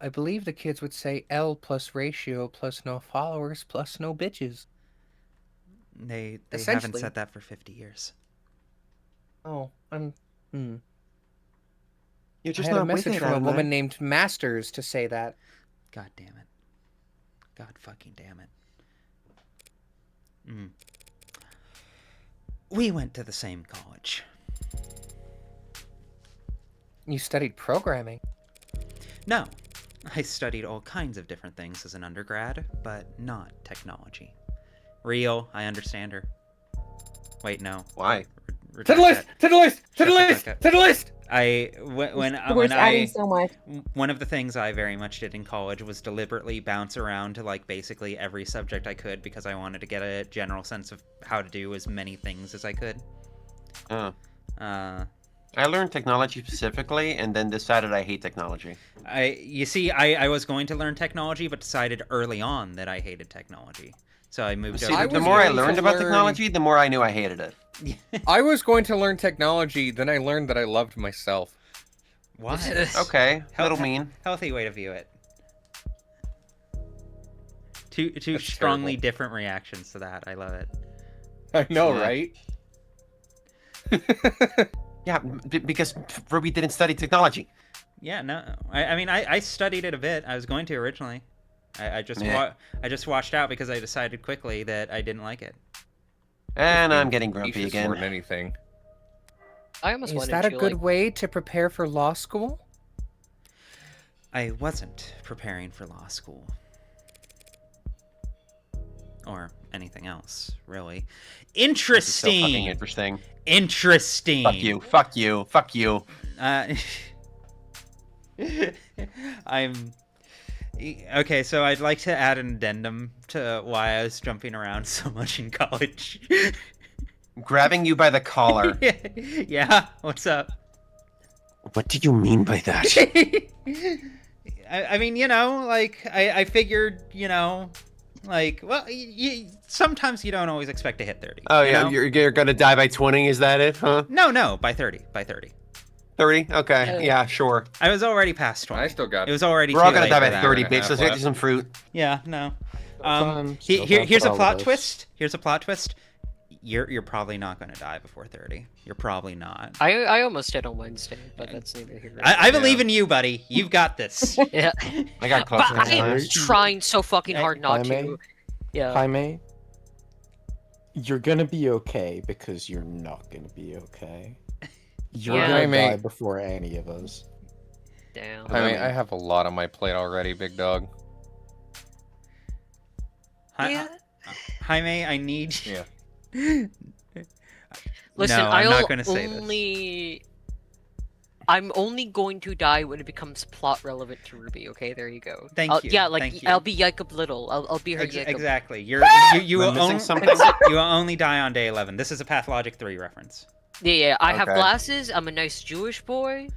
I believe the kids would say L plus ratio plus no followers plus no bitches. They haven't said that for 50 years. Oh, You're just I had not a message with it, from a am I? woman named Masters to say that. God damn it. God fucking damn it. We went to the same college. You studied programming. No, I studied all kinds of different things as an undergrad, but not technology. Real, I understand her. Wait, no. Why? To the list! To the list! To the list! To the list! We're adding so much. One of the things I very much did in college was deliberately bounce around to like basically every subject I could because I wanted to get a general sense of how to do as many things as I could. I learned technology specifically and then decided I hate technology. I was going to learn technology but decided early on that I hated technology. So I moved over. The more I learned about technology, the more I knew I hated it. I was going to learn technology, then I learned that I loved myself. Why? Okay, little mean. Healthy way to view it. Two strongly different reactions to that. I love it. I know, right? Yeah, because Ruby didn't study technology. Yeah, no. I mean, I studied it a bit. I was going to originally. I just washed out because I decided quickly that I didn't like it. And I'm getting grumpy again. More than anything. I almost Is wanted that a to, good like... way to prepare for law school? I wasn't preparing for law school. Or anything else, really. Interesting! So fucking interesting. Interesting! Fuck you, fuck you, fuck you. Okay, so I'd like to add an addendum to why I was jumping around so much in college. Grabbing you by the collar. Yeah, what's up? What do you mean by that? I mean, you know, like, I figured, you know, like, well, sometimes you don't always expect to hit 30. Oh, yeah, know? you're gonna die by 20, is that it, huh? No, by 30. 30? Okay, yeah, sure. I was already past 20. I still got it. It was already We're all too gonna late die for by that. 30, bitch. Let's get you some fruit. Yeah, no. Still Here's time a for all plot of us. twist. Here's a plot twist. You're probably not going to die before 30. You're probably not. I almost did on Wednesday, but that's neither here nor I believe in you, buddy. You've got this. Yeah. I got close. But I'm trying so fucking hard not Jaime? to. Yeah. Jaime, you're gonna be okay because you're not gonna be okay. You're Yeah. gonna Jaime. die before any of us. Damn. I mean, I have a lot on my plate already, big dog. Jaime, I need. Yeah. Listen, no, I'm not going to say this. I'm only going to die when it becomes plot relevant to Ruby. Okay, there you go. Thank you. Yeah, like Thank you. I'll be Jacob Little. I'll be her Jacob. Exactly. You will missing only something? you will only die on day 11. This is a Pathologic 3 reference. Yeah, I have Okay. glasses. I'm a nice Jewish boy.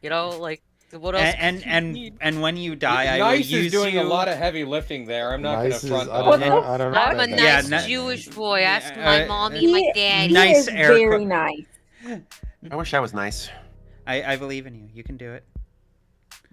You know, like what else? And when you die, I will Nice use is doing you. a lot of heavy lifting there. I'm not Nice gonna is- front I on don't that. know. I don't know. I'm a about nice that. Jewish boy. Ask my mommy and my daddy. He Nice is air very quote. nice. I wish I was nice. I believe in you. You can do it.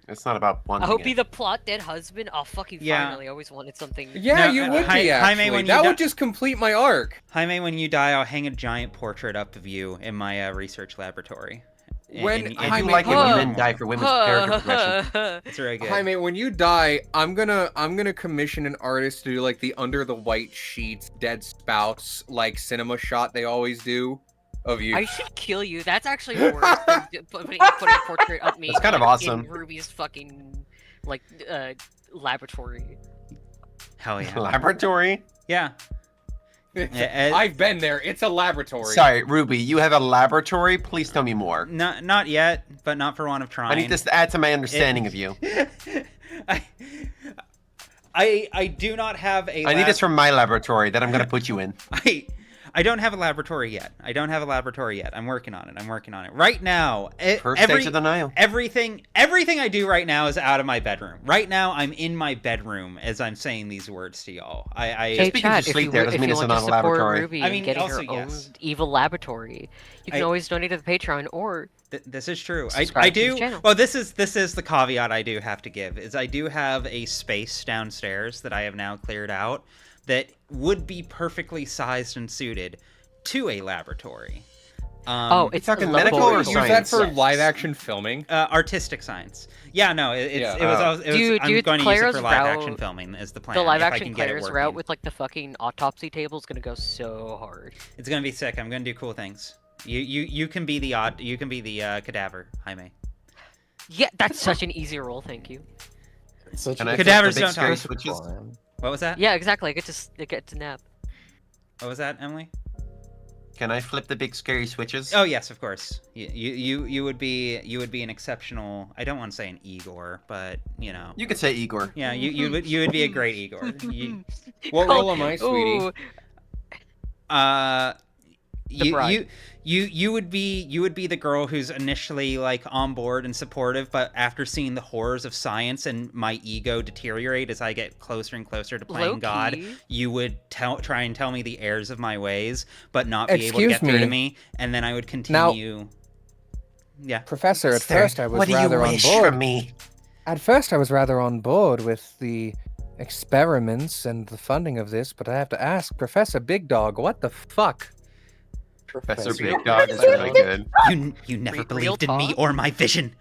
It's not about wanting I hope it. be the plot dead husband. Oh, fucking Yeah. finally! I always wanted something. Yeah, No, you would Jaime, be actually. when you That die- would just complete my arc. Jaime, when you die, I'll hang a giant portrait up of you in my research laboratory. When I do Jaime, like when hold women on. die for women's character progression. It's very good. Jaime, when you die, I'm gonna commission an artist to do like the under the white sheets dead spouse like cinema shot they always do of you. I should kill you. That's actually worse than putting a portrait of me. That's kind of like, awesome. In Ruby's fucking like laboratory. Hell yeah. Laboratory? Yeah. I've been there. It's a laboratory. Sorry, Ruby, you have a laboratory? Please tell me more. Not yet, but not for want of trying. I need this to add to my understanding of you. I do not have a I need this from my laboratory that I'm going to put you in. I don't have a laboratory yet. I'm working on it. Right now, First stage of denial. Everything I do right now is out of my bedroom. Right now, I'm in my bedroom as I'm saying these words to y'all. Just because you sleep there doesn't mean it's not a laboratory. I mean, getting also, her own yes. evil laboratory. You can always donate to the Patreon or this is true. subscribe I to his do. channel. Well, this is the caveat I do have to give is I do have a space downstairs that I have now cleared out that would be perfectly sized and suited to a laboratory. It's talking medical or use that for live action filming? Artistic science. Yeah, no, I'm going to use it for live action filming is the plan. The live if I action can get it Claire's working. route with like the fucking autopsy table is gonna go so hard. It's gonna be sick. I'm gonna do cool things. You can be the cadaver, Jaime. Yeah, that's such an easy role. Thank you. Cadavers don't talk. What was that? Yeah, exactly. I get to nap. What was that, Emily? Can I flip the big scary switches? Oh yes, of course. You would be an exceptional. I don't want to say an Igor, but you know. You could say Igor. Yeah, you would be a great Igor. What role am I, sweetie? You would be the girl who's initially like on board and supportive, but after seeing the horrors of science and my ego deteriorate as I get closer and closer to playing God, you would try and tell me the errors of my ways, but not be able to get through to me, and then I would continue. Yeah, Professor. At first, I was rather on board. From me? At first, I was rather on board with the experiments and the funding of this, but I have to ask, Professor Big Dog, what the fuck? Professor Big Dog is really good. You never believed in me or my vision.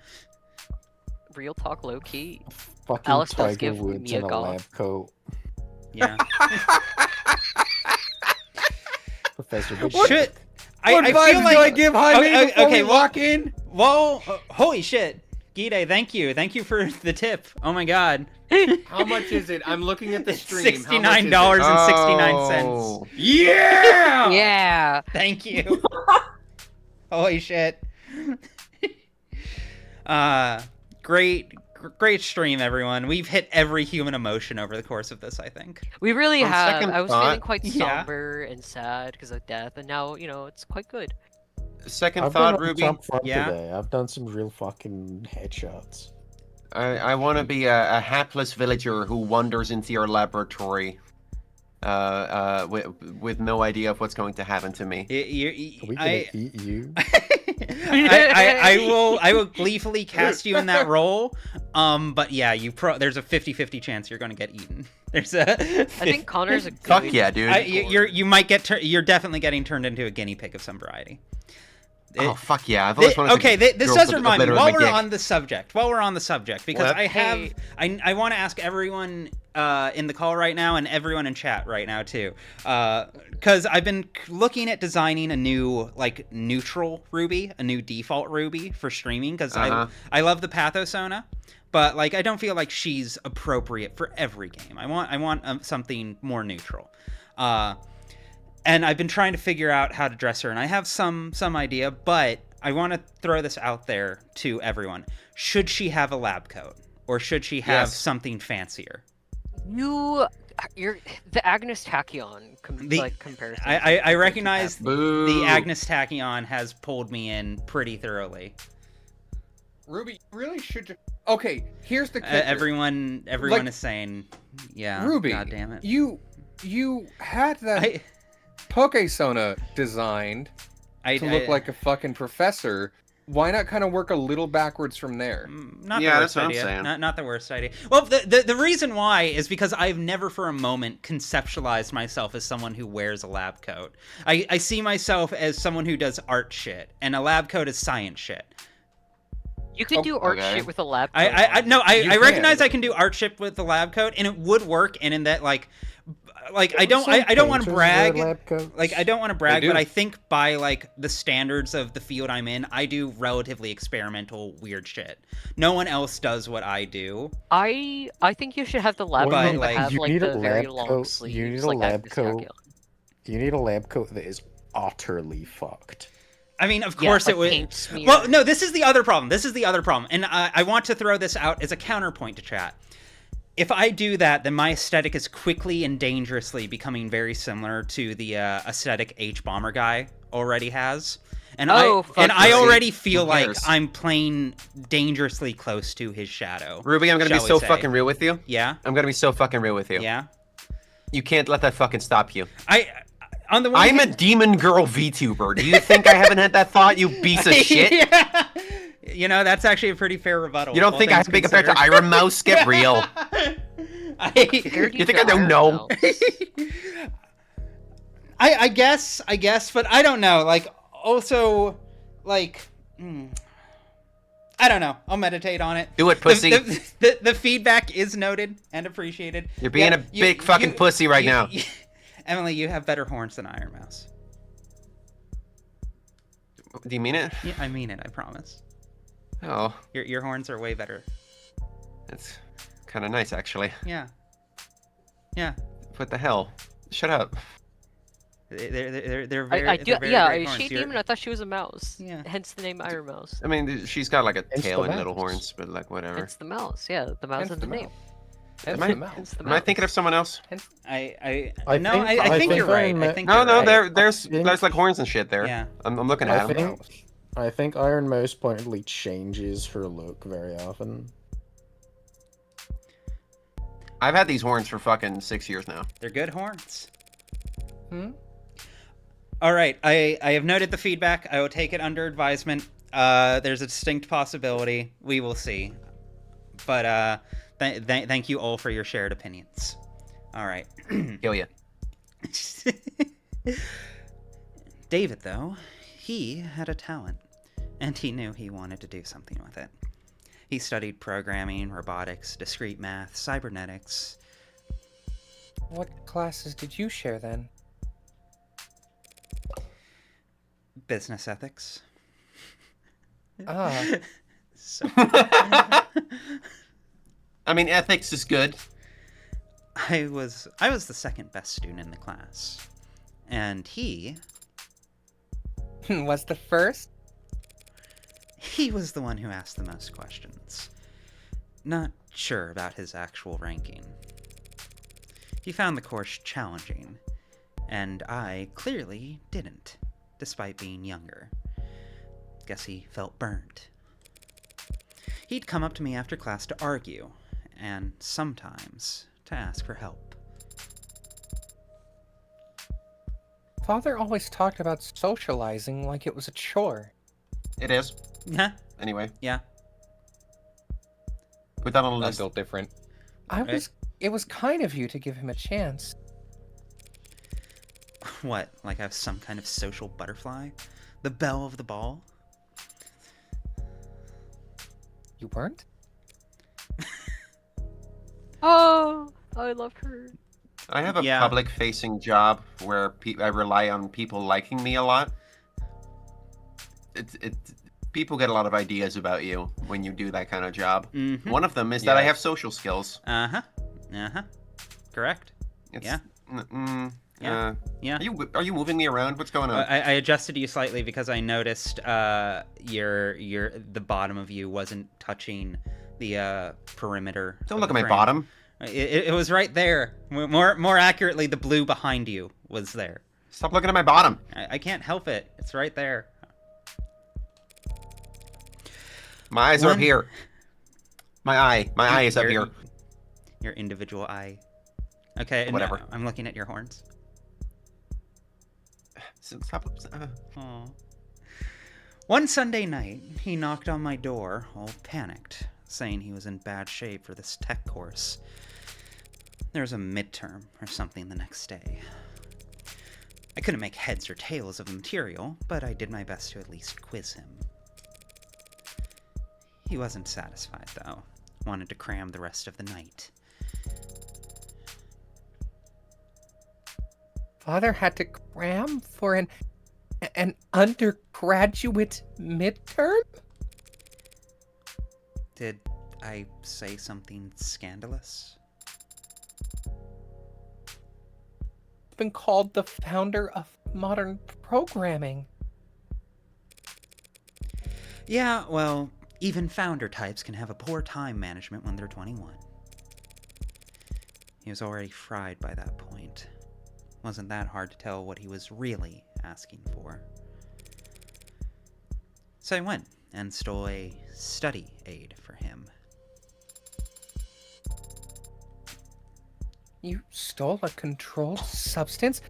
Real talk, low key. Fucking Alice does Tiger give Woods me a in a goth. lab coat. Yeah. Professor Big What Dog. What vibes do I give Jaime before we walk in? Well, holy shit. Gide, thank you for the tip. Oh my god. How much is it? I'm looking at the stream. $69.69. Oh. Yeah! Yeah. Thank you. Holy shit. Great stream, everyone. We've hit every human emotion over the course of this, I think. We really On have. second I was thought- feeling quite Yeah. somber and sad because of death, and now it's quite good. Second I've thought, been on Ruby. top front Yeah? today. I've done some real fucking headshots. I want to be a hapless villager who wanders into your laboratory, with no idea of what's going to happen to me. Are we gonna eat you? I will gleefully cast you in that role. But yeah, there's a 50-50 chance you're going to get eaten. There's a. I think Connor's a good. Fuck yeah, dude. You're definitely getting turned into a guinea pig of some variety. Oh fuck yeah! I've always wanted to this girl does with remind me. glitter in While my we're dick. on the subject, because What? I want to ask everyone in the call right now and everyone in chat right now too, because I've been looking at designing a new neutral Ruby, a new default Ruby for streaming, because I love the Pathosona, but I don't feel like she's appropriate for every game. I want something more neutral. And I've been trying to figure out how to dress her, and I have some idea, but I want to throw this out there to everyone. Should she have a lab coat, or should she have something fancier? You're the Agnes Tachyon comparison. I recognize Boo. the Agnes Tachyon has pulled me in pretty thoroughly. Ruby, you really should. Okay, here's the kicker. Everyone is saying, yeah. Ruby, God damn it. You had that Pokesona designed to look like a fucking professor. Why not kind of work a little backwards from there? Not the worst idea. Not the worst idea. Well, the reason why is because I've never for a moment conceptualized myself as someone who wears a lab coat. I see myself as someone who does art shit, and a lab coat is science shit. You could do art shit with a lab coat. I recognize I can do art shit with the lab coat, and it would work, and in that I don't want to brag. I don't want to brag, but I think by the standards of the field I'm in, I do relatively experimental weird shit. No one else does what I do. I think you should have the lab coat, but have you need the a very lab long coat. sleeves. You need a lab coat You need a lab coat that is utterly fucked. I mean, of course like it would. paint smear. Well, no, this is the other problem. And I want to throw this out as a counterpoint to chat. If I do that, then my aesthetic is quickly and dangerously becoming very similar to the aesthetic H-Bomber guy already has. And I already feel like I'm playing dangerously close to his shadow. Ruby, I'm gonna be so fucking real with you. Yeah? I'm gonna be so fucking real with you. Yeah? You can't let that fucking stop you. On the one I'm a demon girl VTuber. Do you think I haven't had that thought, you piece of shit? Yeah. You know, that's actually a pretty fair rebuttal. You don't think I have to be compared to Iron Mouse? Get real. You think I don't know? I guess, but I don't know. Like, also, like, I don't know. I'll meditate on it. Do it, pussy. The feedback is noted and appreciated. You're being a big fucking pussy right now. Emily, you have better horns than Iron Mouse. Do you mean it? Yeah, I mean it. I promise. Oh. Your horns are way better. That's kind of nice, actually. Yeah. Yeah. What the hell? Shut up. They're very. Is she a demon? I thought she was a mouse. Yeah. Hence the name Iron Mouse. I mean, she's got like a Hence tail the and little mouse. horns, but like whatever. Hence the mouse. Yeah, the mouse is the name. Am I thinking of someone else? I think you're right. I think no, you're right. there's like horns and shit there. Yeah. I'm looking at them. I think Iron Mouse pointedly changes her look very often. I've had these horns for fucking 6 years now. They're good horns. All right, I have noted the feedback. I will take it under advisement. There's a distinct possibility. We will see. But thank you all for your shared opinions. All right. Kill ya. David, though, he had a talent, and he knew he wanted to do something with it. He studied programming, robotics, discrete math, cybernetics. What classes did you share then? Business ethics. Ah. So... I mean, ethics is good. I was the second best student in the class, and he was the first. He was the one who asked the most questions. Not sure about his actual ranking. He found the course challenging, and I clearly didn't, despite being younger. Guess he felt burned. He'd come up to me after class to argue, and sometimes to ask for help. Father always talked about socializing like it was a chore. It is. Huh? Anyway. Yeah. Put that on the list. Still different. It was kind of you to give him a chance. What, like I was some kind of social butterfly? The belle of the ball? You weren't? Oh, I love her. I have a public-facing job where I rely on people liking me a lot. People get a lot of ideas about you when you do that kind of job. Mm-hmm. One of them is that I have social skills. Correct. Yeah. Yeah. Are you moving me around? What's going on? I adjusted you slightly because I noticed the bottom of you wasn't touching the perimeter. Don't look at my bottom. It was right there. More accurately, the blue behind you was there. Stop looking at my bottom. I can't help it. It's right there. My eyes are up here. My eye is up here. Your individual eye. Okay, whatever. I'm looking at your horns. Stop. Aww. One Sunday night, he knocked on my door, all panicked, saying he was in bad shape for this tech course. There was a midterm or something the next day. I couldn't make heads or tails of the material, but I did my best to at least quiz him. He wasn't satisfied, though. Wanted to cram the rest of the night. Father had to cram for an undergraduate midterm? Did I say something scandalous? been called the founder of modern programming. Yeah, well, even founder types can have a poor time management when they're 21. He was already fried by that point. Wasn't that hard to tell what he was really asking for. So I went and stole a study aid for him. You stole a controlled substance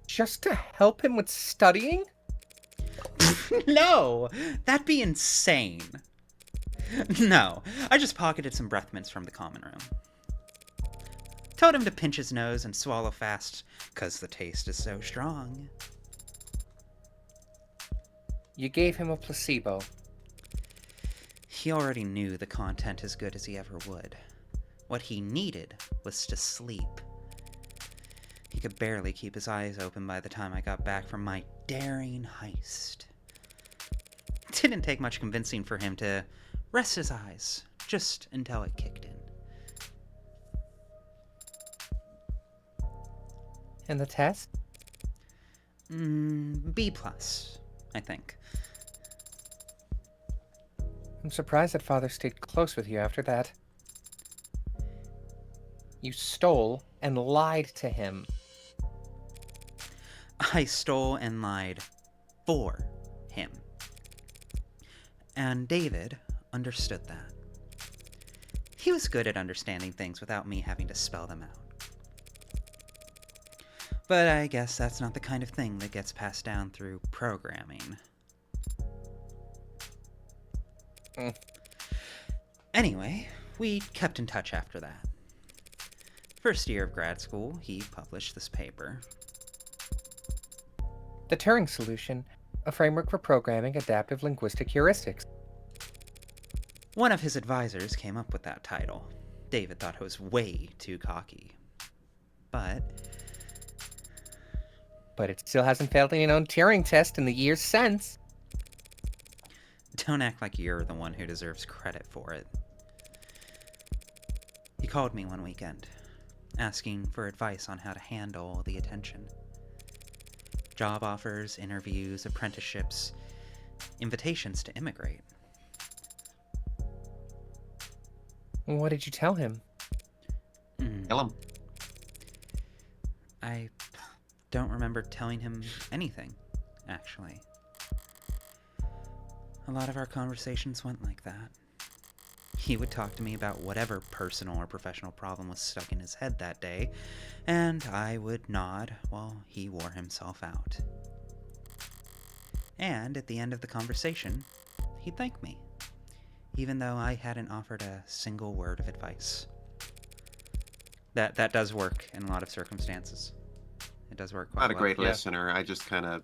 just to help him with studying? No! That'd be insane. No, I just pocketed some breath mints from the common room. Told him to pinch his nose and swallow fast, 'cause the taste is so strong. You gave him a placebo. He already knew the content as good as he ever would. What he needed was to sleep. He could barely keep his eyes open by the time I got back from my daring heist. It didn't take much convincing for him to rest his eyes, just until it kicked in. And the test? B+, I think. I'm surprised that Father stayed close with you after that. You stole and lied to him. I stole and lied for him. And David understood that. He was good at understanding things without me having to spell them out. But I guess that's not the kind of thing that gets passed down through programming. Anyway, we kept in touch after that. First year of grad school, he published this paper. The Turing Solution, a framework for programming adaptive linguistic heuristics. One of his advisors came up with that title. David thought it was way too cocky. But it still hasn't failed any known Turing test in the years since. Don't act like you're the one who deserves credit for it. He called me one weekend, asking for advice on how to handle the attention. Job offers, interviews, apprenticeships, invitations to immigrate. What did you tell him? Tell him. I don't remember telling him anything, actually. A lot of our conversations went like that. He would talk to me about whatever personal or professional problem was stuck in his head that day, and I would nod while he wore himself out. And at the end of the conversation, he'd thank me, even though I hadn't offered a single word of advice. That does work in a lot of circumstances. It does work quite well. Not a great listener. I just kind of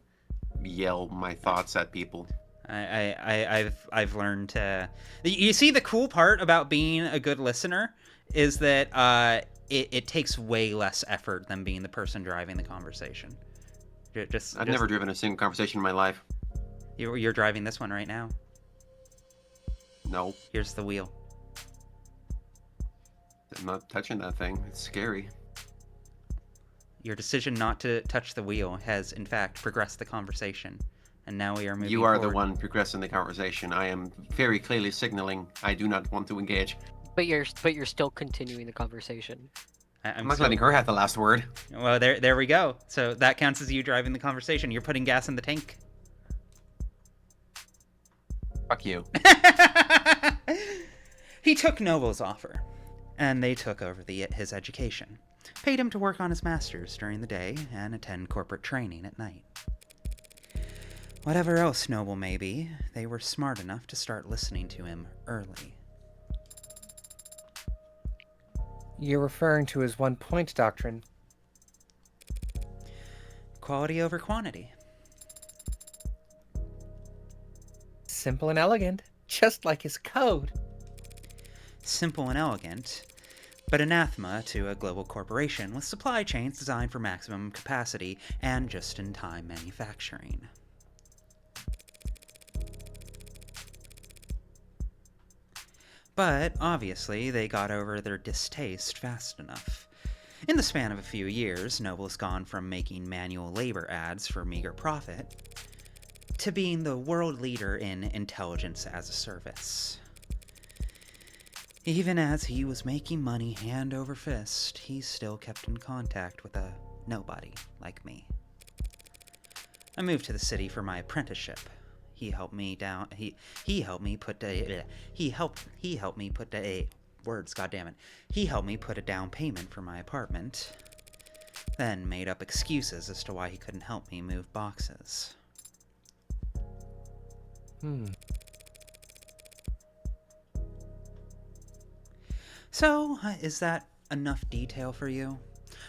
yell my thoughts at people. I've learned to. You see, the cool part about being a good listener is that it takes way less effort than being the person driving the conversation. I've never driven a single conversation in my life. You're driving this one right now. No. Here's the wheel. I'm not touching that thing. It's scary. Your decision not to touch the wheel has, in fact, progressed the conversation. And now we are moving You are forward. the one progressing the conversation. I am very clearly signaling I do not want to engage. But you're still continuing the conversation. I'm not letting her have the last word. Well, there we go. So that counts as you driving the conversation. You're putting gas in the tank. Fuck you. He took Noble's offer, and they took over his education. Paid him to work on his master's during the day and attend corporate training at night. Whatever else Noble may be, they were smart enough to start listening to him early. You're referring to his one-point doctrine. Quality over quantity. Simple and elegant, just like his code. Simple and elegant, but anathema to a global corporation with supply chains designed for maximum capacity and just-in-time manufacturing. But, obviously, they got over their distaste fast enough. In the span of a few years, Noble has gone from making manual labor ads for meager profit to being the world leader in intelligence as a service. Even as he was making money hand over fist, he still kept in contact with a nobody like me. I moved to the city for my apprenticeship. He helped me down. He helped me put a. He helped me put a. Words, goddammit. He helped me put a down payment for my apartment. Then made up excuses as to why he couldn't help me move boxes. So, is that enough detail for you?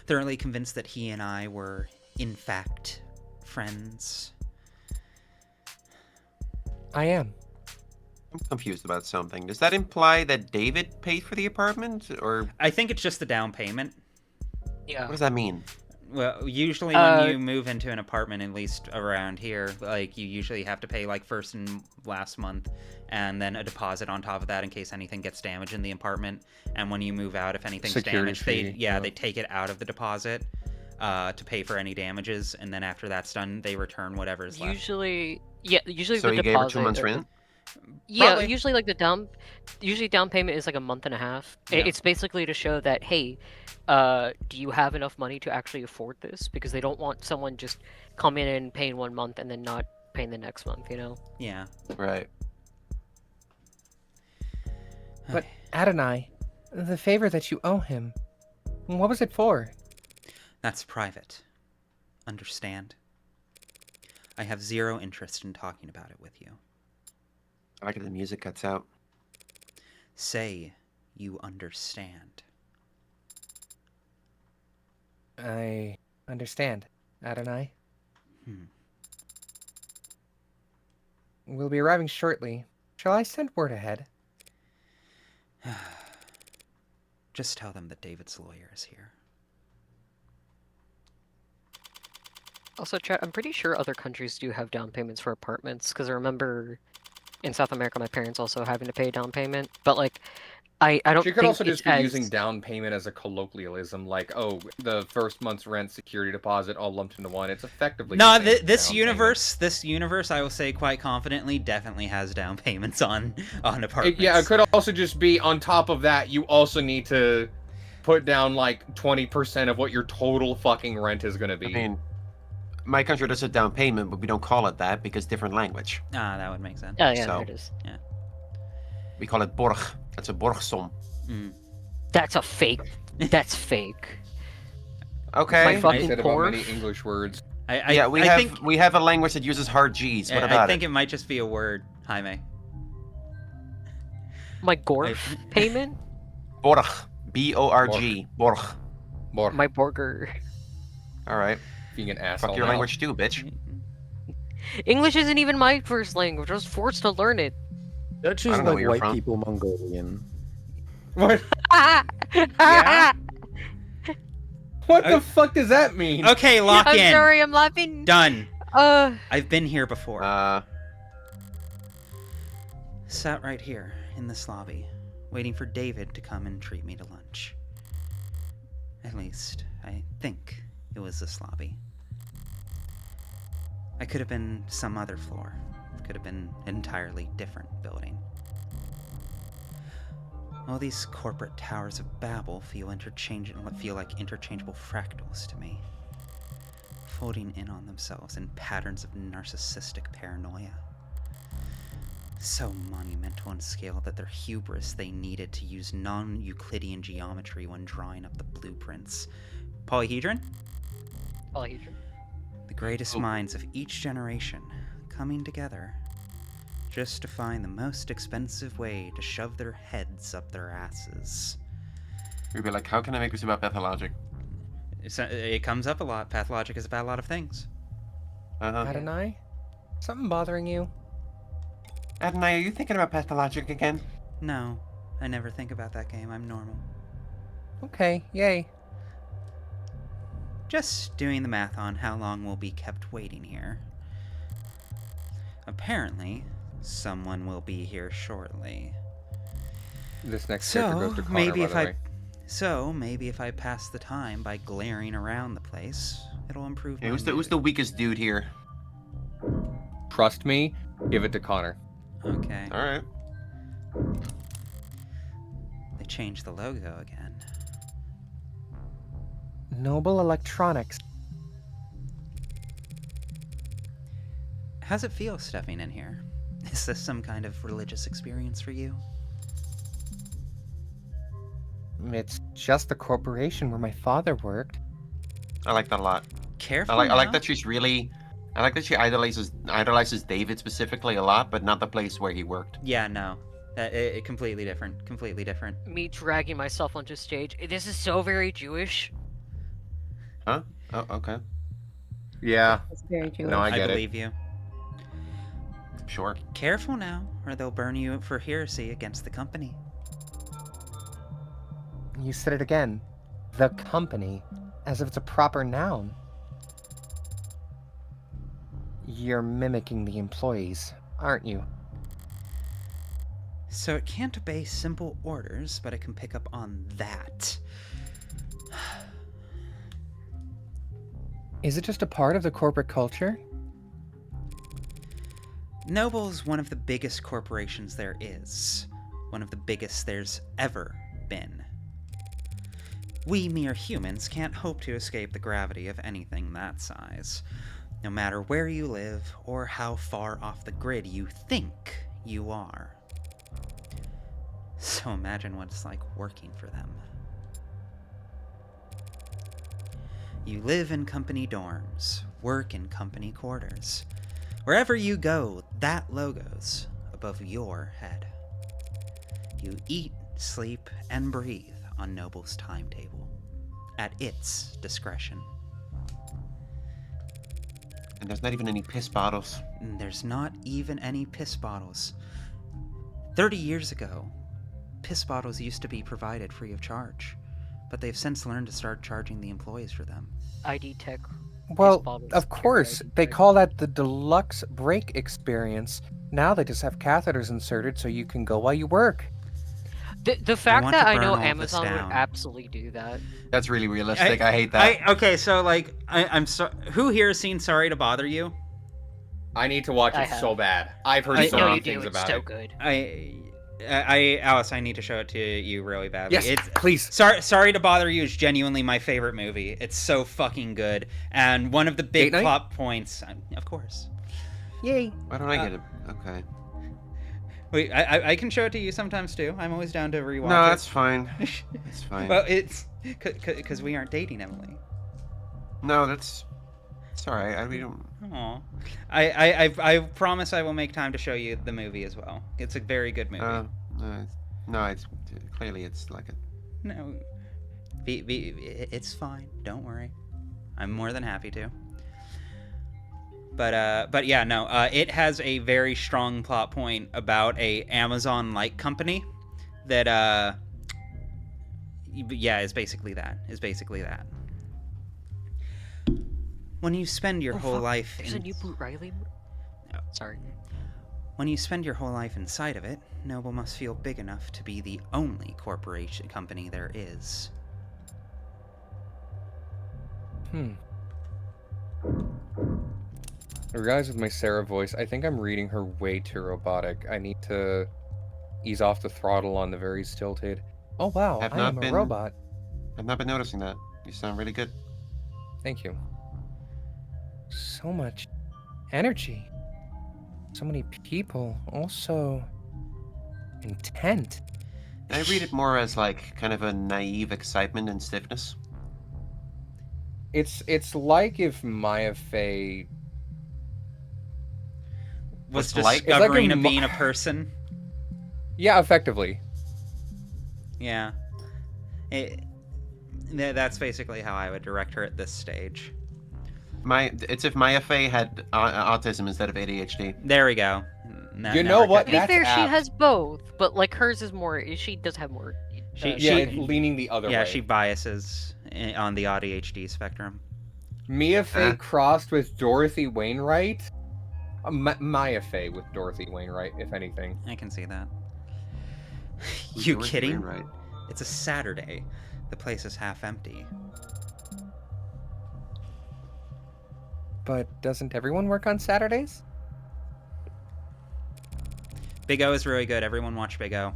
Thoroughly convinced that he and I were, in fact, friends? I am. I'm confused about something. Does that imply that David paid for the apartment, or? I think it's just the down payment. Yeah. What does that mean? Well, usually when you move into an apartment, at least around here, like, you usually have to pay, like, first and last month, and then a deposit on top of that in case anything gets damaged in the apartment. And when you move out, if anything's damaged, they take it out of the deposit to pay for any damages, and then after that's done, they return whatever is left. Usually So the you deposit. gave her 2 months rent? Yeah, Probably. usually like usually down payment is like a month and a half. Yeah. It's basically to show that, hey, do you have enough money to actually afford this? Because they don't want someone just coming in and paying 1 month and then not paying the next month, you know? Yeah. Right. But Adonai, the favor that you owe him, what was it for? That's private. Understand? I have zero interest in talking about it with you. I like it the music cuts out. Say you understand. I understand, Adonai. We'll be arriving shortly. Shall I send word ahead? Just tell them that David's lawyer is here. Also, chat, I'm pretty sure other countries do have down payments for apartments, because I remember in South America my parents also having to pay a down payment, but like, I don't She could think also just it's be as... using down payment as a colloquialism, like, oh, the first month's rent, security deposit, all lumped into one. It's effectively No, the same this down universe, I will say quite confidently, definitely has down payments on apartments. Yeah, it could also just be on top of that. You also need to put down like 20% of what your total fucking rent is going to be. I mean, my country does a down payment, but we don't call it that because different language. Ah, that would make sense. Oh yeah, So- there it is. Yeah. We call it borg. That's a borgsom. That's a fake. That's fake. Okay. My I fucking said about porf. many English words. Yeah, we have a language that uses hard G's. What about I think it might just be a word, Jaime. My Gorf payment? Borg. B-O-R-G. Borg. My burger. All right. Being an asshole. Fuck your now. language too, bitch. English isn't even my first language. I was forced to learn it. Dutch I is don't know like where you're white from. people Mongolian. What? Yeah? What the fuck does that mean? Okay, lock I'm in. sorry, I'm laughing. Done. Uh, I've been here before. Sat right here in this lobby, waiting for David to come and treat me to lunch. At least, I think it was this lobby. I could have been some other floor. Could have been an entirely different building. All these corporate towers of Babel feel like interchangeable fractals to me, folding in on themselves in patterns of narcissistic paranoia. So monumental in scale that their hubris they needed to use non-Euclidean geometry when drawing up the blueprints. Polyhedron? Polyhedron. The greatest minds of each generation coming together just to find the most expensive way to shove their heads up their asses. We'd be like, how can I make this about pathologic? It comes up a lot. Pathologic is about a lot of things. Adonai? Something bothering you? Adonai, are you thinking about pathologic again? No, I never think about that game. I'm normal. Okay, yay. Just doing the math on how long we'll be kept waiting here. Apparently, someone will be here shortly. This next character goes to Connor, maybe by if the I way. So maybe if I pass the time by glaring around the place, it'll improve my Who's mood. the weakest dude here? Trust me, give it to Connor. Okay. All right. They changed the logo again. Noble Electronics. How's it feel stepping in here? Is this some kind of religious experience for you? It's just the corporation where my father worked. I like that a lot. Careful I like now. that she's really. I like that she idolizes David specifically a lot, but not the place where he worked. Yeah, no. It completely different. Completely different. Me dragging myself onto stage. This is so very Jewish. Huh? Oh, okay. Yeah. It's very Jewish. No, I I get it. believe you. Sure. Careful now, or they'll burn you for heresy against the company. You said it again. The company. As if it's a proper noun. You're mimicking the employees, aren't you? So it can't obey simple orders, but it can pick up on that. Is it just a part of the corporate culture? Noble's one of the biggest corporations there is. One of the biggest there's ever been. We mere humans can't hope to escape the gravity of anything that size, no matter where you live or how far off the grid you think you are. So imagine what it's like working for them. You live in company dorms, work in company quarters. Wherever you go, that logo's above your head. You eat, sleep, and breathe on Noble's timetable, at its discretion. And there's not even any piss bottles. And there's not even any piss bottles. 30 years ago, piss bottles used to be provided free of charge, but they've since learned to start charging the employees for them. ID Tech. Well, of course, they call that the deluxe break experience. Now they just have catheters inserted so you can go while you work. The fact want that to I know burn all this Amazon would down. absolutely do that. That's really realistic. I hate that. Okay, so like, I'm so. Who here has seen Sorry to Bother You? I need to watch I it have. so bad. I've heard I so know many you do. things It's about so it. good. Alice, I need to show it to you really badly. Yes, It's please. Sorry to Bother You is genuinely my favorite movie. It's so fucking good, and one of the big Date night? plot points, of course. Yay. Why don't I get it? Okay. Wait, I can show it to you sometimes too. I'm always down to rewatch No, it. that's fine. That's fine. Well, it's because we aren't dating, Emily. No, that's. It's alright. We don't. Aw. I promise I will make time to show you the movie as well. It's a very good movie. No, it's clearly it's like a. No, it's fine. Don't worry. I'm more than happy to. But yeah, no. It has a very strong plot point about a Amazon-like company that yeah, is basically that. When you spend your whole life There's a new Boot Riley. Sorry. When you spend your whole life inside of it, Noble must feel big enough to be the only corporation company there is. I realize with my Sarah voice, I think I'm reading her way too robotic. I need to ease off the throttle on the very stilted. Oh wow, Have I not am been- a robot. I've not been noticing that. You sound really good. Thank you. So much energy. So many people. Also intent. I read it more as like kind of a naive excitement and stiffness. It's like if Maya Fey Was What's like? discovering It's like a of mo- being a person. Yeah, effectively. Yeah. That's basically how I would direct her at this stage. It's if Maya Fey had autism instead of ADHD. There we go. You know what? To be That's fair, she apt. has both, but like hers is more. She does have more. She- Yeah, she- it's leaning the other way. Yeah, she biases on the ADHD spectrum. Mia Fey crossed with Dorothy Wainwright. Maya Fey with Dorothy Wainwright, if anything. I can see that. Who's You Dorothy kidding? Wainwright? It's a Saturday. The place is half empty. But doesn't everyone work on Saturdays? Big O is really good. Everyone watch Big O.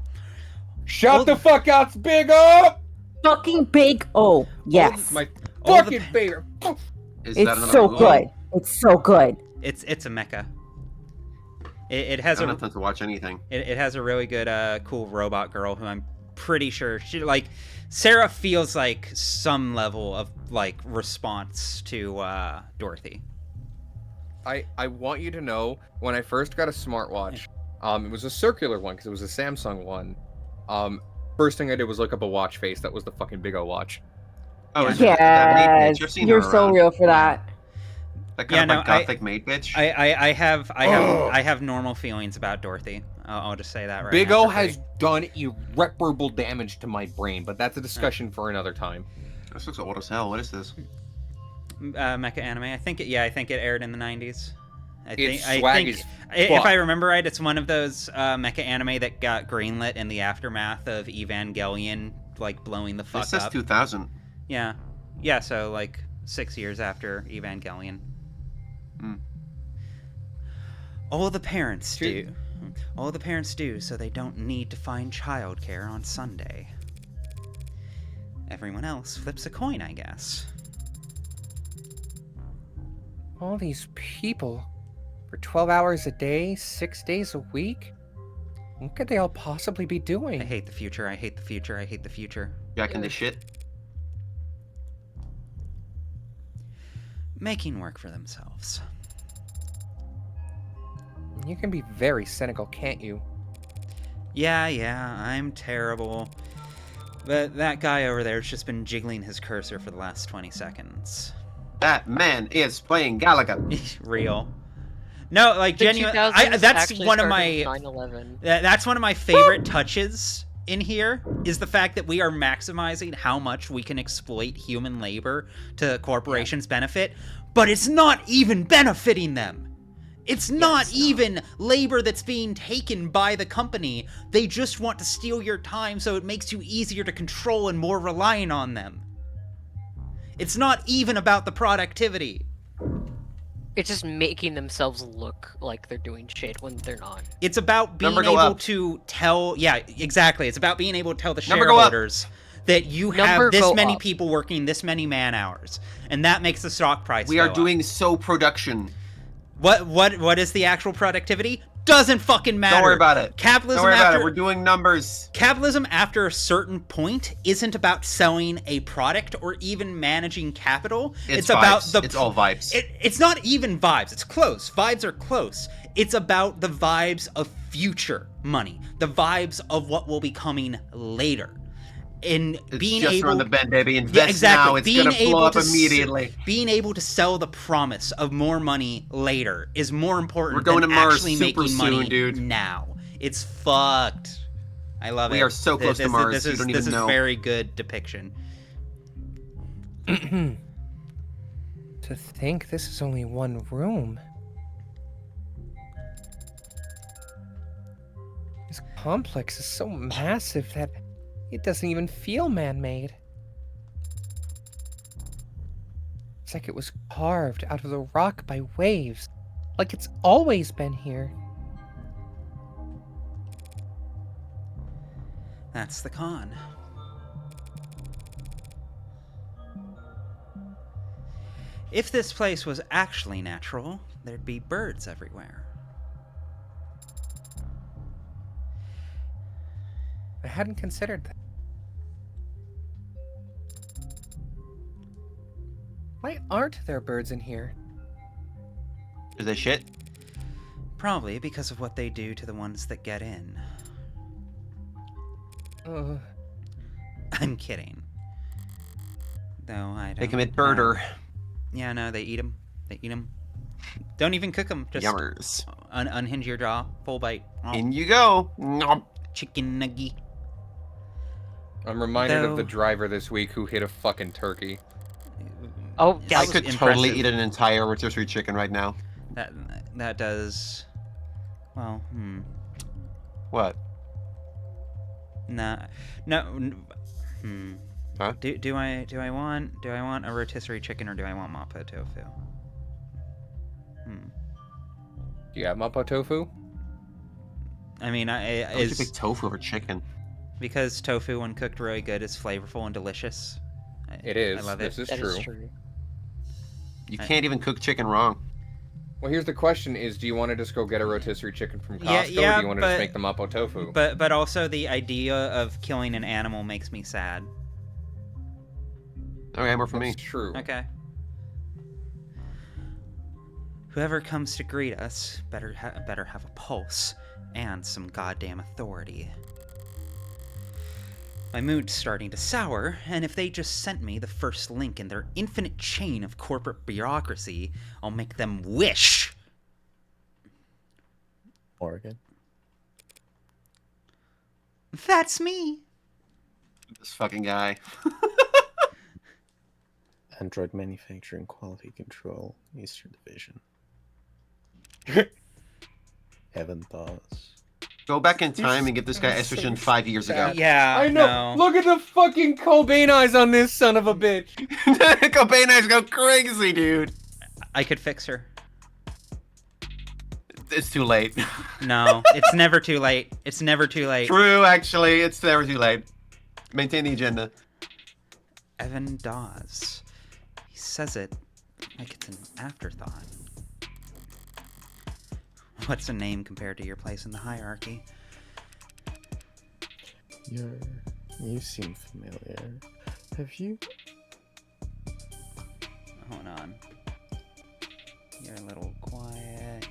Shut the fuck out, it's Big O! Fucking Big O. Yes. My fucking favorite. It's so good. It's so good. It's a mecha. It has I don't have to watch anything. It has a really good, cool robot girl who I'm pretty sure Sarah feels like some level of like response to Dorothy. I want you to know, when I first got a smartwatch, it was a circular one because it was a Samsung one. First thing I did was look up a watch face. That was the fucking Big O watch. Oh, yes. You're so real for that. That kind of gothic maid bitch. I have normal feelings about Dorothy. I'll just say that right Big now. O has done irreparable damage to my brain, but that's a discussion for another time. This looks old as hell. What is this? Mecha anime. I think it aired in the 90s. I think if I remember right, it's one of those mecha anime that got greenlit in the aftermath of Evangelion, like blowing the fuck up. This says 2000. Yeah, so like 6 years after Evangelion. All the parents do. All the parents do so they don't need to find childcare on Sunday. Everyone else flips a coin, I guess. All these people for 12 hours a day, 6 days a week? What could they all possibly be doing? I hate the future. I hate the future. I hate the future. Jacking this shit. Making work for themselves. You can be very cynical, can't you? Yeah, I'm terrible. But that guy over there's just been jiggling his cursor for the last 20 seconds. That man is playing Galaga. Real. No, like genuinely, that's one of my 9/11. That's one of my favorite touches in here is the fact that we are maximizing how much we can exploit human labor to corporations' benefit, but it's not even benefiting them. It's not even labor that's being taken by the company. They just want to steal your time so it makes you easier to control and more reliant on them. It's not even about the productivity. It's just making themselves look like they're doing shit when they're not. It's about being able to tell... Yeah, exactly. It's about being able to tell the shareholders that you have this many people working this many man hours. And that makes the stock price We are doing so production. What is the actual productivity? Doesn't fucking matter. Don't worry about it. Capitalism Don't worry about it. We're doing numbers. Capitalism, after a certain point, isn't about selling a product or even managing capital. It's about vibes. It's all vibes. It's not even vibes. It's close. Vibes are close. It's about the vibes of future money, the vibes of what will be coming later. In being just able run the bend, baby. Invest now. It's gonna blow up immediately. Being able to sell the promise of more money later is more important. We're going than to Mars actually super making soon, money dude. Now. It's fucked. I love it. We are so close to Mars. This is very good depiction. To think this is only one room. This complex is so massive that it doesn't even feel man-made. It's like it was carved out of the rock by waves, like it's always been here. That's the con. If this place was actually natural, there'd be birds everywhere. I hadn't considered that. Why aren't there birds in here? Is that shit? Probably because of what they do to the ones that get in. I'm kidding. Though I don't. They commit murder. Yeah, no, they eat them. They eat them. Don't even cook them. Just Yummers. Unhinge your jaw. Full bite. In you go. Nom. Chicken nugget. I'm reminded of the driver this week who hit a fucking turkey. Oh, I could totally eat an entire rotisserie chicken right now. That does. Well, What? Nah. No. Huh? Do I want a rotisserie chicken or do I want mapo tofu? Do you have mapo tofu? I mean, I would pick tofu over chicken. Because tofu, when cooked really good, is flavorful and delicious. It is. I love it. This is true. You can't even cook chicken wrong. Well, here's the question: do you want to just go get a rotisserie chicken from Costco, or do you want to just make the mapo tofu? But also the idea of killing an animal makes me sad. Okay, more for me. True. Okay. Whoever comes to greet us better have a pulse and some goddamn authority. My mood's starting to sour, and if they just sent me the first link in their infinite chain of corporate bureaucracy, I'll make them wish. Morgan. That's me. This fucking guy. Android Manufacturing Quality Control, Eastern Division. Evan Dawes. Go back in time and give this guy estrogen 5 years ago. Yeah, I know. Look at the fucking Cobain eyes on this son of a bitch. Cobain eyes go crazy, dude. I could fix her. It's too late. No, it's never too late. It's never too late. True, actually, it's never too late. Maintain the agenda. Evan Dawes. He says it like it's an afterthought. What's a name compared to your place in the hierarchy? You seem familiar. Have you? Hold on. You're a little quiet.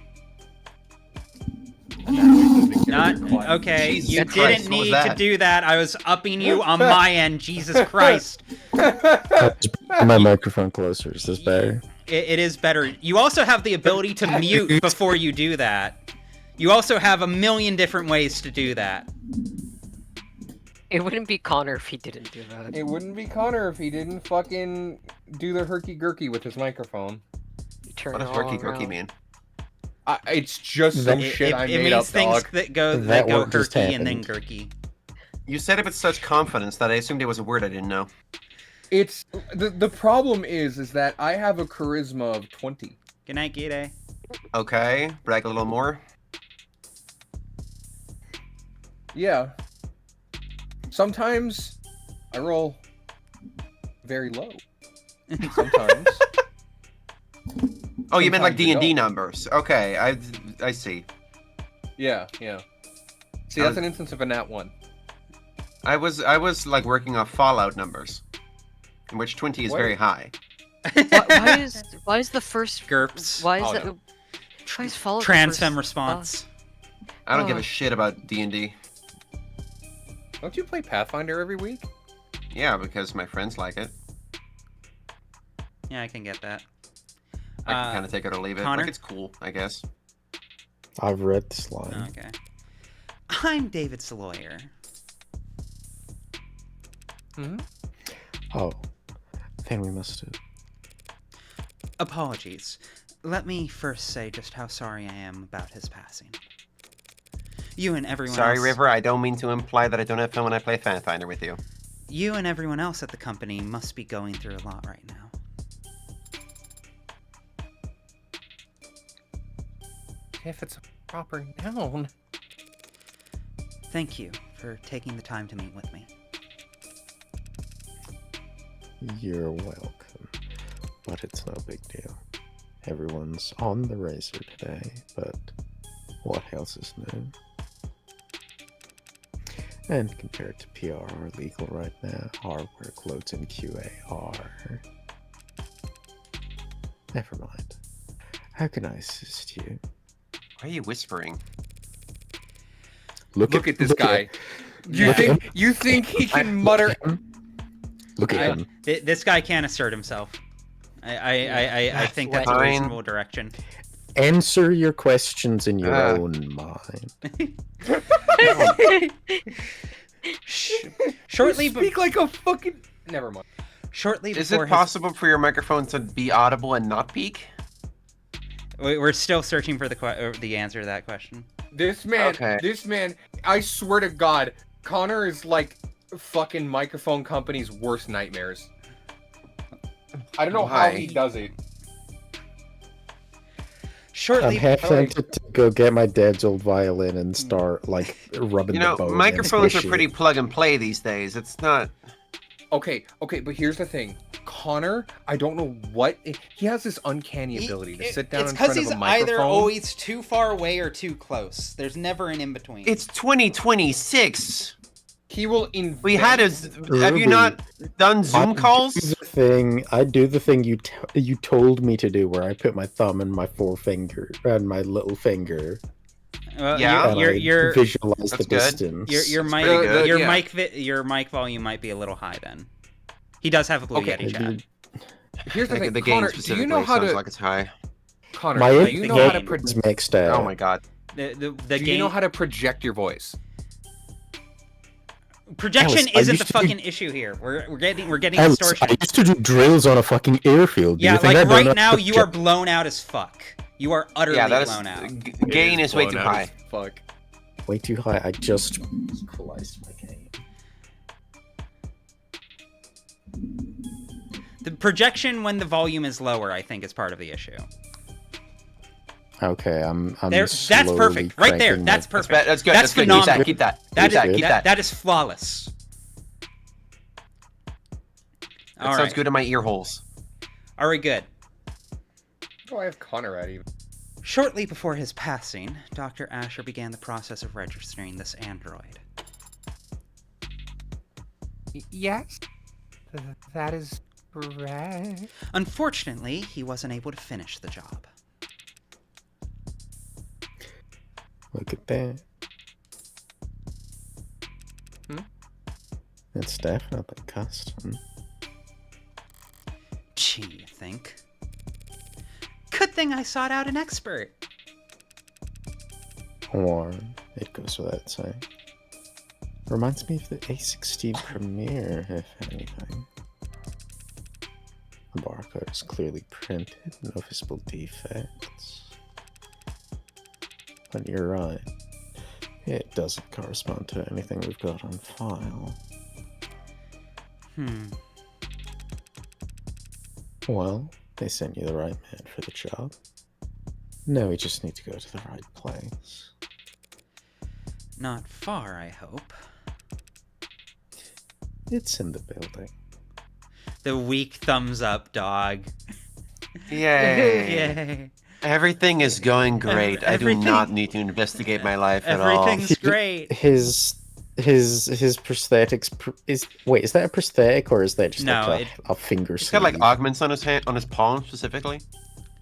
Not okay. Jesus You Christ, didn't what was need to that? do that. I was upping you on my end. Jesus Christ. My microphone closer. Is this better? It is better. You also have the ability to mute before you do that. You also have a million different ways to do that. It wouldn't be Connor if he didn't do that. It wouldn't be Connor if he didn't fucking do the herky-gurky with his microphone. What does herky-gurky mean? It's just some shit I made up, things dog. that go herky and then gurky. You said it with such confidence that I assumed it was a word I didn't know. It's the problem is that I have a charisma of 20. Good night, Gide. Okay, brag a little more. Yeah. Sometimes I roll very low. Sometimes. Oh, you meant like Sometimes you D&D don't. numbers. Okay, I see. Yeah. See, that's an instance of a nat 1. I was like working off Fallout numbers, in which 20 is What? very high. Why is the first GURPS? Why is Oh, that? no. Why is follow Transfem response. I don't give Oh. a shit about D&D. Don't you play Pathfinder every week? Yeah, because my friends like it. Yeah, I can get that. I can kind of take it or leave it. Connor? Like, it's cool, I guess. I've read this line. Okay. I'm David Saloyer. Oh, then we must have. Apologies. Let me first say just how sorry I am about his passing. You and everyone Sorry, else... River, I don't mean to imply that I don't have fun when I play Pathfinder with you. You and everyone else at the company must be going through a lot right now. If it's a proper noun. Thank you for taking the time to meet with me. You're welcome. But it's no big deal. Everyone's on the razor today, but what else is new? And compared to PR or legal right now, our workloads in QA are... Never mind. How can I assist you? Why are you whispering? Look at this guy. You think he can mutter? Look at him. This guy can't assert himself. I think that's a Fine. reasonable direction. Answer your questions in your own mind. Shortly, You speak like a fucking. Never mind. Shortly Is before it possible for your microphone to be audible and not peak? We're still searching for the answer to that question. This man, I swear to God, Connor is like fucking microphone company's worst nightmares. I don't know how he does it. Shortly, I'm half tempted to go get my dad's old violin and start like rubbing the bow. Microphones are pretty plug and play these days. It's not. Okay, but here's the thing. Connor, I don't know what he has this uncanny ability to sit down in front of a microphone. It's because he's either always too far away or too close. There's never an in between. It's 2026. He will We had a. Have you not done Zoom calls? I do the thing you told me to do, where I put my thumb and my forefinger and my little finger. Yeah, you're visualize the distance. Your mic volume might be a little high then. He does have a Blue Yeti chat. Here's the thing, the game Connor, specifically do you know how sounds to? like it's high. Connor, do you know how to mixed out. Oh my god. Do you know how to project your voice? Projection isn't the fucking issue here. We're getting distortion. I used to do drills on a fucking airfield. Yeah, like right now you are blown out as fuck. You are utterly blown out. Gain is way too high. Fuck. Way too high. I just equalized my gain. The projection when the volume is lower, I think, is part of the issue. Okay, I'm that's perfect. Right there. That's perfect. That's good. That's phenomenal. Keep that. That is flawless. That sounds good in my ear holes. All right, good. Oh, I have Connor at even. Shortly before his passing, Dr. Asher began the process of registering this android. Yes, that is correct. Unfortunately, he wasn't able to finish the job. Look at that. It's definitely custom. Gee, you think? Good thing I sought out an expert. Warm. It goes without saying. Reminds me of the A16 Premiere, if anything. The barcode is clearly printed, no visible defects. But you're right. It doesn't correspond to anything we've got on file. Well, they sent you the right man for the job. Now we just need to go to the right place. Not far, I hope. It's in the building. The weak thumbs up, dog. Yay. Yay. Everything is going great. I do not need to investigate my life at all. Everything's great. His prosthetics is that a prosthetic or is that just like a finger He's sleeve? got like augments on his hand, on his palm specifically.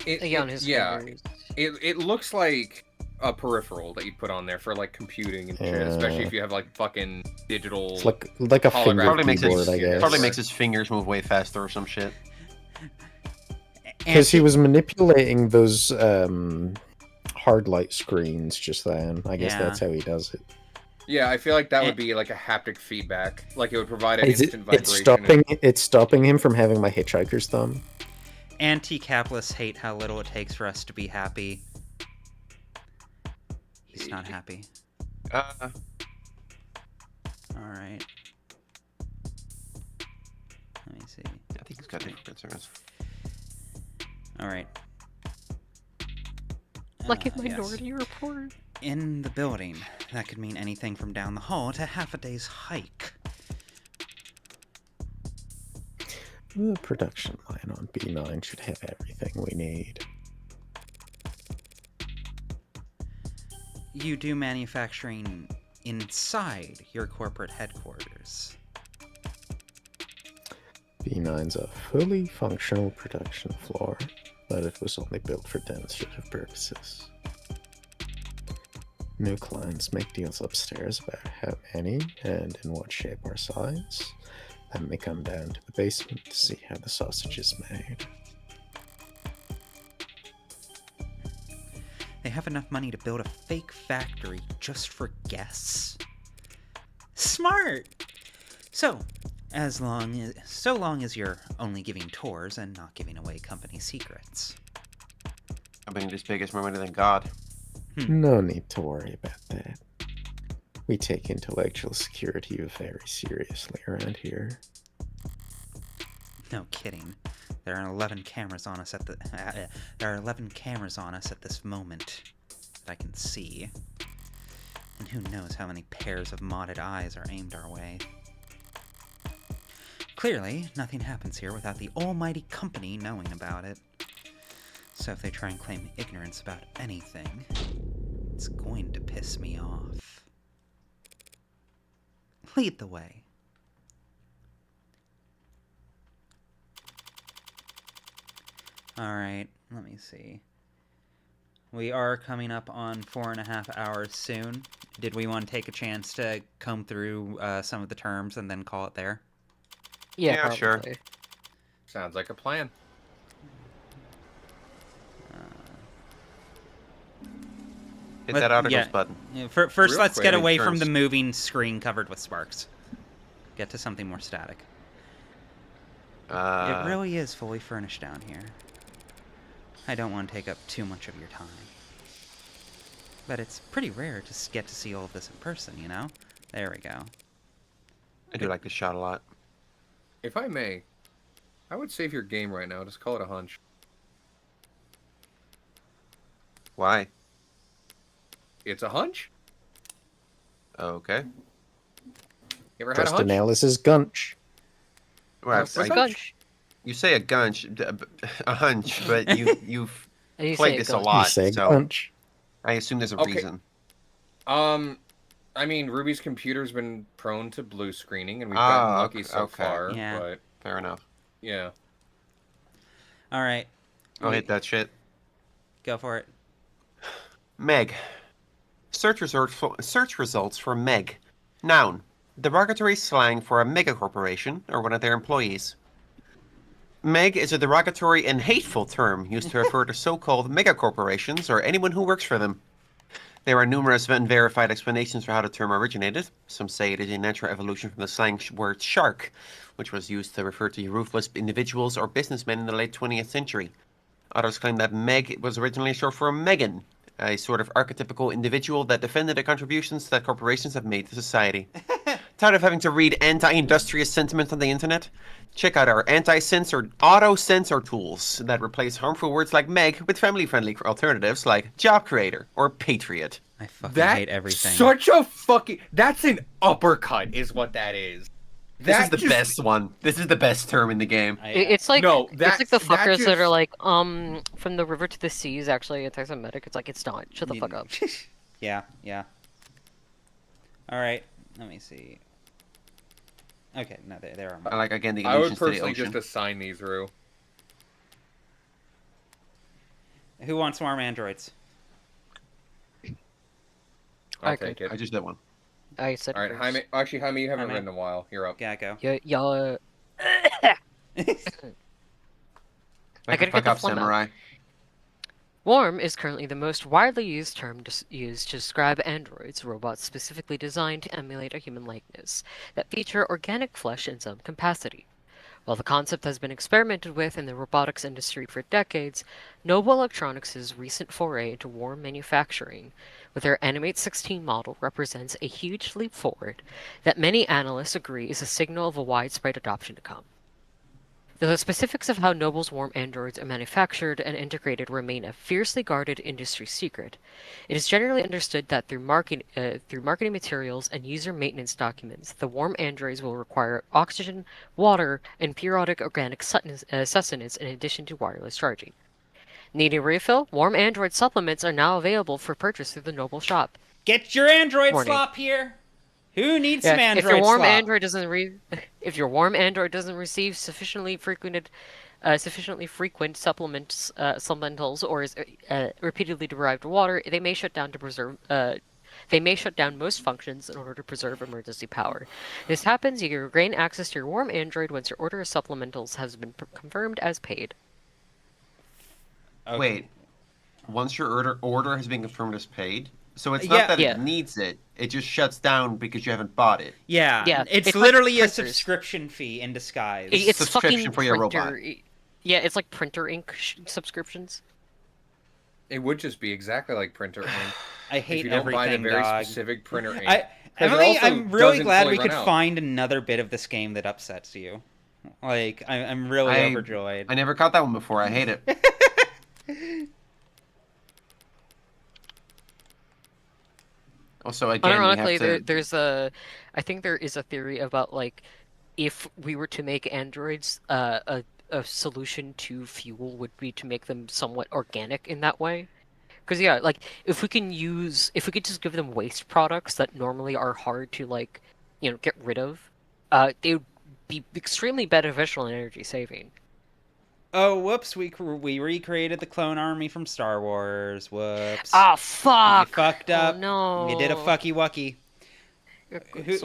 It looks like a peripheral that you put on there for like computing and shit, especially if you have like fucking digital. It's like a finger keyboard, I guess. Probably makes his fingers move way faster or some shit. Because he was manipulating those hard light screens just then. I guess that's how he does it. Yeah, I feel like that would be like a haptic feedback. Like it would provide an instant vibration. It's stopping him from having my hitchhiker's thumb. Anti-capitalists hate how little it takes for us to be happy. He's not happy. Alright. Let me see. I think he's got different concerns. Alright. Like in Minority Report. In the building. That could mean anything from down the hall to half a day's hike. The production line on B9 should have everything we need. You do manufacturing inside your corporate headquarters. B9's a fully functional production floor, but it was only built for demonstrative purposes. New clients make deals upstairs about how many and in what shape or size. Then they come down to the basement to see how the sausage is made. They have enough money to build a fake factory just for guests. Smart! So long as you're only giving tours and not giving away company secrets. I mean, this big is more money than God. No need to worry about that. We take intellectual security very seriously around here. No kidding. There are 11 cameras on us at the. There are 11 cameras on us at this moment that I can see, and who knows how many pairs of modded eyes are aimed our way. Clearly, nothing happens here without the almighty company knowing about it. So if they try and claim ignorance about anything, it's going to piss me off. Lead the way. Alright, let me see. We are coming up on 4.5 hours soon. Did we want to take a chance to comb through some of the terms and then call it there? Yeah, sure. Sounds like a plan. Hit that articles button. Yeah, first, let's get away from terms. the moving screen covered with sparks. Get to something more static. It really is fully furnished down here. I don't want to take up too much of your time. But it's pretty rare to get to see all of this in person, you know? There we go. I do like this shot a lot. If I may, I would save your game right now. Just call it a hunch. Why? It's a hunch. Okay. You ever had a Just hunch? analysis gunch. Well, What's a hunch? You say a gunch, a hunch, but you've And you played say this a gunch. lot, You say so gunch. I assume there's a Okay. reason. I mean, Ruby's computer's been prone to blue screening, and we've gotten lucky so okay. far. Yeah. But Fair enough. yeah, Alright. I'll hit that shit. Go for it. Meg. Search results for Meg. Noun. Derogatory slang for a megacorporation or one of their employees. Meg is a derogatory and hateful term used to refer to so-called megacorporations or anyone who works for them. There are numerous unverified explanations for how the term originated. Some say it is a natural evolution from the slang word shark, which was used to refer to ruthless individuals or businessmen in the late 20th century. Others claim that Meg was originally short for Megan, a sort of archetypical individual that defended the contributions that corporations have made to society. Tired of having to read anti-industrious sentiment on the internet? Check out our anti-censor auto-censor tools that replace harmful words like Meg with family-friendly alternatives like job creator or patriot. I fucking that hate everything. such a fucking. That's an uppercut, is what that is. This That is the just- best one. This is the best term in the game. It's like No, it's like the that fuckers that just- are like, from the river to the sea is actually anti-Semitic. It's like it's not. Shut the fuck up. Yeah, yeah. Alright, let me see. Okay, no, there are I like, again, the I would allusions to the personally ocean. just assign these, Rue. Who wants more androids? I'll Okay. take it. I just did one. I said. All right, first. Jaime. Actually, Jaime, you haven't Jaime. written in a while. You're up. Yeah, go. Y'all. Back gotta the fuck get the up, phlegm out. samurai. Worm is currently the most widely used term used to describe androids, robots specifically designed to emulate a human likeness, that feature organic flesh in some capacity. While the concept has been experimented with in the robotics industry for decades, Noble Electronics' recent foray into worm manufacturing with their Animate 16 model represents a huge leap forward that many analysts agree is a signal of a widespread adoption to come. The specifics of how Noble's worm androids are manufactured and integrated remain a fiercely guarded industry secret. It is generally understood that through marketing materials and user maintenance documents, the worm androids will require oxygen, water, and periodic organic sustenance in addition to wireless charging. Needing a refill? Worm android supplements are now available for purchase through the Noble shop. Get your android Warning. slop here! Who needs some Yeah, android if your warm slop? android doesn't if your warm android doesn't receive sufficiently frequent supplementals or is repeatedly derived water, they may shut down most functions in order to preserve emergency power. This happens, you regain access to your warm android once your order of supplementals has been confirmed as paid. Okay. Wait. Once your order has been confirmed as paid, so it's Yeah. not that Yeah. it needs it. It just shuts down because you haven't bought it. Yeah, Yeah, it's it's like literally a printers. subscription fee in disguise. It's subscription fucking for your printer. robot. Yeah, it's like printer ink subscriptions. It would just be exactly like printer ink. I If hate you don't buy the everything, very dog. specific printer ink. Emily, I'm really glad we could find another bit of this game that upsets you. Like, I'm really overjoyed. I never caught that one before. I hate it. Also, again, ironically, I think there is a theory about like, if we were to make androids, a solution to fuel would be to make them somewhat organic in that way. Because yeah, like if we could just give them waste products that normally are hard to like, get rid of, they would be extremely beneficial in energy saving. Oh, whoops! We recreated the clone army from Star Wars. Whoops! Ah, fuck! You fucked up. Oh, no. You did a fucky wucky.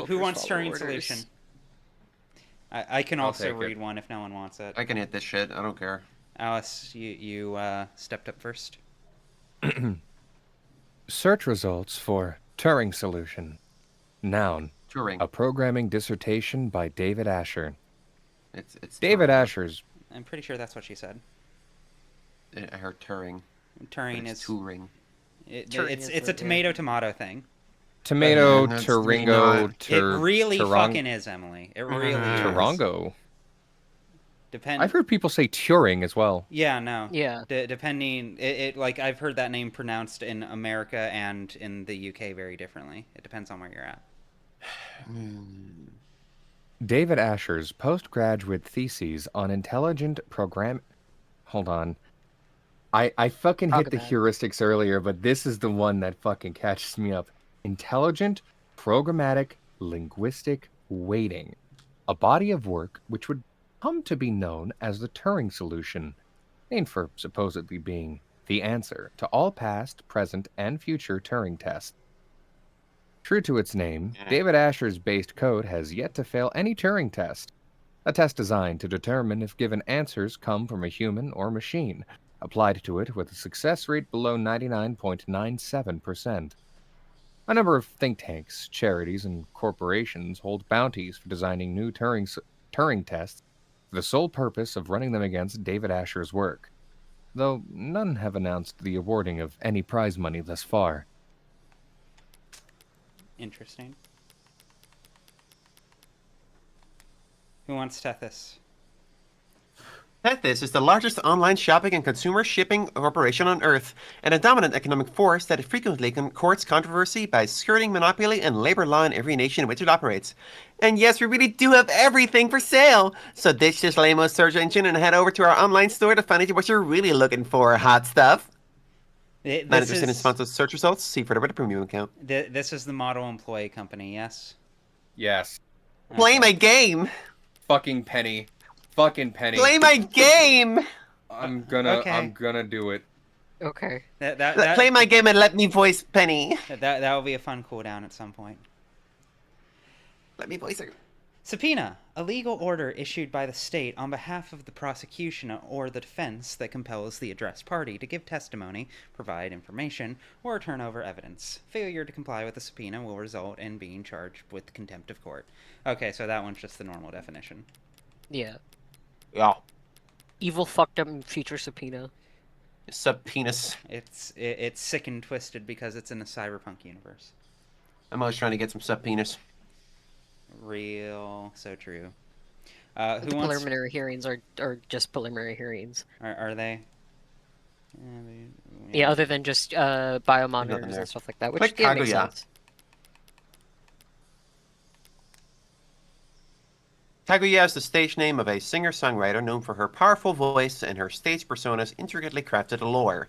Who wants Turing solution? I can also read one if no one wants it. I can hit this shit. I don't care. Alice, you stepped up first. Search results for Turing solution. Noun. Turing. A programming dissertation by David Asher. It's David Turing. Asher's. I'm pretty sure that's what she said. I heard Turing. Turing is Turing. It's a tomato thing. Tomato, Turingo, It really fucking is, Emily. It really is. Turango. I've heard people say Turing as well. Yeah, no. Yeah. Depending, like I've heard that name pronounced in America and in the UK very differently. It depends on where you're at. David Asher's postgraduate theses on intelligent program. Hold on. I fucking hit the heuristics earlier, but this is the one that fucking catches me up. Intelligent programmatic linguistic weighting. A body of work which would come to be known as the Turing solution, named for supposedly being the answer to all past, present, and future Turing tests. True to its name, David Asher's based code has yet to fail any Turing test, a test designed to determine if given answers come from a human or machine, applied to it with a success rate below 99.97%. A number of think tanks, charities, and corporations hold bounties for designing new Turing tests for the sole purpose of running them against David Asher's work, though none have announced the awarding of any prize money thus far. Interesting. Who wants Tethys? Tethys is the largest online shopping and consumer shipping corporation on Earth, and a dominant economic force that frequently courts controversy by skirting monopoly and labor law in every nation in which it operates. And yes, we really do have everything for sale! So ditch this lame search engine and head over to our online store to find out what you're really looking for, hot stuff! Not interested in sponsored search results? See further about the premium account. This is the model employee company, yes? Yes. Play my game! Fucking Penny. Fucking Penny. Play my game! I'm gonna do it. Okay. Play my game and let me voice Penny. That will be a fun cooldown at some point. Let me voice her. Subpoena, a legal order issued by the state on behalf of the prosecution or the defense that compels the addressed party to give testimony, provide information, or turn over evidence. Failure to comply with the subpoena will result in being charged with contempt of court. Okay, so that one's just the normal definition. Yeah. Yeah. Evil fucked up future subpoena. Subpenis. It's sick and twisted because it's in the cyberpunk universe. I'm always trying to get some subpenis. Real, so true. Preliminary hearings are just preliminary hearings. Are they? Yeah, other than just biomonitors and stuff like that, which makes sense. Kaguya is the stage name of a singer-songwriter known for her powerful voice and her stage persona's intricately crafted lore.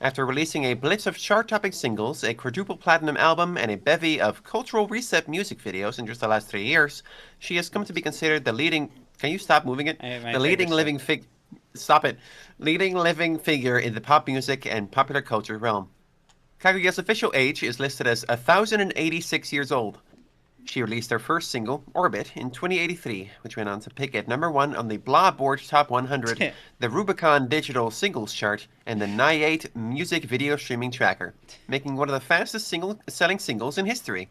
After releasing a blitz of chart-topping singles, a quadruple platinum album, and a bevy of cultural reset music videos in just the last 3 years, she has come to be considered the leading... Can you stop moving it? The leading living leading living figure in the pop music and popular culture realm. Kaguya's official age is listed as 1,086 years old. She released her first single, Orbit, in 2083, which went on to pick at #1 on the Billboard Top 100, the Rubicon Digital Singles Chart, and the Niate Music Video Streaming Tracker, making one of the fastest selling singles in history.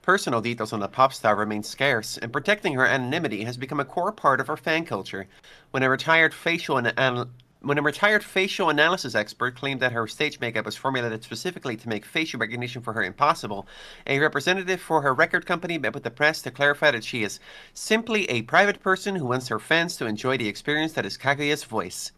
Personal details on the pop star remain scarce, and protecting her anonymity has become a core part of her fan culture. When a retired facial when a retired facial analysis expert claimed that her stage makeup was formulated specifically to make facial recognition for her impossible, a representative for her record company met with the press to clarify that she is simply a private person who wants her fans to enjoy the experience that is Kaguya's voice.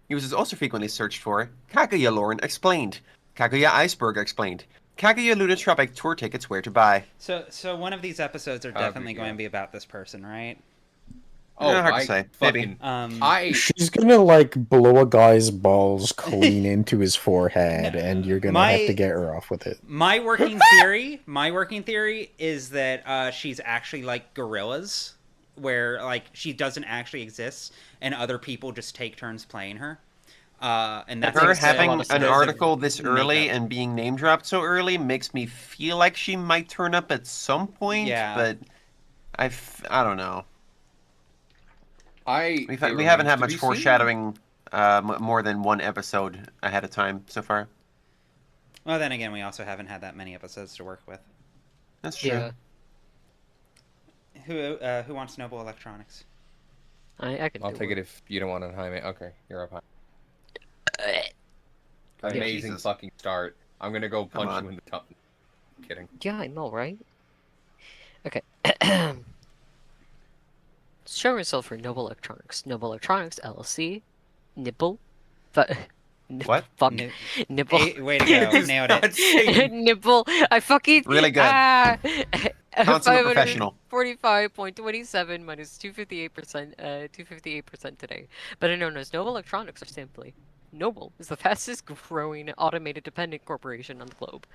Users also frequently searched for Kaguya Lauren explained, Kaguya Iceberg explained, Kaguya Lunatropic tour tickets where to buy. So one of these episodes are definitely going to be about this person, right? Oh, hard to say. Maybe. She's gonna like blow a guy's balls clean into his forehead, and you're gonna have to get her off with it. My working theory is that she's actually like gorillas, where like she doesn't actually exist, and other people just take turns playing her. And that's her having an article this early and being name dropped so early makes me feel like she might turn up at some point. Yeah. But I don't know. We It haven't remains had to much be foreshadowing more than one episode ahead of time so far. Well, then again, we also haven't had that many episodes to work with. That's true. Yeah. Who wants Noble Electronics? I can. I'll take it if you don't want it, Jaime. Okay, you're up high. Amazing fucking start. I'm gonna go punch you in the tongue. Kidding. Yeah, I know, right? Okay. Show yourself for Noble Electronics. Noble Electronics, LLC. Nibble. What? Fuck. Nibble. Hey, way to go. Nailed it. Nibble. I fucking... Really good. Consummate professional. 45.27 minus 258%, 258% today. Better known as Noble Electronics, or simply Noble, is the fastest growing automated dependent corporation on the globe.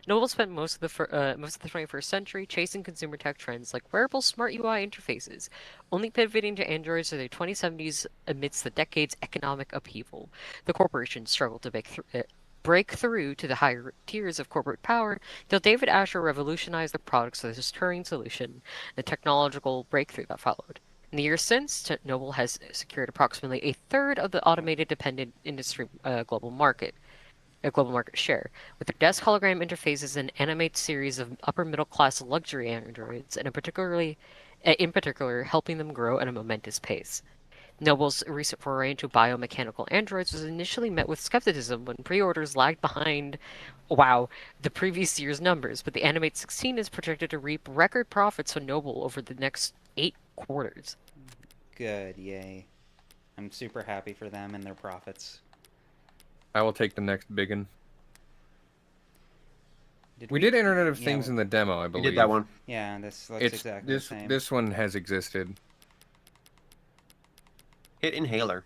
Noble spent most of the 21st century chasing consumer tech trends like wearable smart UI interfaces, only pivoting to Androids in the 2070s amidst the decade's economic upheaval. The corporation struggled to break through to the higher tiers of corporate power until David Asher revolutionized the products with his Turing solution, the technological breakthrough that followed. In the years since, Noble has secured approximately a third of the automated dependent industry global market share, with their desk hologram interfaces and animate series of upper middle class luxury androids, and in particular helping them grow at a momentous pace. Noble's recent foray into biomechanical androids was initially met with skepticism when pre-orders lagged behind, the previous year's numbers, but the Animate 16 is projected to reap record profits for Noble over the next 8 quarters. Good, yay. I'm super happy for them and their profits. I will take the next big one. We did Internet of Things in the demo, I believe. We did that one. Yeah, this looks exactly the same. This one has existed. Hit inhaler.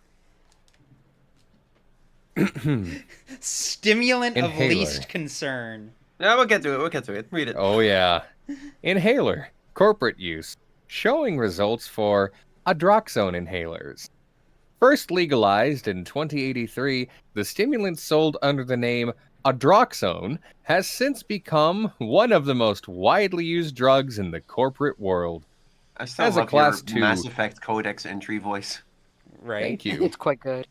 Stimulant of Inhaler. least concern. Yeah, we'll get to it. Read it. Oh yeah. Inhaler. Corporate use. Showing results for Adroxone inhalers. First legalized in 2083, the stimulant sold under the name Adroxone has since become one of the most widely used drugs in the corporate world. I still As love a Class your 2 Mass Effect Codex entry voice. Right. Thank you. It's quite good.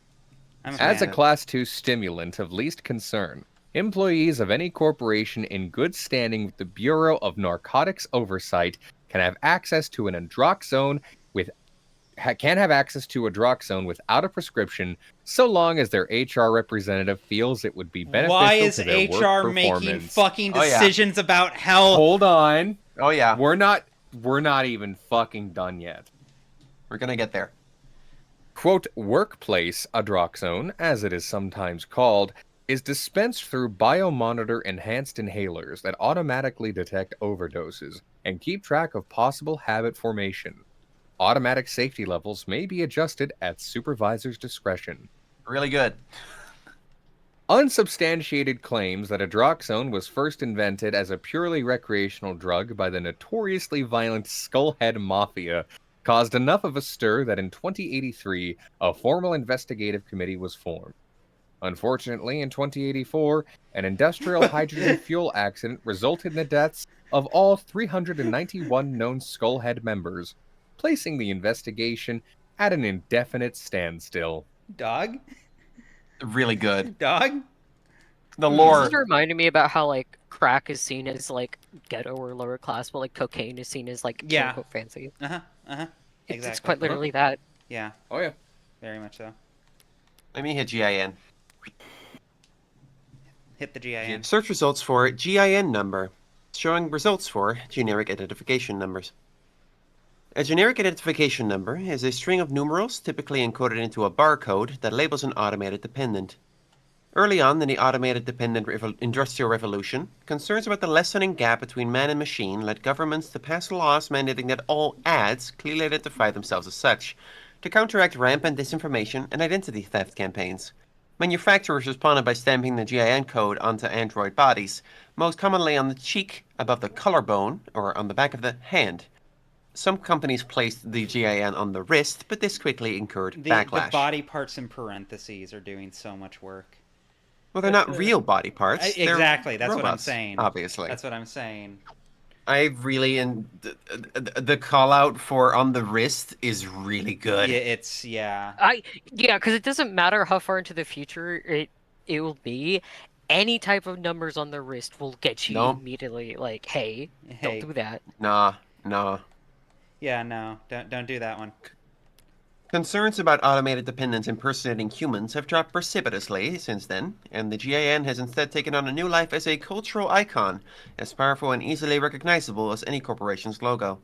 As a Class 2 stimulant of least concern, employees of any corporation in good standing with the Bureau of Narcotics Oversight can have access to an Adroxone without a prescription, so long as their HR representative feels it would be beneficial Why is to their HR work making performance. fucking decisions about health? Hold on. Oh yeah. We're not even fucking done yet. We're gonna get there. Quote, workplace Adroxone, as it is sometimes called, is dispensed through biomonitor enhanced inhalers that automatically detect overdoses and keep track of possible habit formation. Automatic safety levels may be adjusted at supervisor's discretion. Really good. Unsubstantiated claims that Adroxone was first invented as a purely recreational drug by the notoriously violent Skullhead Mafia caused enough of a stir that in 2083, a formal investigative committee was formed. Unfortunately, in 2084, an industrial hydrogen fuel accident resulted in the deaths of all 391 known Skullhead members, placing the investigation at an indefinite standstill. Dog? Really good. Dog? The lore. This is reminding me about how like crack is seen as like ghetto or lower class, but like cocaine is seen as like quote unquote fancy. Exactly. It's quite literally that. Yeah. Oh yeah. Very much so. Let me hit GIN. Hit the GIN. Search results for GIN number, showing results for generic identification numbers. A generic identification number is a string of numerals typically encoded into a barcode that labels an automated dependent. Early on in the automated dependent industrial revolution, concerns about the lessening gap between man and machine led governments to pass laws mandating that all ads clearly identify themselves as such, to counteract rampant disinformation and identity theft campaigns. Manufacturers responded by stamping the GIN code onto android bodies, most commonly on the cheek, above the collarbone, or on the back of the hand. Some companies placed the GIN on the wrist, but this quickly incurred backlash. The body parts in parentheses are doing so much work. Well, they're not real body parts. Exactly, they're that's robots, what I'm saying. Obviously. That's what I'm saying. I really, and the call out for on the wrist is really good. Yeah, because it doesn't matter how far into the future it will be. Any type of numbers on the wrist will get you immediately like, hey, don't do that. Nah. Yeah, no, don't do that one. Concerns about automated dependents impersonating humans have dropped precipitously since then, and the GIN has instead taken on a new life as a cultural icon, as powerful and easily recognizable as any corporation's logo.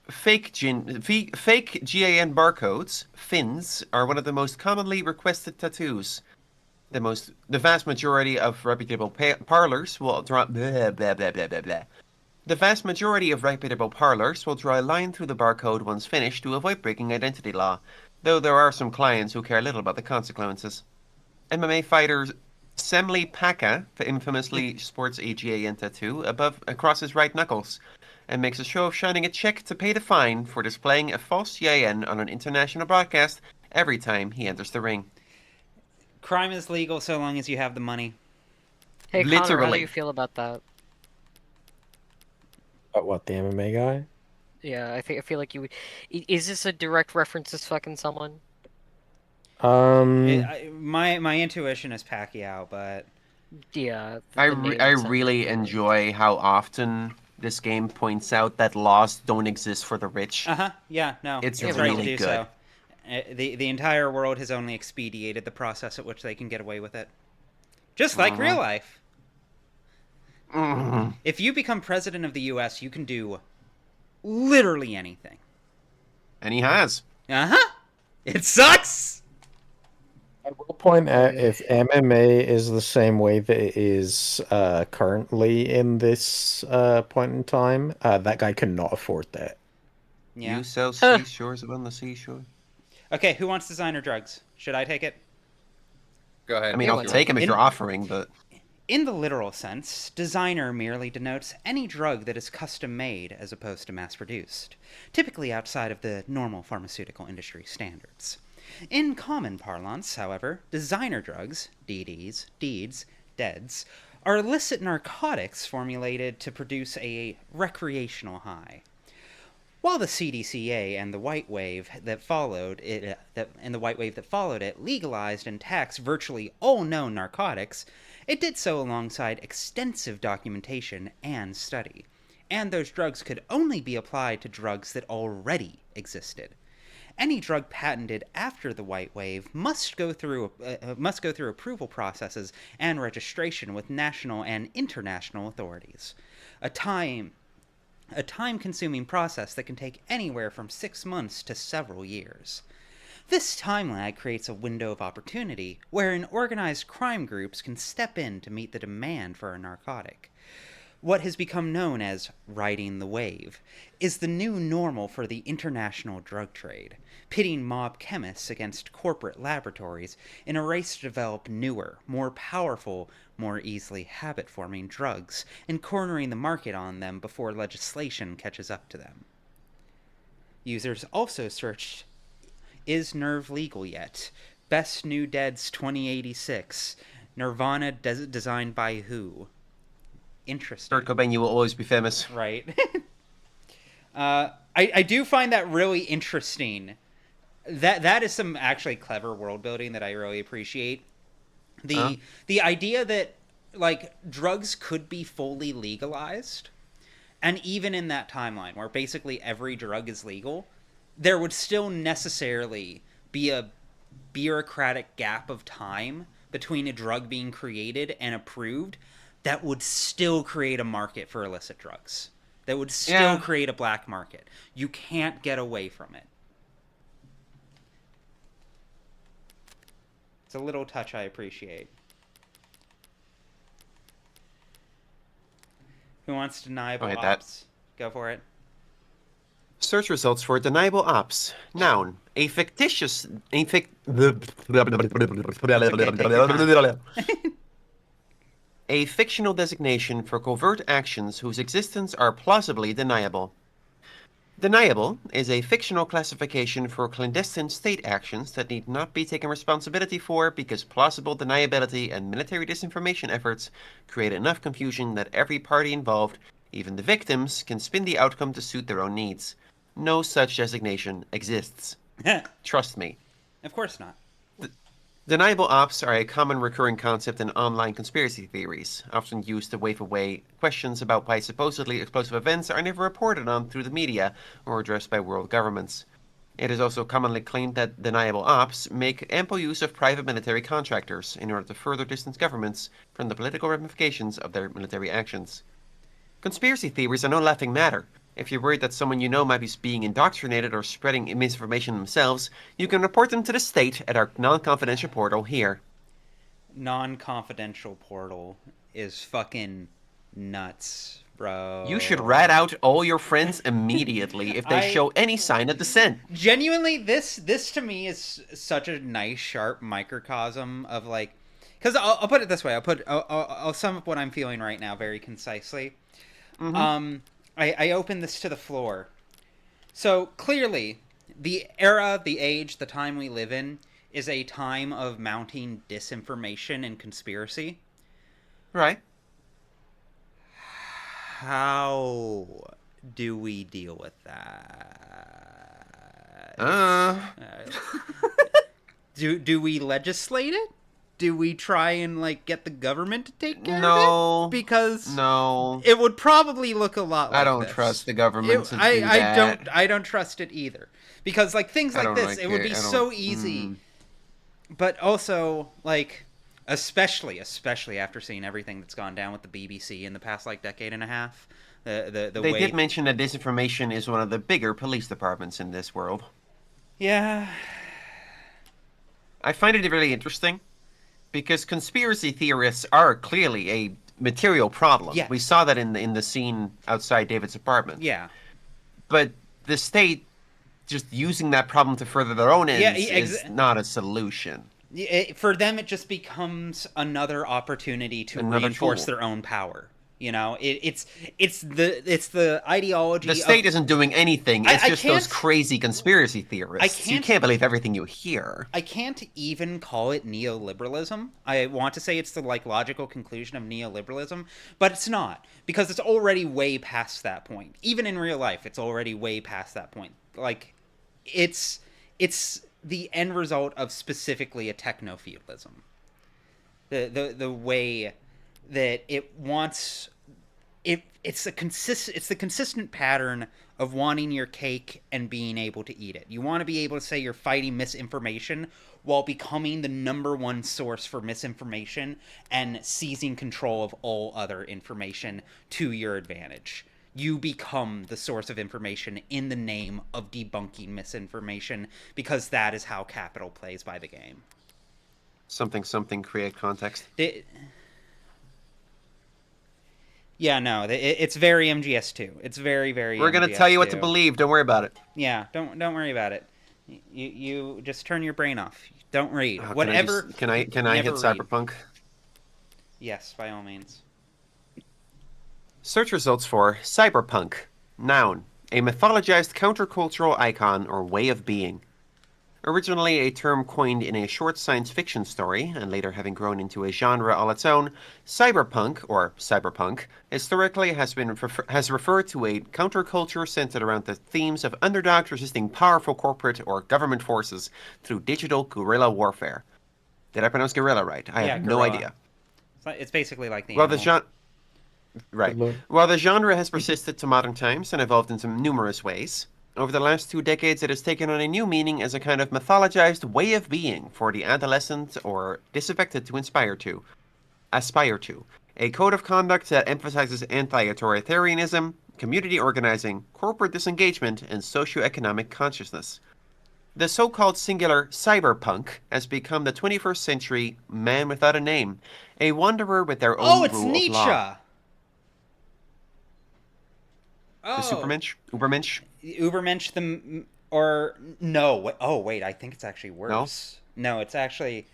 Fake GIN barcodes, fins, are one of the most commonly requested tattoos. The vast majority of reputable parlors will draw The vast majority of reputable parlors will draw a line through the barcode once finished to avoid breaking identity law, though there are some clients who care little about the consequences. MMA fighter Semli Paka infamously sports a GIN tattoo across his right knuckles, and makes a show of shining a check to pay the fine for displaying a false GIN on an international broadcast every time he enters the ring. Crime is legal so long as you have the money. Hey, Connor, how do you feel about that? What, the MMA guy? Yeah, I feel like you would. Is this a direct reference to fucking someone? My intuition is Pacquiao, but yeah, I really enjoy how often this game points out that laws don't exist for the rich. Yeah, no, it's right really to do good. So. The entire world has only expedited the process at which they can get away with it, just like real life. If you become president of the U.S., you can do literally anything. And he has. It sucks! I will point out, if MMA is the same way that it is currently in this point in time, that guy cannot afford that. Yeah. You sell seashores upon the seashore? Okay, who wants designer drugs? Should I take it? Go ahead. I mean, I'll take them if you're offering, but... In the literal sense, designer merely denotes any drug that is custom-made as opposed to mass-produced, typically outside of the normal pharmaceutical industry standards. In common parlance, however, designer drugs, DDs, DEADs, are illicit narcotics formulated to produce a recreational high. While the CDCA and the white wave that followed it, legalized and taxed virtually all known narcotics, it did so alongside extensive documentation and study, and those drugs could only be applied to drugs that already existed. Any drug patented after the white wave must go through approval processes and registration with national and international authorities. A time-consuming process that can take anywhere from 6 months to several years. This time lag creates a window of opportunity wherein organized crime groups can step in to meet the demand for a narcotic. What has become known as riding the wave is the new normal for the international drug trade, pitting mob chemists against corporate laboratories in a race to develop newer, more powerful, more easily habit-forming drugs, and cornering the market on them before legislation catches up to them. Users also searched, "Is Nerve legal yet? Best New Deads 2086. Nirvana designed by who?" Interesting. Kurt Cobain, you will always be famous. Right. I do find that really interesting. That is some actually clever world building that I really appreciate. The idea that like drugs could be fully legalized, and even in that timeline where basically every drug is legal, there would still necessarily be a bureaucratic gap of time between a drug being created and approved that would still create a market for illicit drugs. That would still create a black market. You can't get away from it. It's a little touch I appreciate. Who wants deniable ops? Go for it. Search results for deniable ops. Noun. A fictitious... A fictional designation for covert actions whose existence are plausibly deniable. Deniable is a fictional classification for clandestine state actions that need not be taken responsibility for because plausible deniability and military disinformation efforts create enough confusion that every party involved, even the victims, can spin the outcome to suit their own needs. No such designation exists. Trust me. Of course not. Deniable ops are a common recurring concept in online conspiracy theories, often used to wave away questions about why supposedly explosive events are never reported on through the media or addressed by world governments. It is also commonly claimed that deniable ops make ample use of private military contractors in order to further distance governments from the political ramifications of their military actions. Conspiracy theories are no laughing matter. If you're worried that someone you know might be being indoctrinated or spreading misinformation themselves, you can report them to the state at our non-confidential portal here. Non-confidential portal is fucking nuts, bro. You should rat out all your friends immediately if they show any sign of dissent. Genuinely, this to me is such a nice, sharp microcosm of like... Because I'll put it this way. I'll sum up what I'm feeling right now very concisely. Mm-hmm. I open this to the floor. So, clearly, the era, the age, the time we live in is a time of mounting disinformation and conspiracy. Right. How do we deal with that? Do we legislate it? Do we try and, like, get the government to take care of it? Because it would probably look a lot like I don't trust the government to do that. I don't trust it either. Because, like, things like this, it would be so easy. But also, like, especially after seeing everything that's gone down with the BBC in the past, like, decade and a half. They did mention that disinformation is one of the bigger police departments in this world. Yeah. I find it really interesting. Because conspiracy theorists are clearly a material problem. Yes. We saw that in the scene outside David's apartment. Yeah. But the state just using that problem to further their own ends is not a solution. For them, it just becomes another opportunity to reinforce their own power. You know, it's the ideology. The state isn't doing anything. It's just those crazy conspiracy theorists. You can't believe everything you hear. I can't even call it neoliberalism. I want to say it's the logical conclusion of neoliberalism, but it's not, because it's already way past that point. Even in real life, it's already way past that point. Like, it's the end result of specifically a techno-feudalism. The way that it wants it's the consistent pattern of wanting your cake and being able to eat it. You want to be able to say you're fighting misinformation while becoming the #1 source for misinformation and seizing control of all other information to your advantage. You become the source of information in the name of debunking misinformation, because that is how capital plays by the game. Something create context. Yeah, no, it's very MGS2. It's very, very. We're gonna tell you what to believe. Don't worry about it. Yeah, don't worry about it. You just turn your brain off. Don't read. Whatever. Can I hit Cyberpunk? Yes, by all means. Search results for Cyberpunk. Noun: a mythologized countercultural icon or way of being. Originally a term coined in a short science fiction story, and later having grown into a genre all its own, cyberpunk historically has referred to a counterculture centered around the themes of underdogs resisting powerful corporate or government forces through digital guerrilla warfare. Did I pronounce guerrilla right? I have no idea. It's basically like the While the genre has persisted to modern times and evolved in some numerous ways, Over the last 2 decades, it has taken on a new meaning as a kind of mythologized way of being for the adolescent or disaffected to aspire to. A code of conduct that emphasizes anti-authoritarianism, community organizing, corporate disengagement, and socioeconomic consciousness. The so-called singular cyberpunk has become the 21st century man without a name, a wanderer with their own it's rule Nietzsche. of law. Oh. The Supermensch? Ubermensch? Ubermensch no. Oh, wait, I think it's actually worse. No, it's actually...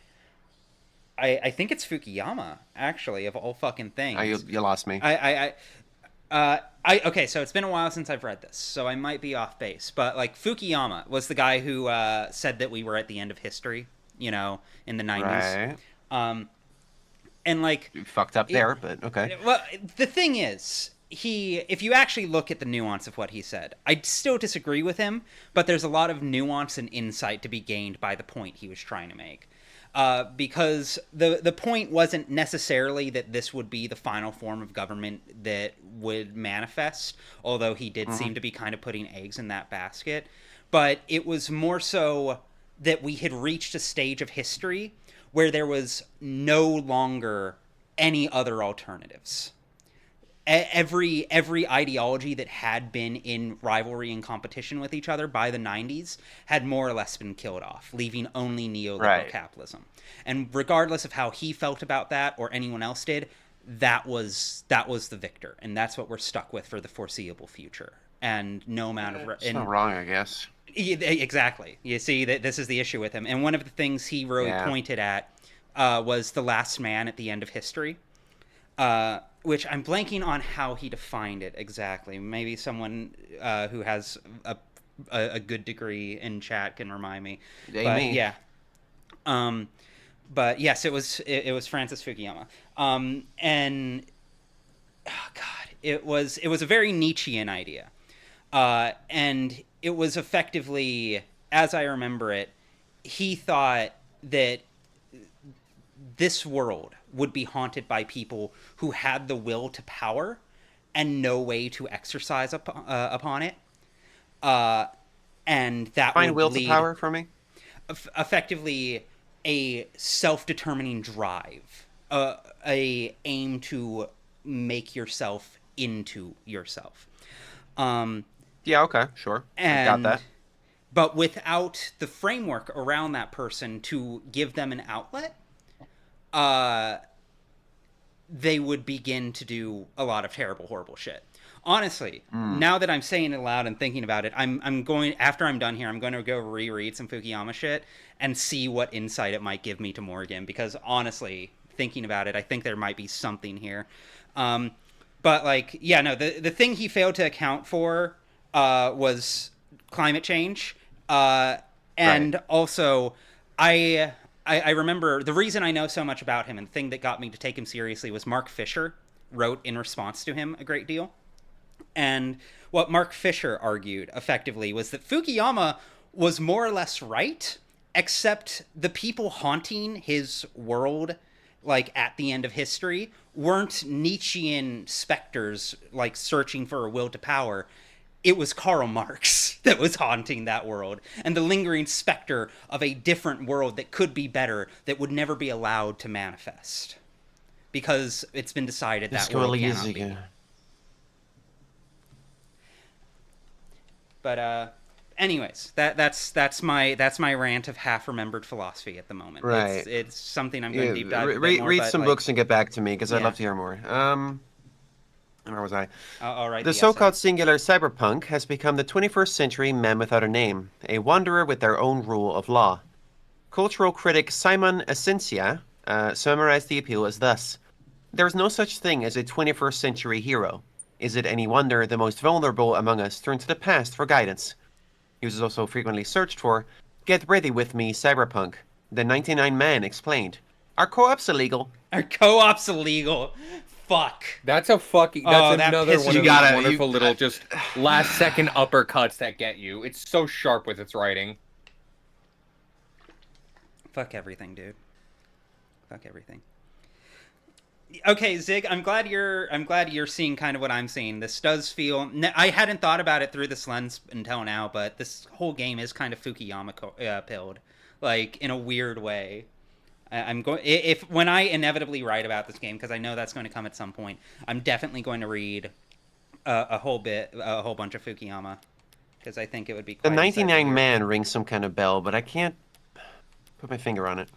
I think it's Fukuyama, actually, of all fucking things. You lost me. Okay, so it's been a while since I've read this, so I might be off base. But, like, Fukuyama was the guy who said that we were at the end of history, in the 90s. Right. And, like... You fucked up there, but okay. Well, the thing is... if you actually look at the nuance of what he said, I still disagree with him, but there's a lot of nuance and insight to be gained by the point he was trying to make. Because the point wasn't necessarily that this would be the final form of government that would manifest, although he did seem to be kind of putting eggs in that basket. But it was more so that we had reached a stage of history where there was no longer any other alternatives. Every ideology that had been in rivalry and competition with each other by the 90s had more or less been killed off, leaving only neoliberal capitalism. And regardless of how he felt about that or anyone else did, that was the victor, and that's what we're stuck with for the foreseeable future. And no amount of it's not wrong, I guess. Exactly. You see, that this is the issue with him. And one of the things he really pointed at was the last man at the end of history. Which I'm blanking on how he defined it exactly. Maybe someone who has a good degree in chat can remind me. But yeah. But yes, it was Francis Fukuyama. And oh god, it was a very Nietzschean idea. And it was effectively, as I remember it, he thought that this world would be haunted by people who had the will to power and no way to exercise upon it. And that Find would will lead, to power for me? Effectively, a self-determining drive, a aim to make yourself into yourself. Yeah, okay, sure. I got that. But without the framework around that person to give them an outlet, they would begin to do a lot of terrible, horrible shit. Honestly, now that I'm saying it aloud and thinking about it, I'm going, after I'm done here, I'm going to go reread some Fukuyama shit and see what insight it might give me to Morgan, because honestly, thinking about it, I think there might be something here. But like, yeah, no, the thing he failed to account for was climate change. And also, I remember the reason I know so much about him and the thing that got me to take him seriously was Mark Fisher wrote in response to him a great deal. And what Mark Fisher argued effectively was that Fukuyama was more or less right, except the people haunting his world, like at the end of history, weren't Nietzschean specters like searching for a will to power. It was Karl Marx that was haunting that world, and the lingering specter of a different world that could be better, that would never be allowed to manifest. Because it's been decided that world cannot be. But anyways, that's my rant of half-remembered philosophy at the moment. Right. It's something I'm going to deep dive read some books and get back to me, because I'd love to hear more. Where was I? All right. The so-called singular cyberpunk has become the 21st century man without a name, a wanderer with their own rule of law. Cultural critic Simon Asensia summarized the appeal as thus: "There is no such thing as a 21st century hero. Is it any wonder the most vulnerable among us turn to the past for guidance?" He was also frequently searched for. "Get ready with me, cyberpunk," the 99 Man explained. "Our co-op's illegal." Our co-op's illegal. Fuck. That's another one of those wonderful you little just last second uppercuts that get you. It's so sharp with its writing. Fuck everything, dude. Fuck everything. Okay, Zig, I'm glad you're seeing kind of what I'm seeing. This does feel. I hadn't thought about it through this lens until now, but this whole game is kind of Fukuyama pilled, like in a weird way. I'm going if when I inevitably write about this game, because I know that's going to come at some point. I'm definitely going to read a whole bunch of Fukuyama, because I think it would be. The Quite 99 Man rings some kind of bell, but I can't put my finger on it.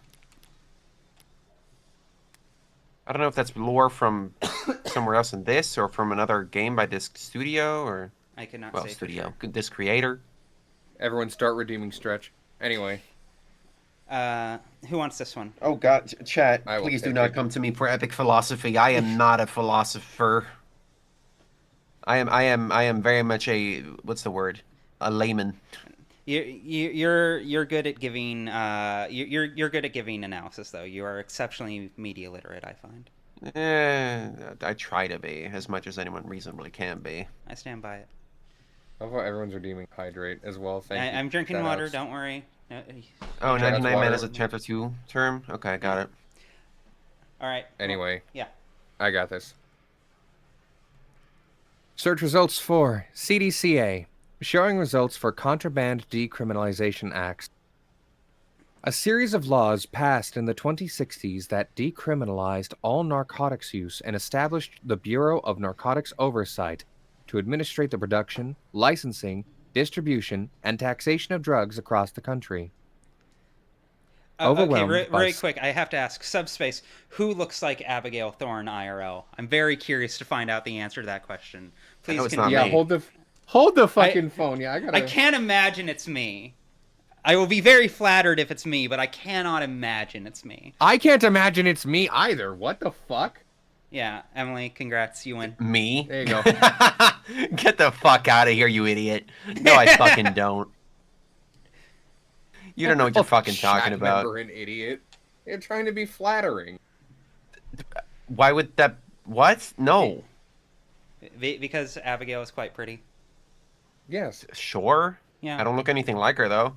I don't know if that's lore from somewhere else in this, or from another game by this studio, or I cannot well, say studio, for sure. This creator. Everyone, start redeeming Stretch. Anyway. Who wants this one? Oh God, chat! I will Please do take not it. come to me for epic philosophy. I am not a philosopher. I am very much a what's the word? A layman. You're good at giving you're good at giving analysis, though. You are exceptionally media literate, I find. I try to be as much as anyone reasonably can be. I stand by it. I love how everyone's redeeming Hydrate as well. Thank you. I'm drinking Shout water. outs. Don't worry. Oh, 99 Man water. is a chapter 2 term. Okay, I got it. All right. Anyway. Yeah. I got this. Search results for CDCA, showing results for contraband decriminalization acts. A series of laws passed in the 2060s that decriminalized all narcotics use and established the Bureau of Narcotics Oversight to administrate the production, licensing, distribution, and taxation of drugs across the country. Okay, very quick. I have to ask, Subspace, who looks like Abigail Thorne IRL? I'm very curious to find out the answer to that question. Please continue. Yeah, hold the fucking phone. Yeah, I can't imagine it's me. I will be very flattered if it's me, but I cannot imagine it's me. I can't imagine it's me either. What the fuck? Yeah, Emily, congrats, you win. Me? There you go. Get the fuck out of here, you idiot. No, I fucking don't. You don't know what you're fucking talking about. Member, an idiot. You're trying to be flattering. Why would that... What? No. Because Abigail is quite pretty. Yes. Sure. Yeah. I don't look anything like her, though.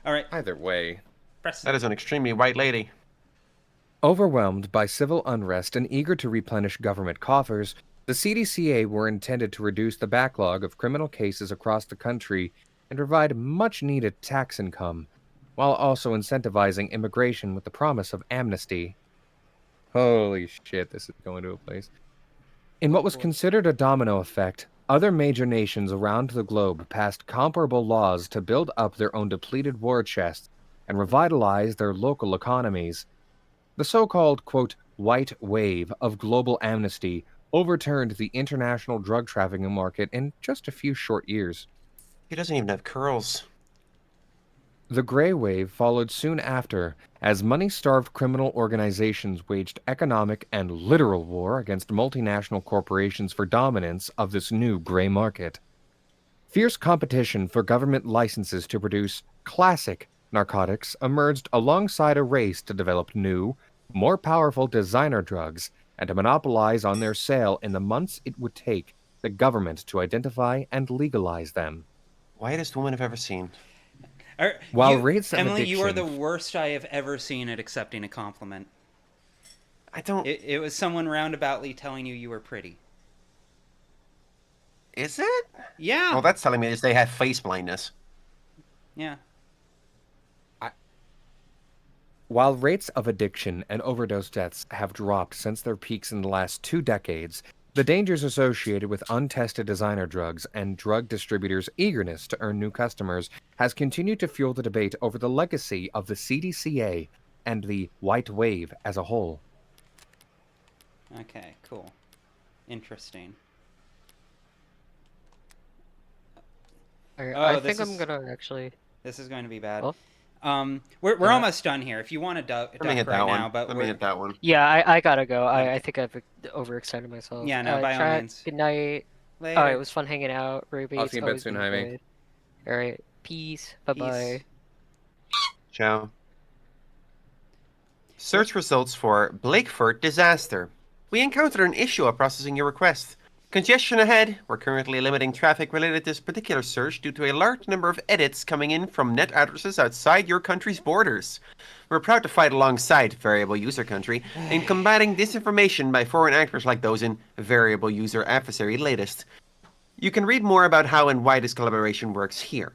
All right. Either way. That is an extremely white lady. Overwhelmed by civil unrest and eager to replenish government coffers, the CDCA were intended to reduce the backlog of criminal cases across the country and provide much-needed tax income, while also incentivizing immigration with the promise of amnesty. Holy shit, this is going to a place. In what was considered a domino effect, other major nations around the globe passed comparable laws to build up their own depleted war chests and revitalize their local economies. The so-called, quote, white wave of global amnesty overturned the international drug trafficking market in just a few short years. He doesn't even have curls. The gray wave followed soon after, as money-starved criminal organizations waged economic and literal war against multinational corporations for dominance of this new gray market. Fierce competition for government licenses to produce classic narcotics emerged alongside a race to develop new, more powerful designer drugs and to monopolize on their sale in the months it would take the government to identify and legalize them. Whitest woman I've ever seen. While rates of Emily, addiction... you are the worst I have ever seen at accepting a compliment. I don't... It was someone roundaboutly telling you were pretty. Is it? Yeah. Well, that's telling me they have face blindness. Yeah. While rates of addiction and overdose deaths have dropped since their peaks in the last 2 decades, the dangers associated with untested designer drugs and drug distributors' eagerness to earn new customers has continued to fuel the debate over the legacy of the CDCA and the white wave as a whole. Okay, cool. Interesting. I think I'm gonna actually... This is going to be bad. Well, we're almost done here. If you want to duck right now, but Let me hit that one. Yeah, I gotta go. I think I've overextended myself. Yeah, no, by all means. Good night. Later. Oh, it was fun hanging out, Ruby. I'll see you in bed soon, Jaime. All right, peace. Bye-bye. Ciao. Search results for Blakeford disaster. We encountered an issue while processing your request. Congestion ahead. We're currently limiting traffic related to this particular search due to a large number of edits coming in from net addresses outside your country's borders. We're proud to fight alongside Variable User Country in combating disinformation by foreign actors like those in Variable User Adversary Latest. You can read more about how and why this collaboration works here.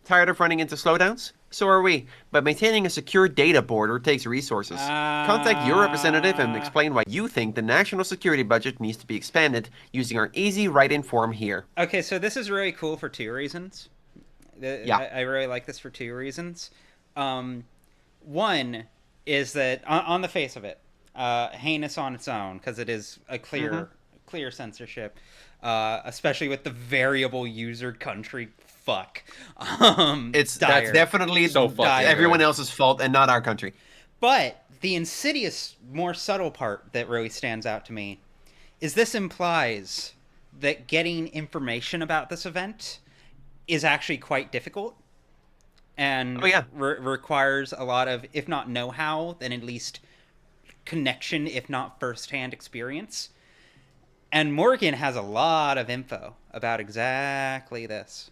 Tired of running into slowdowns? So are we, but maintaining a secure data border takes resources. Contact your representative and explain why you think the national security budget needs to be expanded using our easy write-in form here. Okay, so this is really cool for 2 reasons. I really like this for 2 reasons. One is that, on the face of it, heinous on its own, because it is a clear censorship, especially with the variable user country fuck. That's definitely so everyone else's fault and not our country. But the insidious, more subtle part that really stands out to me is this implies that getting information about this event is actually quite difficult and requires a lot of, if not know-how, then at least connection, if not first-hand experience. And Morgan has a lot of info about exactly this.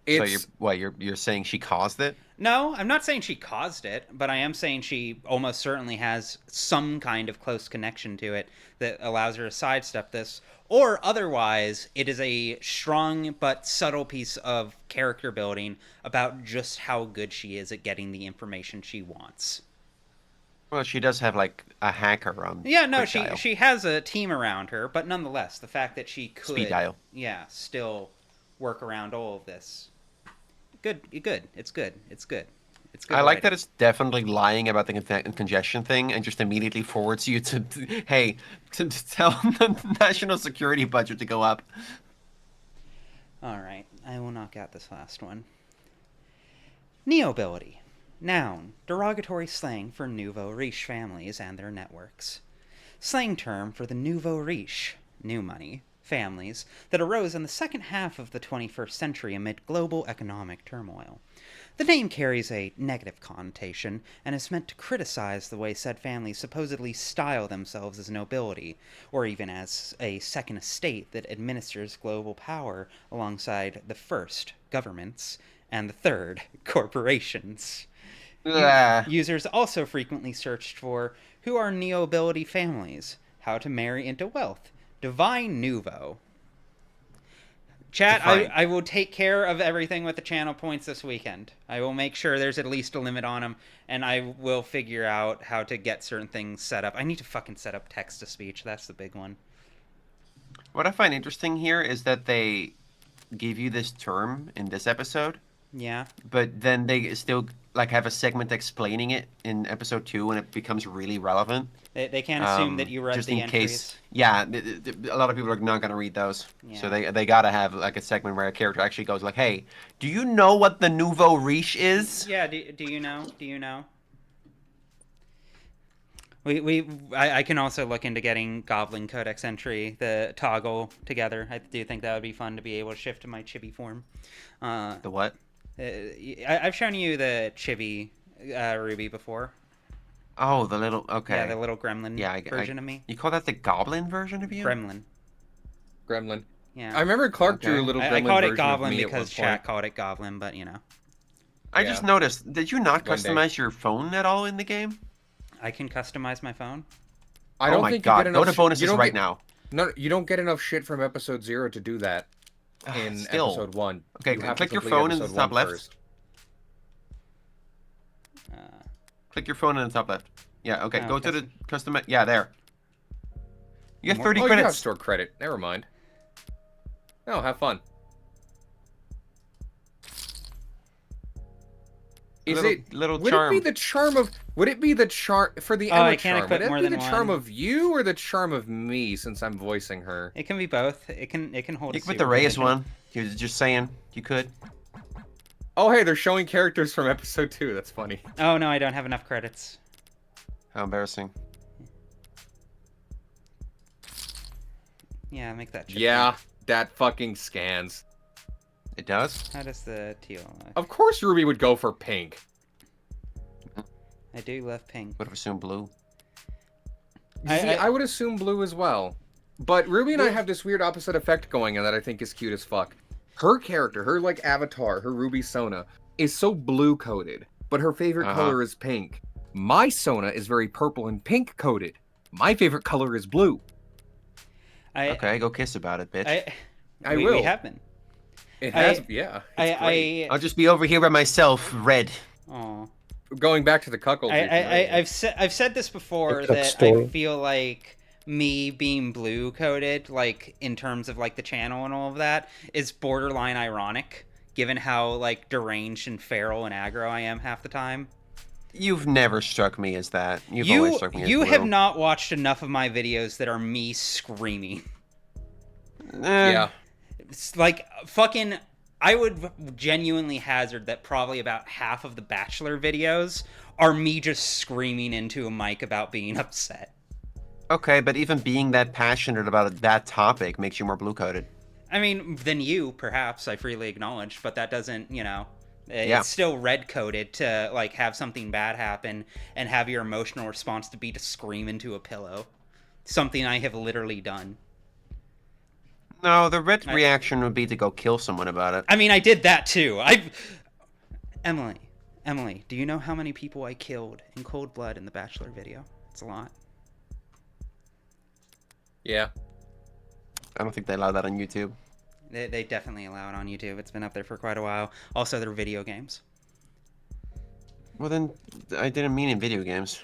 So you're saying she caused it? No, I'm not saying she caused it, but I am saying she almost certainly has some kind of close connection to it that allows her to sidestep this. Or otherwise, it is a strong but subtle piece of character building about just how good she is at getting the information she wants. Well, she does have, like, a hacker on. Yeah, no, she has a team around her, but nonetheless, the fact that she could... Speed dial. Yeah, still work around all of this. Good. It's good. I like that it's definitely lying about the congestion thing and just immediately forwards you to tell the national security budget to go up. All right, I will knock out this last one. Neobility. Noun, derogatory slang for nouveau riche families and their networks. Slang term for the nouveau riche, new money, families that arose in the second half of the 21st century amid global economic turmoil. The name carries a negative connotation and is meant to criticize the way said families supposedly style themselves as nobility, or even as a second estate that administers global power alongside the first, governments, and the third, corporations. Users also frequently searched for who are neobility families, how to marry into wealth, divine nouveau. Chat, I will take care of everything with the channel points this weekend. I will make sure there's at least a limit on them, and I will figure out how to get certain things set up. I need to fucking set up text-to-speech. That's the big one. What I find interesting here is that they give you this term in this episode. Yeah. But then they still like have a segment explaining it in episode 2 when it becomes really relevant. They can't assume that you read just the in entries. Case, yeah, a lot of people are not going to read those. Yeah. So they gotta have like a segment where a character actually goes like, "Hey, do you know what the nouveau riche is?" Yeah. Do you know? Do you know? I can also look into getting Goblin Codex entry, the toggle together. I do think that would be fun to be able to shift to my chibi form. The what? I've shown you the chibi Ruby before. Oh, the little, okay. Yeah, the little gremlin version of me. You call that the goblin version of you? Gremlin. Yeah. I remember Clark drew a little gremlin I called it version Goblin of me because chat called it Goblin, but you know. I just noticed, did you not customize your phone at all in the game? I can customize my phone? I don't think you get enough go to bonuses right now. No, you don't get enough shit from episode 0 to do that in episode 1. Okay, click your phone in the top left. Click your phone in the top left. Yeah, okay, go to the custom... Yeah, there. You get 30 credits. You have store credit. Never mind. No, have fun. Would it be the charm of... Would it be the charm... For the Emma charm, would it be the charm of you or the charm of me since I'm voicing her? It can be both. It can hold You could put the Reyes one. You're just saying. You could. Oh, hey, they're showing characters from episode 2. That's funny. Oh, no, I don't have enough credits. How embarrassing. Yeah, make that chip. Yeah, that fucking scans. It does? How does the teal look? Of course Ruby would go for pink. I do love pink. Would have assumed blue. I would assume blue as well. But Ruby and I have this weird opposite effect going on that I think is cute as fuck. Her character, her like avatar, her Ruby Sona, is so blue coded, but her favorite color is pink. My Sona is very purple and pink coded. My favorite color is blue. Okay, go kiss about it, bitch. I will. We have been. It has, yeah. I'll just be over here by myself, red. Aw. Going back to the cuckold. I've said this before that I feel like me being blue coded, like in terms of like the channel and all of that, is borderline ironic, given how like deranged and feral and aggro I am half the time. You've never struck me as that. You've always struck me as You blue. have not watched enough of my videos that are me screaming. Yeah. It's like fucking. I would genuinely hazard that probably about half of the Bachelor videos are me just screaming into a mic about being upset. Okay, but even being that passionate about that topic makes you more blue-coded. I mean, than you, perhaps, I freely acknowledge, but that doesn't, you know, Yeah. it's still red-coded to, like, have something bad happen and have your emotional response to be to scream into a pillow. Something I have literally done. No, the red reaction would be to go kill someone about it. I mean, I did that, too. Emily, do you know how many people I killed in cold blood in the Bachelor video? It's a lot. Yeah. I don't think they allow that on YouTube. They definitely allow it on YouTube. It's been up there for quite a while. Also, they're video games. Well, then, I didn't mean in video games.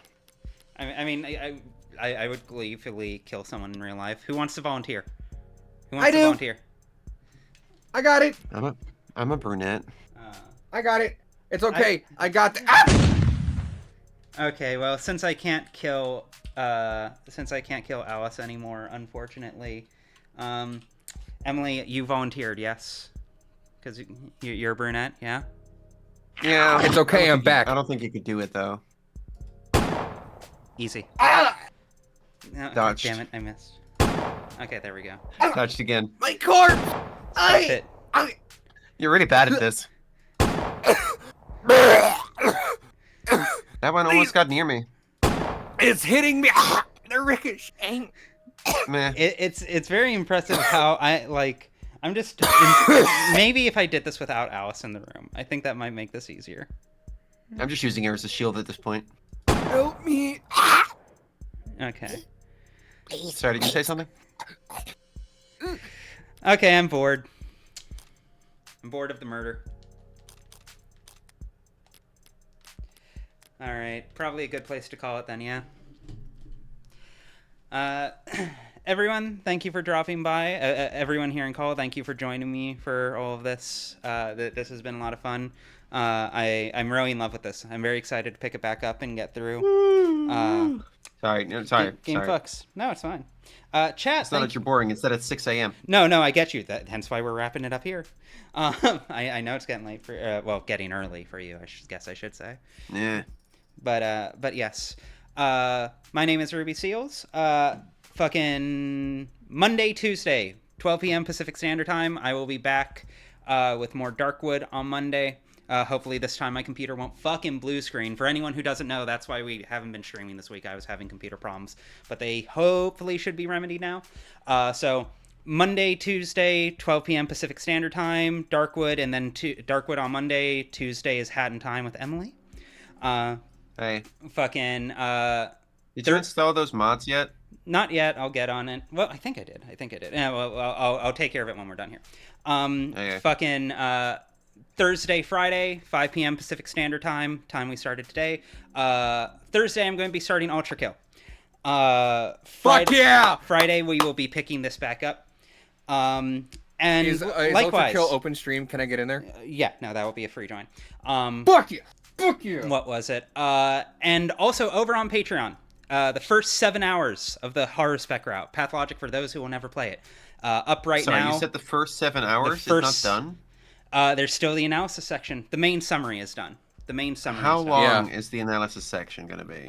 I would gleefully kill someone in real life. Who wants to volunteer? Who I wants to do. volunteer? I got it. I'm a brunette. I got it. It's okay. I got the. Okay, well, since I can't kill Alice anymore, unfortunately, Emily, you volunteered, yes? Because you're a brunette, yeah? Yeah. It's okay, I'm back. I don't think you could do it, though. Easy. No, Dodged. damn it, I missed. Okay, there we go. Dodged again. My corpse! That's it. You're really bad at this. That one almost got near me. It's hitting me. The ricocheting. Meh. It's very impressive how I'm just maybe if I did this without Alice in the room, I think that might make this easier. I'm just using her as a shield at this point. Help me. Okay. Sorry, did you say something? Okay, I'm bored. I'm bored of the murder. Alright, probably a good place to call it then, yeah? Everyone, thank you for dropping by. Everyone here in call, thank you for joining me for all of this. This has been a lot of fun. I'm really in love with this. I'm very excited to pick it back up and get through. Sorry. Game Sorry. fucks. No, it's fine. Chat. It's not that you're boring. It's that it's 6 a.m. No, I get you. Hence why we're wrapping it up here. I know it's getting late for, getting early for you. I should say. Yeah. But yes. My name is Ruby Seals. Fucking Monday, Tuesday, 12 p.m. Pacific Standard Time. I will be back with more Darkwood on Monday. Hopefully this time my computer won't fucking blue screen. For anyone who doesn't know, that's why we haven't been streaming this week. I was having computer problems, but they hopefully should be remedied now. So Monday, Tuesday, 12 p.m. Pacific Standard Time, Darkwood, and then Darkwood on Monday. Tuesday is Hat in Time with Emily. Hey. Fucking. Did you install those mods yet? Not yet. I'll get on it. Well, I think I did. Yeah, well, I'll take care of it when we're done here. Okay. Fucking Thursday, Friday, 5 p.m. Pacific Standard Time we started today. Thursday, I'm going to be starting Ultra Kill. Fuck yeah! Friday, we will be picking this back up. And is likewise, Ultra Kill open stream? Can I get in there? Yeah, no, that will be a free join. Fuck you! Fuck you! What was it? And also over on Patreon, the first 7 hours of the Horror Spec route, Pathologic for those who will never play it, up right now. Sorry, you said the first 7 hours is not done? There's still the analysis section. The main summary is done. How long is the analysis section going to be?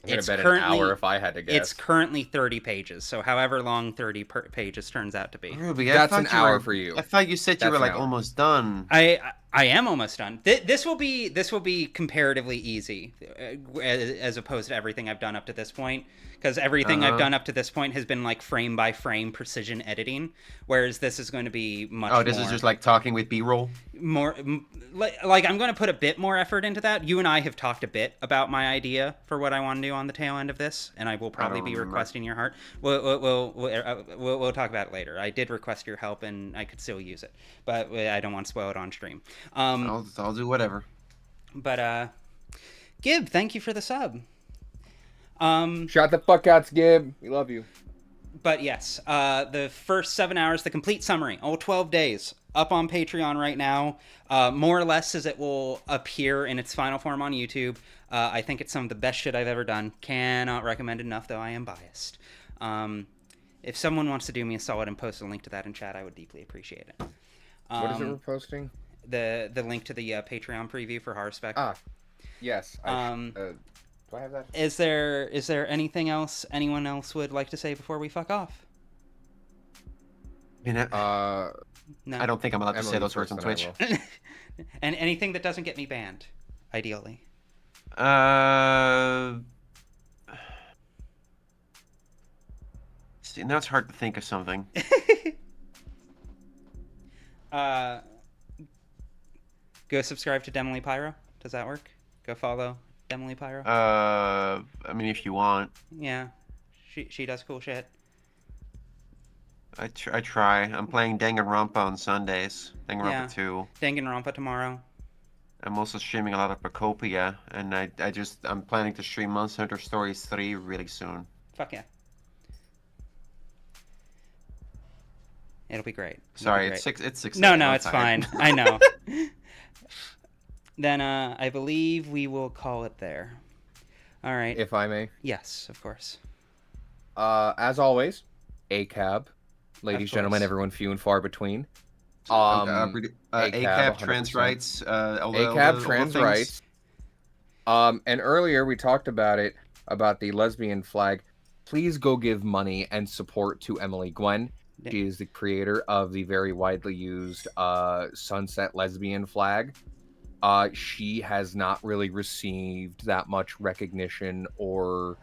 It's bet currently an hour if I had to guess. It's currently 30 pages, so however long 30 pages turns out to be. Ruby, that's an hour for you. I thought you said you were like almost done. I I am almost done. This will be comparatively easy, as opposed to everything I've done up to this point. Because everything I've done up to this point has been like frame by frame precision editing, whereas this is going to be much. Oh, this is just like talking with B-roll. Like I'm going to put a bit more effort into that. You and I have talked a bit about my idea for what I want to do on the tail end of this, and I will probably be requesting your heart. We'll talk about it later. I did request your help, and I could still use it, but I don't want to spoil it on stream. I'll do whatever. But Gib, thank you for the sub. Shout the fuck out, Gib. We love you. But yes, the first 7 hours, the complete summary, all 12 days, up on Patreon right now, more or less as it will appear in its final form on YouTube. I think it's some of the best shit I've ever done. Cannot recommend enough, though I am biased. If someone wants to do me a solid and post a link to that in chat, I would deeply appreciate it. What is it we're posting? The link to the Patreon preview for Harspec. Yes. Do I have that? Is there anything else anyone else would like to say before we fuck off? No. I don't think I'm allowed to say those words on Twitch. And anything that doesn't get me banned, ideally. See, now it's hard to think of something. Go subscribe to Demily Pyro. Does that work? Go follow Demily Pyro. I mean, if you want. Yeah, she does cool shit. I try. I'm playing Danganronpa on Sundays. Danganronpa 2. Danganronpa tomorrow. I'm also streaming a lot of Procopia, and I'm planning to stream Monster Hunter Stories 3 really soon. Fuck yeah. It'll be great. Sorry, it's 6. No, it's fine. I know. Then I believe we will call it there. All right. If I may. Yes, of course. As always, ACAB. Ladies, gentlemen, everyone few and far between. ACAB, trans rights. ACAB, trans rights. And earlier we talked about it, about the lesbian flag. Please go give money and support to Emily Gwen. She is the creator of the very widely used sunset lesbian flag. She has not really received that much recognition or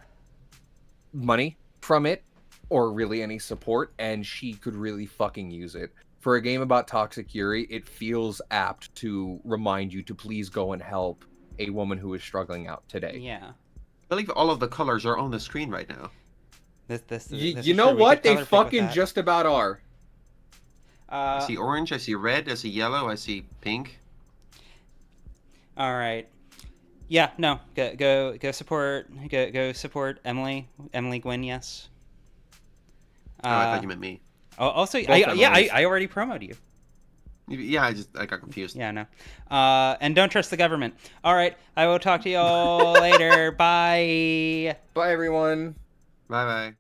money from it, or really any support, and she could really fucking use it. For a game about Toxic Yuri, it feels apt to remind you to please go and help a woman who is struggling out today. Yeah. I believe all of the colors are on the screen right now. You know what? They fucking just about are. I see orange, I see red, I see yellow, I see pink. All right. Yeah, no. Go support Emily Gwen, yes. I thought you meant me. Also, I already promoted you. Yeah, I got confused. Yeah, no. And don't trust the government. All right, I will talk to you all later. Bye. Bye, everyone. Bye-bye.